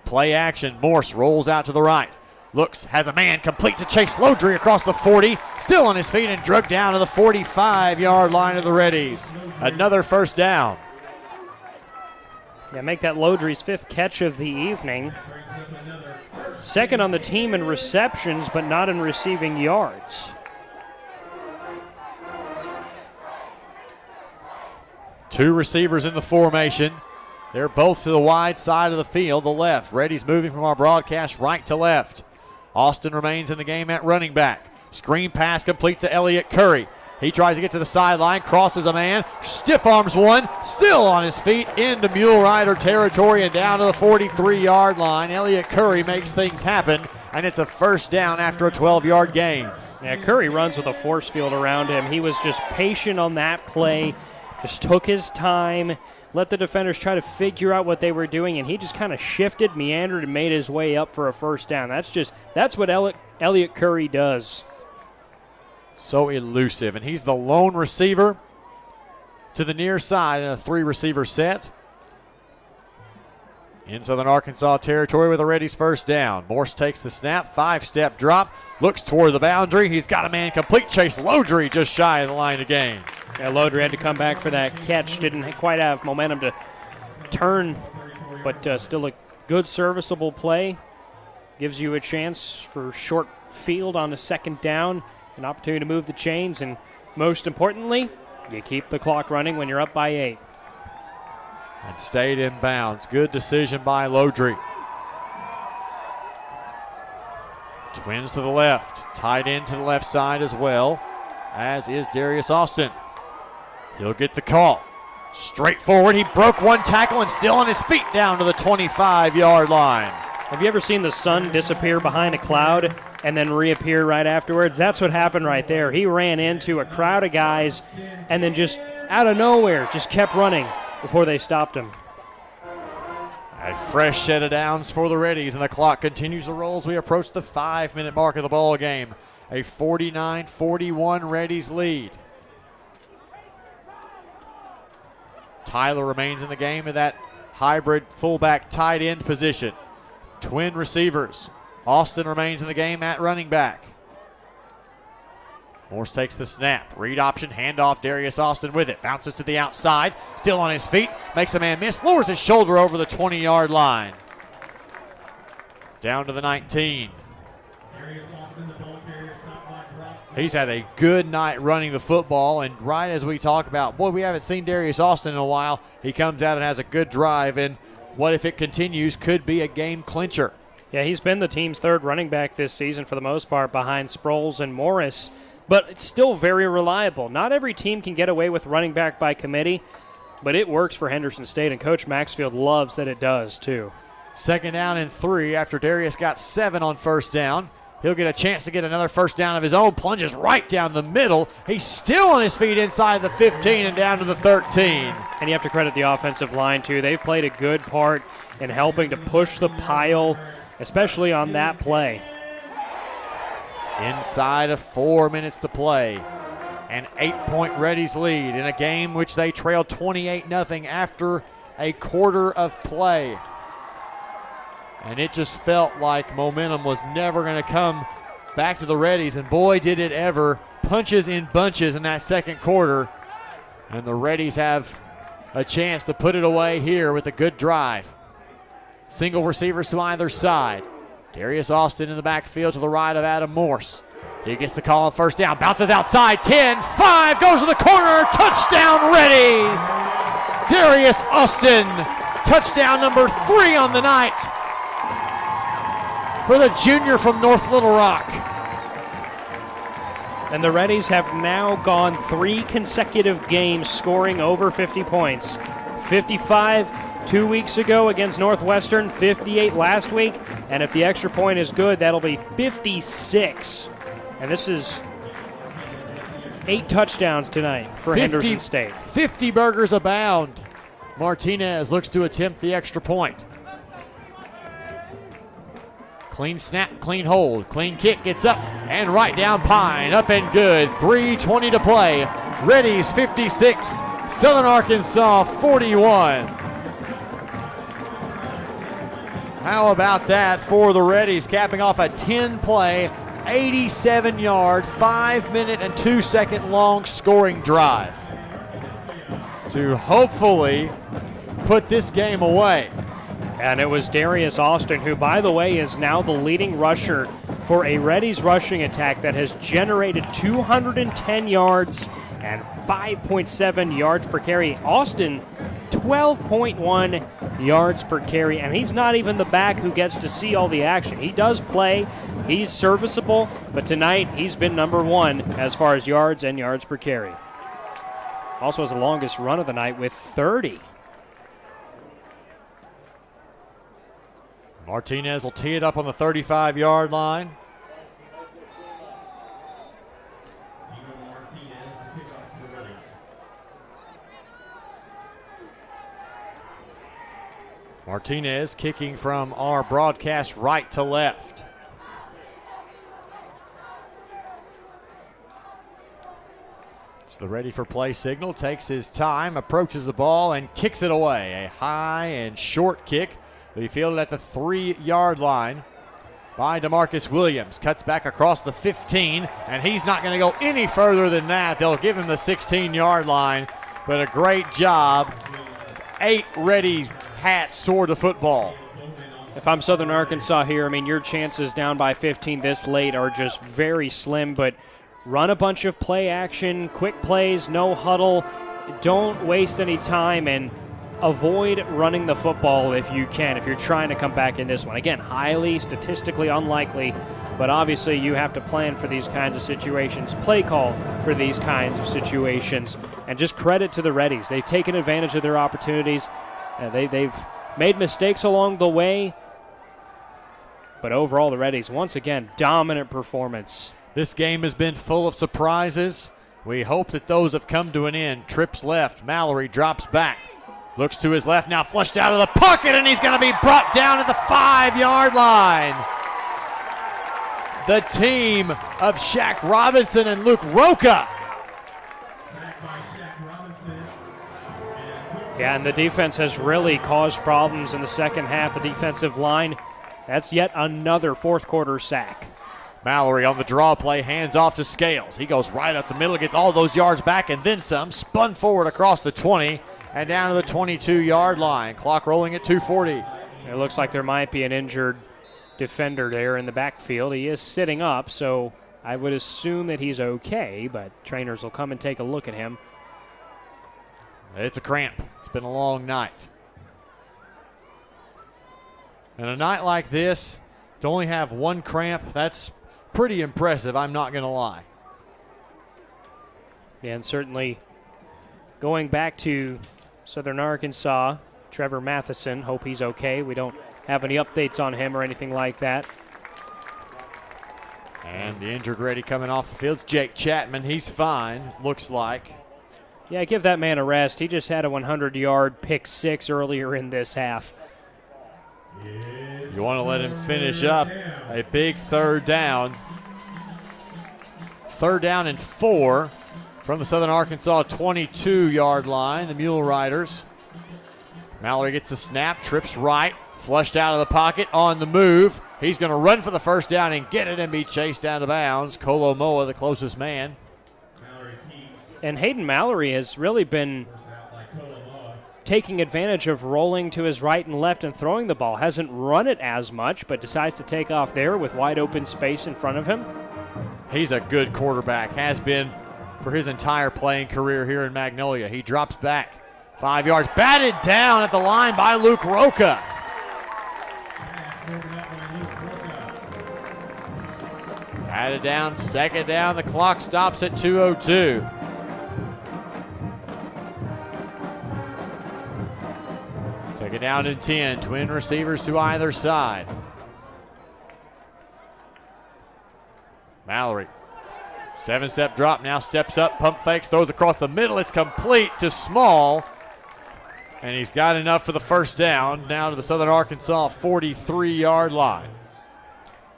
Play action, Morse rolls out to the right. Looks, has a man complete to Chase Lodry across the 40. Still on his feet and drugged down to the 45-yard line of the Reddies. Another first down. Yeah, make that Lodry's 5th catch of the evening. Second on the team in receptions, but not in receiving yards. Two receivers in the formation. They're both to the wide side of the field, the left. Reddies moving from our broadcast right to left. Austin remains in the game at running back. Screen pass complete to Elliott Curry. He tries to get to the sideline, crosses a man, stiff arms one, still on his feet into Mule Rider territory and down to the 43-yard line. Elliott Curry makes things happen, and it's a first down after a 12-yard gain. Yeah, Curry runs with a force field around him. He was just patient on that play, just took his time, let the defenders try to figure out what they were doing, and he just kind of shifted, meandered, and made his way up for a first down. That's what Elliott Curry does. So elusive, and he's the lone receiver to the near side in a 3-receiver set. In Southern Arkansas territory with a Reddies first down. Morse takes the snap, 5-step drop, looks toward the boundary. He's got a man complete. Chase Lodry just shy of the line of game. Yeah, Lodry had to come back for that catch. Didn't quite have momentum to turn, but still a good serviceable play. Gives you a chance for short field on a second down, an opportunity to move the chains, and most importantly, you keep the clock running when you're up by 8. And stayed in bounds. Good decision by Lodry. Twins to the left. Tight end to the left side as well, as is Darius Austin. He'll get the call. Straight forward. He broke one tackle and still on his feet down to the 25-yard line. Have you ever seen the sun disappear behind a cloud and then reappear right afterwards? That's what happened right there. He ran into a crowd of guys and then just out of nowhere just kept running before they stopped him. A fresh set of downs for the Reddies, and the clock continues to roll as we approach the 5-minute mark of the ball game. A 49-41 Reddies lead. Tyler remains in the game in that hybrid fullback tight end position. Twin receivers. Austin remains in the game at running back. Morse takes the snap. Read option, handoff, Darius Austin with it. Bounces to the outside, still on his feet, makes a man miss, lowers his shoulder over the 20-yard line. Down to the 19. He's had a good night running the football, and right as we talk about, boy, we haven't seen Darius Austin in a while, he comes out and has a good drive, and what if it continues could be a game clincher. Yeah, he's been the team's third running back this season for the most part behind Sproles and Morris, but it's still very reliable. Not every team can get away with running back by committee, but it works for Henderson State, and Coach Maxfield loves that it does too. Second down and 3 after Darius got 7 on first down. He'll get a chance to get another first down of his own. Plunges right down the middle. He's still on his feet inside the 15 and down to the 13. And you have to credit the offensive line too. They've played a good part in helping to push the pile, especially on that play. Inside of 4 minutes to play. An 8-point Reddies lead in a game which they trailed 28-0 after a quarter of play. And it just felt like momentum was never going to come back to the Reddies, and boy did it ever. Punches in bunches in that second quarter, and the Reddies have a chance to put it away here with a good drive. Single receivers to either side. Darius Austin in the backfield to the right of Adam Morse. He gets the call on first down, bounces outside, 10, 5, goes to the corner, touchdown Reddies! Darius Austin, touchdown number 3 on the night for the junior from North Little Rock. And the Reddies have now gone 3 consecutive games scoring over 50 points. 55 2 weeks ago against Northwestern, 58 last week, and if the extra point is good, that'll be 56. And this is 8 touchdowns tonight for Henderson State. 50 burgers abound. Martinez looks to attempt the extra point. Clean snap, clean hold, clean kick, gets up and right down Pine, up and good. 3:20 to play. Reddies 56, Southern Arkansas 41. How about that for the Reddies, capping off a 10-play, 87-yard, 5-minute and 2-second long scoring drive to hopefully put this game away. And it was Darius Austin, who, by the way, is now the leading rusher for a Reddies rushing attack that has generated 210 yards and 5.7 yards per carry. Austin, 12.1 yards per carry, and he's not even the back who gets to see all the action. He does play, he's serviceable, but tonight he's been number one as far as yards and yards per carry. Also has the longest run of the night with 30. Martinez will tee it up on the 35-yard line. Martinez kicking from our broadcast right to left. It's the ready for play signal, takes his time, approaches the ball and kicks it away. A high and short kick. He fielded at the 3-yard line by DeMarcus Williams. Cuts back across the 15, and he's not going to go any further than that. They'll give him the 16-yard line, but a great job. 8 Reddy hats toward the football. If I'm Southern Arkansas here, I mean, your chances down by 15 this late are just very slim, but run a bunch of play action, quick plays, no huddle. Don't waste any time, and avoid running the football if you can, if you're trying to come back in this one. Again, highly statistically unlikely, but obviously you have to plan for these kinds of situations, play call for these kinds of situations, and just credit to the Reddies. They've taken advantage of their opportunities. They've made mistakes along the way, but overall the Reddies, once again, dominant performance. This game has been full of surprises. We hope that those have come to an end. Trips left, Mallory drops back. Looks to his left now, flushed out of the pocket, and he's going to be brought down at the 5-yard line. The team of Shaq Robinson and Luke Roca. Yeah, and the defense has really caused problems in the second half. The defensive line, that's yet another fourth-quarter sack. Mallory on the draw play, hands off to Scales. He goes right up the middle, gets all those yards back and then some, spun forward across the 20 and down to the 22-yard line. Clock rolling at 2:40. It looks like there might be an injured defender there in the backfield. He is sitting up, so I would assume that he's okay, but trainers will come and take a look at him. It's a cramp. It's been a long night. And a night like this, to only have one cramp, that's pretty impressive, I'm not going to lie. Yeah, and certainly going back to Southern Arkansas, Trevor Matheson, hope he's okay. We don't have any updates on him or anything like that. And the injured Reddy coming off the field, Jake Chapman. He's fine, looks like. Yeah, give that man a rest. He just had a 100-yard pick six earlier in this half. You want to let him finish up a big third down. 3rd down and 4 from the Southern Arkansas 22-yard line, the Mule Riders. Mallory gets the snap, trips right, flushed out of the pocket, on the move. He's going to run for the first down and get it and be chased out of bounds. Kolomoa, the closest man. And Hayden Mallory has really been taking advantage of rolling to his right and left and throwing the ball. Hasn't run it as much, but decides to take off there with wide open space in front of him. He's a good quarterback, has been for his entire playing career here in Magnolia. He drops back 5 yards, batted down at the line by Luke Roca. Batted down, 2nd down. The clock stops at 2:02. Second down and 10. Twin receivers to either side. Mallory. 7-step drop, now steps up, pump fakes, throws across the middle. It's complete to Small. And he's got enough for the first down, down to the Southern Arkansas 43-yard line.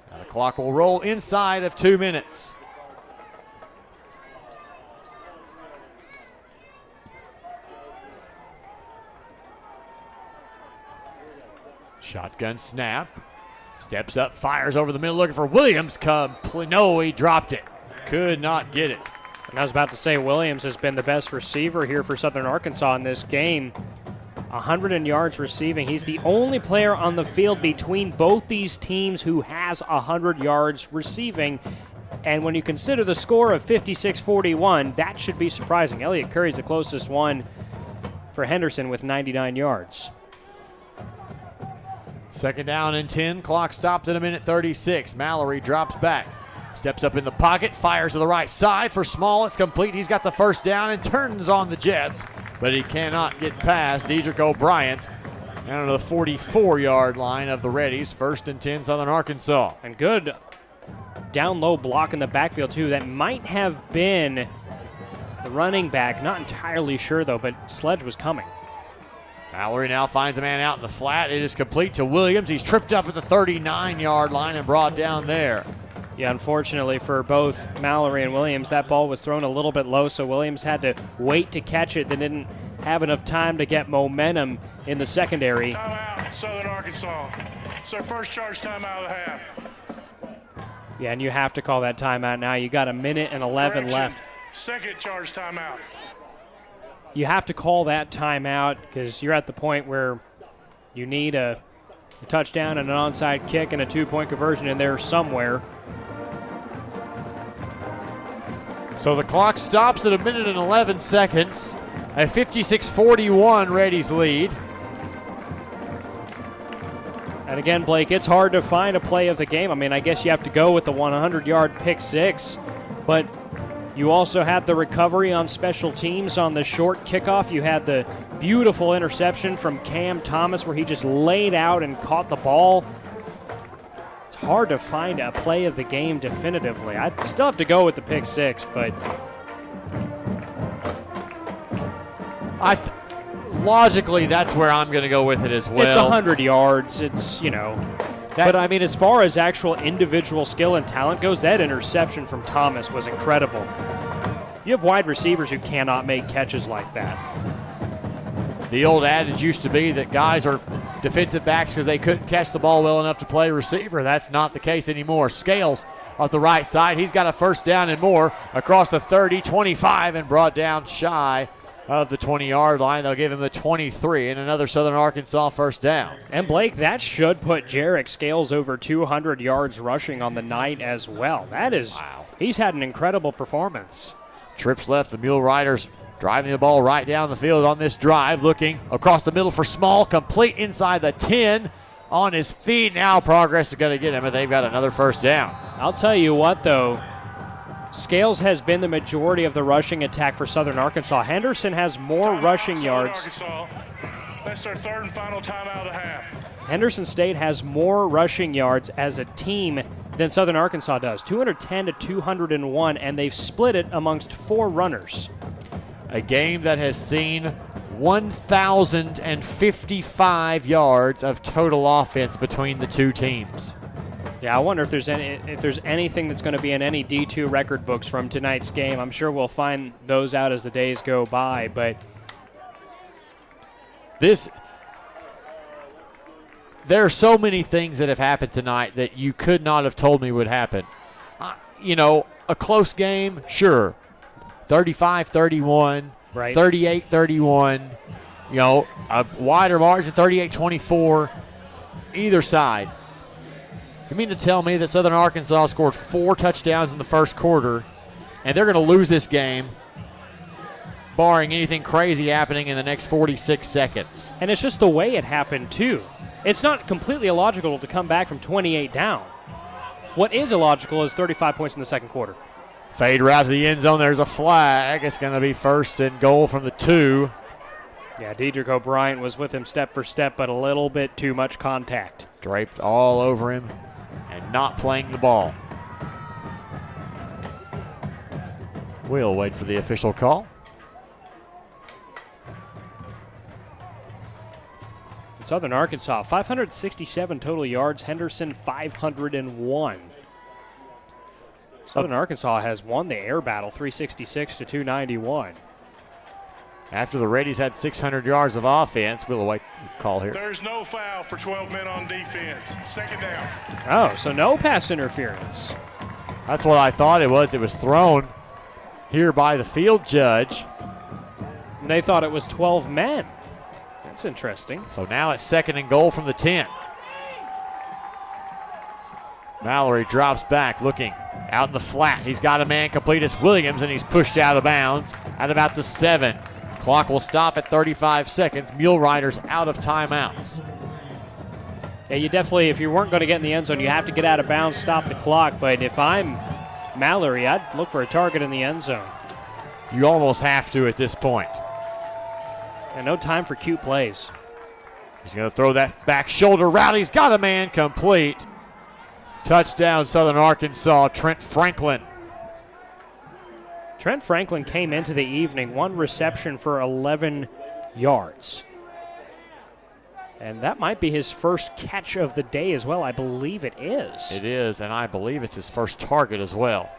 Now the clock will roll inside of 2 minutes. Shotgun snap. Steps up, fires over the middle, looking for Williams. No, he dropped it. Could not get it. And I was about to say, Williams has been the best receiver here for Southern Arkansas in this game. 100 in yards receiving. He's the only player on the field between both these teams who has 100 yards receiving. And when you consider the score of 56-41, that should be surprising. Elliott Curry's the closest one for Henderson with 99 yards. Second down and 10. Clock stopped at 1:36. Mallory drops back. Steps up in the pocket, fires to the right side for Small. It's complete. He's got the first down and turns on the Jets, but he cannot get past Dedrick O'Brien down to the 44-yard line of the Reddies. 1st and 10, Southern Arkansas. And good down low block in the backfield, too. That might have been the running back. Not entirely sure, though, but Sledge was coming. Mallory now finds a man out in the flat. It is complete to Williams. He's tripped up at the 39-yard line and brought down there. Yeah, unfortunately for both Mallory and Williams, that ball was thrown a little bit low, so Williams had to wait to catch it. They didn't have enough time to get momentum in the secondary. Timeout, Southern Arkansas. It's their first charge timeout of the half. Yeah, and you have to call that timeout now. You got 1:11 left. Second charge timeout. You have to call that timeout because you're at the point where you need a touchdown and an onside kick and a 2-point conversion in there somewhere. So the clock stops at 1:11. A 56-41 Reddies lead. And again, Blake, it's hard to find a play of the game. I mean, I guess you have to go with the 100-yard pick six, but you also had the recovery on special teams on the short kickoff. You had the beautiful interception from Cam Thomas where he just laid out and caught the ball. It's hard to find a play of the game definitively. I'd still have to go with the pick six, but logically, that's where I'm going to go with it as well. It's 100 yards. It's, but I mean, as far as actual individual skill and talent goes, that interception from Thomas was incredible. You have wide receivers who cannot make catches like that. The old adage used to be that guys are defensive backs because they couldn't catch the ball well enough to play receiver. That's not the case anymore. Scales off the right side. He's got a first down and more across the 30, 25, and brought down shy of the 20-yard line. They'll give him the 23 and another Southern Arkansas first down. And Blake, that should put Jarek Scales over 200 yards rushing on the night as well. That is, wow. He's had an incredible performance. Trips left. The Mule Riders driving the ball right down the field on this drive. Looking across the middle for Small. Complete inside the 10. On his feet. Now progress is going to get him, and they've got another first down. I'll tell you what, though. Scales has been the majority of the rushing attack for Southern Arkansas. Henderson has more rushing yards. Arkansas. That's their third and final timeout of the half. Henderson State has more rushing yards as a team than Southern Arkansas does. 210 to 201, and they've split it amongst 4 runners. A game that has seen 1,055 yards of total offense between the two teams. Yeah, I wonder if there's anything that's going to be in any D2 record books from tonight's game. I'm sure we'll find those out as the days go by, but there are so many things that have happened tonight that you could not have told me would happen. A close game, sure. 35-31, right. 38-31, a wider margin, 38-24, either side. You mean to tell me that Southern Arkansas scored 4 touchdowns in the first quarter, and they're going to lose this game, barring anything crazy happening in the next 46 seconds? And it's just the way it happened, too. It's not completely illogical to come back from 28 down. What is illogical is 35 points in the second quarter. Fade route to the end zone. There's a flag. It's going to be first and goal from the 2. Yeah, Dedrick O'Brien was with him step for step, but a little bit too much contact. Draped all over him and not playing the ball. We'll wait for the official call. Southern Arkansas, 567 total yards. Henderson, 501. Southern Arkansas has won the air battle, 366 to 291. After the Reddies had 600 yards of offense, we'll await the call here. There's no foul for 12 men on defense. Second down. Oh, so no pass interference. That's what I thought it was. It was thrown here by the field judge. And they thought it was 12 men. That's interesting. So now it's 2nd and goal from the 10. Mallory drops back, looking out in the flat. He's got a man complete. It's Williams, and he's pushed out of bounds at about the 7. Clock will stop at 35 seconds. Mule Riders out of timeouts. Yeah, you definitely, if you weren't going to get in the end zone, you have to get out of bounds, stop the clock. But if I'm Mallory, I'd look for a target in the end zone. You almost have to at this point. And no time for cute plays. He's going to throw that back shoulder route. He's got a man complete. Touchdown, Southern Arkansas, Trent Franklin. Trent Franklin came into the evening, 1 reception for 11 yards. And that might be his first catch of the day as well. I believe it is. It is, and I believe it's his first target as well.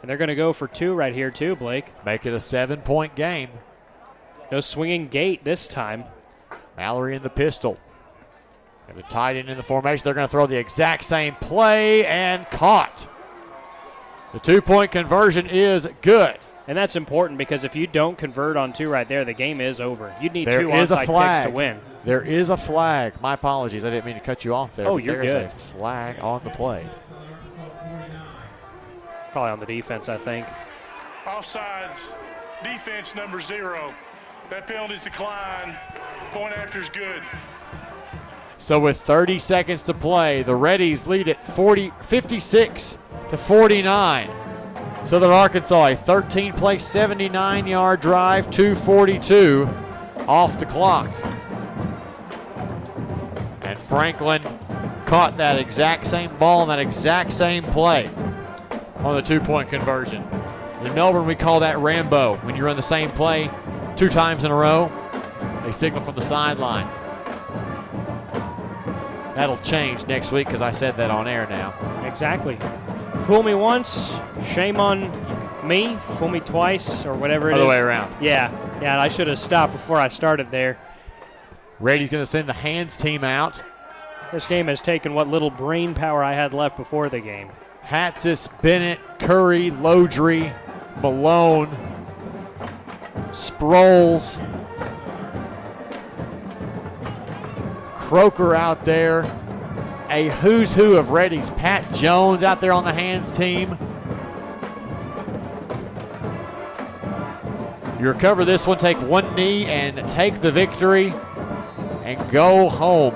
And they're going to go for 2 right here too, Blake. Make it a 7-point game. No swinging gate this time. Mallory in the pistol. And the tight end in the formation. They're going to throw the exact same play and caught. The 2-point conversion is good. And that's important because if you don't convert on 2 right there, the game is over. You'd need There 2 is a onside flag. kicks to win. There is a flag. My apologies. I didn't mean to cut you off there. Oh, but you're there's good. a flag on the play. Probably on the defense, I think. Offsides, defense number 0. That penalty's declined. Point after is good. So with 30 seconds to play, the Reddies lead at 56-49. Southern Arkansas, a 13-play, 79-yard drive, 2:42 off the clock. And Franklin caught that exact same ball on that exact same play on the 2-point conversion. In Melbourne, we call that Rambo. When you run the same play 2 times in a row, they signal from the sideline. That'll change next week because I said that on air now. Exactly. Fool me once, shame on me. Fool me twice, or whatever it is. Other way around. Yeah, I should have stopped before I started there. Reddy's going to send the hands team out. This game has taken what little brain power I had left before the game. Hatsis, Bennett, Curry, Lodry, Malone, Sproles, Croker out there. A who's who of Reddies. Pat Jones out there on the hands team. You recover this one, take 1 knee and take the victory and go home.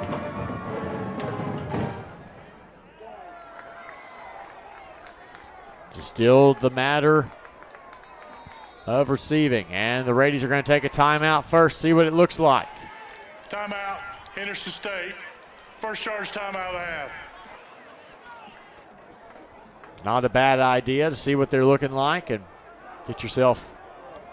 Just still the matter of receiving. And the Reddies are going to take a timeout first, see what it looks like. Timeout, Henderson State. First charge timeout I have. Not a bad idea to see what they're looking like and get yourself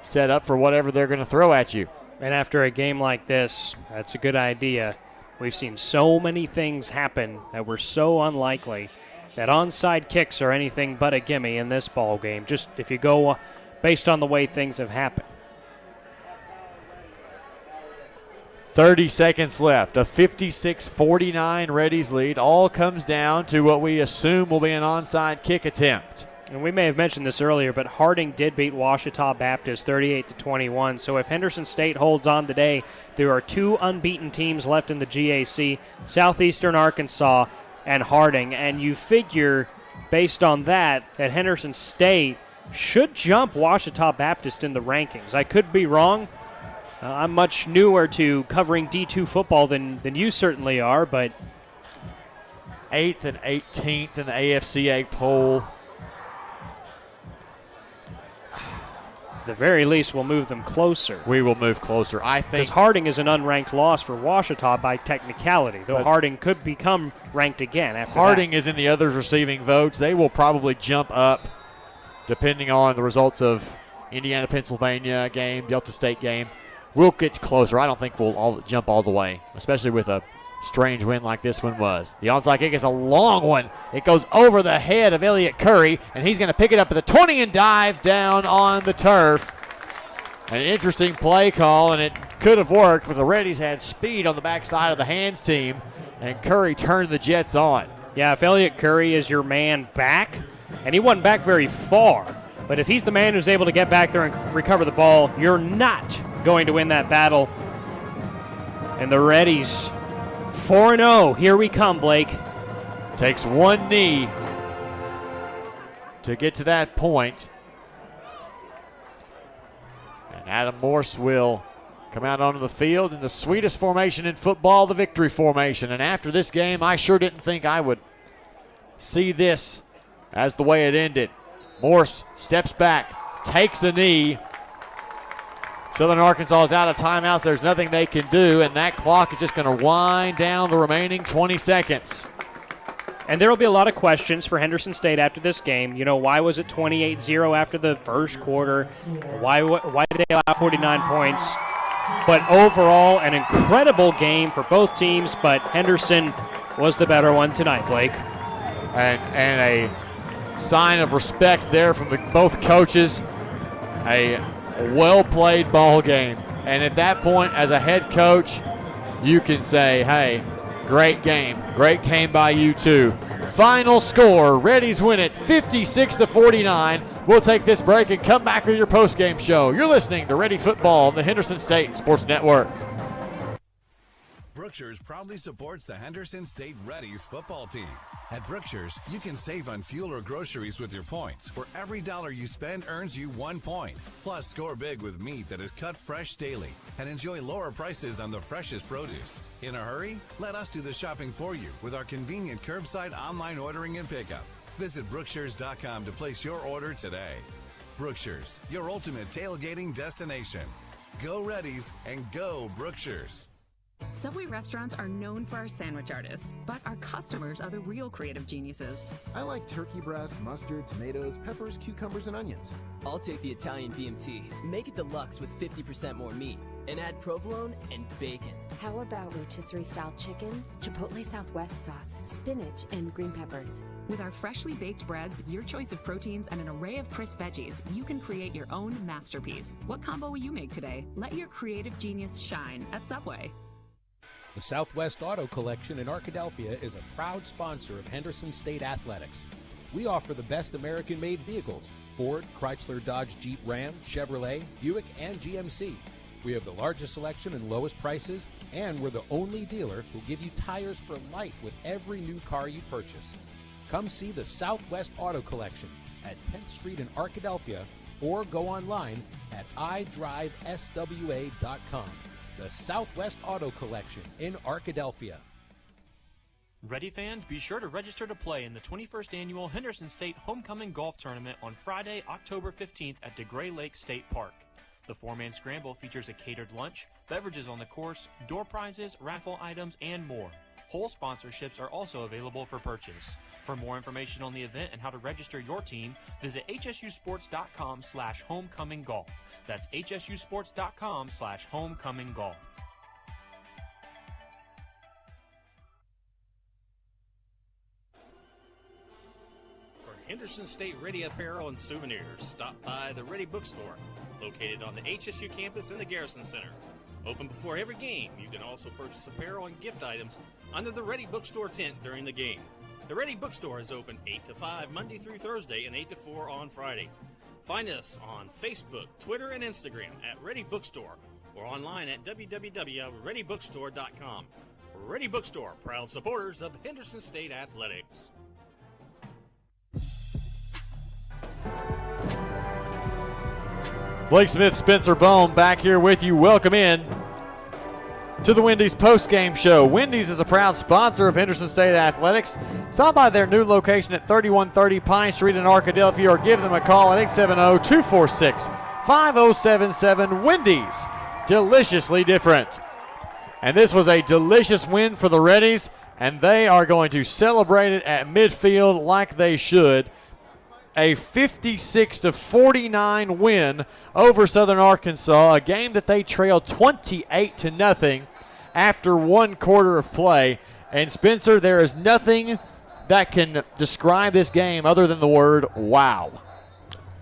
set up for whatever they're going to throw at you. And after a game like this, that's a good idea. We've seen so many things happen that were so unlikely that onside kicks are anything but a gimme in this ball game, just if you go based on the way things have happened. 30 seconds left. A 56-49 Reddies lead. All comes down to what we assume will be an onside kick attempt. And we may have mentioned this earlier, but Harding did beat Ouachita Baptist 38-21. So if Henderson State holds on today, there are 2 unbeaten teams left in the GAC, Southeastern Arkansas and Harding. And you figure, based on that Henderson State should jump Ouachita Baptist in the rankings. I could be wrong. I'm much newer to covering D2 football than you certainly are, but 8th and 18th in the AFCA poll. At the very least, we'll move them closer. We will move closer. I think because Harding is an unranked loss for Ouachita by technicality, though Harding could become ranked again after Harding that. is in the others receiving votes. They will probably jump up depending on the results of Indiana-Pennsylvania game, Delta State game. We'll get closer. I don't think we'll all jump all the way, especially with a strange win like this one was. The onside kick is a long one. It goes over the head of Elliott Curry, and he's going to pick it up at the 20 and dive down on the turf. An interesting play call, and it could have worked, but the Reddies had speed on the backside of the hands team, and Curry turned the Jets on. Yeah, if Elliott Curry is your man back, and he wasn't back very far, but if he's the man who's able to get back there and recover the ball, you're not going to win that battle. And the Reddies, 4-0. Here we come, Blake. Takes one knee to get to that point. And Adam Morse will come out onto the field in the sweetest formation in football, the victory formation. And after this game, I sure didn't think I would see this as the way it ended. Morse steps back, takes a knee. Southern Arkansas is out of timeout. There's nothing they can do, and that clock is just going to wind down the remaining 20 seconds. And there will be a lot of questions for Henderson State after this game. You know, why was it 28-0 after the first quarter? Why did they allow 49 points? But overall, an incredible game for both teams, but Henderson was the better one tonight, Blake. And a sign of respect there from both coaches. A well-played ball game. And at that point, as a head coach, you can say, hey, great game. Great game by you two. Final score, Reddies win it 56-49. We'll take this break and come back with your postgame show. You're listening to Ready Football on the Henderson State Sports Network. Brookshire's proudly supports the Henderson State Reddies football team. At Brookshire's, you can save on fuel or groceries with your points, where every dollar you spend earns you 1 point. Plus, score big with meat that is cut fresh daily and enjoy lower prices on the freshest produce. In a hurry? Let us do the shopping for you with our convenient curbside online ordering and pickup. Visit Brookshires.com to place your order today. Brookshires, your ultimate tailgating destination. Go Reddies and go Brookshires. Subway restaurants are known for our sandwich artists, but our customers are the real creative geniuses. I like turkey breast, mustard, tomatoes, peppers, cucumbers, and onions. I'll take the Italian BMT. Make it deluxe with 50% more meat, and add provolone and bacon. How about rotisserie-style chicken, Chipotle Southwest sauce, spinach, and green peppers? With our freshly baked breads, your choice of proteins, and an array of crisp veggies, you can create your own masterpiece. What combo will you make today? Let your creative genius shine at Subway. The Southwest Auto Collection in Arkadelphia is a proud sponsor of Henderson State Athletics. We offer the best American-made vehicles: Ford, Chrysler, Dodge, Jeep, Ram, Chevrolet, Buick, and GMC. We have the largest selection and lowest prices, and we're the only dealer who'll give you tires for life with every new car you purchase. Come see the Southwest Auto Collection at 10th Street in Arkadelphia, or go online at idriveswa.com. The Southwest Auto Collection in Arkadelphia. Ready fans, be sure to register to play in the 21st Annual Henderson State Homecoming Golf Tournament on Friday, October 15th at DeGray Lake State Park. The four-man scramble features a catered lunch, beverages on the course, door prizes, raffle items, and more. Hole sponsorships are also available for purchase. For more information on the event and how to register your team, visit hsusports.com/homecominggolf. That's hsusports.com/homecominggolf. For Henderson State Ready apparel and souvenirs, stop by the Ready Bookstore, located on the HSU campus in the Garrison Center. Open before every game, you can also purchase apparel and gift items under the Ready Bookstore tent during the game. The Ready Bookstore is open 8 to 5 Monday through Thursday and 8 to 4 on Friday. Find us on Facebook, Twitter, and Instagram at Ready Bookstore or online at www.readybookstore.com. Ready Bookstore, proud supporters of Henderson State Athletics. Blake Smith, Spencer Bohm back here with you. Welcome in to the Wendy's postgame show. Wendy's is a proud sponsor of Henderson State Athletics. Stop by their new location at 3130 Pine Street in Arkadelphia or give them a call at 870-246-5077. Wendy's, deliciously different. And this was a delicious win for the Reddies, and they are going to celebrate it at midfield like they should. A 56-49 win over Southern Arkansas, a game that they trailed 28-0 after one quarter of play. And Spencer, there is nothing that can describe this game other than the word wow.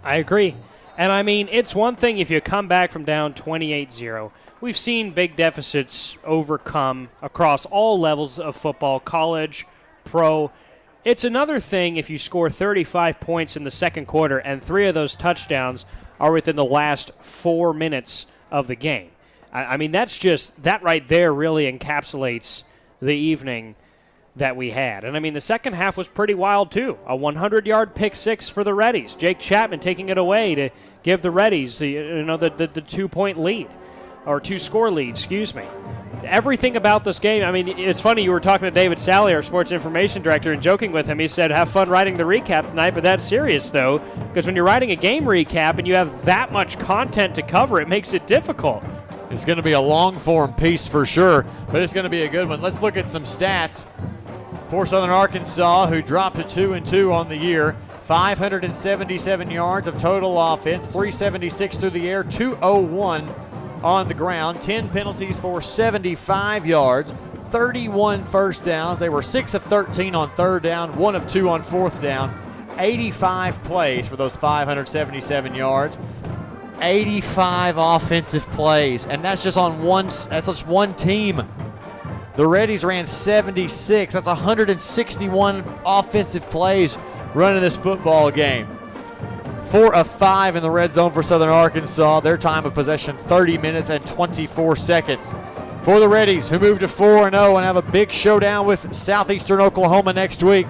I agree. And, I mean, it's one thing if you come back from down 28-0. We've seen big deficits overcome across all levels of football, college, pro. It's another thing if you score 35 points in the second quarter and 3 of those touchdowns are within the last 4 minutes of the game. I mean, that right there really encapsulates the evening that we had. And, I mean, the second half was pretty wild, too. A 100-yard pick six for the Reddies. Jake Chapman taking it away to give the Reddies the 2-point lead, or 2-score lead, excuse me. Everything about this game, I mean, it's funny, you were talking to David Sally, our sports information director, and joking with him. He said, have fun writing the recap tonight, but that's serious, though, because when you're writing a game recap and you have that much content to cover, it makes it difficult. It's going to be a long-form piece for sure, but it's going to be a good one. Let's look at some stats for Southern Arkansas, who dropped to 2-2 on the year. 577 yards of total offense, 376 through the air, 201 on the ground, 10 penalties for 75 yards, 31 first downs. They were 6 of 13 on third down, 1 of 2 on fourth down, 85 plays for those 577 yards. 85 offensive plays, and that's just one team. The Reddies ran 76. That's 161 offensive plays running this football game. 4 of 5 in the red zone for Southern Arkansas. Their time of possession, 30 minutes and 24 seconds. For the Reddies, who moved to 4-0 and have a big showdown with Southeastern Oklahoma next week.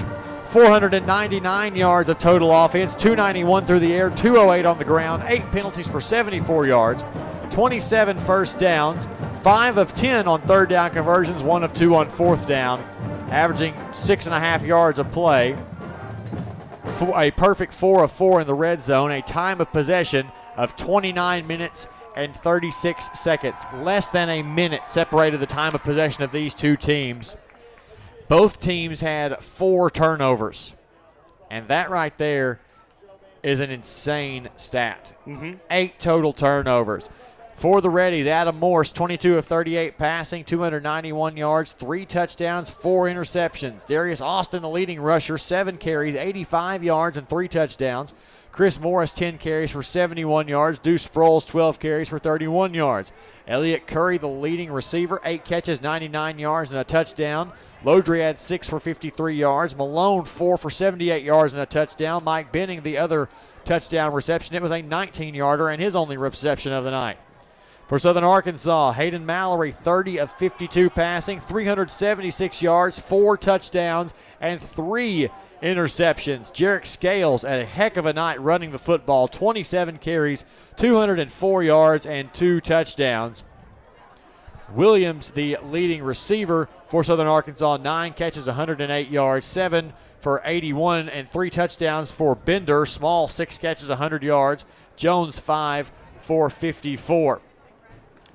499 yards of total offense, 291 through the air, 208 on the ground, 8 penalties for 74 yards, 27 first downs, 5 of 10 on third down conversions, 1 of 2 on fourth down, averaging 6.5 yards a play. A perfect 4 of 4 in the red zone, a time of possession of 29 minutes and 36 seconds. Less than a minute separated the time of possession of these two teams. Both teams had 4 turnovers, and that right there is an insane stat. 8 total turnovers. For the Reddies, Adam Morse, 22 of 38 passing, 291 yards, 3 touchdowns, 4 interceptions. Darius Austin, the leading rusher, 7 carries, 85 yards, and 3 touchdowns. Chris Morris, 10 carries for 71 yards. Deuce Sproles, 12 carries for 31 yards. Elliott Curry, the leading receiver, 8 catches, 99 yards, and a touchdown. Lodry had 6 for 53 yards. Malone, 4 for 78 yards and a touchdown. Mike Benning, the other touchdown reception. It was a 19-yarder and his only reception of the night. For Southern Arkansas, Hayden Mallory, 30 of 52 passing, 376 yards, 4 touchdowns, and 3 interceptions. Jarek Scales, a heck of a night running the football, 27 carries, 204 yards, and 2 touchdowns. Williams, the leading receiver for Southern Arkansas, 9 catches, 108 yards, 7 for 81, and 3 touchdowns for Bender. Small, 6 catches, 100 yards. Jones, 5 for 54.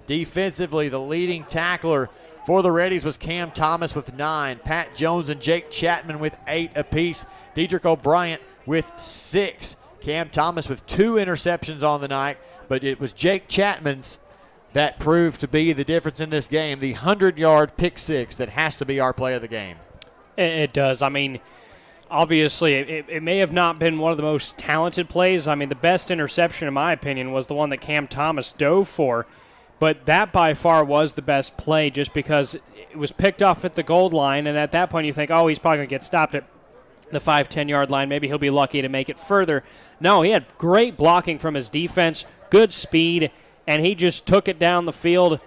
Defensively, the leading tackler for the Reddies was Cam Thomas with 9. Pat Jones and Jake Chapman with 8 apiece. Dedrick O'Brien with 6. Cam Thomas with 2 interceptions on the night, but it was Jake Chapman's that proved to be the difference in this game. The 100-yard pick six that has to be our play of the game. It does. I mean, obviously, it may have not been one of the most talented plays. I mean, the best interception, in my opinion, was the one that Cam Thomas dove for. But that by far was the best play just because it was picked off at the goal line, and at that point you think, oh, he's probably going to get stopped at the 5-10-yard line. Maybe he'll be lucky to make it further. No, he had great blocking from his defense, good speed, and he just took it down the field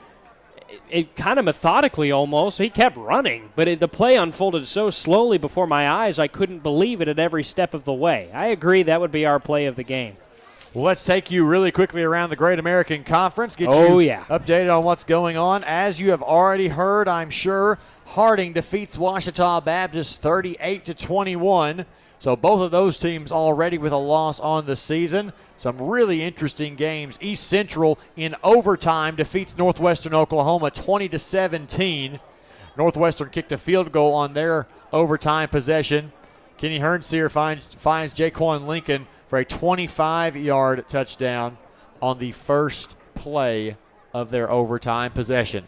it kind of methodically almost. He kept running, but the play unfolded so slowly before my eyes, I couldn't believe it at every step of the way. I agree that would be our play of the game. Well, let's take you really quickly around the Great American Conference, get you updated on what's going on. As you have already heard, I'm sure, Harding defeats Ouachita Baptist 38-21. So both of those teams already with a loss on the season. Some really interesting games. East Central in overtime defeats Northwestern Oklahoma 20-17. Northwestern kicked a field goal on their overtime possession. Kenny Hernseer finds Jaquan Lincoln for a 25-yard touchdown on the first play of their overtime possession.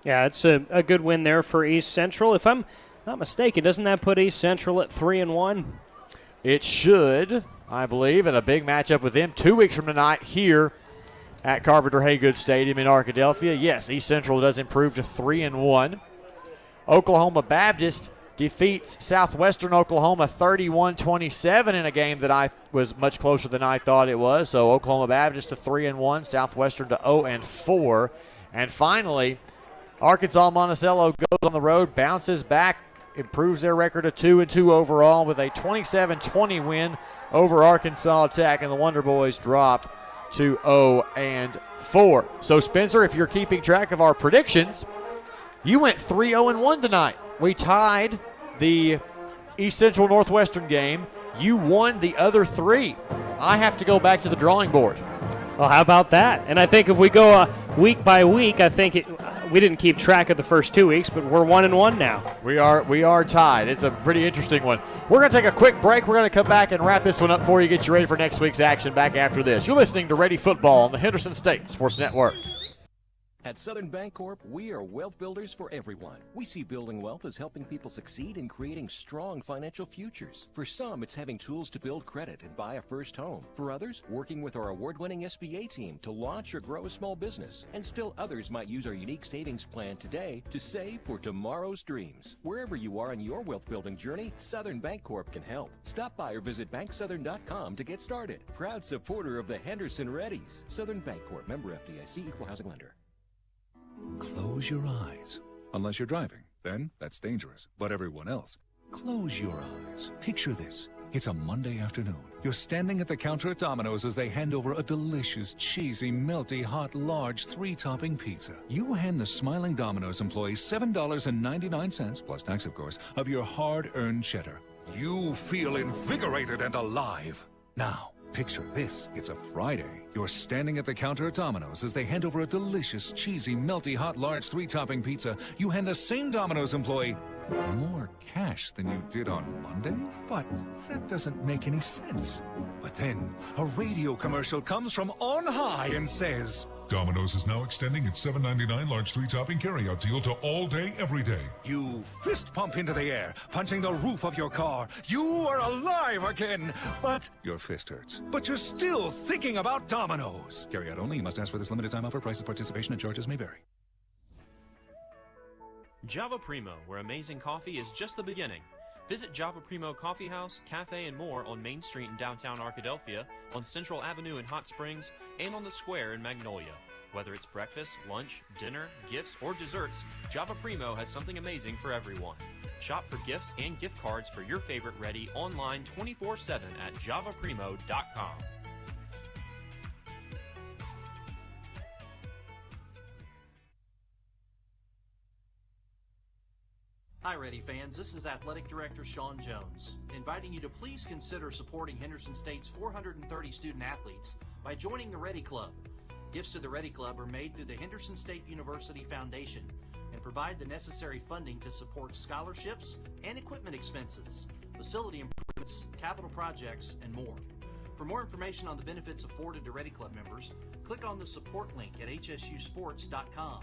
Yeah, it's a good win there for East Central. If I'm not mistaken, doesn't that put East Central at 3-1? It should, I believe, and a big matchup with them 2 weeks from tonight here at Carpenter Haygood Stadium in Arkadelphia. Yes, East Central does improve to 3-1. Oklahoma Baptist defeats Southwestern Oklahoma 31-27 in a game that was much closer than I thought it was. So Oklahoma Baptist to 3-1, Southwestern to 0-4. And finally, Arkansas Monticello goes on the road, bounces back, improves their record to 2-2 overall with a 27-20 win over Arkansas Tech, and the Wonder Boys drop to 0-4. So Spencer, if you're keeping track of our predictions, you went 3-0-1 tonight. We tied the East Central Northwestern game. You won the other 3. I have to go back to the drawing board. Well, how about that? And I think if we go week by week, I think we didn't keep track of the first 2 weeks, but we're 1-1 now. We are tied. It's a pretty interesting one. We're going to take a quick break. We're going to come back and wrap this one up for you, get you ready for next week's action back after this. You're listening to Ready Football on the Henderson State Sports Network. At Southern Bancorp, we are wealth builders for everyone. We see building wealth as helping people succeed in creating strong financial futures. For some, it's having tools to build credit and buy a first home. For others, working with our award-winning SBA team to launch or grow a small business. And still others might use our unique savings plan today to save for tomorrow's dreams. Wherever you are in your wealth building journey, Southern Bancorp can help. Stop by or visit banksouthern.com to get started. Proud supporter of the Henderson Reddies. Southern Bancorp, member FDIC, equal housing lender. Close your eyes. Unless you're driving. Then that's dangerous. But everyone else, close your eyes. Picture this. It's a Monday afternoon. You're standing at the counter at Domino's as they hand over a delicious, cheesy, melty, hot, large, 3-topping pizza. You hand the smiling Domino's employee $7.99, plus tax of course, of your hard-earned cheddar. You feel invigorated and alive. Now, picture this. It's a Friday. You're standing at the counter at Domino's as they hand over a delicious, cheesy, melty, hot, large, 3-topping pizza. You hand the same Domino's employee more cash than you did on Monday? But that doesn't make any sense. But then, a radio commercial comes from on high and says, Domino's is now extending its $7.99 large 3-topping carryout deal to all day, every day. You fist pump into the air, punching the roof of your car. You are alive again, but your fist hurts. But you're still thinking about Domino's. Carryout only. You must ask for this limited time offer. Prices, participation, and charges may vary. Java Primo, where amazing coffee is just the beginning. Visit Java Primo Coffee House, Cafe, and more on Main Street in downtown Arkadelphia, on Central Avenue in Hot Springs, and on the Square in Magnolia. Whether it's breakfast, lunch, dinner, gifts, or desserts, Java Primo has something amazing for everyone. Shop for gifts and gift cards for your favorite Reddy online 24/7 at javaprimo.com. Hi, Reddy fans. This is Athletic Director Sean Jones, inviting you to please consider supporting Henderson State's 430 student athletes by joining the Reddy Club. Gifts to the Reddy Club are made through the Henderson State University Foundation and provide the necessary funding to support scholarships and equipment expenses, facility improvements, capital projects, and more. For more information on the benefits afforded to Reddy Club members, click on the support link at hsusports.com.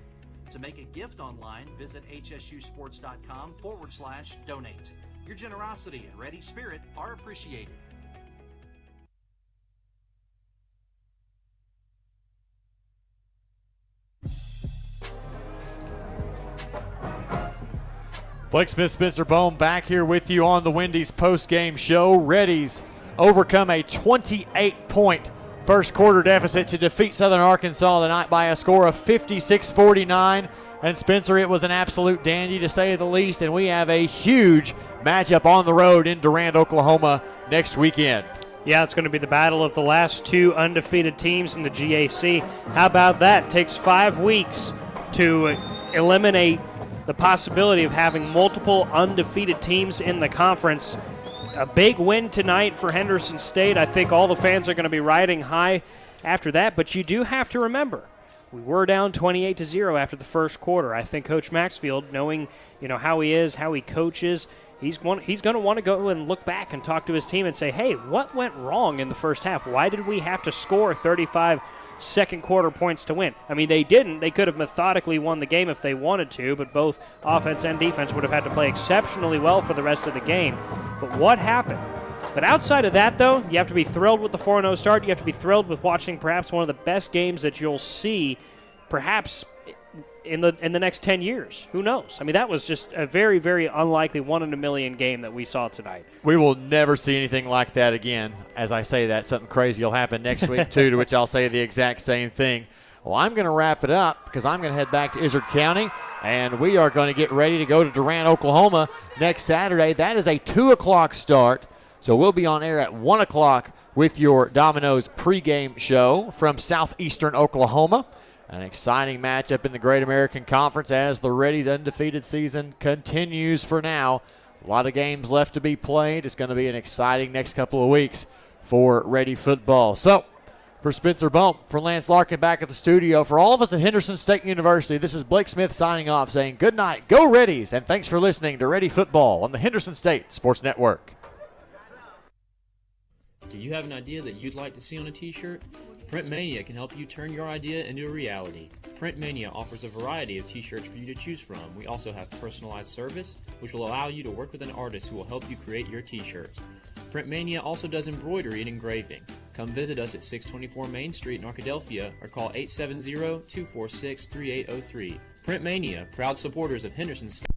To make a gift online, visit hsusports.com/donate. Your generosity and ready spirit are appreciated. Blake Smith, Spencer Bone back here with you on the Wendy's post-game show. Reddies overcome a 28-point first quarter deficit to defeat Southern Arkansas tonight by a score of 56-49. And Spencer, it was an absolute dandy to say the least, and we have a huge matchup on the road in Durant, Oklahoma next weekend. Yeah, it's going to be the battle of the last 2 undefeated teams in the GAC. How about that? It takes 5 weeks to eliminate the possibility of having multiple undefeated teams in the conference. A big win tonight for Henderson State. I think all the fans are going to be riding high after that, but you do have to remember, we were down 28-0 after the first quarter. I think Coach Maxfield, knowing how he is, how he coaches, he's going to want to go and look back and talk to his team and say, hey, what went wrong in the first half? Why did we have to score 35 second quarter points to win. I mean, they didn't. They could have methodically won the game if they wanted to, but both offense and defense would have had to play exceptionally well for the rest of the game. But what happened? But outside of that, though, you have to be thrilled with the 4-0 start. You have to be thrilled with watching perhaps one of the best games that you'll see perhaps in the next 10 years. Who knows? I mean, that was just a very, very unlikely 1 in a million game that we saw tonight. We will never see anything like that again. As I say that, something crazy will happen next week, too, to which I'll say the exact same thing. Well, I'm going to wrap it up because I'm going to head back to Izard County, and we are going to get ready to go to Durant, Oklahoma next Saturday. That is a 2 o'clock start. So we'll be on air at 1 o'clock with your Domino's pregame show from southeastern Oklahoma. An exciting matchup in the Great American Conference as the Reddies' undefeated season continues for now. A lot of games left to be played. It's going to be an exciting next couple of weeks for Reddy football. So for Spencer Bump, for Lance Larkin back at the studio, for all of us at Henderson State University, this is Blake Smith signing off saying good night, go Reddies, and thanks for listening to Reddy Football on the Henderson State Sports Network. Do you have an idea that you'd like to see on a t-shirt? Printmania can help you turn your idea into a reality. Printmania offers a variety of t-shirts for you to choose from. We also have personalized service, which will allow you to work with an artist who will help you create your t-shirt. Printmania also does embroidery and engraving. Come visit us at 624 Main Street in Arkadelphia or call 870-246-3803. Printmania, proud supporters of Henderson State.